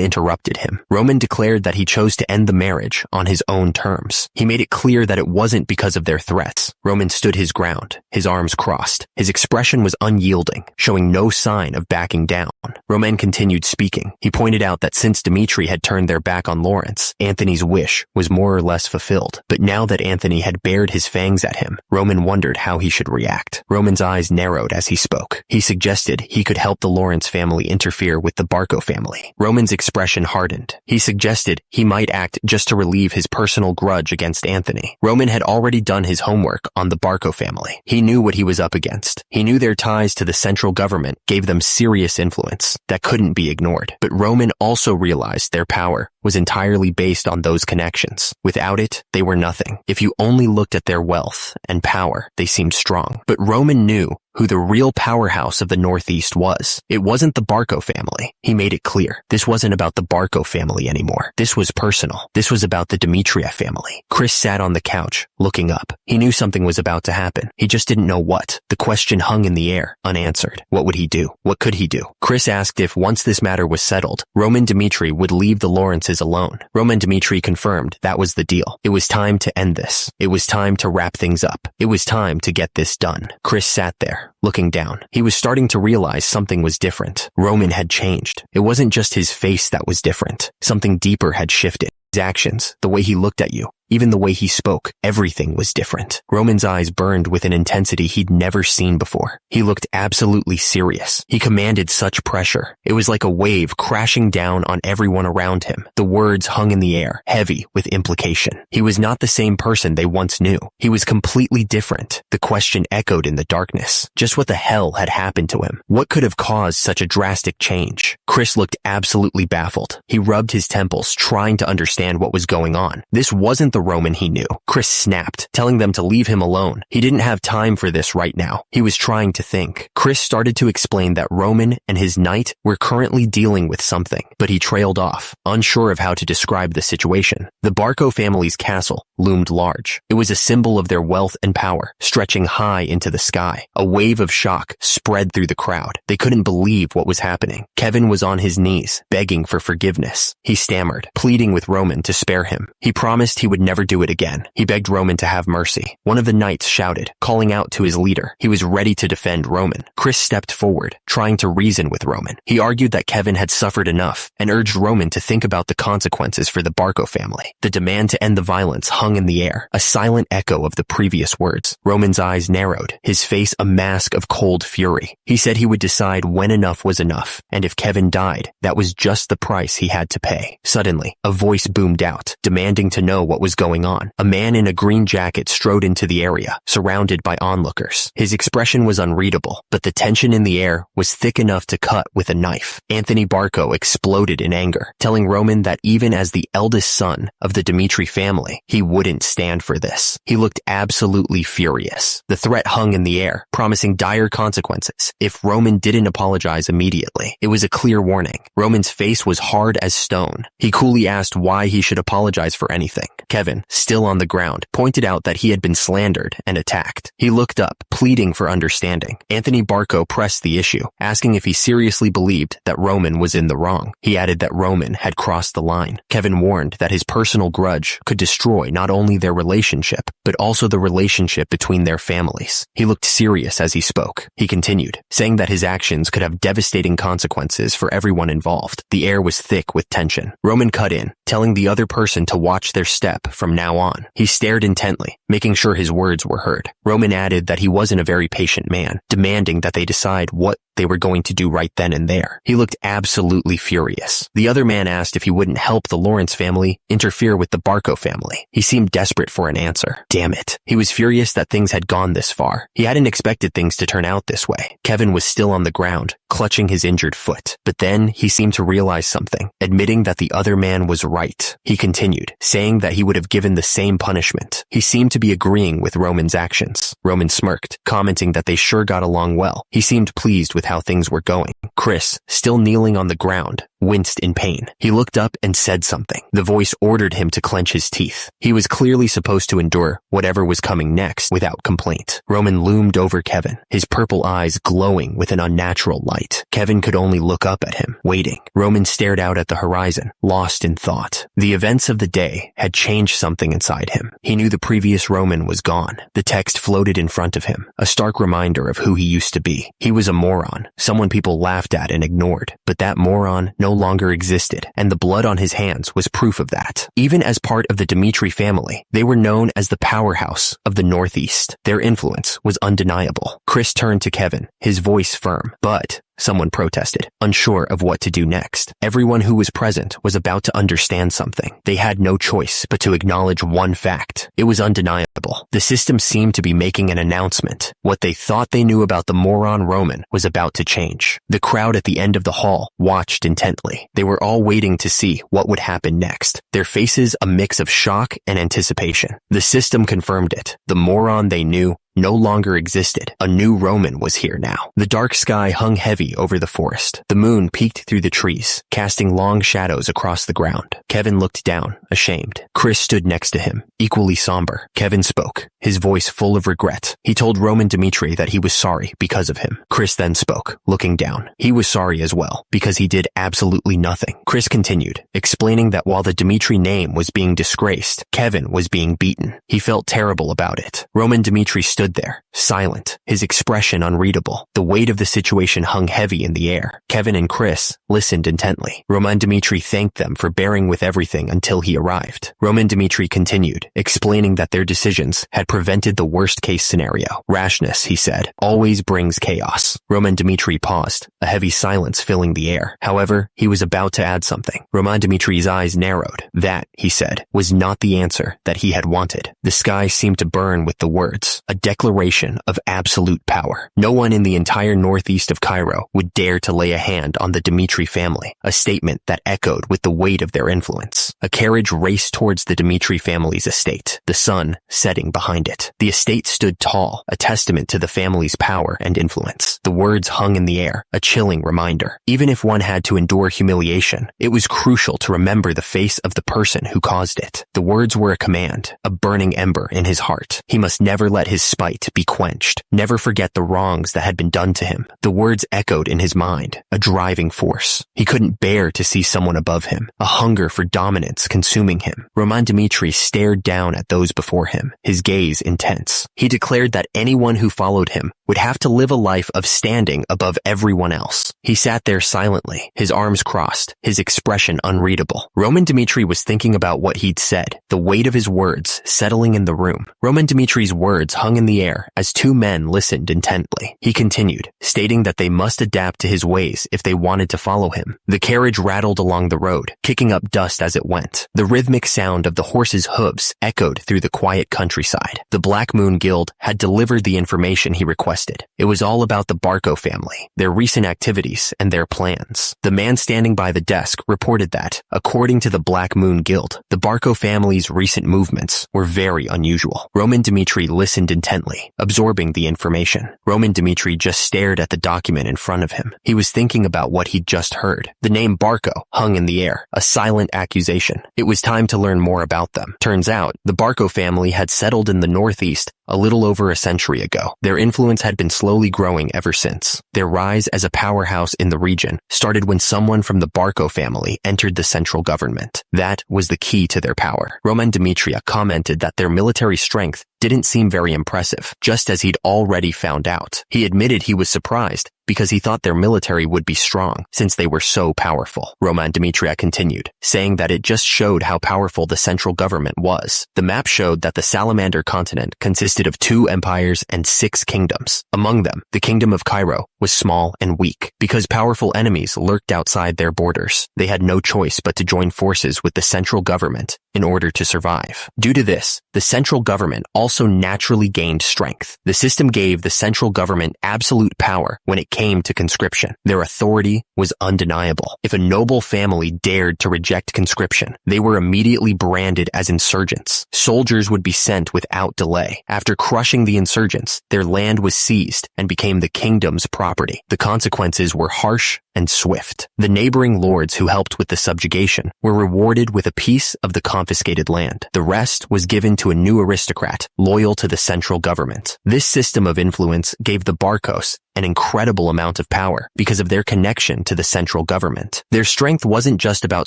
interrupted him. Roman declared that he chose to end the marriage on his own terms. He made it clear that it wasn't because of their threats. Roman stood his ground, his arms crossed. His expression was unyielding, showing no sign of backing down. Roman continued speaking. He pointed out that since Dimitri had turned their back on Lawrence, Anthony's wish was more or less fulfilled. But now that Anthony had bared his fangs at him, Roman wondered how he should react. Roman's eyes narrowed as he spoke. He suggested he could help the Lawrence family interfere with the Barco family. Roman's expression hardened. He suggested he might act just to relieve his personal grudge against Anthony. Roman had already done his homework on the Barco family. He knew what he was up against. He knew their ties to the central government gave them serious influence that couldn't be ignored. But Roman also realized their power was entirely based on those connections. Without it, they were nothing. If you only looked at their wealth and power, they seemed strong. But Roman knew who the real powerhouse of the Northeast was. It wasn't the Barco family. He made it clear. This wasn't about the Barco family anymore. This was personal. This was about the Dimitria family. Chris sat on the couch, looking up. He knew something was about to happen. He just didn't know what. The question hung in the air, unanswered. What would he do? What could he do? Chris asked if once this matter was settled, Roman Dimitri would leave the Lawrences alone. Roman Dimitri confirmed that was the deal. It was time to end this. It was time to wrap things up. It was time to get this done. Chris sat there, looking down. He was starting to realize something was different. Roman had changed. It wasn't just his face that was different. Something deeper had shifted. His actions, the way he looked at you, Even the way he spoke, everything was different. Roman's eyes burned with an intensity he'd never seen before. He looked absolutely serious. He commanded such pressure. It was like a wave crashing down on everyone around him. The words hung in the air, heavy with implication. He was not the same person they once knew. He was completely different. The question echoed in the darkness. Just what the hell had happened to him? What could have caused such a drastic change? Chris looked absolutely baffled. He rubbed his temples, trying to understand what was going on. This wasn't the Roman he knew. Chris snapped, telling them to leave him alone. He didn't have time for this right now. He was trying to think. Chris started to explain that Roman and his knight were currently dealing with something, but he trailed off, unsure of how to describe the situation. The Barco family's castle loomed large. It was a symbol of their wealth and power, stretching high into the sky. A wave of shock spread through the crowd. They couldn't believe what was happening. Kevin was on his knees, begging for forgiveness. He stammered, pleading with Roman to spare him. He promised he would never do it again. He begged Roman to have mercy. One of the knights shouted, calling out to his leader. He was ready to defend Roman. Chris stepped forward, trying to reason with Roman. He argued that Kevin had suffered enough and urged Roman to think about the consequences for the Barco family. The demand to end the violence hung in the air, a silent echo of the previous words. Roman's eyes narrowed, his face a mask of cold fury. He said he would decide when enough was enough, and if Kevin died, that was just the price he had to pay. Suddenly, a voice boomed out, demanding to know what was going on. A man in a green jacket strode into the area, surrounded by onlookers. His expression was unreadable, but the tension in the air was thick enough to cut with a knife. Anthony Barco exploded in anger, telling Roman that even as the eldest son of the Dimitri family, he wouldn't stand for this. He looked absolutely furious. The threat hung in the air, promising dire consequences if Roman didn't apologize immediately. It was a clear warning. Roman's face was hard as stone. He coolly asked why he should apologize for anything. Kevin, still on the ground, pointed out that he had been slandered and attacked. He looked up, pleading for understanding. Anthony Barco pressed the issue, asking if he seriously believed that Roman was in the wrong. He added that Roman had crossed the line. Kevin warned that his personal grudge could destroy not only their relationship, but also the relationship between their families. He looked serious as he spoke. He continued, saying that his actions could have devastating consequences for everyone involved. The air was thick with tension. Roman cut in, telling the other person to watch their step from now on. He stared intently, making sure his words were heard. Roman added that he wasn't a very patient man, demanding that they decide what they were going to do right then and there. He looked absolutely furious. The other man asked if he wouldn't help the Lawrence family interfere with the Barco family. He seemed desperate for an answer. Damn it. He was furious that things had gone this far. He hadn't expected things to turn out this way. Kevin was still on the ground, clutching his injured foot. But then he seemed to realize something, admitting that the other man was right. He continued, saying that he would have given the same punishment. He seemed to be agreeing with Roman's actions. Roman smirked, commenting that they sure got along well. He seemed pleased with how things were going. Chris, still kneeling on the ground, winced in pain. He looked up and said something. The voice ordered him to clench his teeth. He was clearly supposed to endure whatever was coming next without complaint. Roman loomed over Kevin, his purple eyes glowing with an unnatural light. Kevin could only look up at him, waiting. Roman stared out at the horizon, lost in thought. The events of the day had changed something inside him. He knew the previous Roman was gone. The text floated in front of him, a stark reminder of who he used to be. He was a moron, someone people laughed at and ignored, but that moron no longer existed, and the blood on his hands was proof of that. Even as part of the Dimitri family, they were known as the powerhouse of the Northeast. Their influence was undeniable. Chris turned to Kevin, his voice firm, but someone protested, unsure of what to do next. Everyone who was present was about to understand something. They had no choice but to acknowledge one fact. It was undeniable. The system seemed to be making an announcement. What they thought they knew about the moron Roman was about to change. The crowd at the end of the hall watched intently. They were all waiting to see what would happen next. Their faces a mix of shock and anticipation. The system confirmed it. The moron they knew no longer existed. A new Roman was here now. The dark sky hung heavy over the forest. The moon peeked through the trees, casting long shadows across the ground. Kevin looked down, ashamed. Chris stood next to him, equally somber. Kevin spoke, his voice full of regret. He told Roman Dimitri that he was sorry because of him. Chris then spoke, looking down. He was sorry as well, because he did absolutely nothing. Chris continued, explaining that while the Dimitri name was being disgraced, Kevin was being beaten. He felt terrible about it. Roman Dimitri stood there, silent, his expression unreadable. The weight of the situation hung heavy in the air. Kevin and Chris listened intently. Roman Dmitri thanked them for bearing with everything until he arrived. Roman Dmitri continued, explaining that their decisions had prevented the worst-case scenario. Rashness, he said, always brings chaos. Roman Dmitri paused, a heavy silence filling the air. However, he was about to add something. Roman Dmitri's eyes narrowed. That, he said, was not the answer that he had wanted. The sky seemed to burn with the words, a declaration of absolute power. No one in the entire northeast of Cairo would dare to lay a hand on the Dmitri family, a statement that echoed with the weight of their influence. A carriage raced towards the Dmitri family's estate, the sun setting behind it. The estate stood tall, a testament to the family's power and influence. The words hung in the air, a chilling reminder. Even if one had to endure humiliation, it was crucial to remember the face of the person who caused it. The words were a command, a burning ember in his heart. He must never let his spite be quenched, never forget the wrongs that had been done to him. The words echoed in his mind, a driving force. He couldn't bear to see someone above him, a hunger for dominance consuming him. Roman Dmitri stared down at those before him, his gaze intense. He declared that anyone who followed him would have to live a life of standing above everyone else. He sat there silently, his arms crossed, his expression unreadable. Roman Dmitri was thinking about what he'd said, the weight of his words settling in the room. Roman Dmitri's words hung in the air as two men listened intently. He continued, stating that they must adapt to his ways if they wanted to follow him. The carriage rattled along the road, kicking up dust as it went. The rhythmic sound of the horses' hooves echoed through the quiet countryside. The Black Moon Guild had delivered the information he requested. It was all about the Barco family, their recent activities, and their plans. The man standing by the desk reported that, according to the Black Moon Guild, the Barco family's recent movements were very unusual. Roman Dmitri listened intently, absorbing the information. Roman Dmitri just stared at the document in front of him. He was thinking about what he'd just heard. The name Barco hung in the air, a silent accusation. It was time to learn more about them. Turns out, the Barco family had settled in the northeast a little over a century ago. Their influence had been slowly growing ever since. Their rise as a powerhouse in the region started when someone from the Barco family entered the central government. That was the key to their power. Roman Dmitri commented that their military strength didn't seem very impressive, just as he'd already found out. He admitted he was surprised because he thought their military would be strong since they were so powerful. Roman Dmitri continued, saying that it just showed how powerful the central government was. The map showed that the Salamander continent consisted of 2 empires and 6 kingdoms. Among them, the kingdom of Cairo was small and weak. Because powerful enemies lurked outside their borders, they had no choice but to join forces with the central government in order to survive. Due to this, the central government also naturally gained strength. The system gave the central government absolute power when it came to conscription. Their authority was undeniable. If a noble family dared to reject conscription, they were immediately branded as insurgents. Soldiers would be sent without delay. After crushing the insurgents, their land was seized and became the kingdom's property. The consequences were harsh and swift. The neighboring lords who helped with the subjugation were rewarded with a piece of the confiscated land. The rest was given to a new aristocrat loyal to the central government. This system of influence gave the Barcos an incredible amount of power because of their connection to the central government. Their strength wasn't just about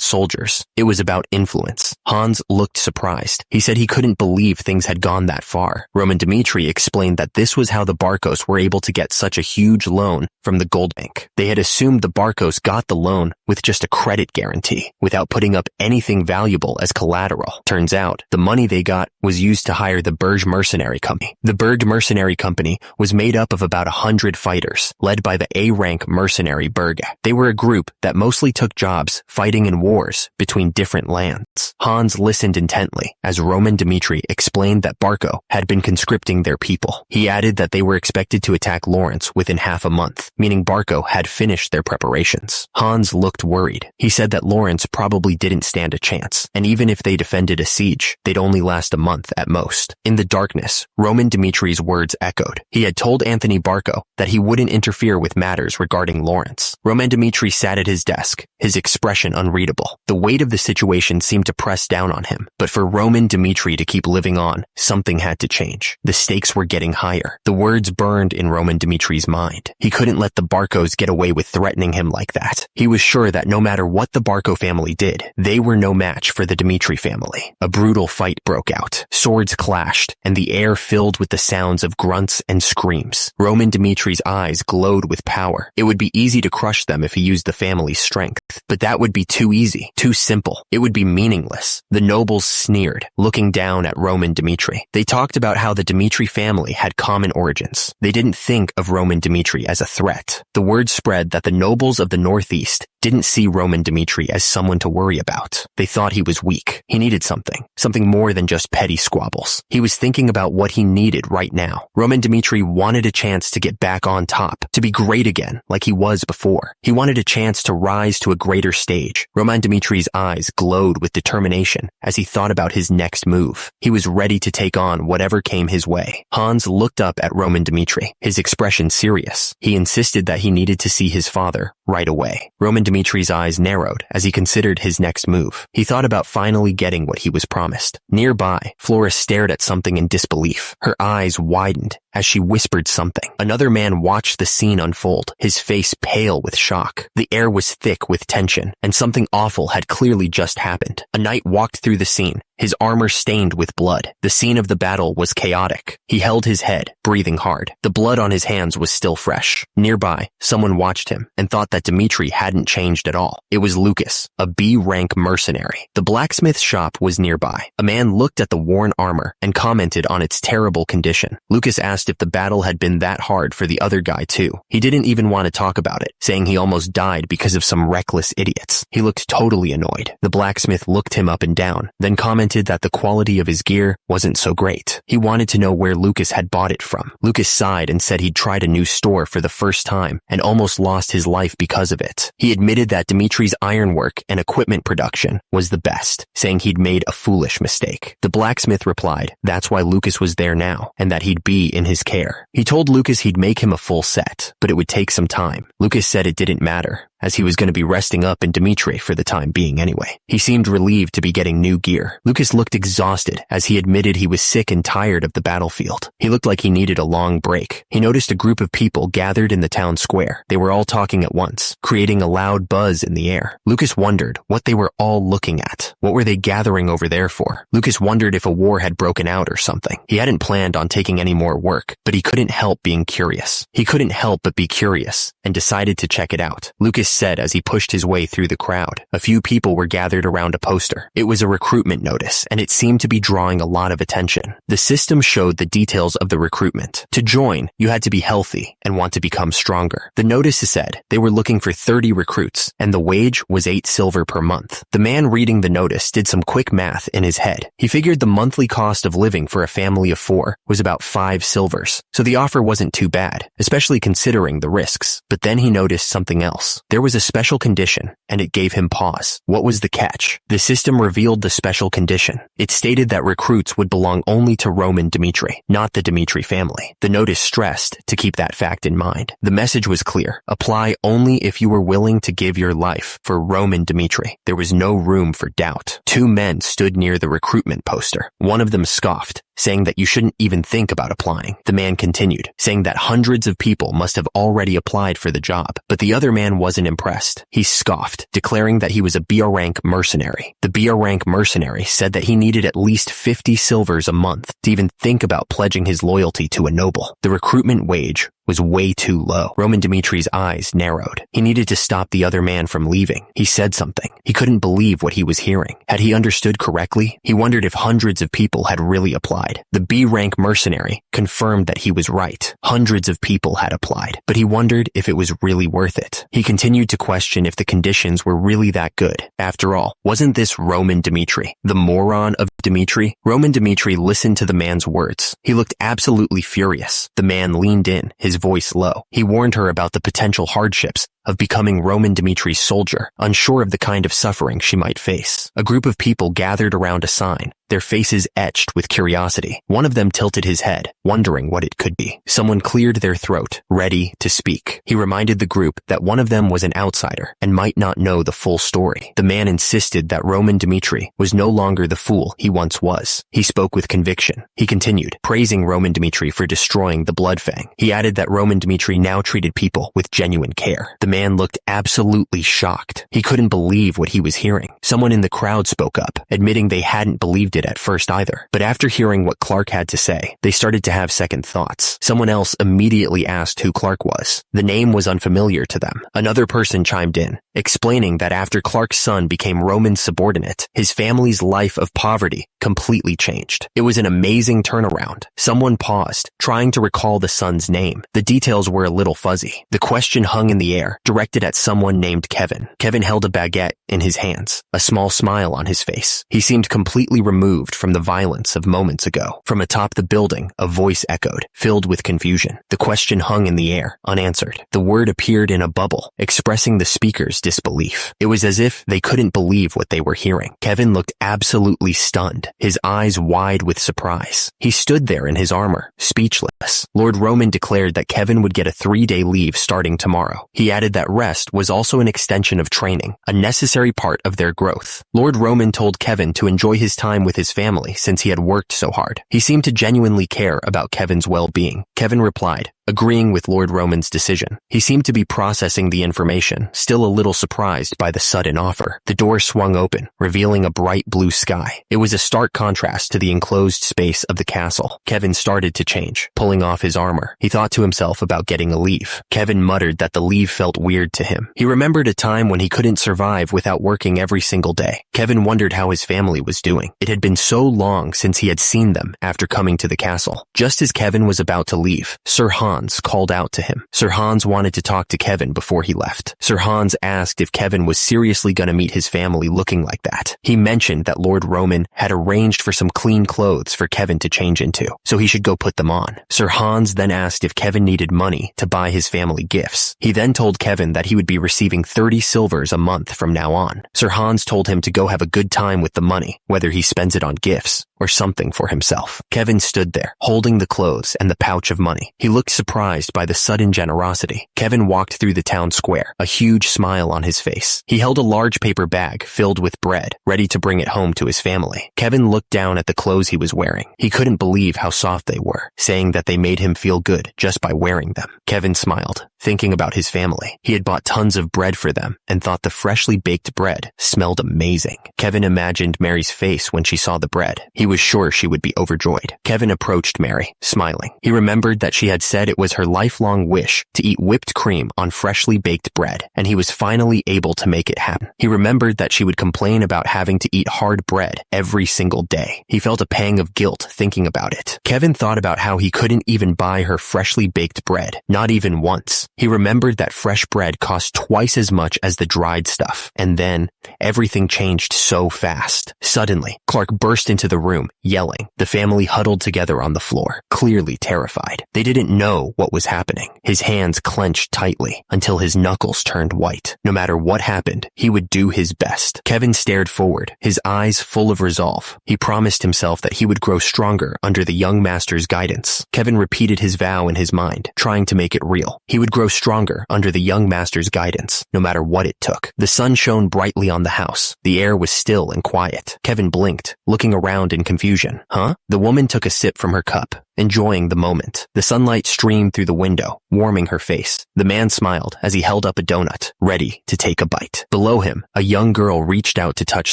soldiers, it was about influence. Hans looked surprised. He said he couldn't believe things had gone that far. Roman Dmitri explained that this was how the Barcos were able to get such a huge loan from the gold bank. They had assumed the Barcos got the loan with just a credit guarantee, without putting up anything valuable as collateral. Turns out, the money they got was used to hire the Berg Mercenary Company. The Berg Mercenary Company was made up of about 100 fighters, led by the A-rank mercenary Berg. They were a group that mostly took jobs fighting in wars between different lands. Hans listened intently as Roman Dmitri explained that Barco had been conscripting their people. He added that they were expected to attack Lawrence within half a month, meaning Barco had finished their preparations. Hans looked worried. He said that Lawrence probably didn't stand a chance, and even if they defended a siege, they'd only last a month at most. In the darkness, Roman Dmitri's words echoed. He had told Anthony Barco that he wouldn't interfere with matters regarding Lawrence. Roman Dmitri sat at his desk, his expression unreadable. The weight of the situation seemed to press down on him. But for Roman Dmitri to keep living on, something had to change. The stakes were getting higher. The words burned in Roman Dmitri's mind. He couldn't let the Barkos get away with threatening him like that. He was sure that no matter what the Barko family did, they were no match for the Dmitri family. A brutal fight broke out. Swords clashed, and the air filled with the sounds of grunts and screams. Roman Dmitri's eyes glowed with power. It would be easy to crush them if he used the family's strength. But that would be too easy, too simple. It would be meaningless. The nobles sneered, looking down at Roman Dmitri. They talked about how the Dmitri family had common origins. They didn't think of Roman Dmitri as a threat. The word spread that the nobles of the Northeast didn't see Roman Dmitri as someone to worry about. They thought he was weak. He needed something more than just petty squabbles. He was thinking about what he needed right now. Roman Dmitri wanted a chance to get back on top, to be great again, like he was before. He wanted a chance to rise to a greater stage. Roman Dmitri's eyes glowed with determination as he thought about his next move. He was ready to take on whatever came his way. Hans looked up at Roman Dmitri, his expression serious. He insisted that he needed to see his father right away. Roman Dmitri's eyes narrowed as he considered his next move. He thought about finally getting what he was promised. Nearby, Flora stared at something in disbelief. Her eyes widened as she whispered something. Another man watched the scene unfold, his face pale with shock. The air was thick with tension, and something awful had clearly just happened. A knight walked through the scene, his armor stained with blood. The scene of the battle was chaotic. He held his head, breathing hard. The blood on his hands was still fresh. Nearby, someone watched him and thought that Dmitri hadn't changed at all. It was Lucas, a B-rank mercenary. The blacksmith shop was nearby. A man looked at the worn armor and commented on its terrible condition. Lucas asked if the battle had been that hard for the other guy too. He didn't even want to talk about it, saying he almost died because of some reckless idiots. He looked totally annoyed. The blacksmith looked him up and down, then commented that the quality of his gear wasn't so great. He wanted to know where Lucas had bought it from. Lucas sighed and said he'd tried a new store for the first time and almost lost his life because of it. He admitted that Dmitri's ironwork and equipment production was the best, saying he'd made a foolish mistake. The blacksmith replied that's why Lucas was there now and that he'd be in his care. He told Lucas he'd make him a full set, but it would take some time. Lucas said it didn't matter, as he was going to be resting up in Dmitri for the time being anyway. He seemed relieved to be getting new gear. Lucas looked exhausted as he admitted he was sick and tired of the battlefield. He looked like he needed a long break. He noticed a group of people gathered in the town square. They were all talking at once, creating a loud buzz in the air. Lucas wondered what they were all looking at. What were they gathering over there for? Lucas wondered if a war had broken out or something. He hadn't planned on taking any more work, but he couldn't help being curious. He couldn't help but be curious and decided to check it out. Lucas said as he pushed his way through the crowd. A few people were gathered around a poster. It was a recruitment notice, and it seemed to be drawing a lot of attention. The system showed the details of the recruitment. To join, you had to be healthy and want to become stronger. The notice said they were looking for 30 recruits, and the wage was 8 silver per month. The man reading the notice did some quick math in his head. He figured the monthly cost of living for a family of 4 was about 5 silvers, so the offer wasn't too bad, especially considering the risks. But then he noticed something else. There was a special condition, and it gave him pause. What was the catch? The system revealed the special condition. It stated that recruits would belong only to Roman Dmitri, not the Dmitri family. The notice stressed to keep that fact in mind. The message was clear. Apply only if you were willing to give your life for Roman Dmitri. There was no room for doubt. 2 men stood near the recruitment poster. One of them scoffed, saying that you shouldn't even think about applying. The man continued, saying that hundreds of people must have already applied for the job, but the other man wasn't impressed. He scoffed, declaring that he was a BR-rank mercenary. The BR-rank mercenary said that he needed at least 50 silvers a month to even think about pledging his loyalty to a noble. The recruitment wage was way too low. Roman Dmitri's eyes narrowed. He needed to stop the other man from leaving. He said something. He couldn't believe what he was hearing. Had he understood correctly? He wondered if hundreds of people had really applied. The B-rank mercenary confirmed that he was right. Hundreds of people had applied, but he wondered if it was really worth it. He continued to question if the conditions were really that good. After all, wasn't this Roman Dmitri, the moron of Dmitri? Roman Dmitri listened to the man's words. He looked absolutely furious. The man leaned in, his voice low. He warned her about the potential hardships of becoming Roman Dimitri's soldier, unsure of the kind of suffering she might face. A group of people gathered around a sign, their faces etched with curiosity. One of them tilted his head, wondering what it could be. Someone cleared their throat, ready to speak. He reminded the group that one of them was an outsider and might not know the full story. The man insisted that Roman Dimitri was no longer the fool he once was. He spoke with conviction. He continued, praising Roman Dimitri for destroying the Blood Fang. He added that Roman Dimitri now treated people with genuine care. The man looked absolutely shocked. He couldn't believe what he was hearing. Someone in the crowd spoke up, admitting they hadn't believed it at first either. But after hearing what Clark had to say, they started to have second thoughts. Someone else immediately asked who Clark was. The name was unfamiliar to them. Another person chimed in, explaining that after Clark's son became Roman's subordinate, his family's life of poverty completely changed. It was an amazing turnaround. Someone paused, trying to recall the son's name. The details were a little fuzzy. The question hung in the air, directed at someone named Kevin. Kevin held a baguette in his hands, a small smile on his face. He seemed completely removed from the violence of moments ago. From atop the building, a voice echoed, filled with confusion. The question hung in the air, unanswered. The word appeared in a bubble, expressing the speaker's disbelief. It was as if they couldn't believe what they were hearing. Kevin looked absolutely stunned, his eyes wide with surprise. He stood there in his armor, speechless. Lord Roman declared that Kevin would get a 3-day leave starting tomorrow. He added that rest was also an extension of training, a necessary part of their growth. Lord Roman told Kevin to enjoy his time with his family since he had worked so hard. He seemed to genuinely care about Kevin's well-being. Kevin replied, agreeing with Lord Roman's decision. He seemed to be processing the information, still a little surprised by the sudden offer. The door swung open, revealing a bright blue sky. It was a stark contrast to the enclosed space of the castle. Kevin started to change, pulling off his armor. He thought to himself about getting a leave. Kevin muttered that the leave felt weird to him. He remembered a time when he couldn't survive without working every single day. Kevin wondered how his family was doing. It had been so long since he had seen them after coming to the castle. Just as Kevin was about to leave, Sir Hans called out to him. Sir Hans wanted to talk to Kevin before he left. Sir Hans asked if Kevin was seriously going to meet his family looking like that. He mentioned that Lord Roman had arranged for some clean clothes for Kevin to change into, so he should go put them on. Sir Hans then asked if Kevin needed money to buy his family gifts. He then told Kevin that he would be receiving 30 silvers a month from now on. Sir Hans told him to go have a good time with the money, whether he spends it on gifts or something for himself. Kevin stood there, holding the clothes and the pouch of money. He looked surprised by the sudden generosity. Kevin walked through the town square, a huge smile on his face. He held a large paper bag filled with bread, ready to bring it home to his family. Kevin looked down at the clothes he was wearing. He couldn't believe how soft they were, saying that they made him feel good just by wearing them. Kevin smiled, thinking about his family. He had bought tons of bread for them and thought the freshly baked bread smelled amazing. Kevin imagined Mary's face when she saw the bread. He was sure she would be overjoyed. Kevin approached Mary, smiling. He remembered that she had said it was her lifelong wish to eat whipped cream on freshly baked bread, and he was finally able to make it happen. He remembered that she would complain about having to eat hard bread every single day. He felt a pang of guilt thinking about it. Kevin thought about how he couldn't even buy her freshly baked bread, not even once. He remembered that fresh bread cost twice as much as the dried stuff, and then everything changed so fast. Suddenly, Clark burst into the room, yelling. The family huddled together on the floor, clearly terrified. They didn't know what was happening. His hands clenched tightly until his knuckles turned white. No matter what happened, he would do his best. Kevin stared forward, his eyes full of resolve. He promised himself that he would grow stronger under the young master's guidance. Kevin repeated his vow in his mind, trying to make it real. He would grow stronger under the young master's guidance, no matter what it took. The sun shone brightly on the house. The air was still and quiet. Kevin blinked, looking around in confusion. Huh? The woman took a sip from her cup, enjoying the moment. The sunlight streamed through the window, warming her face. The man smiled as he held up a donut, ready to take a bite. Below him, a young girl reached out to touch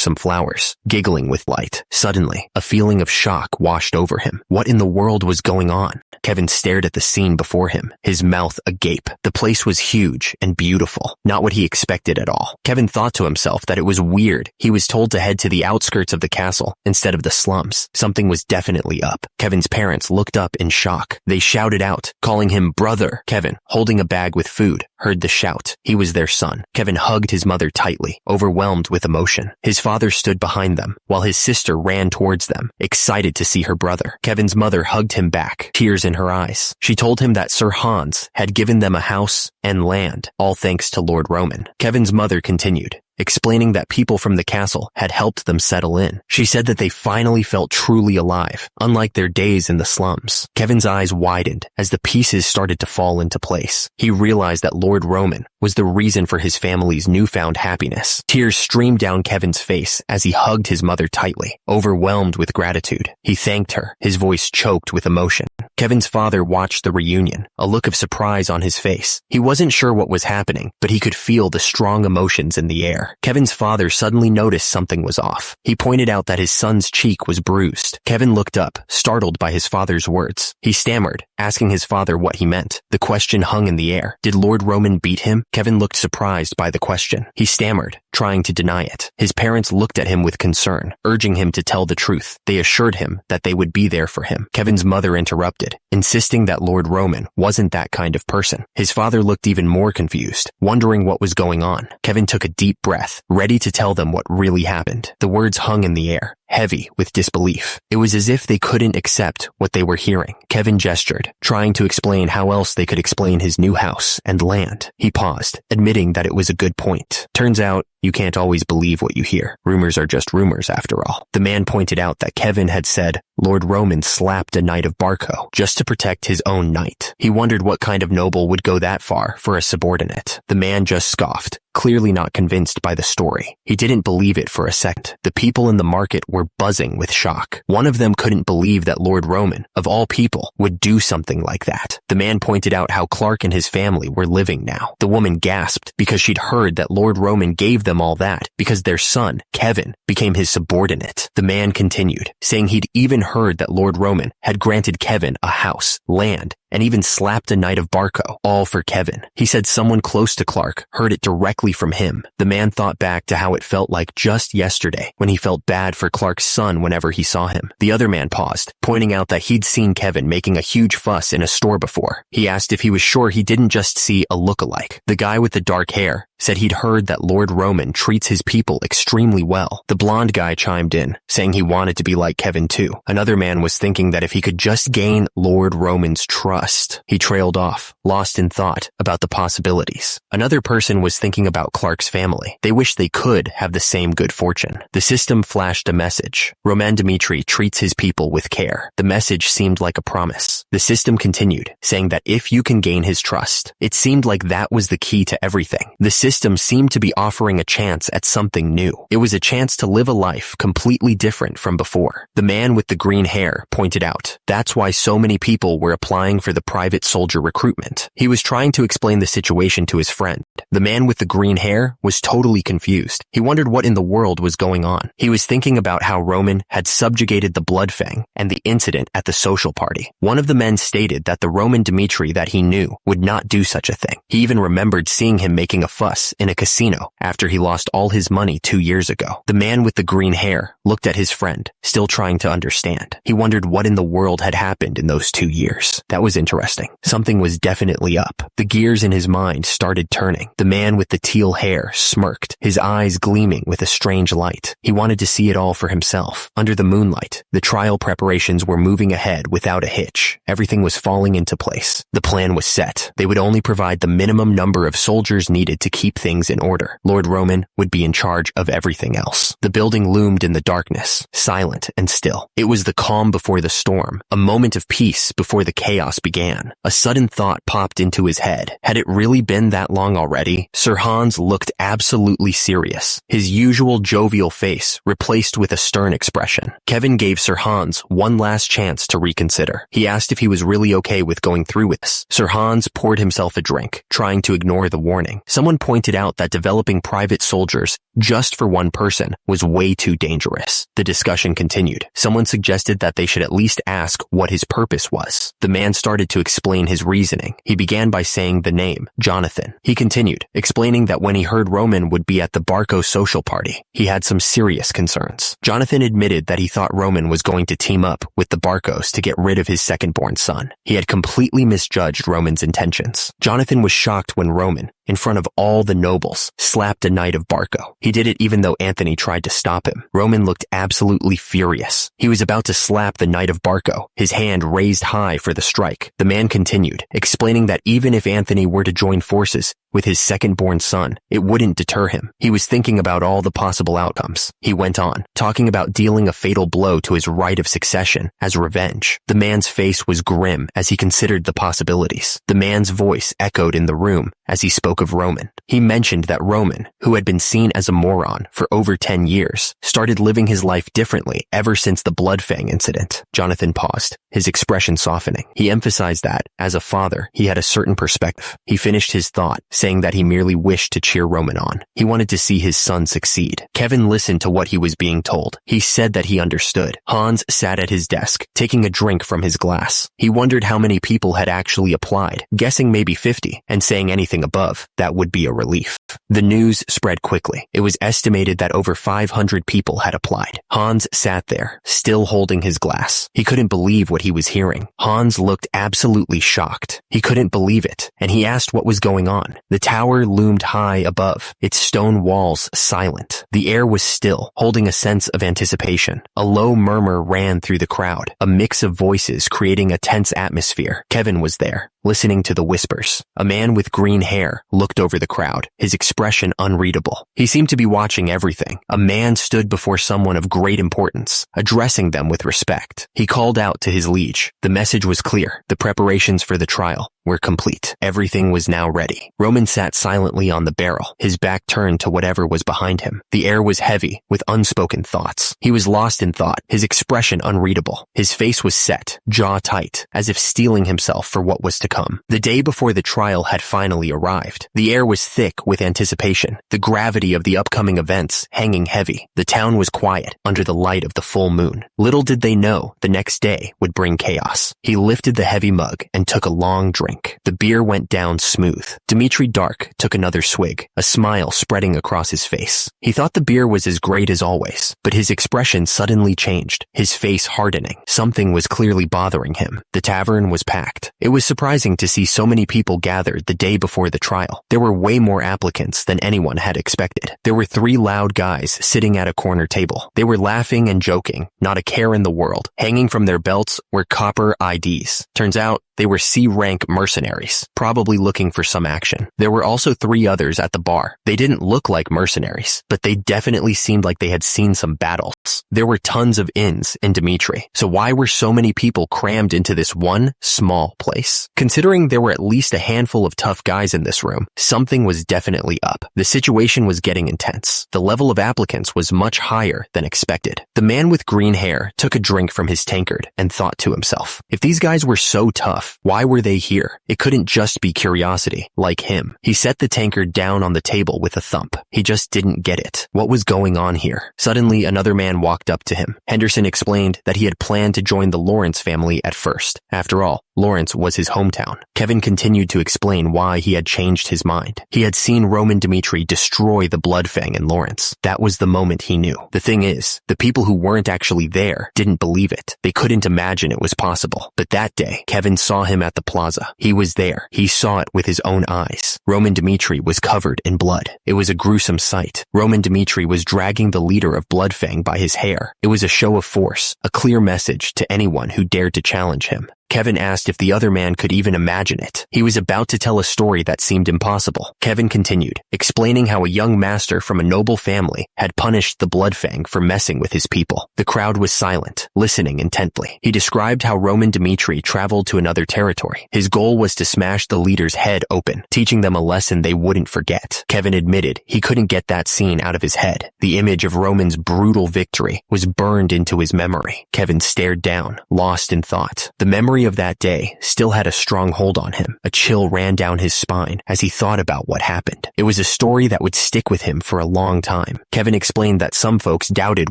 some flowers, giggling with light. Suddenly, a feeling of shock washed over him. What in the world was going on? Kevin stared at the scene before him, his mouth agape. The place was huge and beautiful, not what he expected at all. Kevin thought to himself that it was weird. He was told to head to the outskirts of the castle instead of the slums. Something was definitely up. Kevin's parents looked up in shock. They shouted out, calling him brother. Kevin, holding a bag with food, heard the shout. He was their son. Kevin hugged his mother tightly, overwhelmed with emotion. His father stood behind them, while his sister ran towards them, excited to see her brother. Kevin's mother hugged him back, tears in her eyes. She told him that Sir Hans had given them a house and land, all thanks to Lord Roman. Kevin's mother continued, explaining that people from the castle had helped them settle in. She said that they finally felt truly alive, unlike their days in the slums. Kevin's eyes widened as the pieces started to fall into place. He realized that Lord Roman was the reason for his family's newfound happiness. Tears streamed down Kevin's face as he hugged his mother tightly, overwhelmed with gratitude. He thanked her, his voice choked with emotion. Kevin's father watched the reunion, a look of surprise on his face. He wasn't sure what was happening, but he could feel the strong emotions in the air. Kevin's father suddenly noticed something was off. He pointed out that his son's cheek was bruised. Kevin looked up, startled by his father's words. He stammered, asking his father what he meant. The question hung in the air. Did Lord Roman beat him? Kevin looked surprised by the question. He stammered, trying to deny it. His parents looked at him with concern, urging him to tell the truth. They assured him that they would be there for him. Kevin's mother interrupted, insisting that Lord Roman wasn't that kind of person. His father looked even more confused, wondering what was going on. Kevin took a deep breath, ready to tell them what really happened. The words hung in the air, heavy with disbelief. It was as if they couldn't accept what they were hearing. Kevin gestured, trying to explain how else they could explain his new house and land. He paused, admitting that it was a good point. Turns out, you can't always believe what you hear. Rumors are just rumors after all. The man pointed out that Kevin had said Lord Roman slapped a knight of Barco just to protect his own knight. He wondered what kind of noble would go that far for a subordinate. The man just scoffed, clearly not convinced by the story. He didn't believe it for a second. The people in the market were buzzing with shock. One of them couldn't believe that Lord Roman, of all people, would do something like that. The man pointed out how Clark and his family were living now. The woman gasped because she'd heard that Lord Roman gave them all that because their son, Kevin, became his subordinate. The man continued, saying he'd even heard that Lord Roman had granted Kevin a house, land, and even slapped a knight of Barco, all for Kevin. He said someone close to Clark heard it directly from him. The man thought back to how it felt like just yesterday when he felt bad for Clark's son whenever he saw him. The other man paused, pointing out that he'd seen Kevin making a huge fuss in a store before. He asked if he was sure he didn't just see a look-alike. The guy with the dark hair said he'd heard that Lord Roman treats his people extremely well. The blonde guy chimed in, saying he wanted to be like Kevin too. Another man was thinking that if he could just gain Lord Roman's trust. He trailed off, lost in thought about the possibilities. Another person was thinking about Clark's family. They wished they could have the same good fortune. The system flashed a message. Roman Dmitri treats his people with care. The message seemed like a promise. The system continued, saying that if you can gain his trust, it seemed like that was the key to everything. The system seemed to be offering a chance at something new. It was a chance to live a life completely different from before. The man with the green hair pointed out, that's why so many people were applying for the private soldier recruitment. He was trying to explain the situation to his friend. The man with the green hair was totally confused. He wondered what in the world was going on. He was thinking about how Roman had subjugated the Bloodfang and the incident at the social party. One of the men stated that the Roman Dmitri that he knew would not do such a thing. He even remembered seeing him making a fuss in a casino after he lost all his money 2 years ago. The man with the green hair looked at his friend, still trying to understand. He wondered what in the world had happened in those 2 years. That was interesting. Something was definitely up. The gears in his mind started turning. The man with the teal hair smirked, his eyes gleaming with a strange light. He wanted to see it all for himself. Under the moonlight, the trial preparations were moving ahead without a hitch. Everything was falling into place. The plan was set. They would only provide the minimum number of soldiers needed to keep things in order. Lord Roman would be in charge of everything else. The building loomed in the darkness, silent and still. It was the calm before the storm, a moment of peace before the chaos began. A sudden thought popped into his head. Had it really been that long already? Sir Hans looked absolutely serious, his usual jovial face replaced with a stern expression. Kevin gave Sir Hans one last chance to reconsider. He asked if he was really okay with going through with this. Sir Hans poured himself a drink, trying to ignore the warning. Someone pointed pointed out that developing private soldiers just for one person was way too dangerous. The discussion continued. Someone suggested that they should at least ask what his purpose was. The man started to explain his reasoning. He began by saying the name, Jonathan. He continued, explaining that when he heard Roman would be at the Barco social party, he had some serious concerns. Jonathan admitted that he thought Roman was going to team up with the Barcos to get rid of his second-born son. He had completely misjudged Roman's intentions. Jonathan was shocked when Roman, in front of all the nobles, slapped a knight of Barco. He did it even though Anthony tried to stop him. Roman looked absolutely furious. He was about to slap the knight of Barco, his hand raised high for the strike. The man continued, explaining that even if Anthony were to join forces with his second-born son, it wouldn't deter him. He was thinking about all the possible outcomes. He went on, talking about dealing a fatal blow to his right of succession as revenge. The man's face was grim as he considered the possibilities. The man's voice echoed in the room as he spoke of Roman. He mentioned that Roman, who had been seen as a moron for over 10 years, started living his life differently ever since the Bloodfang incident. Jonathan paused, his expression softening. He emphasized that, as a father, he had a certain perspective. He finished his thought, saying that he merely wished to cheer Roman on. He wanted to see his son succeed. Kevin listened to what he was being told. He said that he understood. Hans sat at his desk, taking a drink from his glass. He wondered how many people had actually applied, guessing maybe 50, and saying anything above, that would be a relief. The news spread quickly. It was estimated that over 500 people had applied. Hans sat there, still holding his glass. He couldn't believe what he was hearing. Hans looked absolutely shocked. He couldn't believe it, and he asked what was going on. The tower loomed high above, its stone walls silent. The air was still, holding a sense of anticipation. A low murmur ran through the crowd, a mix of voices creating a tense atmosphere. Kevin was there, listening to the whispers. A man with green hair looked over the crowd, his expression unreadable. He seemed to be watching everything. A man stood before someone of great importance, addressing them with respect. He called out to his liege. The message was clear. The preparations for the trial were complete. Everything was now ready. Roman sat silently on the barrel, his back turned to whatever was behind him. The air was heavy with unspoken thoughts. He was lost in thought, his expression unreadable. His face was set, jaw tight, as if steeling himself for what was to come. The day before the trial had finally arrived. The air was thick with anticipation, the gravity of the upcoming events hanging heavy. The town was quiet under the light of the full moon. Little did they know the next day would bring chaos. He lifted the heavy mug and took a long drink. The beer went down smooth. Dmitri Dark took another swig, a smile spreading across his face. He thought the beer was as great as always, but his expression suddenly changed, his face hardening. Something was clearly bothering him. The tavern was packed. It was surprising to see so many people gathered the day before the trial. There were way more applicants than anyone had expected. There were 3 loud guys sitting at a corner table. They were laughing and joking, not a care in the world. Hanging from their belts were copper IDs. Turns out, they were C-rank mercenaries, probably looking for some action. There were also 3 others at the bar. They didn't look like mercenaries, but they definitely seemed like they had seen some battles. There were tons of inns in Dmitri, so why were so many people crammed into this one small place? Considering there were at least a handful of tough guys in this room, something was definitely up. The situation was getting intense. The level of applicants was much higher than expected. The man with green hair took a drink from his tankard and thought to himself, if these guys were so tough, why were they here? It couldn't just be curiosity, like him. He set the tankard down on the table with a thump. He just didn't get it. What was going on here? Suddenly, another man walked up to him. Henderson explained that he had planned to join the Lawrence family at first. After all, Lawrence was his hometown. Kevin continued to explain why he had changed his mind. He had seen Roman Dmitri destroy the Bloodfang in Lawrence. That was the moment he knew. The thing is, the people who weren't actually there didn't believe it. They couldn't imagine it was possible. But that day, Kevin saw him at the plaza. He was there. He saw it with his own eyes. Roman Dmitri was covered in blood. It was a gruesome sight. Roman Dmitri was dragging the leader of Bloodfang by his hair. It was a show of force, a clear message to anyone who dared to challenge him. Kevin asked if the other man could even imagine it. He was about to tell a story that seemed impossible. Kevin continued, explaining how a young master from a noble family had punished the Bloodfang for messing with his people. The crowd was silent, listening intently. He described how Roman Dmitri traveled to another territory. His goal was to smash the leader's head open, teaching them a lesson they wouldn't forget. Kevin admitted he couldn't get that scene out of his head. The image of Roman's brutal victory was burned into his memory. Kevin stared down, lost in thought. The memory memory of that day still had a strong hold on him. A chill ran down his spine as he thought about what happened. It was a story that would stick with him for a long time. Kevin explained that some folks doubted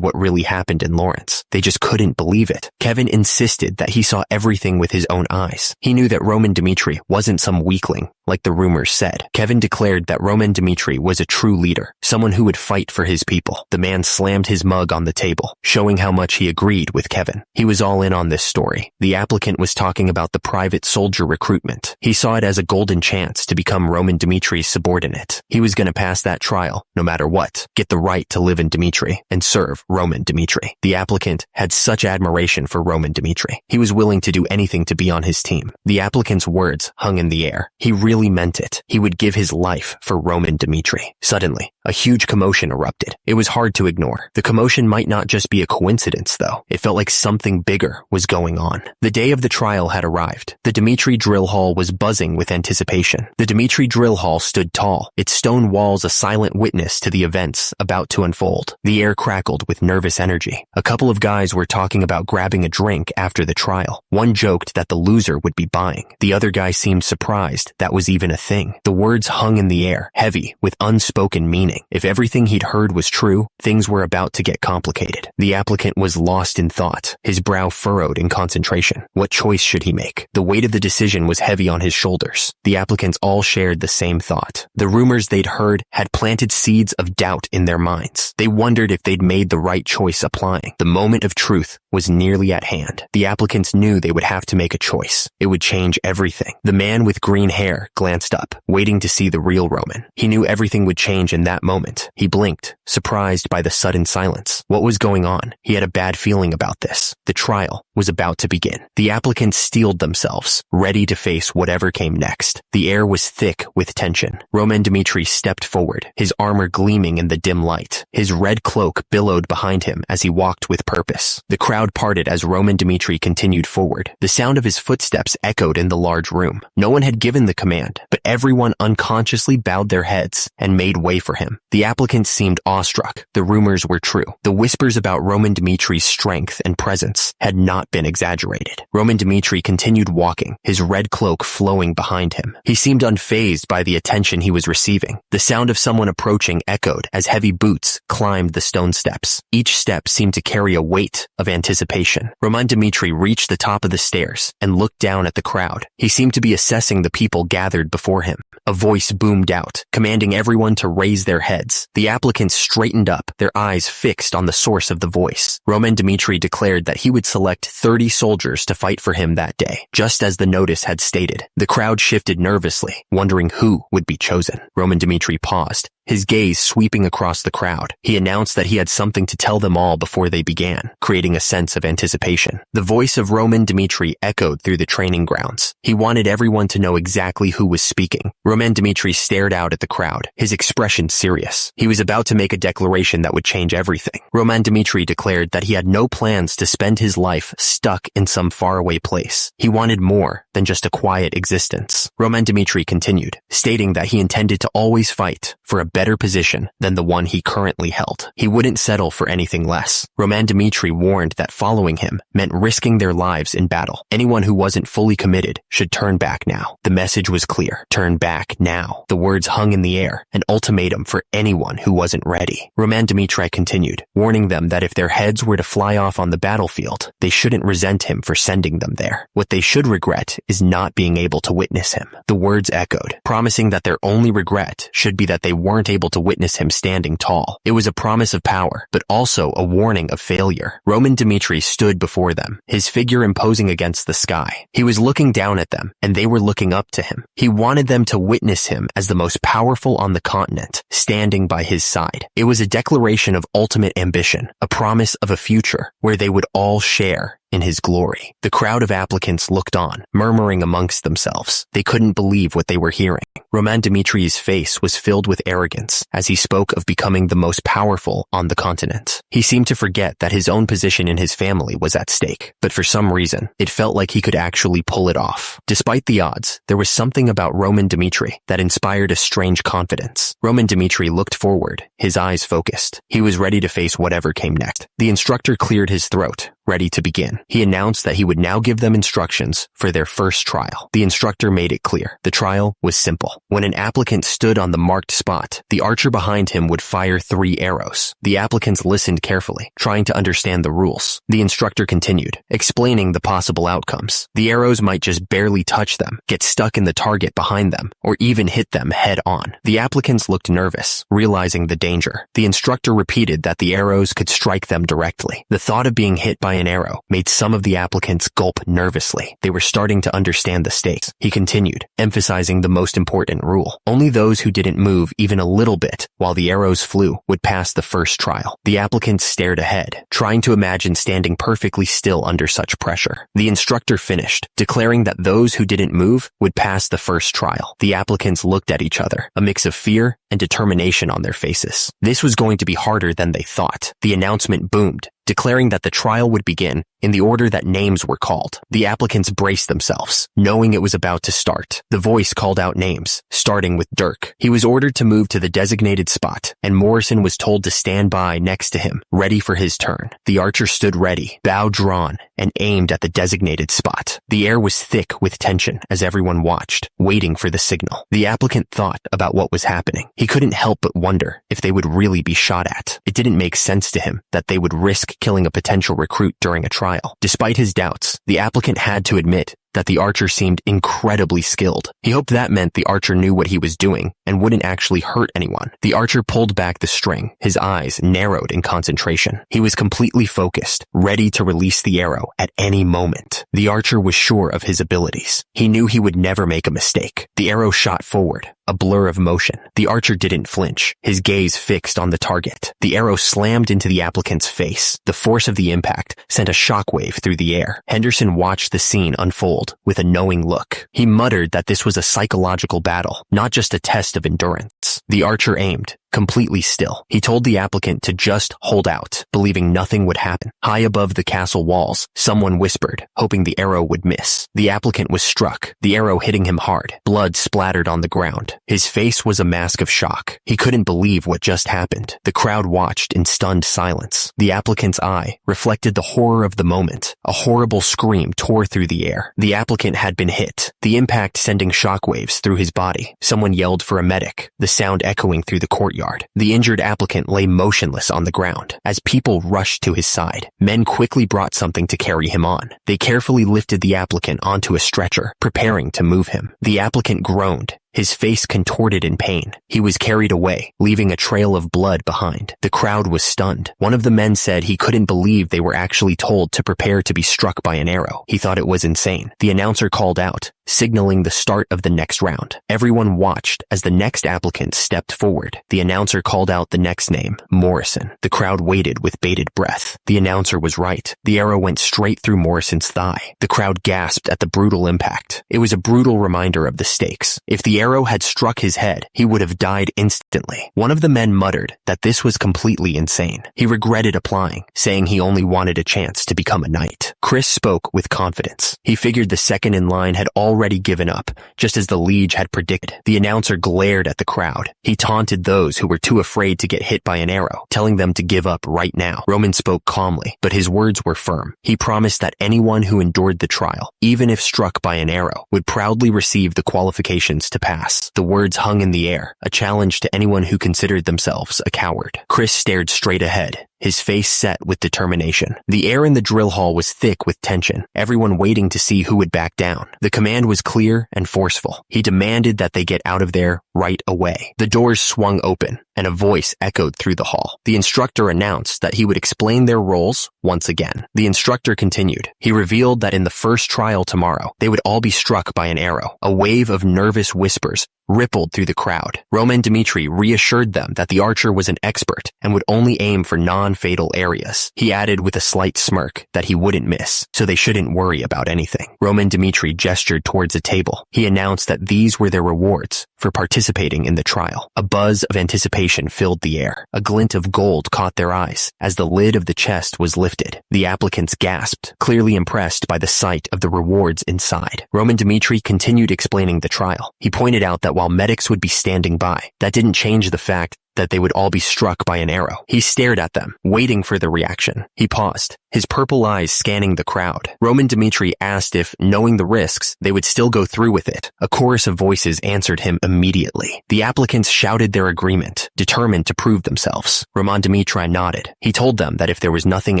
what really happened in Lawrence. They just couldn't believe it. Kevin insisted that he saw everything with his own eyes. He knew that Roman Dmitri wasn't some weakling, like the rumors said. Kevin declared that Roman Dmitri was a true leader, someone who would fight for his people. The man slammed his mug on the table, showing how much he agreed with Kevin. He was all in on this story. The applicant was talking about the private soldier recruitment. He saw it as a golden chance to become Roman Dmitri's subordinate. He was going to pass that trial, no matter what, get the right to live in Dmitri, and serve Roman Dmitri. The applicant had such admiration for Roman Dmitri. He was willing to do anything to be on his team. The applicant's words hung in the air. He really meant it. He would give his life for Roman Dmitri. Suddenly, a huge commotion erupted. It was hard to ignore. The commotion might not just be a coincidence, though. It felt like something bigger was going on. The day of the trial had arrived. The Dmitri drill hall was buzzing with anticipation. The Dmitri drill hall stood tall, its stone walls a silent witness to the events about to unfold. The air crackled with nervous energy. A couple of guys were talking about grabbing a drink after the trial. One joked that the loser would be buying. The other guy seemed surprised that was even a thing. The words hung in the air, heavy, with unspoken meaning. If everything he'd heard was true, things were about to get complicated. The applicant was lost in thought, his brow furrowed in concentration. What choice should he make? The weight of the decision was heavy on his shoulders. The applicants all shared the same thought. The rumors they'd heard had planted seeds of doubt in their minds. They wondered if they'd made the right choice applying. The moment of truth was nearly at hand. The applicants knew they would have to make a choice. It would change everything. The man with green hair glanced up, waiting to see the real Roman. He knew everything would change in that moment. He blinked, surprised by the sudden silence. What was going on? He had a bad feeling about this. The trial was about to begin. The applicants steeled themselves, ready to face whatever came next. The air was thick with tension. Roman Dmitri stepped forward, his armor gleaming in the dim light. His red cloak billowed behind him as he walked with purpose. The crowd parted as Roman Dmitri continued forward. The sound of his footsteps echoed in the large room. No one had given the command, but everyone unconsciously bowed their heads and made way for him. The applicants seemed awestruck. The rumors were true. The whispers about Roman Dmitri's strength and presence had not been exaggerated. Roman Dmitri continued walking, his red cloak flowing behind him. He seemed unfazed by the attention he was receiving. The sound of someone approaching echoed as heavy boots climbed the stone steps. Each step seemed to carry a weight of anticipation. Roman Dmitri reached the top of the stairs and looked down at the crowd. He seemed to be assessing the people gathered before him. A voice boomed out, commanding everyone to raise their heads. The applicants straightened up, their eyes fixed on the source of the voice. Roman Dmitri declared that he would select 30 soldiers to fight for him that day, just as the notice had stated. The crowd shifted nervously, wondering who would be chosen. Roman Dmitri paused, his gaze sweeping across the crowd. He announced that he had something to tell them all before they began, creating a sense of anticipation. The voice of Roman Dmitri echoed through the training grounds. He wanted everyone to know exactly who was speaking. Roman Dmitri stared out at the crowd, his expression serious. He was about to make a declaration that would change everything. Roman Dmitri declared that he had no plans to spend his life stuck in some faraway place. He wanted more than just a quiet existence. Roman Dmitri continued, stating that he intended to always fight for a better position than the one he currently held. He wouldn't settle for anything less. Roman Dmitri warned that following him meant risking their lives in battle. Anyone who wasn't fully committed should turn back now. The message was clear. Turn back now. The words hung in the air, an ultimatum for anyone who wasn't ready. Roman Dmitri continued, warning them that if their heads were to fly off on the battlefield, they shouldn't resent him for sending them there. What they should regret is not being able to witness him. The words echoed, promising that their only regret should be that they weren't able to witness him standing tall. It was a promise of power, but also a warning of failure. Roman Dmitri stood before them, his figure imposing against the sky. He was looking down at them, and they were looking up to him. He wanted them to witness him as the most powerful on the continent, standing by his side. It was a declaration of ultimate ambition, a promise of a future where they would all share in his glory. The crowd of applicants looked on, murmuring amongst themselves. They couldn't believe what they were hearing. Roman Dmitri's face was filled with arrogance as he spoke of becoming the most powerful on the continent. He seemed to forget that his own position in his family was at stake, but for some reason, it felt like he could actually pull it off. Despite the odds, there was something about Roman Dmitri that inspired a strange confidence. Roman Dmitri looked forward, his eyes focused. He was ready to face whatever came next. The instructor cleared his throat, ready to begin. Morrison. He announced that he would now give them instructions for their first trial. The instructor made it clear. The trial was simple. When an applicant stood on the marked spot, the archer behind him would fire 3 arrows. The applicants listened carefully, trying to understand the rules. The instructor continued, explaining the possible outcomes. The arrows might just barely touch them, get stuck in the target behind them, or even hit them head on. The applicants looked nervous, realizing the danger. The instructor repeated that the arrows could strike them directly. The thought of being hit by an arrow made some of the applicants gulp nervously. They were starting to understand the stakes. He continued, emphasizing the most important rule. Only those who didn't move even a little bit while the arrows flew would pass the first trial. The applicants stared ahead, trying to imagine standing perfectly still under such pressure. The instructor finished, declaring that those who didn't move would pass the first trial. The applicants looked at each other, a mix of fear and determination on their faces. This was going to be harder than they thought. The announcement boomed, declaring that the trial would begin in the order that names were called. The applicants braced themselves, knowing it was about to start. The voice called out names, starting with Dirk. He was ordered to move to the designated spot, and Morrison was told to stand by next to him, ready for his turn. The archer stood ready, bow drawn, and aimed at the designated spot. The air was thick with tension as everyone watched, waiting for the signal. The applicant thought about what was happening. He couldn't help but wonder if they would really be shot at. It didn't make sense to him that they would risk killing a potential recruit during a trial. Despite his doubts, the applicant had to admit that the archer seemed incredibly skilled. He hoped that meant the archer knew what he was doing and wouldn't actually hurt anyone. The archer pulled back the string, his eyes narrowed in concentration. He was completely focused, ready to release the arrow at any moment. The archer was sure of his abilities. He knew he would never make a mistake. The arrow shot forward, a blur of motion. The archer didn't flinch, his gaze fixed on the target. The arrow slammed into the applicant's face. The force of the impact sent a shockwave through the air. Henderson watched the scene unfold with a knowing look. He muttered that this was a psychological battle, not just a test of endurance. The archer aimed, completely still. He told the applicant to just hold out, believing nothing would happen. High above the castle walls, someone whispered, hoping the arrow would miss. The applicant was struck, the arrow hitting him hard. Blood splattered on the ground. His face was a mask of shock. He couldn't believe what just happened. The crowd watched in stunned silence. The applicant's eye reflected the horror of the moment. A horrible scream tore through the air. The applicant had been hit, the impact sending shockwaves through his body. Someone yelled for a medic, the sound echoing through the courtyard. The injured applicant lay motionless on the ground. As people rushed to his side, men quickly brought something to carry him on. They carefully lifted the applicant onto a stretcher, preparing to move him. The applicant groaned, his face contorted in pain. He was carried away, leaving a trail of blood behind. The crowd was stunned. One of the men said he couldn't believe they were actually told to prepare to be struck by an arrow. He thought it was insane. The announcer called out, signaling the start of the next round. Everyone watched as the next applicant stepped forward. The announcer called out the next name, Morrison. The crowd waited with bated breath. The announcer was right. The arrow went straight through Morrison's thigh. The crowd gasped at the brutal impact. It was a brutal reminder of the stakes. If the arrow had struck his head, he would have died instantly. One of the men muttered that this was completely insane. He regretted applying, saying he only wanted a chance to become a knight. Chris spoke with confidence. He figured the second in line had already given up, just as the liege had predicted. The announcer glared at the crowd. He taunted those who were too afraid to get hit by an arrow, telling them to give up right now. Roman spoke calmly, but his words were firm. He promised that anyone who endured the trial, even if struck by an arrow, would proudly receive the qualifications to pass. The words hung in the air, a challenge to anyone who considered themselves a coward. Chris stared straight ahead, his face set with determination. The air in the drill hall was thick with tension, everyone waiting to see who would back down. The command was clear and forceful. He demanded that they get out of there right away. The doors swung open, and a voice echoed through the hall. The instructor announced that he would explain their roles once again. The instructor continued. He revealed that in the first trial tomorrow, they would all be struck by an arrow. A wave of nervous whispers rippled through the crowd. Roman Dmitri reassured them that the archer was an expert and would only aim for non-fatal areas. He added with a slight smirk that he wouldn't miss, so they shouldn't worry about anything. Roman Dmitri gestured towards a table. He announced that these were their rewards for participating in the trial. A buzz of anticipation filled the air. A glint of gold caught their eyes as the lid of the chest was lifted. The applicants gasped, clearly impressed by the sight of the rewards inside. Roman Dmitri continued explaining the trial. He pointed out that while medics would be standing by, that didn't change the fact that they would all be struck by an arrow. He stared at them, waiting for the reaction. He paused, his purple eyes scanning the crowd. Roman Dmitri asked if, knowing the risks, they would still go through with it. A chorus of voices answered him immediately. The applicants shouted their agreement, determined to prove themselves. Roman Dmitri nodded. He told them that if there was nothing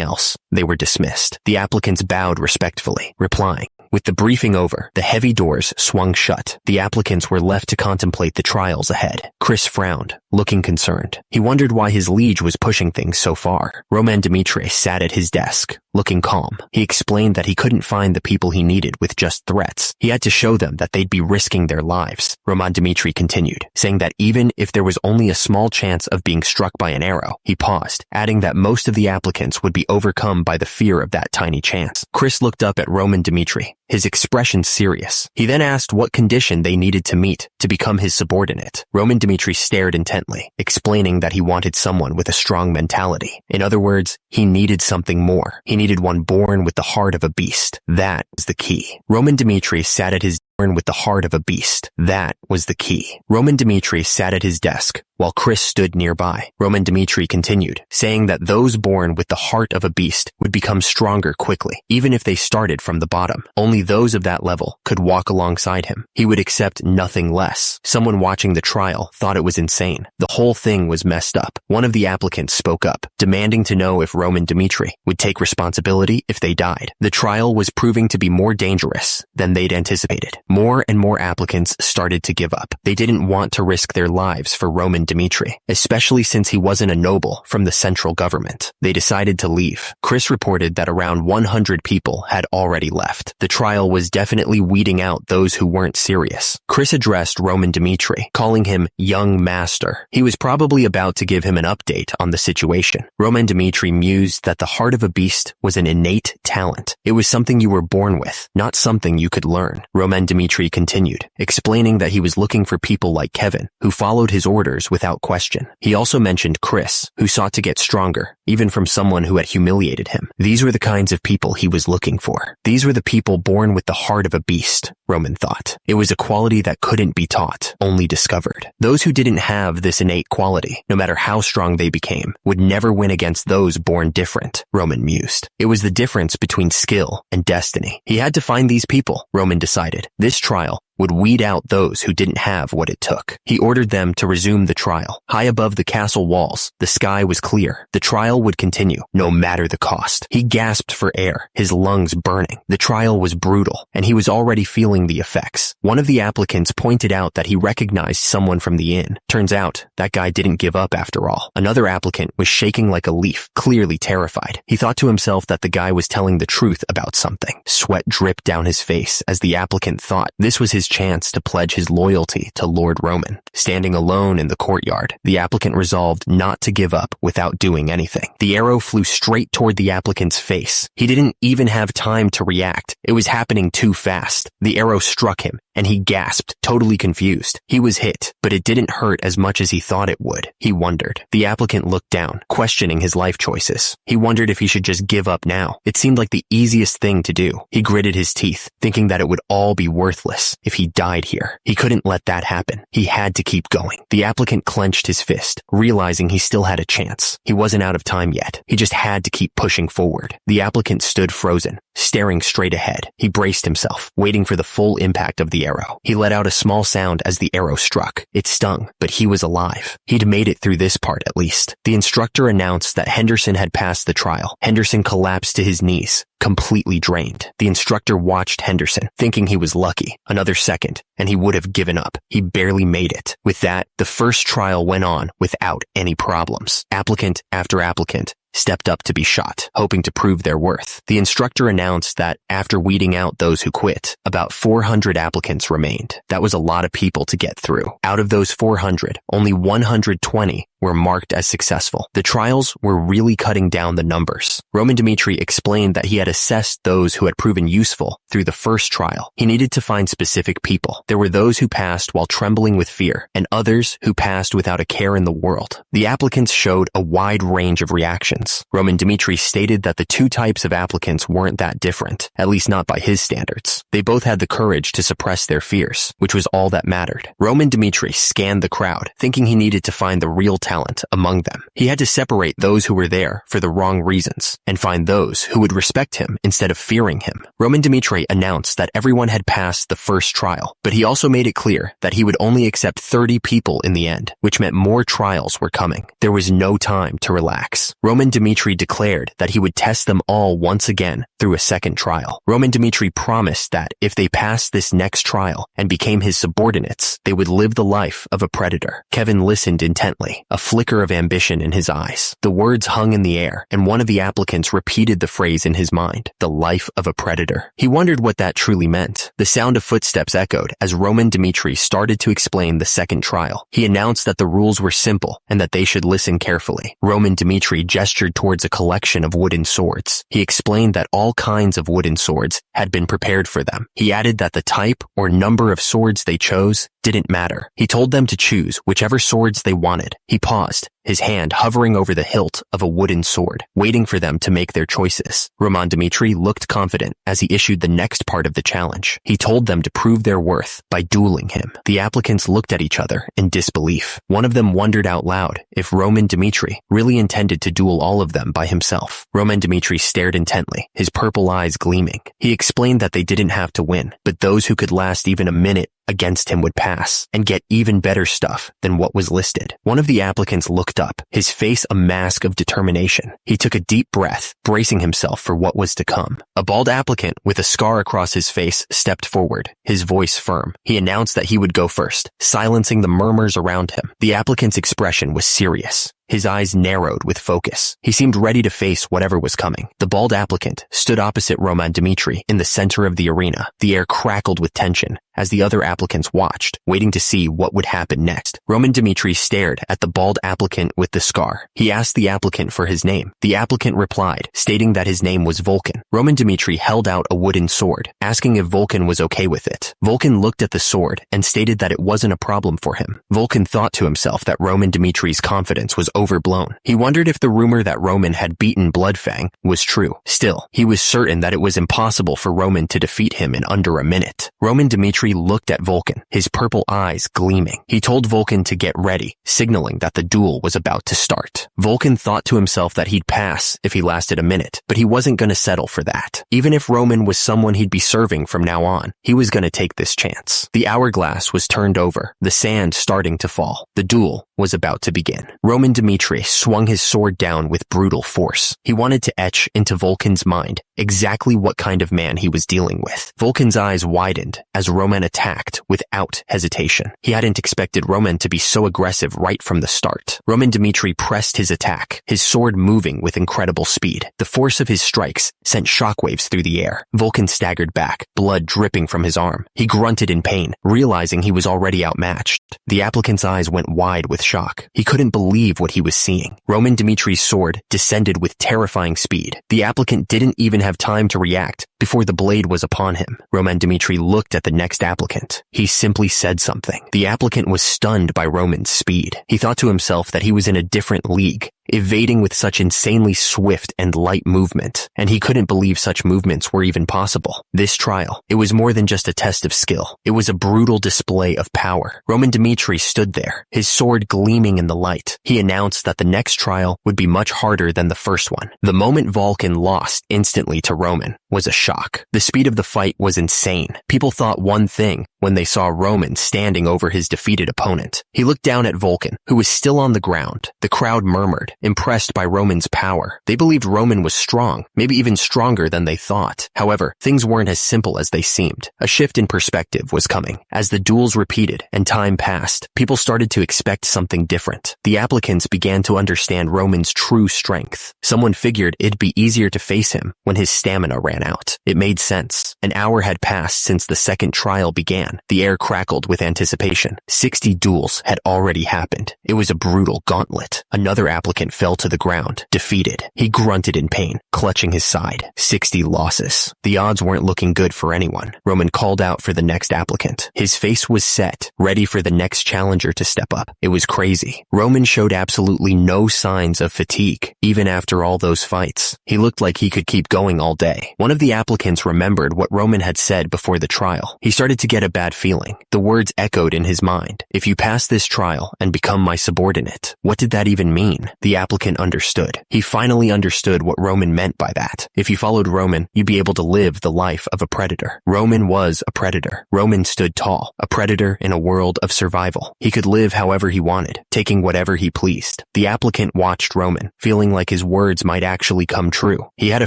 else, they were dismissed. The applicants bowed respectfully, replying. With the briefing over, the heavy doors swung shut. The applicants were left to contemplate the trials ahead. Chris frowned, looking concerned. He wondered why his liege was pushing things so far. Roman Dmitri sat at his desk, looking calm. He explained that he couldn't find the people he needed with just threats. He had to show them that they'd be risking their lives. Roman Dmitri continued, saying that even if there was only a small chance of being struck by an arrow, he paused, adding that most of the applicants would be overcome by the fear of that tiny chance. Chris looked up at Roman Dmitri, his expression serious. He then asked what condition they needed to meet to become his subordinate. Roman Dmitri stared intently, explaining that he wanted someone with a strong mentality. In other words, he needed something more. He needed one born with the heart of a beast. That was the key. Roman Dmitri sat at his with the heart of a beast. That was the key. Roman Dmitri sat at his desk, while Chris stood nearby. Roman Dmitri continued, saying that those born with the heart of a beast would become stronger quickly, even if they started from the bottom. Only those of that level could walk alongside him. He would accept nothing less. Someone watching the trial thought it was insane. The whole thing was messed up. One of the applicants spoke up, demanding to know if Roman Dmitri would take responsibility if they died. The trial was proving to be more dangerous than they'd anticipated. More and more applicants started to give up. They didn't want to risk their lives for Roman Dmitri, especially since he wasn't a noble from the central government. They decided to leave. Chris reported that around 100 people had already left. The trial was definitely weeding out those who weren't serious. Chris addressed Roman Dmitri, calling him young master. He was probably about to give him an update on the situation. Roman Dmitri mused that the heart of a beast was an innate talent. It was something you were born with, not something you could learn. Roman Dmitri continued, explaining that he was looking for people like Kevin, who followed his orders without question. He also mentioned Chris, who sought to get stronger, even from someone who had humiliated him. These were the kinds of people he was looking for. These were the people born with the heart of a beast, Roman thought. It was a quality that couldn't be taught, only discovered. Those who didn't have this innate quality, no matter how strong they became, would never win against those born different, Roman mused. It was the difference between skill and destiny. He had to find these people, Roman decided. This trial would weed out those who didn't have what it took. He ordered them to resume the trial. High above the castle walls, the sky was clear. The trial would continue, no matter the cost. He gasped for air, his lungs burning. The trial was brutal, and he was already feeling the effects. One of the applicants pointed out that he recognized someone from the inn. Turns out, that guy didn't give up after all. Another applicant was shaking like a leaf, clearly terrified. He thought to himself that the guy was telling the truth about something. Sweat dripped down his face as the applicant thought this was his chance to pledge his loyalty to Lord Roman. Standing alone in the courtyard, the applicant resolved not to give up without doing anything. The arrow flew straight toward the applicant's face. He didn't even have time to react. It was happening too fast. The arrow struck him, and he gasped, totally confused. He was hit, but it didn't hurt as much as he thought it would. He wondered. The applicant looked down, questioning his life choices. He wondered if he should just give up now. It seemed like the easiest thing to do. He gritted his teeth, thinking that it would all be worthless if he died here. He couldn't let that happen. He had to keep going. The applicant clenched his fist, realizing he still had a chance. He wasn't out of time yet. He just had to keep pushing forward. The applicant stood frozen, staring straight ahead. He braced himself, waiting for the full impact of the arrow. He let out a small sound as the arrow struck. It stung, but he was alive. He'd made it through this part at least. The instructor announced that Henderson had passed the trial. Henderson collapsed to his knees, completely drained. The instructor watched Henderson, thinking he was lucky. Another second, and he would have given up. He barely made it. With that, the first trial went on without any problems. Applicant after applicant stepped up to be shot, hoping to prove their worth. The instructor announced that after weeding out those who quit, about 400 applicants remained. That was a lot of people to get through. Out of those 400, only 120 were marked as successful. The trials were really cutting down the numbers. Roman Dmitri explained that he had assessed those who had proven useful through the first trial. He needed to find specific people. There were those who passed while trembling with fear, and others who passed without a care in the world. The applicants showed a wide range of reactions. Roman Dmitri stated that the two types of applicants weren't that different, at least not by his standards. They both had the courage to suppress their fears, which was all that mattered. Roman Dmitri scanned the crowd, thinking he needed to find the real talent among them. He had to separate those who were there for the wrong reasons, and find those who would respect him instead of fearing him. Roman Dmitri announced that everyone had passed the first trial, but he also made it clear that he would only accept 30 people in the end, which meant more trials were coming. There was no time to relax. Roman Dmitri declared that he would test them all once again through a second trial. Roman Dmitri promised that if they passed this next trial and became his subordinates, they would live the life of a predator. Kevin listened intently, a flicker of ambition in his eyes. The words hung in the air, and one of the applicants repeated the phrase in his mind, the life of a predator. He wondered what that truly meant. The sound of footsteps echoed as Roman Dmitri started to explain the second trial. He announced that the rules were simple and that they should listen carefully. Roman Dmitri gestured towards a collection of wooden swords. He explained that all kinds of wooden swords had been prepared for them. He added that the type or number of swords they chose didn't matter. He told them to choose whichever swords they wanted. He paused, his hand hovering over the hilt of a wooden sword, waiting for them to make their choices. Roman Dmitri looked confident as he issued the next part of the challenge. He told them to prove their worth by dueling him. The applicants looked at each other in disbelief. One of them wondered out loud if Roman Dmitri really intended to duel all of them by himself. Roman Dmitri stared intently, his purple eyes gleaming. He explained that they didn't have to win, but those who could last even a minute against him would pass and get even better stuff than what was listed. One of the applicants looked up, his face a mask of determination. He took a deep breath, bracing himself for what was to come. A bald applicant with a scar across his face stepped forward, his voice firm. He announced that he would go first, silencing the murmurs around him. The applicant's expression was serious. His eyes narrowed with focus. He seemed ready to face whatever was coming. The bald applicant stood opposite Roman Dmitri in the center of the arena. The air crackled with tension as the other applicants watched, waiting to see what would happen next. Roman Dmitri stared at the bald applicant with the scar. He asked the applicant for his name. The applicant replied, stating that his name was Vulcan. Roman Dmitri held out a wooden sword, asking if Vulcan was okay with it. Vulcan looked at the sword and stated that it wasn't a problem for him. Vulcan thought to himself that Roman Dmitri's confidence was overblown. He wondered if the rumor that Roman had beaten Bloodfang was true. Still, he was certain that it was impossible for Roman to defeat him in under a minute. Roman Dmitri looked at Vulcan, his purple eyes gleaming. He told Vulcan to get ready, signaling that the duel was about to start. Vulcan thought to himself that he'd pass if he lasted a minute, but he wasn't going to settle for that. Even if Roman was someone he'd be serving from now on, he was going to take this chance. The hourglass was turned over, the sand starting to fall. The duel was about to begin. Roman Dmitri swung his sword down with brutal force. He wanted to etch into Vulcan's mind exactly what kind of man he was dealing with. Vulcan's eyes widened as Roman attacked without hesitation. He hadn't expected Roman to be so aggressive right from the start. Roman Dmitri pressed his attack, his sword moving with incredible speed. The force of his strikes sent shockwaves through the air. Vulcan staggered back, blood dripping from his arm. He grunted in pain, realizing he was already outmatched. The applicant's eyes went wide with shock. He couldn't believe what he was seeing. Roman Dmitri's sword descended with terrifying speed. The applicant didn't even have time to react before the blade was upon him. Roman Dmitri looked at the next applicant. He simply said something. The applicant was stunned by Roman's speed. He thought to himself that he was in a different league, evading with such insanely swift and light movement, and he couldn't believe such movements were even possible. This trial, it was more than just a test of skill. It was a brutal display of power. Roman Dmitri stood there, his sword gleaming in the light. He announced that the next trial would be much harder than the first one. The moment Vulcan lost instantly to Roman was a shock. The speed of the fight was insane. People thought one thing when they saw Roman standing over his defeated opponent. He looked down at Vulcan, who was still on the ground. The crowd murmured, impressed by Roman's power. They believed Roman was strong, maybe even stronger than they thought. However, things weren't as simple as they seemed. A shift in perspective was coming. As the duels repeated and time passed, people started to expect something different. The applicants began to understand Roman's true strength. Someone figured it'd be easier to face him when his stamina ran ran out. It made sense. An hour had passed since the second trial began. The air crackled with anticipation. 60 duels had already happened. It was a brutal gauntlet. Another applicant fell to the ground, defeated. He grunted in pain, clutching his side. 60 losses. The odds weren't looking good for anyone. Roman called out for the next applicant. His face was set, ready for the next challenger to step up. It was crazy. Roman showed absolutely no signs of fatigue, even after all those fights. He looked like he could keep going all day. One of the applicants remembered what Roman had said before the trial. He started to get a bad feeling. The words echoed in his mind. If you pass this trial and become my subordinate. What did that even mean? The applicant understood. He finally understood what Roman meant by that. If you followed Roman, you'd be able to live the life of a predator. Roman was a predator. Roman stood tall, a predator in a world of survival. He could live however he wanted, taking whatever he pleased. The applicant watched Roman, feeling like his words might actually come true. He had a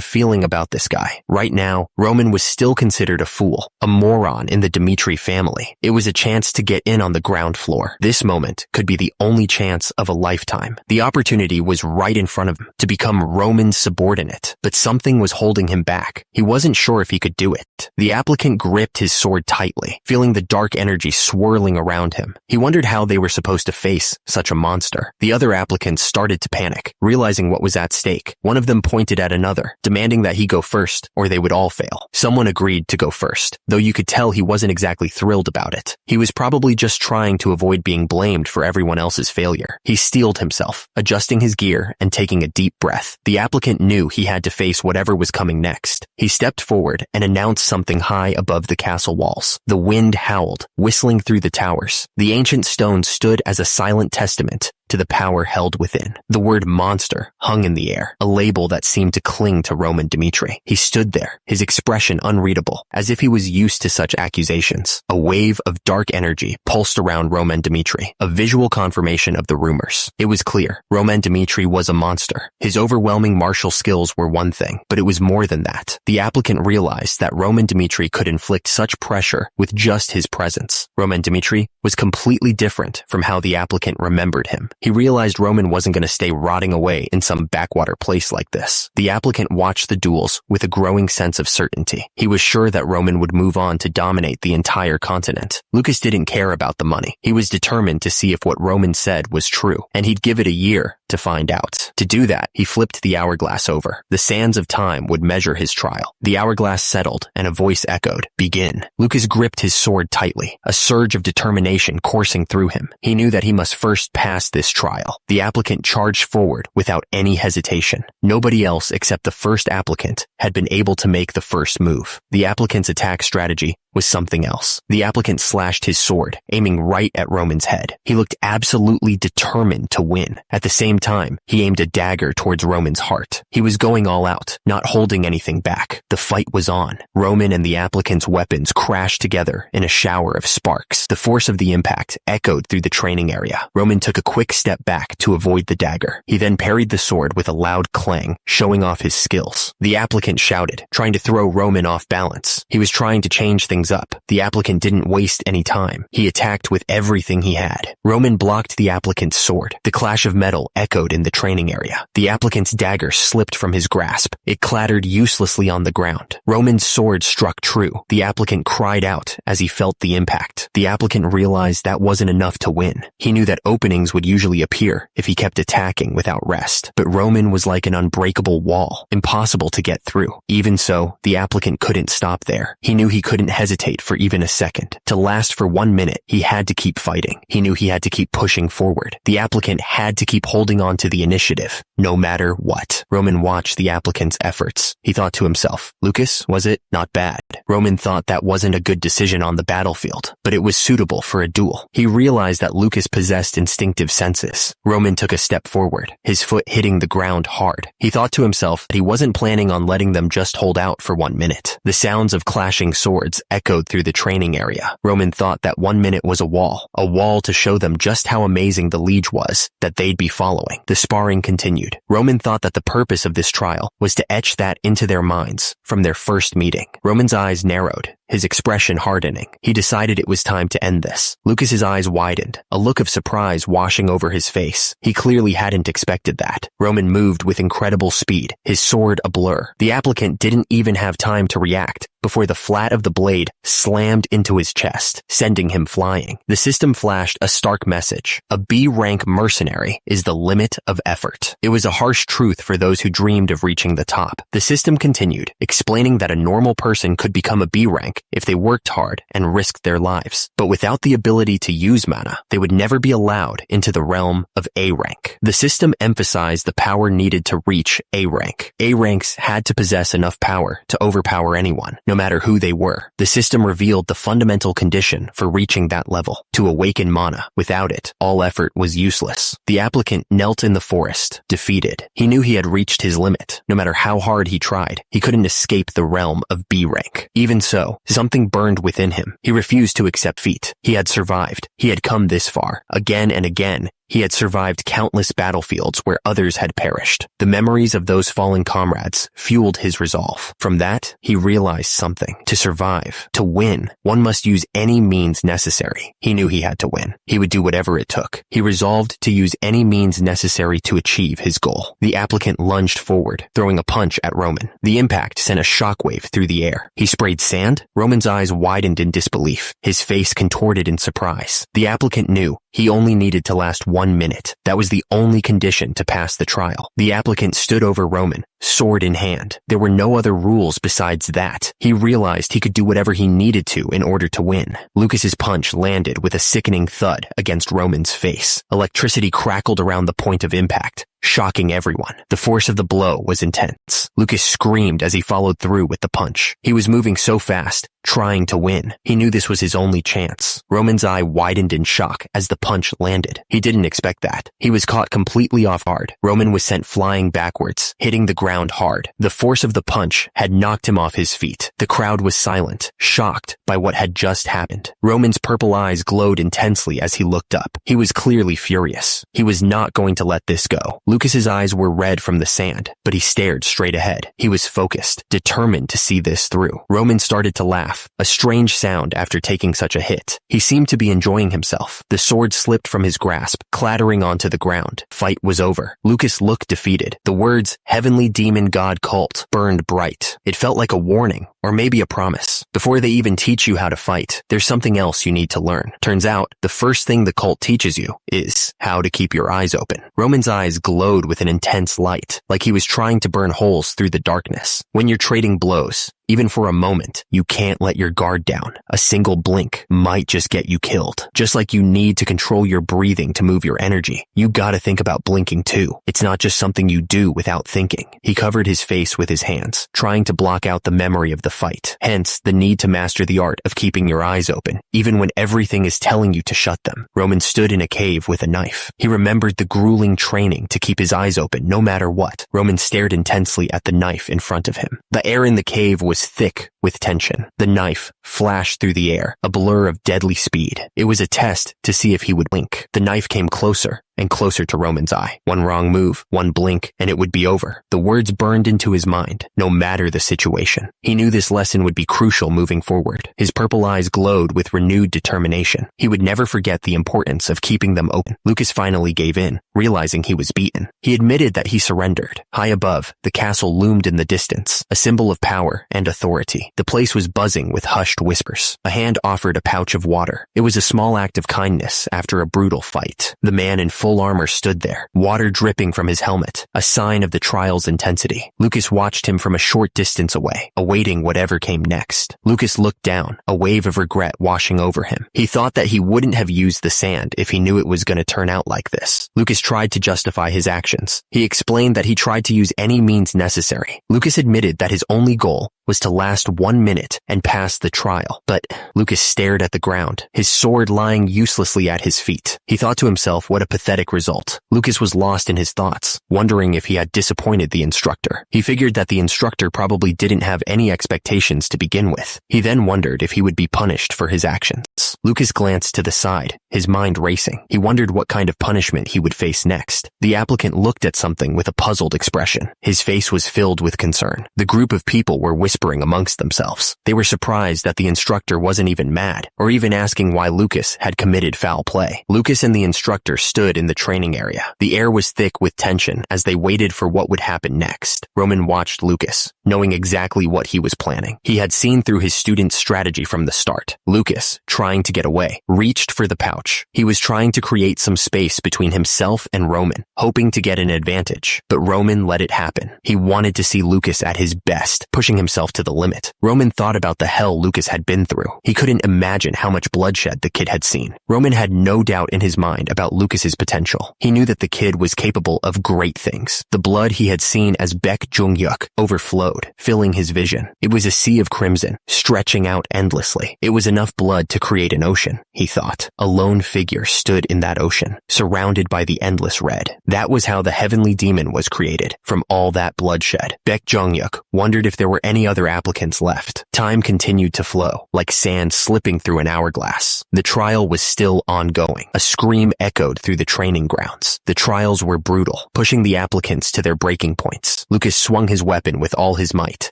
feeling about this guy. Right now, Roman was still considered a fool, a moron in the Dmitri family. It was a chance to get in on the ground floor. This moment could be the only chance of a lifetime. The opportunity was right in front of him to become Roman's subordinate, but something was holding him back. He wasn't sure if he could do it. The applicant gripped his sword tightly, feeling the dark energy swirling around him. He wondered how they were supposed to face such a monster. The other applicants started to panic, realizing what was at stake. One of them pointed at another, demanding that he go first, or they would all fail. Someone agreed to go first, though you could tell he wasn't exactly thrilled about it. He was probably just trying to avoid being blamed for everyone else's failure. He steeled himself, adjusting his gear and taking a deep breath. The applicant knew he had to face whatever was coming next. He stepped forward and announced something high above the castle walls. The wind howled, whistling through the towers. The ancient stone stood as a silent testament to the power held within. The word monster hung in the air, a label that seemed to cling to Roman Dmitri. He stood there, his expression unreadable, as if he was used to such accusations. A wave of dark energy pulsed around Roman Dmitri, a visual confirmation of the rumors. It was clear, Roman Dmitri was a monster. His overwhelming martial skills were one thing, but it was more than that. The applicant realized that Roman Dmitri could inflict such pressure with just his presence. Roman Dmitri was completely different from how the applicant remembered him. He realized Roman wasn't going to stay rotting away in some backwater place like this. The applicant watched the duels with a growing sense of certainty. He was sure that Roman would move on to dominate the entire continent. Lucas didn't care about the money. He was determined to see if what Roman said was true, and he'd give it a year to find out. To do that, he flipped the hourglass over. The sands of time would measure his trial. The hourglass settled, and a voice echoed, "Begin." Lucas gripped his sword tightly, a surge of determination coursing through him. He knew that he must first pass this trial. The applicant charged forward without any hesitation. Nobody else except the first applicant had been able to make the first move. The applicant's attack strategy was something else. The applicant slashed his sword, aiming right at Roman's head. He looked absolutely determined to win. At the same time, he aimed a dagger towards Roman's heart. He was going all out, not holding anything back. The fight was on. Roman and the applicant's weapons crashed together in a shower of sparks. The force of the impact echoed through the training area. Roman took a quick step back to avoid the dagger. He then parried the sword with a loud clang, showing off his skills. The applicant shouted, trying to throw Roman off balance. He was trying to change things up. The applicant didn't waste any time. He attacked with everything he had. Roman blocked the applicant's sword. The clash of metal echoed in the training area. The applicant's dagger slipped from his grasp. It clattered uselessly on the ground. Roman's sword struck true. The applicant cried out as he felt the impact. The applicant realized that wasn't enough to win. He knew that openings would usually appear if he kept attacking without rest. But Roman was like an unbreakable wall, impossible to get through. Even so, the applicant couldn't stop there. He knew he couldn't hesitate for even a second. To last for 1 minute, he had to keep fighting. He knew he had to keep pushing forward. The applicant had to keep holding on to the initiative, no matter what. Roman watched the applicant's efforts. He thought to himself, Lucas, was it? Not bad. Roman thought that wasn't a good decision on the battlefield, but it was suitable for a duel. He realized that Lucas possessed instinctive senses. Roman took a step forward, his foot hitting the ground hard. He thought to himself that he wasn't planning on letting them just hold out for 1 minute. The sounds of clashing swords echoed through the training area. Roman thought that 1 minute was a wall to show them just how amazing the liege was that they'd be following. The sparring continued. Roman thought that the purpose of this trial was to etch that into their minds from their first meeting. Roman's eyes narrowed. his expression hardening. He decided it was time to end this. Lucas's eyes widened, a look of surprise washing over his face. He clearly hadn't expected that. Roman moved with incredible speed, his sword a blur. The applicant didn't even have time to react before the flat of the blade slammed into his chest, sending him flying. The system flashed a stark message. A B-rank mercenary is the limit of effort. It was a harsh truth for those who dreamed of reaching the top. The system continued, explaining that a normal person could become a B-rank if they worked hard and risked their lives. But without the ability to use mana, they would never be allowed into the realm of A-rank. The system emphasized the power needed to reach A-rank. A-ranks had to possess enough power to overpower anyone, no matter who they were. The system revealed the fundamental condition for reaching that level: to awaken mana. Without it, all effort was useless. The applicant knelt in the forest, defeated. He knew he had reached his limit. No matter how hard he tried, he couldn't escape the realm of B rank. Even so, something burned within him. He refused to accept defeat. He had survived. He had come this far. Again and again, he had survived countless battlefields where others had perished. The memories of those fallen comrades fueled his resolve. From that, he realized something. To survive, to win, one must use any means necessary. He knew he had to win. He would do whatever it took. He resolved to use any means necessary to achieve his goal. The applicant lunged forward, throwing a punch at Roman. The impact sent a shockwave through the air. He sprayed sand. Roman's eyes widened in disbelief. His face contorted in surprise. The applicant knew he only needed to last 1 minute. That was the only condition to pass the trial. The applicant stood over Roman, sword in hand. There were no other rules besides that. He realized he could do whatever he needed to in order to win. Lucas's punch landed with a sickening thud against Roman's face. Electricity crackled around the point of impact, shocking everyone. The force of the blow was intense. Lucas screamed as he followed through with the punch. He was moving so fast, trying to win. He knew this was his only chance. Roman's eye widened in shock as the punch landed. He didn't expect that. He was caught completely off guard. Roman was sent flying backwards, hitting the ground hard. The force of the punch had knocked him off his feet. The crowd was silent, shocked by what had just happened. Roman's purple eyes glowed intensely as he looked up. He was clearly furious. He was not going to let this go. Lucas's eyes were red from the sand, but he stared straight ahead. He was focused, determined to see this through. Roman started to laugh, a strange sound after taking such a hit. He seemed to be enjoying himself. The sword slipped from his grasp, clattering onto the ground. Fight was over. Lucas looked defeated. The words, "Heavenly Demon God Cult," burned bright. It felt like a warning, or maybe a promise. Before they even teach you how to fight, there's something else you need to learn. Turns out, the first thing the cult teaches you is how to keep your eyes open. Roman's eyes glowed with an intense light, like he was trying to burn holes through the darkness. When you're trading blows, even for a moment, you can't let your guard down. A single blink might just get you killed. Just like you need to control your breathing to move your energy, you gotta think about blinking too. It's not just something you do without thinking. He covered his face with his hands, trying to block out the memory of the fight. Hence, the need to master the art of keeping your eyes open, even when everything is telling you to shut them. Roman stood in a cave with a knife. He remembered the grueling training to keep his eyes open no matter what. Roman stared intensely at the knife in front of him. The air in the cave was thick with tension. The knife flashed through the air, a blur of deadly speed. It was a test to see if he would blink. The knife came closer and closer to Roman's eye. One wrong move, one blink, and it would be over. The words burned into his mind, no matter the situation. He knew this lesson would be crucial moving forward. His purple eyes glowed with renewed determination. He would never forget the importance of keeping them open. Lucas finally gave in, realizing he was beaten. He admitted that he surrendered. High above, the castle loomed in the distance, a symbol of power and authority. The place was buzzing with hushed whispers. A hand offered a pouch of water. It was a small act of kindness after a brutal fight. The man in full armor stood there, water dripping from his helmet, a sign of the trial's intensity. Lucas watched him from a short distance away, awaiting whatever came next. Lucas looked down, a wave of regret washing over him. He thought that he wouldn't have used the sand if he knew it was going to turn out like this. Lucas tried to justify his actions. He explained that he tried to use any means necessary. Lucas admitted that his only goal was to last 1 minute and pass the trial. But Lucas stared at the ground, his sword lying uselessly at his feet. He thought to himself what a pathetic result. Lucas was lost in his thoughts, wondering if he had disappointed the instructor. He figured that the instructor probably didn't have any expectations to begin with. He then wondered if he would be punished for his actions. Lucas glanced to the side, his mind racing. He wondered what kind of punishment he would face next. The applicant looked at something with a puzzled expression. His face was filled with concern. The group of people were whispering amongst themselves. themselves. They were surprised that the instructor wasn't even mad, or even asking why Lucas had committed foul play. Lucas and the instructor stood in the training area. The air was thick with tension as they waited for what would happen next. Roman watched Lucas, knowing exactly what he was planning. He had seen through his student's strategy from the start. Lucas, trying to get away, reached for the pouch. He was trying to create some space between himself and Roman, hoping to get an advantage. But Roman let it happen. He wanted to see Lucas at his best, pushing himself to the limit. Roman thought about the hell Lucas had been through. He couldn't imagine how much bloodshed the kid had seen. Roman had no doubt in his mind about Lucas's potential. He knew that the kid was capable of great things. The blood he had seen as Baek Jung-yuk overflowed, filling his vision. It was a sea of crimson, stretching out endlessly. It was enough blood to create an ocean, he thought. A lone figure stood in that ocean, surrounded by the endless red. That was how the heavenly demon was created, from all that bloodshed. Baek Jung-yuk wondered if there were any other applicants left. Time continued to flow, like sand slipping through an hourglass. The trial was still ongoing. A scream echoed through the training grounds. The trials were brutal, pushing the applicants to their breaking points. Lucas swung his weapon with all his might,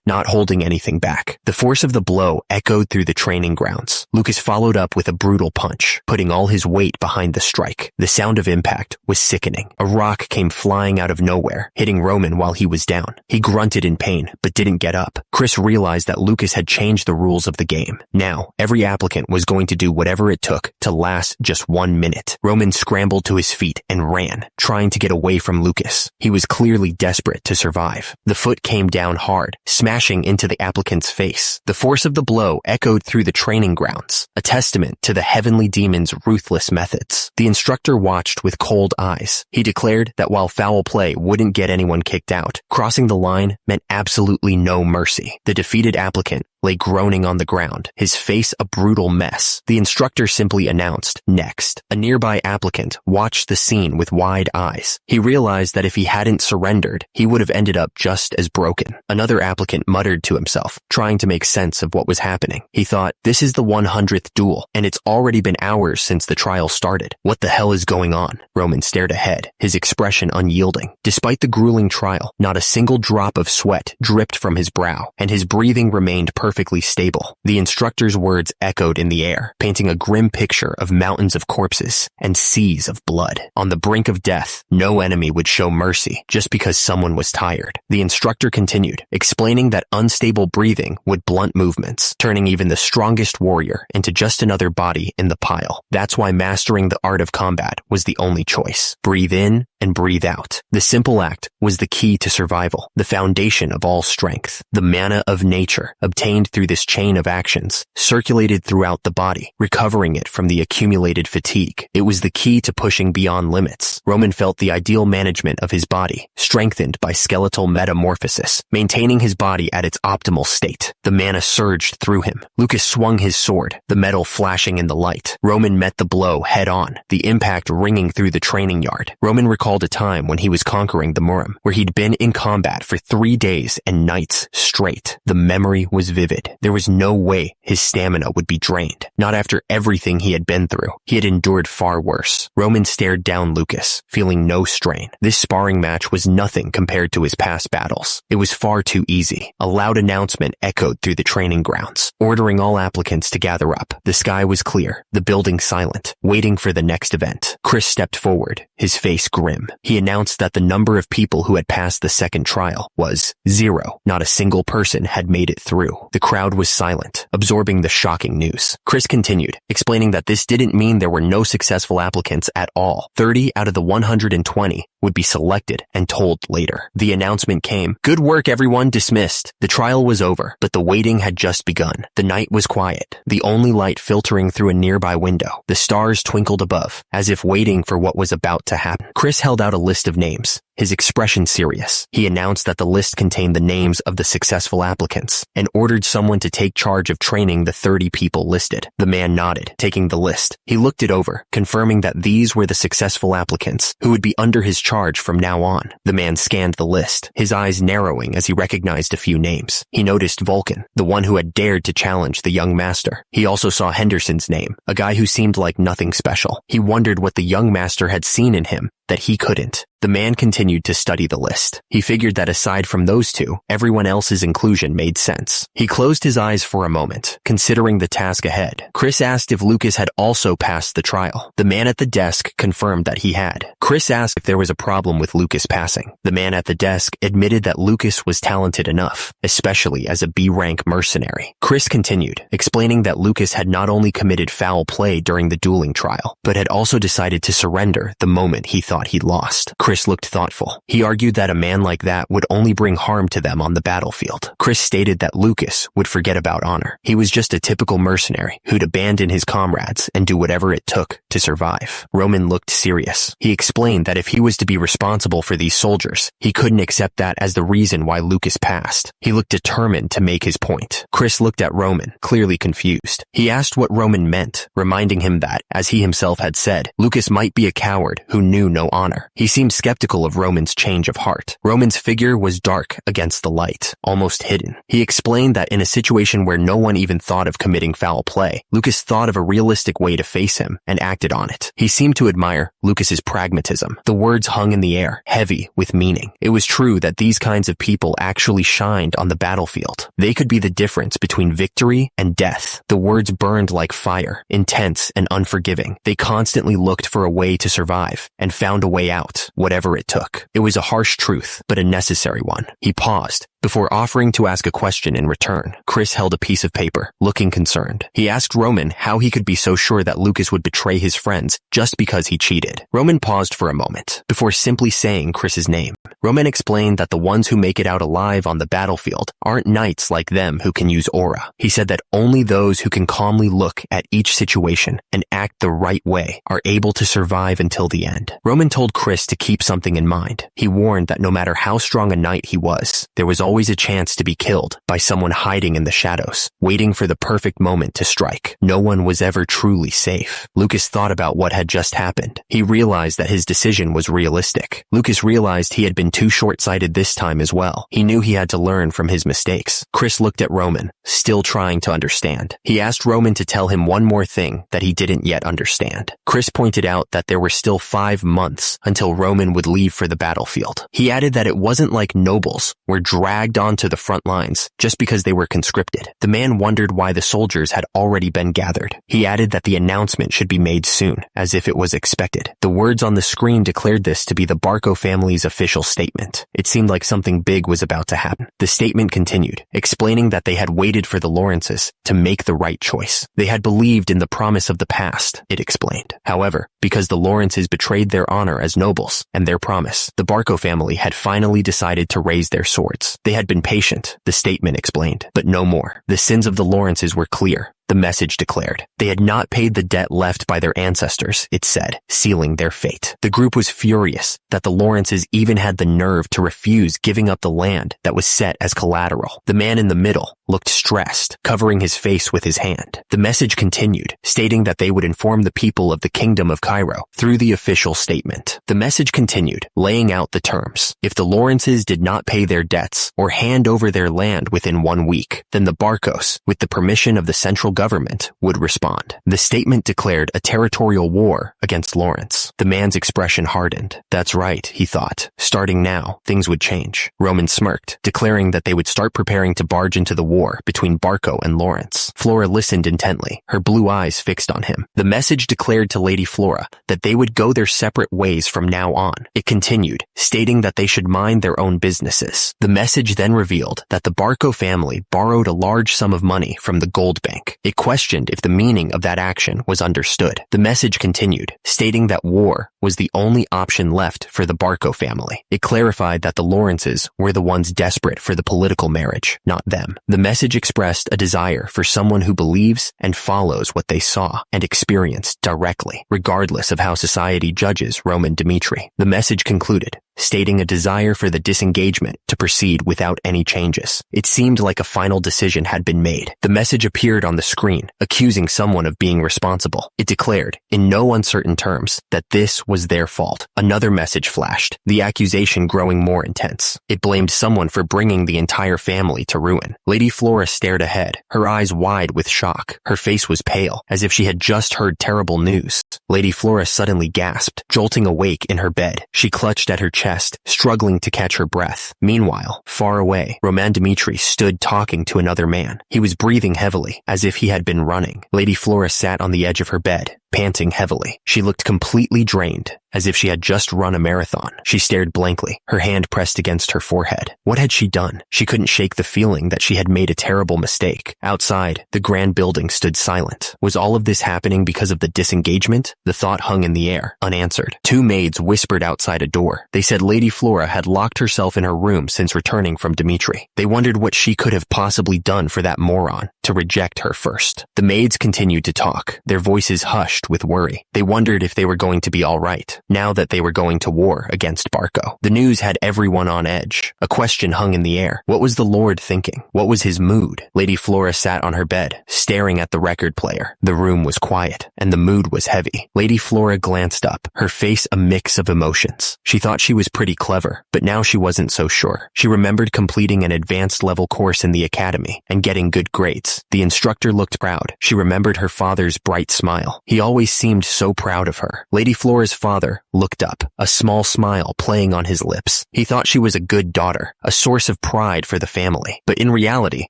not holding anything back. The force of the blow echoed through the training grounds. Lucas followed up with a brutal punch, putting all his weight behind the strike. The sound of impact was sickening. A rock came flying out of nowhere, hitting Roman while he was down. He grunted in pain, but didn't get up. Chris realized that Lucas had changed the rules of the game. Now, every applicant was going to do whatever it took to last just 1 minute. Roman scrambled to his feet and ran, trying to get away from Lucas. He was clearly desperate to survive. The foot came down hard, smashing into the applicant's face. The force of the blow echoed through the training grounds, a testament to the heavenly demon's ruthless methods. The instructor watched with cold eyes. He declared that while foul play wouldn't get anyone kicked out, crossing the line meant absolutely no mercy. The defeated applicant lay groaning on the ground, his face a brutal mess. The instructor simply announced, "Next." A nearby applicant watched the scene with wide eyes. He realized that if he hadn't surrendered, he would have ended up just as broken. Another applicant muttered to himself, trying to make sense of what was happening. He thought, this is the 100th duel, and it's already been hours since the trial started. What the hell is going on? Roman stared ahead, his expression unyielding. Despite the grueling trial, not a single drop of sweat dripped from his brow, and his breathing remained perfectly stable. The instructor's words echoed in the air, painting a grim picture of mountains of corpses and seas of blood. On the brink of death, no enemy would show mercy just because someone was tired. The instructor continued, explaining that unstable breathing would blunt movements, turning even the strongest warrior into just another body in the pile. That's why mastering the art of combat was the only choice. Breathe in and breathe out. The simple act was the key to survival, the foundation of all strength. The mana of nature, obtained through this chain of actions, circulated throughout the body, recovering it from the accumulated fatigue. It was the key to pushing beyond limits. Roman felt the ideal management of his body, strengthened by skeletal metamorphosis, maintaining his body at its optimal state. The mana surged through him. Lucas swung his sword, the metal flashing in the light. Roman met the blow head on, the impact ringing through the training yard. Roman recalled a time when he was conquering the Murim, where he'd been in combat for 3 days and nights straight. The memory was vivid. There was no way his stamina would be drained. Not after everything he had been through. He had endured far worse. Roman stared down Lucas, feeling no strain. This sparring match was nothing compared to his past battles. It was far too easy. A loud announcement echoed through the training grounds, ordering all applicants to gather up. The sky was clear, the building silent, waiting for the next event. Chris stepped forward, his face grim. He announced that the number of people who had passed the second trial was 0. Not a single person had made it through. The crowd was silent, absorbing the shocking news. Chris continued, explaining that this didn't mean there were no successful applicants at all. 30 out of the 120 would be selected and told later. The announcement came, "Good work everyone, dismissed." The trial was over, but the waiting had just begun. The night was quiet, the only light filtering through a nearby window. The stars twinkled above, as if waiting for what was about to happen. Chris held out a list of names, his expression serious. He announced that the list contained the names of the successful applicants and ordered someone to take charge of training the 30 people listed. The man nodded, taking the list. He looked it over, confirming that these were the successful applicants who would be under his charge from now on. The man scanned the list, his eyes narrowing as he recognized a few names. He noticed Vulcan, the one who had dared to challenge the young master. He also saw Henderson's name, a guy who seemed like nothing special. He wondered what the young master had seen in him that he couldn't. The man continued to study the list. He figured that aside from those two, everyone else's inclusion made sense. He closed his eyes for a moment, considering the task ahead. Chris asked if Lucas had also passed the trial. The man at the desk confirmed that he had. Chris asked if there was a problem with Lucas passing. The man at the desk admitted that Lucas was talented enough, especially as a B-rank mercenary. Chris continued, explaining that Lucas had not only committed foul play during the dueling trial, but had also decided to surrender the moment he thought he'd lost. Chris looked thoughtful. He argued that a man like that would only bring harm to them on the battlefield. Chris stated that Lucas would forget about honor. He was just a typical mercenary who'd abandon his comrades and do whatever it took to survive. Roman looked serious. He explained that if he was to be responsible for these soldiers, he couldn't accept that as the reason why Lucas passed. He looked determined to make his point. Chris looked at Roman, clearly confused. He asked what Roman meant, reminding him that, as he himself had said, Lucas might be a coward who knew no honor. He seemed skeptical of Roman's change of heart. Roman's figure was dark against the light, almost hidden. He explained that in a situation where no one even thought of committing foul play, Lucas thought of a realistic way to face him and acted on it. He seemed to admire Lucas's pragmatism. The words hung in the air, heavy with meaning. It was true that these kinds of people actually shined on the battlefield. They could be the difference between victory and death. The words burned like fire, intense and unforgiving. They constantly looked for a way to survive and found a way out, whatever it took. It was a harsh truth, but a necessary one. He paused before offering to ask a question in return. Chris held a piece of paper, looking concerned. He asked Roman how he could be so sure that Lucas would betray his friends just because he cheated. Roman paused for a moment before simply saying Chris's name. Roman explained that the ones who make it out alive on the battlefield aren't knights like them who can use aura. He said that only those who can calmly look at each situation and act the right way are able to survive until the end. Roman told Chris to keep something in mind. He warned that no matter how strong a knight he was, there was always a chance to be killed by someone hiding in the shadows, waiting for the perfect moment to strike. No one was ever truly safe. Lucas thought about what had just happened. He realized that his decision was realistic. Lucas realized he had been too short-sighted this time as well. He knew he had to learn from his mistakes. Chris looked at Roman, still trying to understand. He asked Roman to tell him one more thing that he didn't yet understand. Chris pointed out that there were still 5 months until Roman would leave for the battlefield. He added that it wasn't like nobles were dragged onto the front lines just because they were conscripted. The man wondered why the soldiers had already been gathered. He added that the announcement should be made soon, as if it was expected. The words on the screen declared this to be the Barco family's official statement. It seemed like something big was about to happen. The statement continued, explaining that they had waited for the Lawrences to make the right choice. They had believed in the promise of the past, it explained. However, because the Lawrences betrayed their honor as nobles and their promise, the Barco family had finally decided to raise their swords. They had been patient, the statement explained, but no more. The sins of the Lawrences were clear. The message declared. They had not paid the debt left by their ancestors, it said, sealing their fate. The group was furious that the Lawrences even had the nerve to refuse giving up the land that was set as collateral. The man in the middle looked stressed, covering his face with his hand. The message continued, stating that they would inform the people of the Kingdom of Cairo through the official statement. The message continued, laying out the terms. If the Lawrences did not pay their debts or hand over their land within 1 week, then the Barcos, with the permission of the central government, would respond. The statement declared a territorial war against Lawrence. The man's expression hardened. That's right, he thought. Starting now, things would change. Roman smirked, declaring that they would start preparing to barge into the war between Barco and Lawrence. Flora listened intently, her blue eyes fixed on him. The message declared to Lady Flora that they would go their separate ways from now on. It continued, stating that they should mind their own businesses. The message then revealed that the Barco family borrowed a large sum of money from the gold bank. It questioned if the meaning of that action was understood. The message continued, stating that war was the only option left for the Barco family. It clarified that the Lawrences were the ones desperate for the political marriage, not them. The message expressed a desire for someone who believes and follows what they saw and experienced directly, regardless of how society judges Roman Dmitri. The message concluded, stating a desire for the disengagement to proceed without any changes. It seemed like a final decision had been made. The message appeared on the screen, accusing someone of being responsible. It declared, in no uncertain terms, that this was their fault. Another message flashed, the accusation growing more intense. It blamed someone for bringing the entire family to ruin. Lady Flora stared ahead, her eyes wide with shock. Her face was pale, as if she had just heard terrible news. Lady Flora suddenly gasped, jolting awake in her bed. She clutched at her chest, struggling to catch her breath. Meanwhile, far away, Roman Dmitri stood talking to another man. He was breathing heavily, as if he had been running. Lady Flora sat on the edge of her bed, panting heavily. She looked completely drained, as if she had just run a marathon. She stared blankly, her hand pressed against her forehead. What had she done? She couldn't shake the feeling that she had made a terrible mistake. Outside, the grand building stood silent. Was all of this happening because of the disengagement? The thought hung in the air, unanswered. Two maids whispered outside a door. They said Lady Flora had locked herself in her room since returning from Dmitri. They wondered what she could have possibly done for that moron to reject her first. The maids continued to talk, their voices hushed with worry. They wondered if they were going to be all right, now that they were going to war against Barco. The news had everyone on edge. A question hung in the air. What was the Lord thinking? What was his mood? Lady Flora sat on her bed, staring at the record player. The room was quiet, and the mood was heavy. Lady Flora glanced up, her face a mix of emotions. She thought she was pretty clever, but now she wasn't so sure. She remembered completing an advanced level course in the academy and getting good grades. The instructor looked proud. She remembered her father's bright smile. He always seemed so proud of her. Lady Flora's father looked up, a small smile playing on his lips. He thought she was a good daughter, a source of pride for the family. But in reality,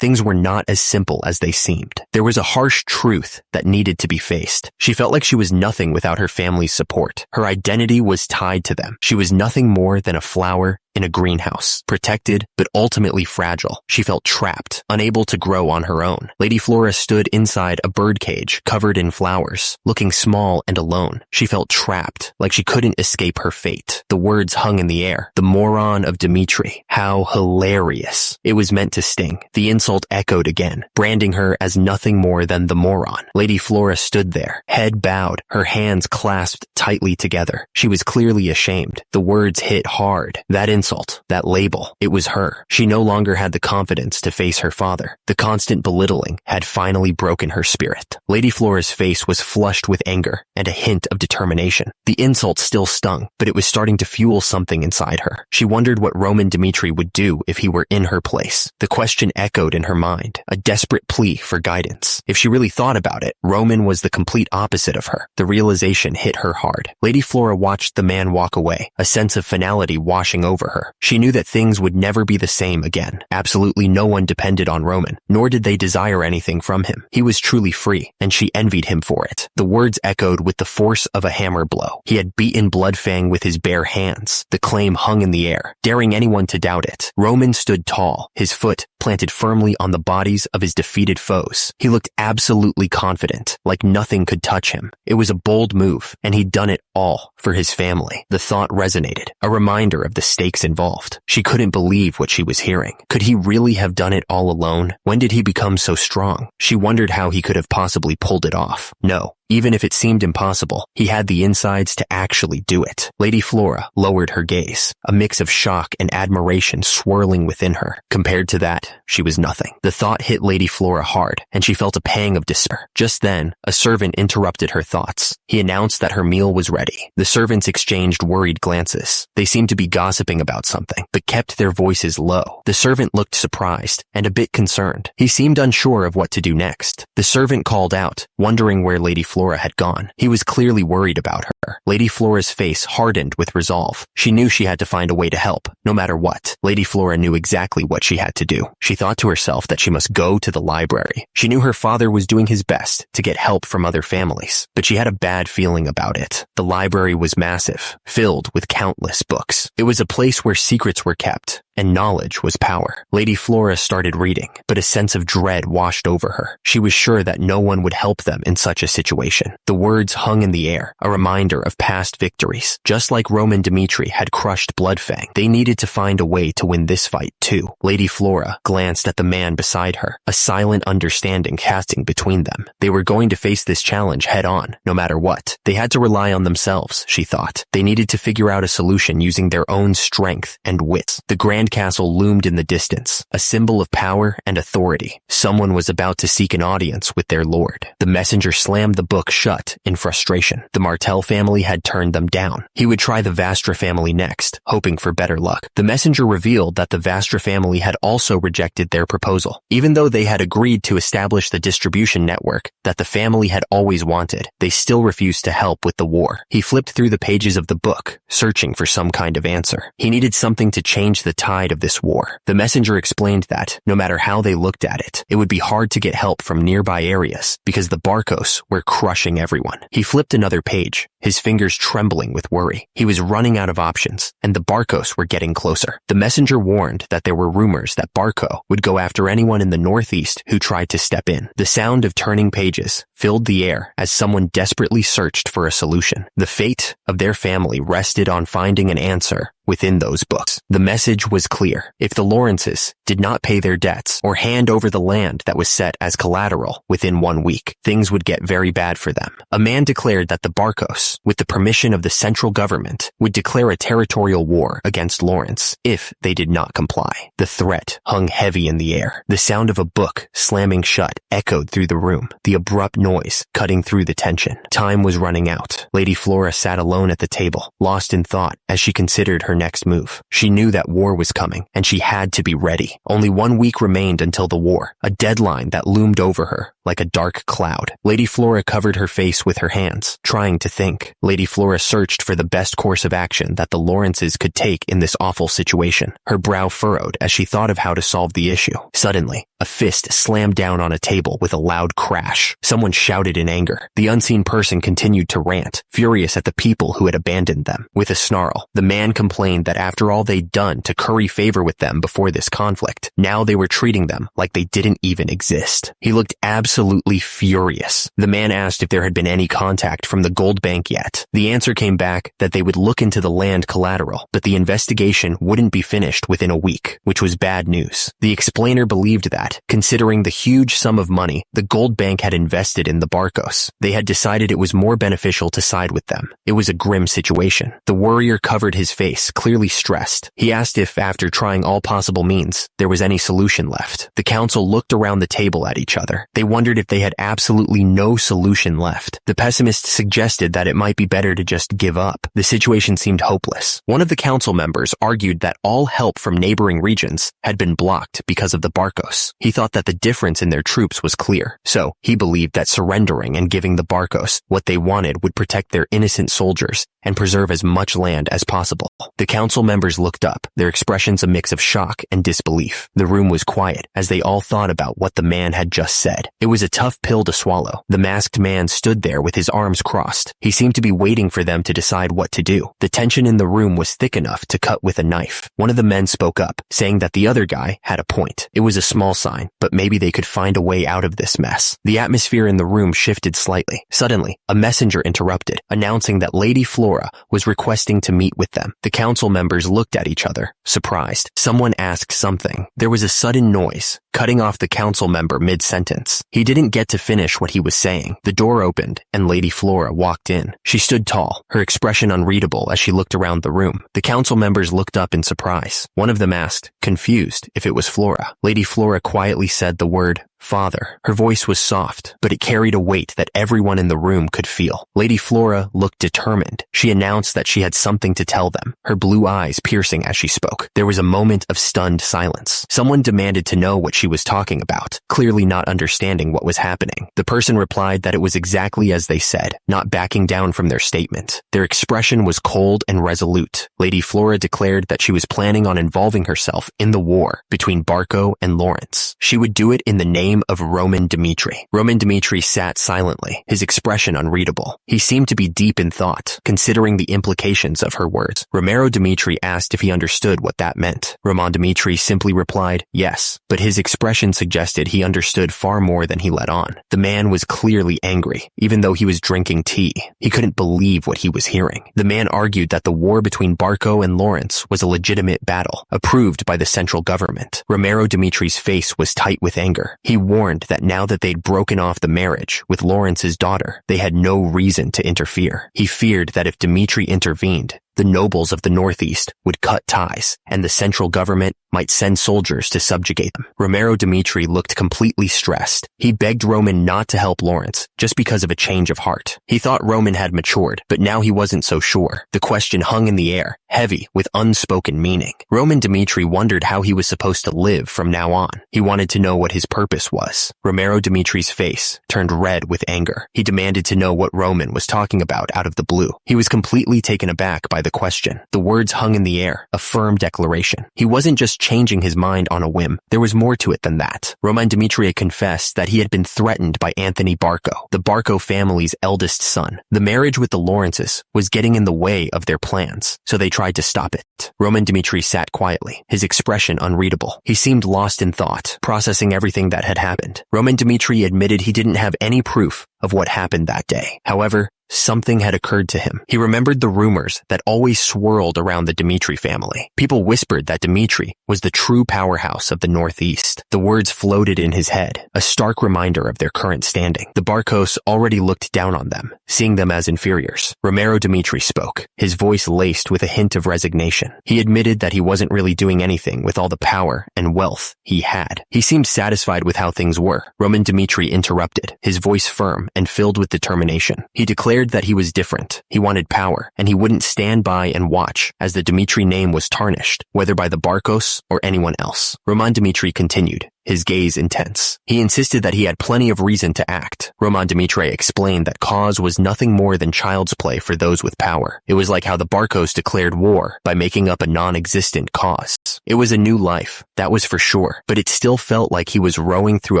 things were not as simple as they seemed. There was a harsh truth that needed to be faced. She felt like she was nothing without her family's support. Her identity was tied to them. She was nothing more than a flower in a greenhouse, protected but ultimately fragile. She felt trapped, unable to grow on her own. Lady Flora stood inside a birdcage covered in flowers, looking small and alone. She felt trapped, like she couldn't escape her fate. The words hung in the air. The moron of Dmitri. How hilarious. It was meant to sting. The insult echoed again, branding her as nothing more than the moron. Lady Flora stood there, head bowed, her hands clasped tightly together. She was clearly ashamed. The words hit hard. That insult, that label, it was her. She no longer had the confidence to face her father. The constant belittling had finally broken her spirit. Lady Flora's face was flushed with anger and a hint of determination. The insult still stung, but it was starting to fuel something inside her. She wondered what Roman Dmitri would do if he were in her place. The question echoed in her mind, a desperate plea for guidance. If she really thought about it, Roman was the complete opposite of her. The realization hit her hard. Lady Flora watched the man walk away, a sense of finality washing over her. She knew that things would never be the same again. Absolutely no one depended on Roman, nor did they desire anything from him. He was truly free, and she envied him for it. The words echoed with the force of a hammer blow. He had beaten Bloodfang with his bare hands. The claim hung in the air, daring anyone to doubt it. Roman stood tall, his foot planted firmly on the bodies of his defeated foes. He looked absolutely confident, like nothing could touch him. It was a bold move, and he'd done it all for his family. The thought resonated, a reminder of the stakes involved. She couldn't believe what she was hearing. Could he really have done it all alone? When did he become so strong? She wondered how he could have possibly pulled it off. No. Even if it seemed impossible, he had the insides to actually do it. Lady Flora lowered her gaze, a mix of shock and admiration swirling within her. Compared to that, she was nothing. The thought hit Lady Flora hard, and she felt a pang of despair. Just then, a servant interrupted her thoughts. He announced that her meal was ready. The servants exchanged worried glances. They seemed to be gossiping about something, but kept their voices low. The servant looked surprised and a bit concerned. He seemed unsure of what to do next. The servant called out, wondering where Lady Flora had gone. He was clearly worried about her. Lady Flora's face hardened with resolve. She knew she had to find a way to help, no matter what. Lady Flora knew exactly what she had to do. She thought to herself that she must go to the library. She knew her father was doing his best to get help from other families, but she had a bad feeling about it. The library was massive, filled with countless books. It was a place where secrets were kept, and knowledge was power. Lady Flora started reading, but a sense of dread washed over her. She was sure that no one would help them in such a situation. The words hung in the air, a reminder reminder of past victories. Just like Roman Dmitri had crushed Bloodfang, they needed to find a way to win this fight too. Lady Flora glanced at the man beside her, a silent understanding casting between them. They were going to face this challenge head on, no matter what. They had to rely on themselves, she thought. They needed to figure out a solution using their own strength and wits. The Grand Castle loomed in the distance, a symbol of power and authority. Someone was about to seek an audience with their lord. The messenger slammed the book shut in frustration. The Martel family had turned them down. He would try the Vastra family next, hoping for better luck. The messenger revealed that the Vastra family had also rejected their proposal. Even though they had agreed to establish the distribution network that the family had always wanted, they still refused to help with the war. He flipped through the pages of the book, searching for some kind of answer. He needed something to change the tide of this war. The messenger explained that, no matter how they looked at it, it would be hard to get help from nearby areas because the Barcos were crushing everyone. He flipped another page, his fingers trembling with worry. He was running out of options, and the Barcos were getting closer. The messenger warned that there were rumors that Barco would go after anyone in the northeast who tried to step in. The sound of turning pages filled the air as someone desperately searched for a solution. The fate of their family rested on finding an answer within those books. The message was clear. If the Lawrences did not pay their debts or hand over the land that was set as collateral within 1 week, things would get very bad for them. A man declared that the Barcos, with the permission of the central government, would declare a territorial war against Lawrence if they did not comply. The threat hung heavy in the air. The sound of a book slamming shut echoed through the room, the abrupt noise cutting through the tension. Time was running out. Lady Flora sat alone at the table, lost in thought as she considered her next move. She knew that war was coming, and she had to be ready. Only 1 week remained until the war, a deadline that loomed over her like a dark cloud. Lady Flora covered her face with her hands, trying to think. Lady Flora searched for the best course of action that the Lawrences could take in this awful situation. Her brow furrowed as she thought of how to solve the issue. Suddenly, a fist slammed down on a table with a loud crash. Someone shouted in anger. The unseen person continued to rant, furious at the people who had abandoned them. With a snarl, the man complained that after all they'd done to curry favor with them before this conflict, now they were treating them like they didn't even exist. He looked absolutely furious. The man asked if there had been any contact from the gold bank yet. The answer came back that they would look into the land collateral, but the investigation wouldn't be finished within a week, which was bad news. The explainer believed that, considering the huge sum of money the gold bank had invested in the Barcos, they had decided it was more beneficial to side with them. It was a grim situation. The warrior covered his face, clearly stressed. He asked if, after trying all possible means, there was any solution left. The council looked around the table at each other. They wondered if they had absolutely no solution left. The pessimist suggested that it might be better to just give up. The situation seemed hopeless. One of the council members argued that all help from neighboring regions had been blocked because of the Barcos. He thought that the difference in their troops was clear, so he believed that surrendering and giving the Barcos what they wanted would protect their innocent soldiers and preserve as much land as possible. The council members looked up, their expressions a mix of shock and disbelief. The room was quiet as they all thought about what the man had just said. It was a tough pill to swallow. The masked man stood there with his arms crossed. He seemed to be waiting for them to decide what to do. The tension in the room was thick enough to cut with a knife. One of the men spoke up, saying that the other guy had a point. It was a small sign, but maybe they could find a way out of this mess. The atmosphere in the room shifted slightly. Suddenly, a messenger interrupted, announcing that Lady Flora was requesting to meet with them. The council members looked at each other, surprised. Someone asked something. There was a sudden noise, cutting off the council member mid-sentence. He didn't get to finish what he was saying. The door opened, and Lady Flora walked in. She stood tall, her expression unreadable as she looked around the room. The council members looked up in surprise. One of them asked, confused, if it was Flora. Lady Flora quietly said the word, "Father." Her voice was soft, but it carried a weight that everyone in the room could feel. Lady Flora looked determined. She announced that she had something to tell them, her blue eyes piercing as she spoke. There was a moment of stunned silence. Someone demanded to know what she was talking about, clearly not understanding what was happening. The person replied that it was exactly as they said, not backing down from their statement. Their expression was cold and resolute. Lady Flora declared that she was planning on involving herself in the war between Barco and Lawrence. She would do it in the name name of Roman Dmitri. Roman Dmitri sat silently, his expression unreadable. He seemed to be deep in thought, considering the implications of her words. Romero Dmitri asked if he understood what that meant. Roman Dmitri simply replied, yes, but his expression suggested he understood far more than he let on. The man was clearly angry, even though he was drinking tea. He couldn't believe what he was hearing. The man argued that the war between Barco and Lawrence was a legitimate battle, approved by the central government. Romero Dmitri's face was tight with anger. He warned that now that they'd broken off the marriage with Lawrence's daughter, they had no reason to interfere. He feared that if Dmitri intervened, the nobles of the Northeast would cut ties, and the central government might send soldiers to subjugate them. Romero Dmitri looked completely stressed. He begged Roman not to help Lawrence, just because of a change of heart. He thought Roman had matured, but now he wasn't so sure. The question hung in the air, heavy with unspoken meaning. Roman Dmitri wondered how he was supposed to live from now on. He wanted to know what his purpose was. Romero Dmitri's face turned red with anger. He demanded to know what Roman was talking about out of the blue. He was completely taken aback by the question. The words hung in the air, a firm declaration. He wasn't just changing his mind on a whim. There was more to it than that. Roman Dmitri confessed that he had been threatened by Anthony Barco, the Barco family's eldest son. The marriage with the Lawrences was getting in the way of their plans, so they tried to stop it. Roman Dmitri sat quietly, his expression unreadable. He seemed lost in thought, processing everything that had happened. Roman Dmitri admitted he didn't have any proof of what happened that day. However, something had occurred to him. He remembered the rumors that always swirled around the Dmitri family. People whispered that Dmitri was the true powerhouse of the Northeast. The words floated in his head, a stark reminder of their current standing. The Barcos already looked down on them, seeing them as inferiors. Romero Dmitri spoke, his voice laced with a hint of resignation. He admitted that he wasn't really doing anything with all the power and wealth he had. He seemed satisfied with how things were. Roman Dmitri interrupted, his voice firm and filled with determination. He declared that he was different. He wanted power, and he wouldn't stand by and watch as the Dmitri name was tarnished, whether by the Barcos or anyone else. Roman Dmitri continued, his gaze intense. He insisted that he had plenty of reason to act. Roman Dmitri explained that cause was nothing more than child's play for those with power. It was like how the Barcos declared war by making up a non-existent cause. It was a new life, that was for sure, but it still felt like he was rowing through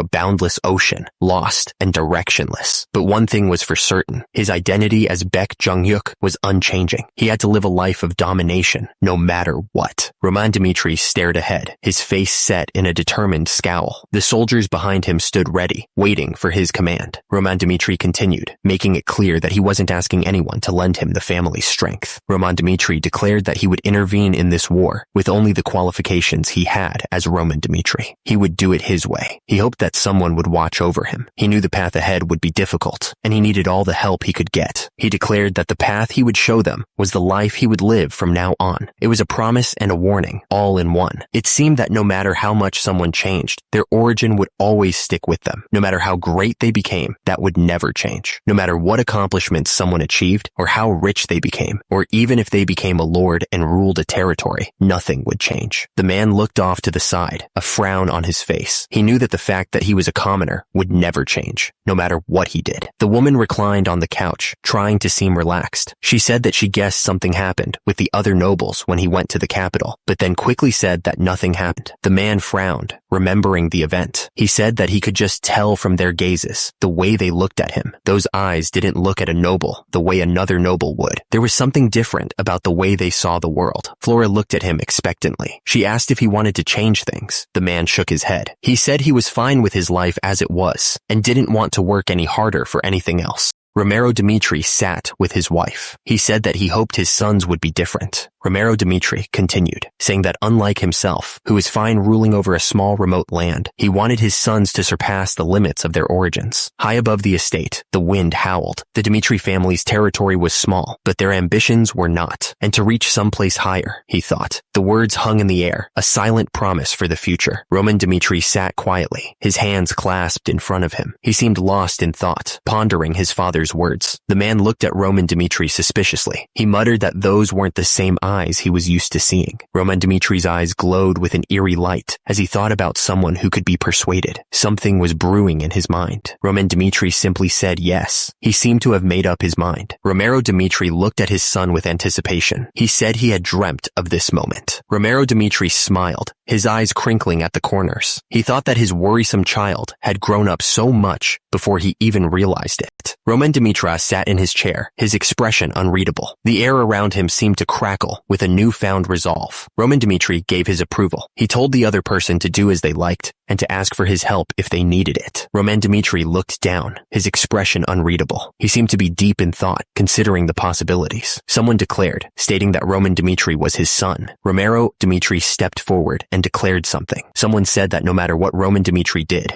a boundless ocean, lost and directionless. But one thing was for certain, his identity as Baek Jung-hyuk was unchanging. He had to live a life of domination, no matter what. Roman Dmitri stared ahead, his face set in a determined scowl. The soldiers behind him stood ready, waiting for his command. Roman Dmitri continued, making it clear that he wasn't asking anyone to lend him the family's strength. Roman Dmitri declared that he would intervene in this war with only the qualifications he had as Roman Dmitri. He would do it his way. He hoped that someone would watch over him. He knew the path ahead would be difficult, and he needed all the help he could get. He declared that the path he would show them was the life he would live from now on. It was a promise and a warning, all in one. It seemed that no matter how much someone changed, their origin would always stick with them. No matter how great they became, that would never change. No matter what accomplishments someone achieved, or how rich they became, or even if they became a lord and ruled a territory, nothing would change. The man looked off to the side, a frown on his face. He knew that the fact that he was a commoner would never change, no matter what he did. The woman reclined on the couch, trying to seem relaxed. She said that she guessed something happened with the other nobles when he went to the capital, but then quickly said that nothing happened. The man frowned, remembering the event. He said that he could just tell from their gazes, the way they looked at him. Those eyes didn't look at a noble the way another noble would. There was something different about the way they saw the world. Flora looked at him expectantly. She asked if he wanted to change things. The man shook his head. He said he was fine with his life as it was, and didn't want to work any harder for anything else. Romero Dmitri sat with his wife. He said that he hoped his sons would be different. Romero Dmitri continued, saying that unlike himself, who was fine ruling over a small remote land, he wanted his sons to surpass the limits of their origins. High above the estate, the wind howled. The Dmitri family's territory was small, but their ambitions were not, and to reach someplace higher, he thought. The words hung in the air, a silent promise for the future. Roman Dmitri sat quietly, his hands clasped in front of him. He seemed lost in thought, pondering his father's words. The man looked at Roman Dmitri suspiciously. He muttered that those weren't the same eyes eyes he was used to seeing. Roman Dimitri's eyes glowed with an eerie light as he thought about someone who could be persuaded. Something was brewing in his mind. Roman Dimitri simply said yes. He seemed to have made up his mind. Romero Dimitri looked at his son with anticipation. He said he had dreamt of this moment. Romero Dimitri smiled, his eyes crinkling at the corners. He thought that his worrisome child had grown up so much before he even realized it. Roman Dimitra sat in his chair, his expression unreadable. The air around him seemed to crackle with a newfound resolve. Roman Dimitri gave his approval. He told the other person to do as they liked and to ask for his help if they needed it. Roman Dimitri looked down, his expression unreadable. He seemed to be deep in thought, considering the possibilities. Someone declared, stating that Roman Dimitri was his son. Romero Dimitri stepped forward and declared something. Someone said that no matter what Roman Dimitri did,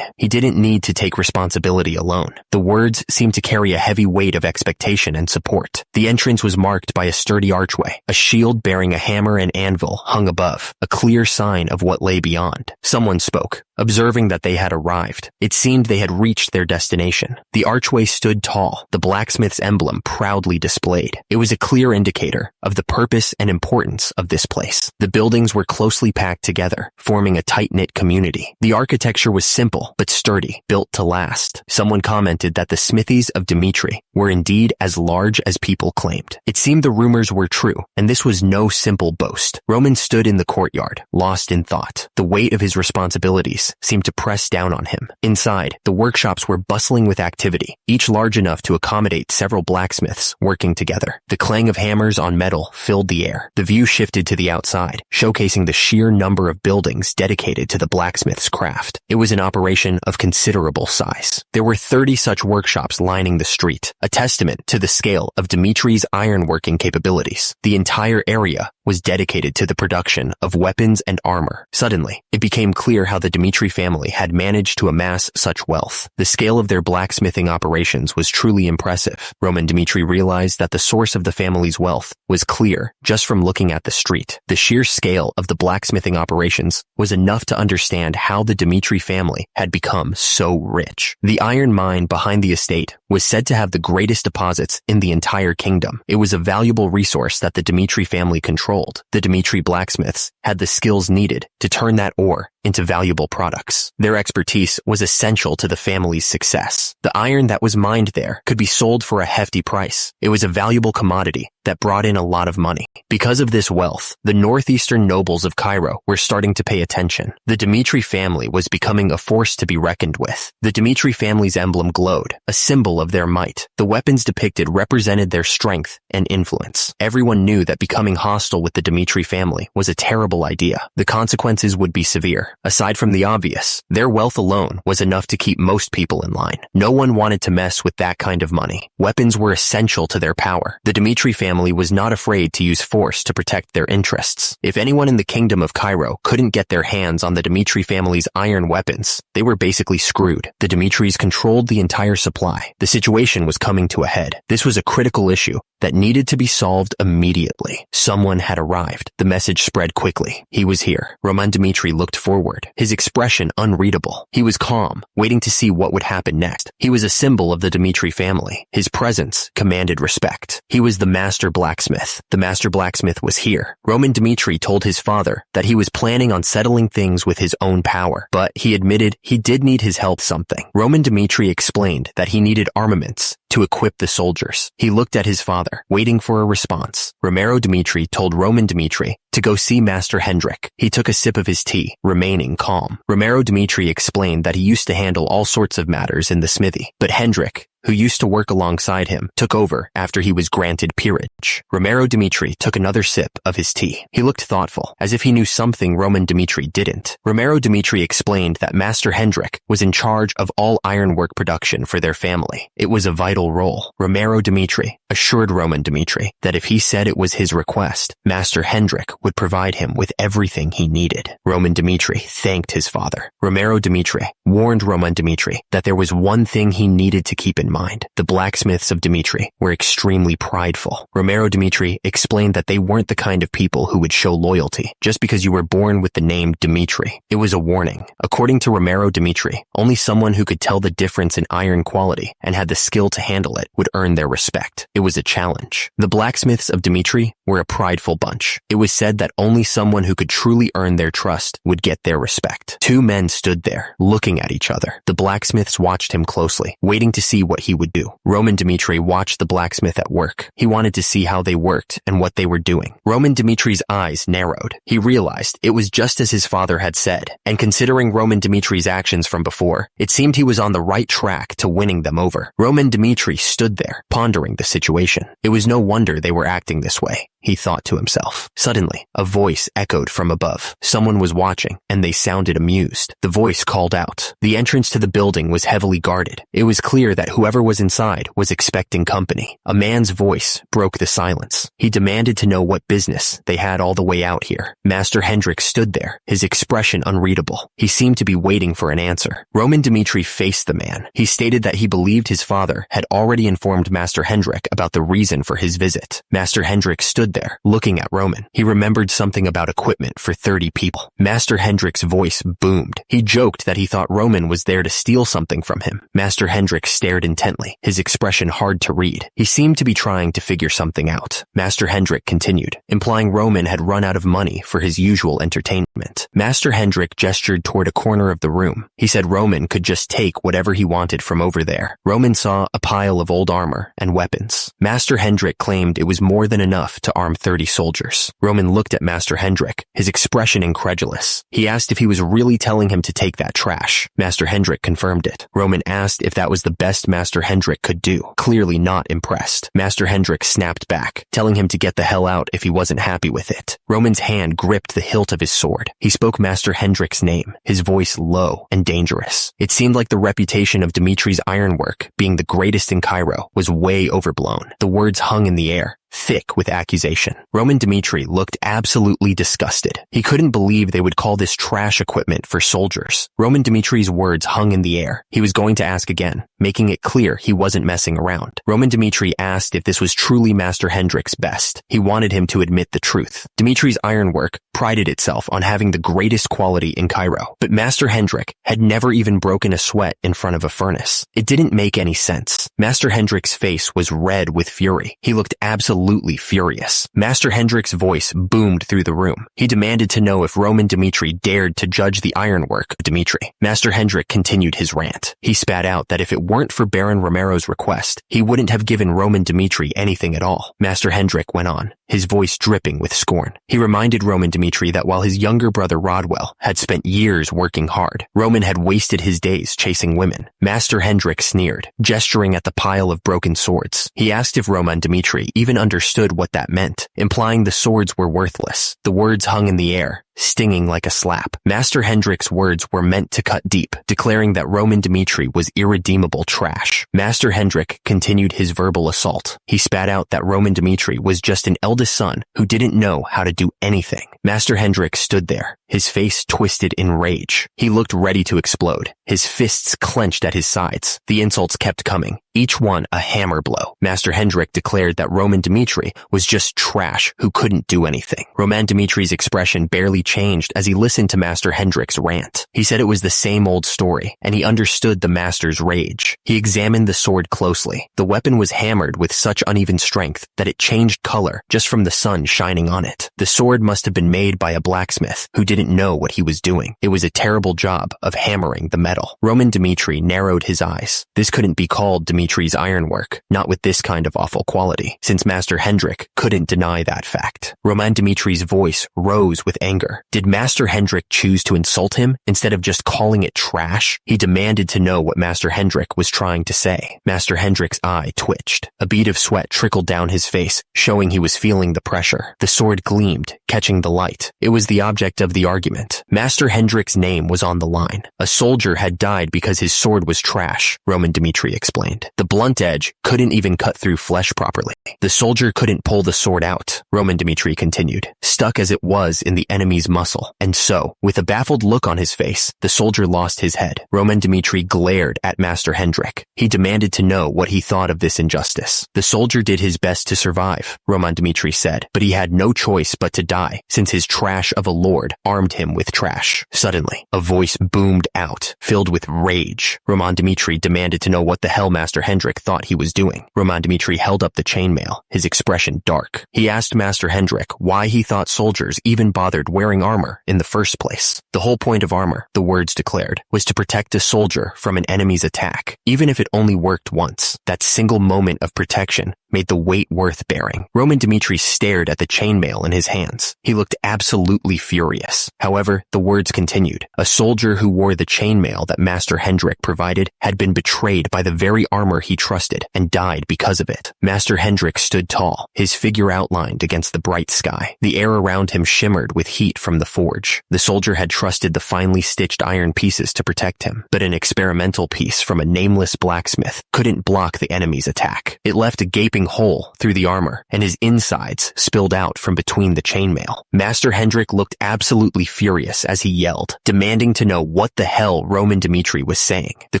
he didn't need to take responsibility alone. The words seemed to carry a heavy weight of expectation and support. The entrance was marked by a sturdy archway. A shield bearing a hammer and anvil hung above, a clear sign of what lay beyond. Someone spoke, observing that they had arrived. It seemed they had reached their destination. The archway stood tall, the blacksmith's emblem proudly displayed. It was a clear indicator of the purpose and importance of this place. The buildings were closely packed together, forming a tight-knit community. The architecture was simple but sturdy, built to last. Someone commented that the smithies of Dimitri were indeed as large as people claimed. It seemed the rumors were true, and this was no simple boast. Roman stood in the courtyard, lost in thought. The weight of his responsibilities seemed to press down on him. Inside, the workshops were bustling with activity, each large enough to accommodate several blacksmiths working together. The clang of hammers on metal filled the air. The view shifted to the outside, showcasing the sheer number of buildings dedicated to the blacksmith's craft. It was an operation of considerable size. There were 30 such workshops lining the street, a testament to the scale of Dimitri's ironworking capabilities. The entire area was dedicated to the production of weapons and armor. Suddenly, it became clear how the Dimitri family had managed to amass such wealth. The scale of their blacksmithing operations was truly impressive. Roman Dimitri realized that the source of the family's wealth was clear just from looking at the street. The sheer scale of the blacksmithing operations was enough to understand how the Dimitri family had become so rich. The iron mine behind the estate was said to have the greatest deposits in the entire kingdom. It was a valuable resource that the Dimitri family controlled. The Dimitri blacksmiths had the skills needed to turn that ore into valuable products. Their expertise was essential to the family's success. The iron that was mined there could be sold for a hefty price. It was a valuable commodity that brought in a lot of money. Because of this wealth, the northeastern nobles of Cairo were starting to pay attention. The Dimitri family was becoming a force to be reckoned with. The Dimitri family's emblem glowed, a symbol of their might. The weapons depicted represented their strength and influence. Everyone knew that becoming hostile with the Dimitri family was a terrible idea. The consequences would be severe. Aside from the obvious, their wealth alone was enough to keep most people in line. No one wanted to mess with that kind of money. Weapons were essential to their power. The Dimitri family was not afraid to use force to protect their interests. If anyone in the kingdom of Cairo couldn't get their hands on the Dimitri family's iron weapons, they were basically screwed. The Dimitris controlled the entire supply. The situation was coming to a head. This was a critical issue that needed to be solved immediately. Someone had arrived. The message spread quickly. He was here. Roman Dimitri looked forward, his expression unreadable. He was calm, waiting to see what would happen next. He was a symbol of the Dimitri family. His presence commanded respect. He was the master blacksmith. The master blacksmith was here. Roman Dimitri told his father that he was planning on settling things with his own power, but he admitted he did need his help something. Roman Dimitri explained that he needed armaments to equip the soldiers. He looked at his father, waiting for a response. Romero Dimitri told Roman Dimitri to go see Master Hendrik. He took a sip of his tea, remaining calm. Romero Dimitri explained that he used to handle all sorts of matters in the smithy, but Hendrik, who used to work alongside him, took over after he was granted peerage. Romero Dimitri took another sip of his tea. He looked thoughtful, as if he knew something Roman Dimitri didn't. Romero Dimitri explained that Master Hendrik was in charge of all ironwork production for their family. It was a vital role. Romero Dimitri assured Roman Dimitri that if he said it was his request, Master Hendrik would provide him with everything he needed. Roman Dimitri thanked his father. Romero Dimitri warned Roman Dimitri that there was one thing he needed to keep in in mind. The blacksmiths of Dmitri were extremely prideful. Romero Dmitri explained that they weren't the kind of people who would show loyalty just because you were born with the name Dmitri. It was a warning. According to Romero Dmitri, only someone who could tell the difference in iron quality and had the skill to handle it would earn their respect. It was a challenge. The blacksmiths of Dmitri were a prideful bunch. It was said that only someone who could truly earn their trust would get their respect. Two men stood there, looking at each other. The blacksmiths watched him closely, waiting to see what he would do. Roman Dmitri watched the blacksmith at work. He wanted to see how they worked and what they were doing. Roman Dmitri's eyes narrowed. He realized it was just as his father had said, and considering Roman Dmitri's actions from before, it seemed he was on the right track to winning them over. Roman Dmitri stood there, pondering the situation. It was no wonder they were acting this way, he thought to himself. Suddenly, a voice echoed from above. Someone was watching, and they sounded amused. The voice called out. The entrance to the building was heavily guarded. It was clear that whoever was inside was expecting company. A man's voice broke the silence. He demanded to know what business they had all the way out here. Master Hendrik stood there, his expression unreadable. He seemed to be waiting for an answer. Roman Dmitri faced the man. He stated that he believed his father had already informed Master Hendrik about the reason for his visit. Master Hendrik stood there, looking at Roman. He remembered something about equipment for 30 people. Master Hendrik's voice boomed. He joked that he thought Roman was there to steal something from him. Master Hendrik stared intently, his expression hard to read. He seemed to be trying to figure something out. Master Hendrik continued, implying Roman had run out of money for his usual entertainment. Master Hendrik gestured toward a corner of the room. He said Roman could just take whatever he wanted from over there. Roman saw a pile of old armor and weapons. Master Hendrik claimed it was more than enough to arm 30 soldiers. Roman looked at Master Hendrik, his expression incredulous. He asked if he was really telling him to take that trash. Master Hendrik confirmed it. Roman asked if that was the best Master Hendrik could do, clearly not impressed. Master Hendrik snapped back, telling him to get the hell out if he wasn't happy with it. Roman's hand gripped the hilt of his sword. He spoke Master Hendrik's name, his voice low and dangerous. It seemed like the reputation of Dmitri's ironwork, being the greatest in Cairo, was way overblown. The words hung in the air, thick with accusation. Roman Dmitri looked absolutely disgusted. He couldn't believe they would call this trash equipment for soldiers. Roman Dmitri's words hung in the air. He was going to ask again, making it clear he wasn't messing around. Roman Dmitri asked if this was truly Master Hendrik's best. He wanted him to admit the truth. Dmitri's ironwork prided itself on having the greatest quality in Cairo, but Master Hendrik had never even broken a sweat in front of a furnace. It didn't make any sense. Master Hendrik's face was red with fury. He looked absolutely furious. Master Hendrik's voice boomed through the room. He demanded to know if Roman Dmitri dared to judge the ironwork of Dmitri. Master Hendrik continued his rant. He spat out that if it weren't for Baron Romero's request, he wouldn't have given Roman Dmitri anything at all. Master Hendrik went on, his voice dripping with scorn. He reminded Roman Dmitri that while his younger brother Rodwell had spent years working hard, Roman had wasted his days chasing women. Master Hendrik sneered, gesturing at the pile of broken swords. He asked if Roman Dmitri even understood what that meant, implying the swords were worthless. The words hung in the air, stinging like a slap. Master Hendrik's words were meant to cut deep, declaring that Roman Dmitri was irredeemable trash. Master Hendrik continued his verbal assault. He spat out that Roman Dmitri was just an eldest son who didn't know how to do anything. Master Hendrik stood there, his face twisted in rage. He looked ready to explode, his fists clenched at his sides. The insults kept coming, each one a hammer blow. Master Hendrik declared that Roman Dmitri was just trash who couldn't do anything. Roman Dmitri's expression barely changed as he listened to Master Hendrik's rant. He said it was the same old story, and he understood the master's rage. He examined the sword closely. The weapon was hammered with such uneven strength that it changed color just from the sun shining on it. The sword must have been made by a blacksmith who didn't know what he was doing. It was a terrible job of hammering the metal. Roman Dmitri narrowed his eyes. This couldn't be called Dmitri's ironwork, not with this kind of awful quality, since Master Hendrik couldn't deny that fact. Roman Dmitri's voice rose with anger. Did Master Hendrik choose to insult him instead of just calling it trash? He demanded to know what Master Hendrik was trying to say. Master Hendrik's eye twitched. A bead of sweat trickled down his face, showing he was feeling the pressure. The sword gleamed, catching the light. It was the object of the argument. Master Hendrik's name was on the line. A soldier had died because his sword was trash, Roman Dmitri explained. The blunt edge couldn't even cut through flesh properly. The soldier couldn't pull the sword out, Roman Dmitri continued, stuck as it was in the enemy's muscle. And so, with a baffled look on his face, the soldier lost his head. Roman Dmitri glared at Master Hendrik. He demanded to know what he thought of this injustice. The soldier did his best to survive, Roman Dmitri said, but he had no choice but to die, since his trash of a lord armed him with trash. Suddenly, a voice boomed out, filled with rage. Roman Dmitri demanded to know what the hell Master Hendrik thought he was doing. Roman Dmitri held up the chainmail, his expression dark. He asked Master Hendrik why he thought soldiers even bothered wearing armor in the first place. The whole point of armor, the words declared, was to protect a soldier from an enemy's attack, even if it only worked once. That single moment of protection made the weight worth bearing. Roman Dmitri stared at the chainmail in his hands. He looked absolutely furious. However, the words continued. A soldier who wore the chainmail that Master Hendrik provided had been betrayed by the very armor he trusted and died because of it. Master Hendrik stood tall, his figure outlined against the bright sky. The air around him shimmered with heat from the forge. The soldier had trusted the finely stitched iron pieces to protect him, but an experimental piece from a nameless blacksmith couldn't block the enemy's attack. It left a gaping hole through the armor, and his insides spilled out from between the chainmail. Master Hendrik looked absolutely furious as he yelled, demanding to know what the hell Roman Dmitri was saying. The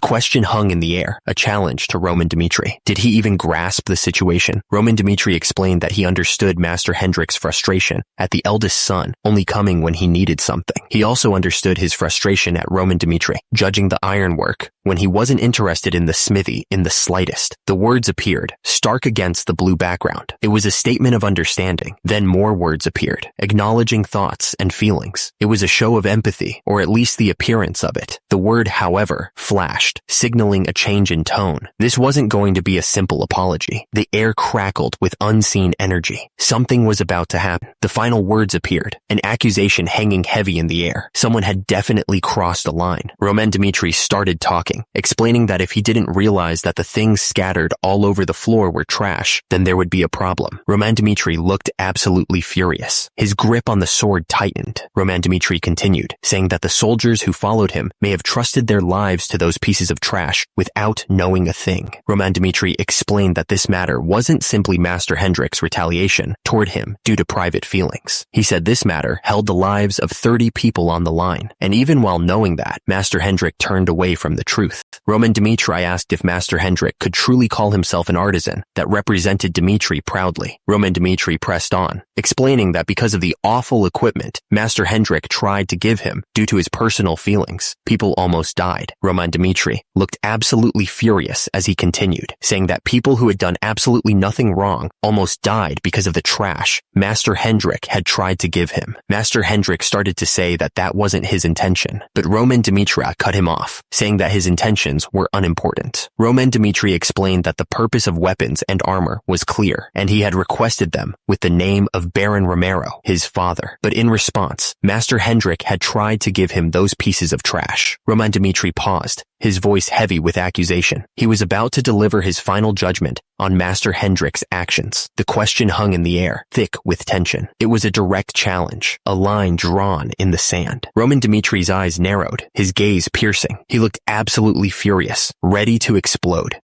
question hung in the air, a challenge to Roman Dmitri. Did he even grasp the situation? Roman Dmitri explained that he understood Master Hendrik's frustration at the eldest son only coming when he needed something. He also understood his frustration at Roman Dmitri judging the ironwork when he wasn't interested in the smithy in the slightest. The words appeared, stark against the blue background. It was a statement of understanding. Then more words appeared, acknowledging thoughts and feelings. It was a show of empathy, or at least the appearance of it. The word, however, flashed, signaling a change in tone. This wasn't going to be a simple apology. The air crackled with unseen energy. Something was about to happen. The final words appeared, an accusation hanging heavy in the air. Someone had definitely crossed a line. Roman Dmitri started talking, explaining that if he didn't realize that the things scattered all over the floor were trash, then there would be a problem. Roman Dmitri looked absolutely furious. His grip on the sword tightened. Roman Dmitri continued, saying that the soldiers who followed him may have trusted their lives to those pieces of trash without knowing a thing. Roman Dmitri explained that this matter wasn't simply Master Hendrik's retaliation toward him due to private feelings. He said this matter held the lives of 30 people on the line, and even while knowing that, Master Hendrik turned away from the truth. Roman Dmitri asked if Master Hendrik could truly call himself an artisan that represented Dmitri proudly. Roman Dmitri pressed on, explaining that because of the awful equipment Master Hendrik tried to give him due to his personal feelings, people almost died. Roman Dmitri looked absolutely furious as he continued, saying that people who had done absolutely nothing wrong almost died because of the trash Master Hendrik had tried to give him. Master Hendrik started to say that that wasn't his intention, but Roman Dmitri cut him off, saying that his intentions were unimportant. Roman Dmitri explained that the purpose of weapons and armor was clear, and he had requested them with the name of Baron Romero, his father. But in response, Master Hendrik had tried to give him those pieces of trash. Roman Dmitri paused, his voice heavy with accusation. He was about to deliver his final judgment on Master Hendrik's actions. The question hung in the air, thick with tension. It was a direct challenge, a line drawn in the sand. Roman Dmitri's eyes narrowed, his gaze piercing. He looked absolutely furious, ready to explode.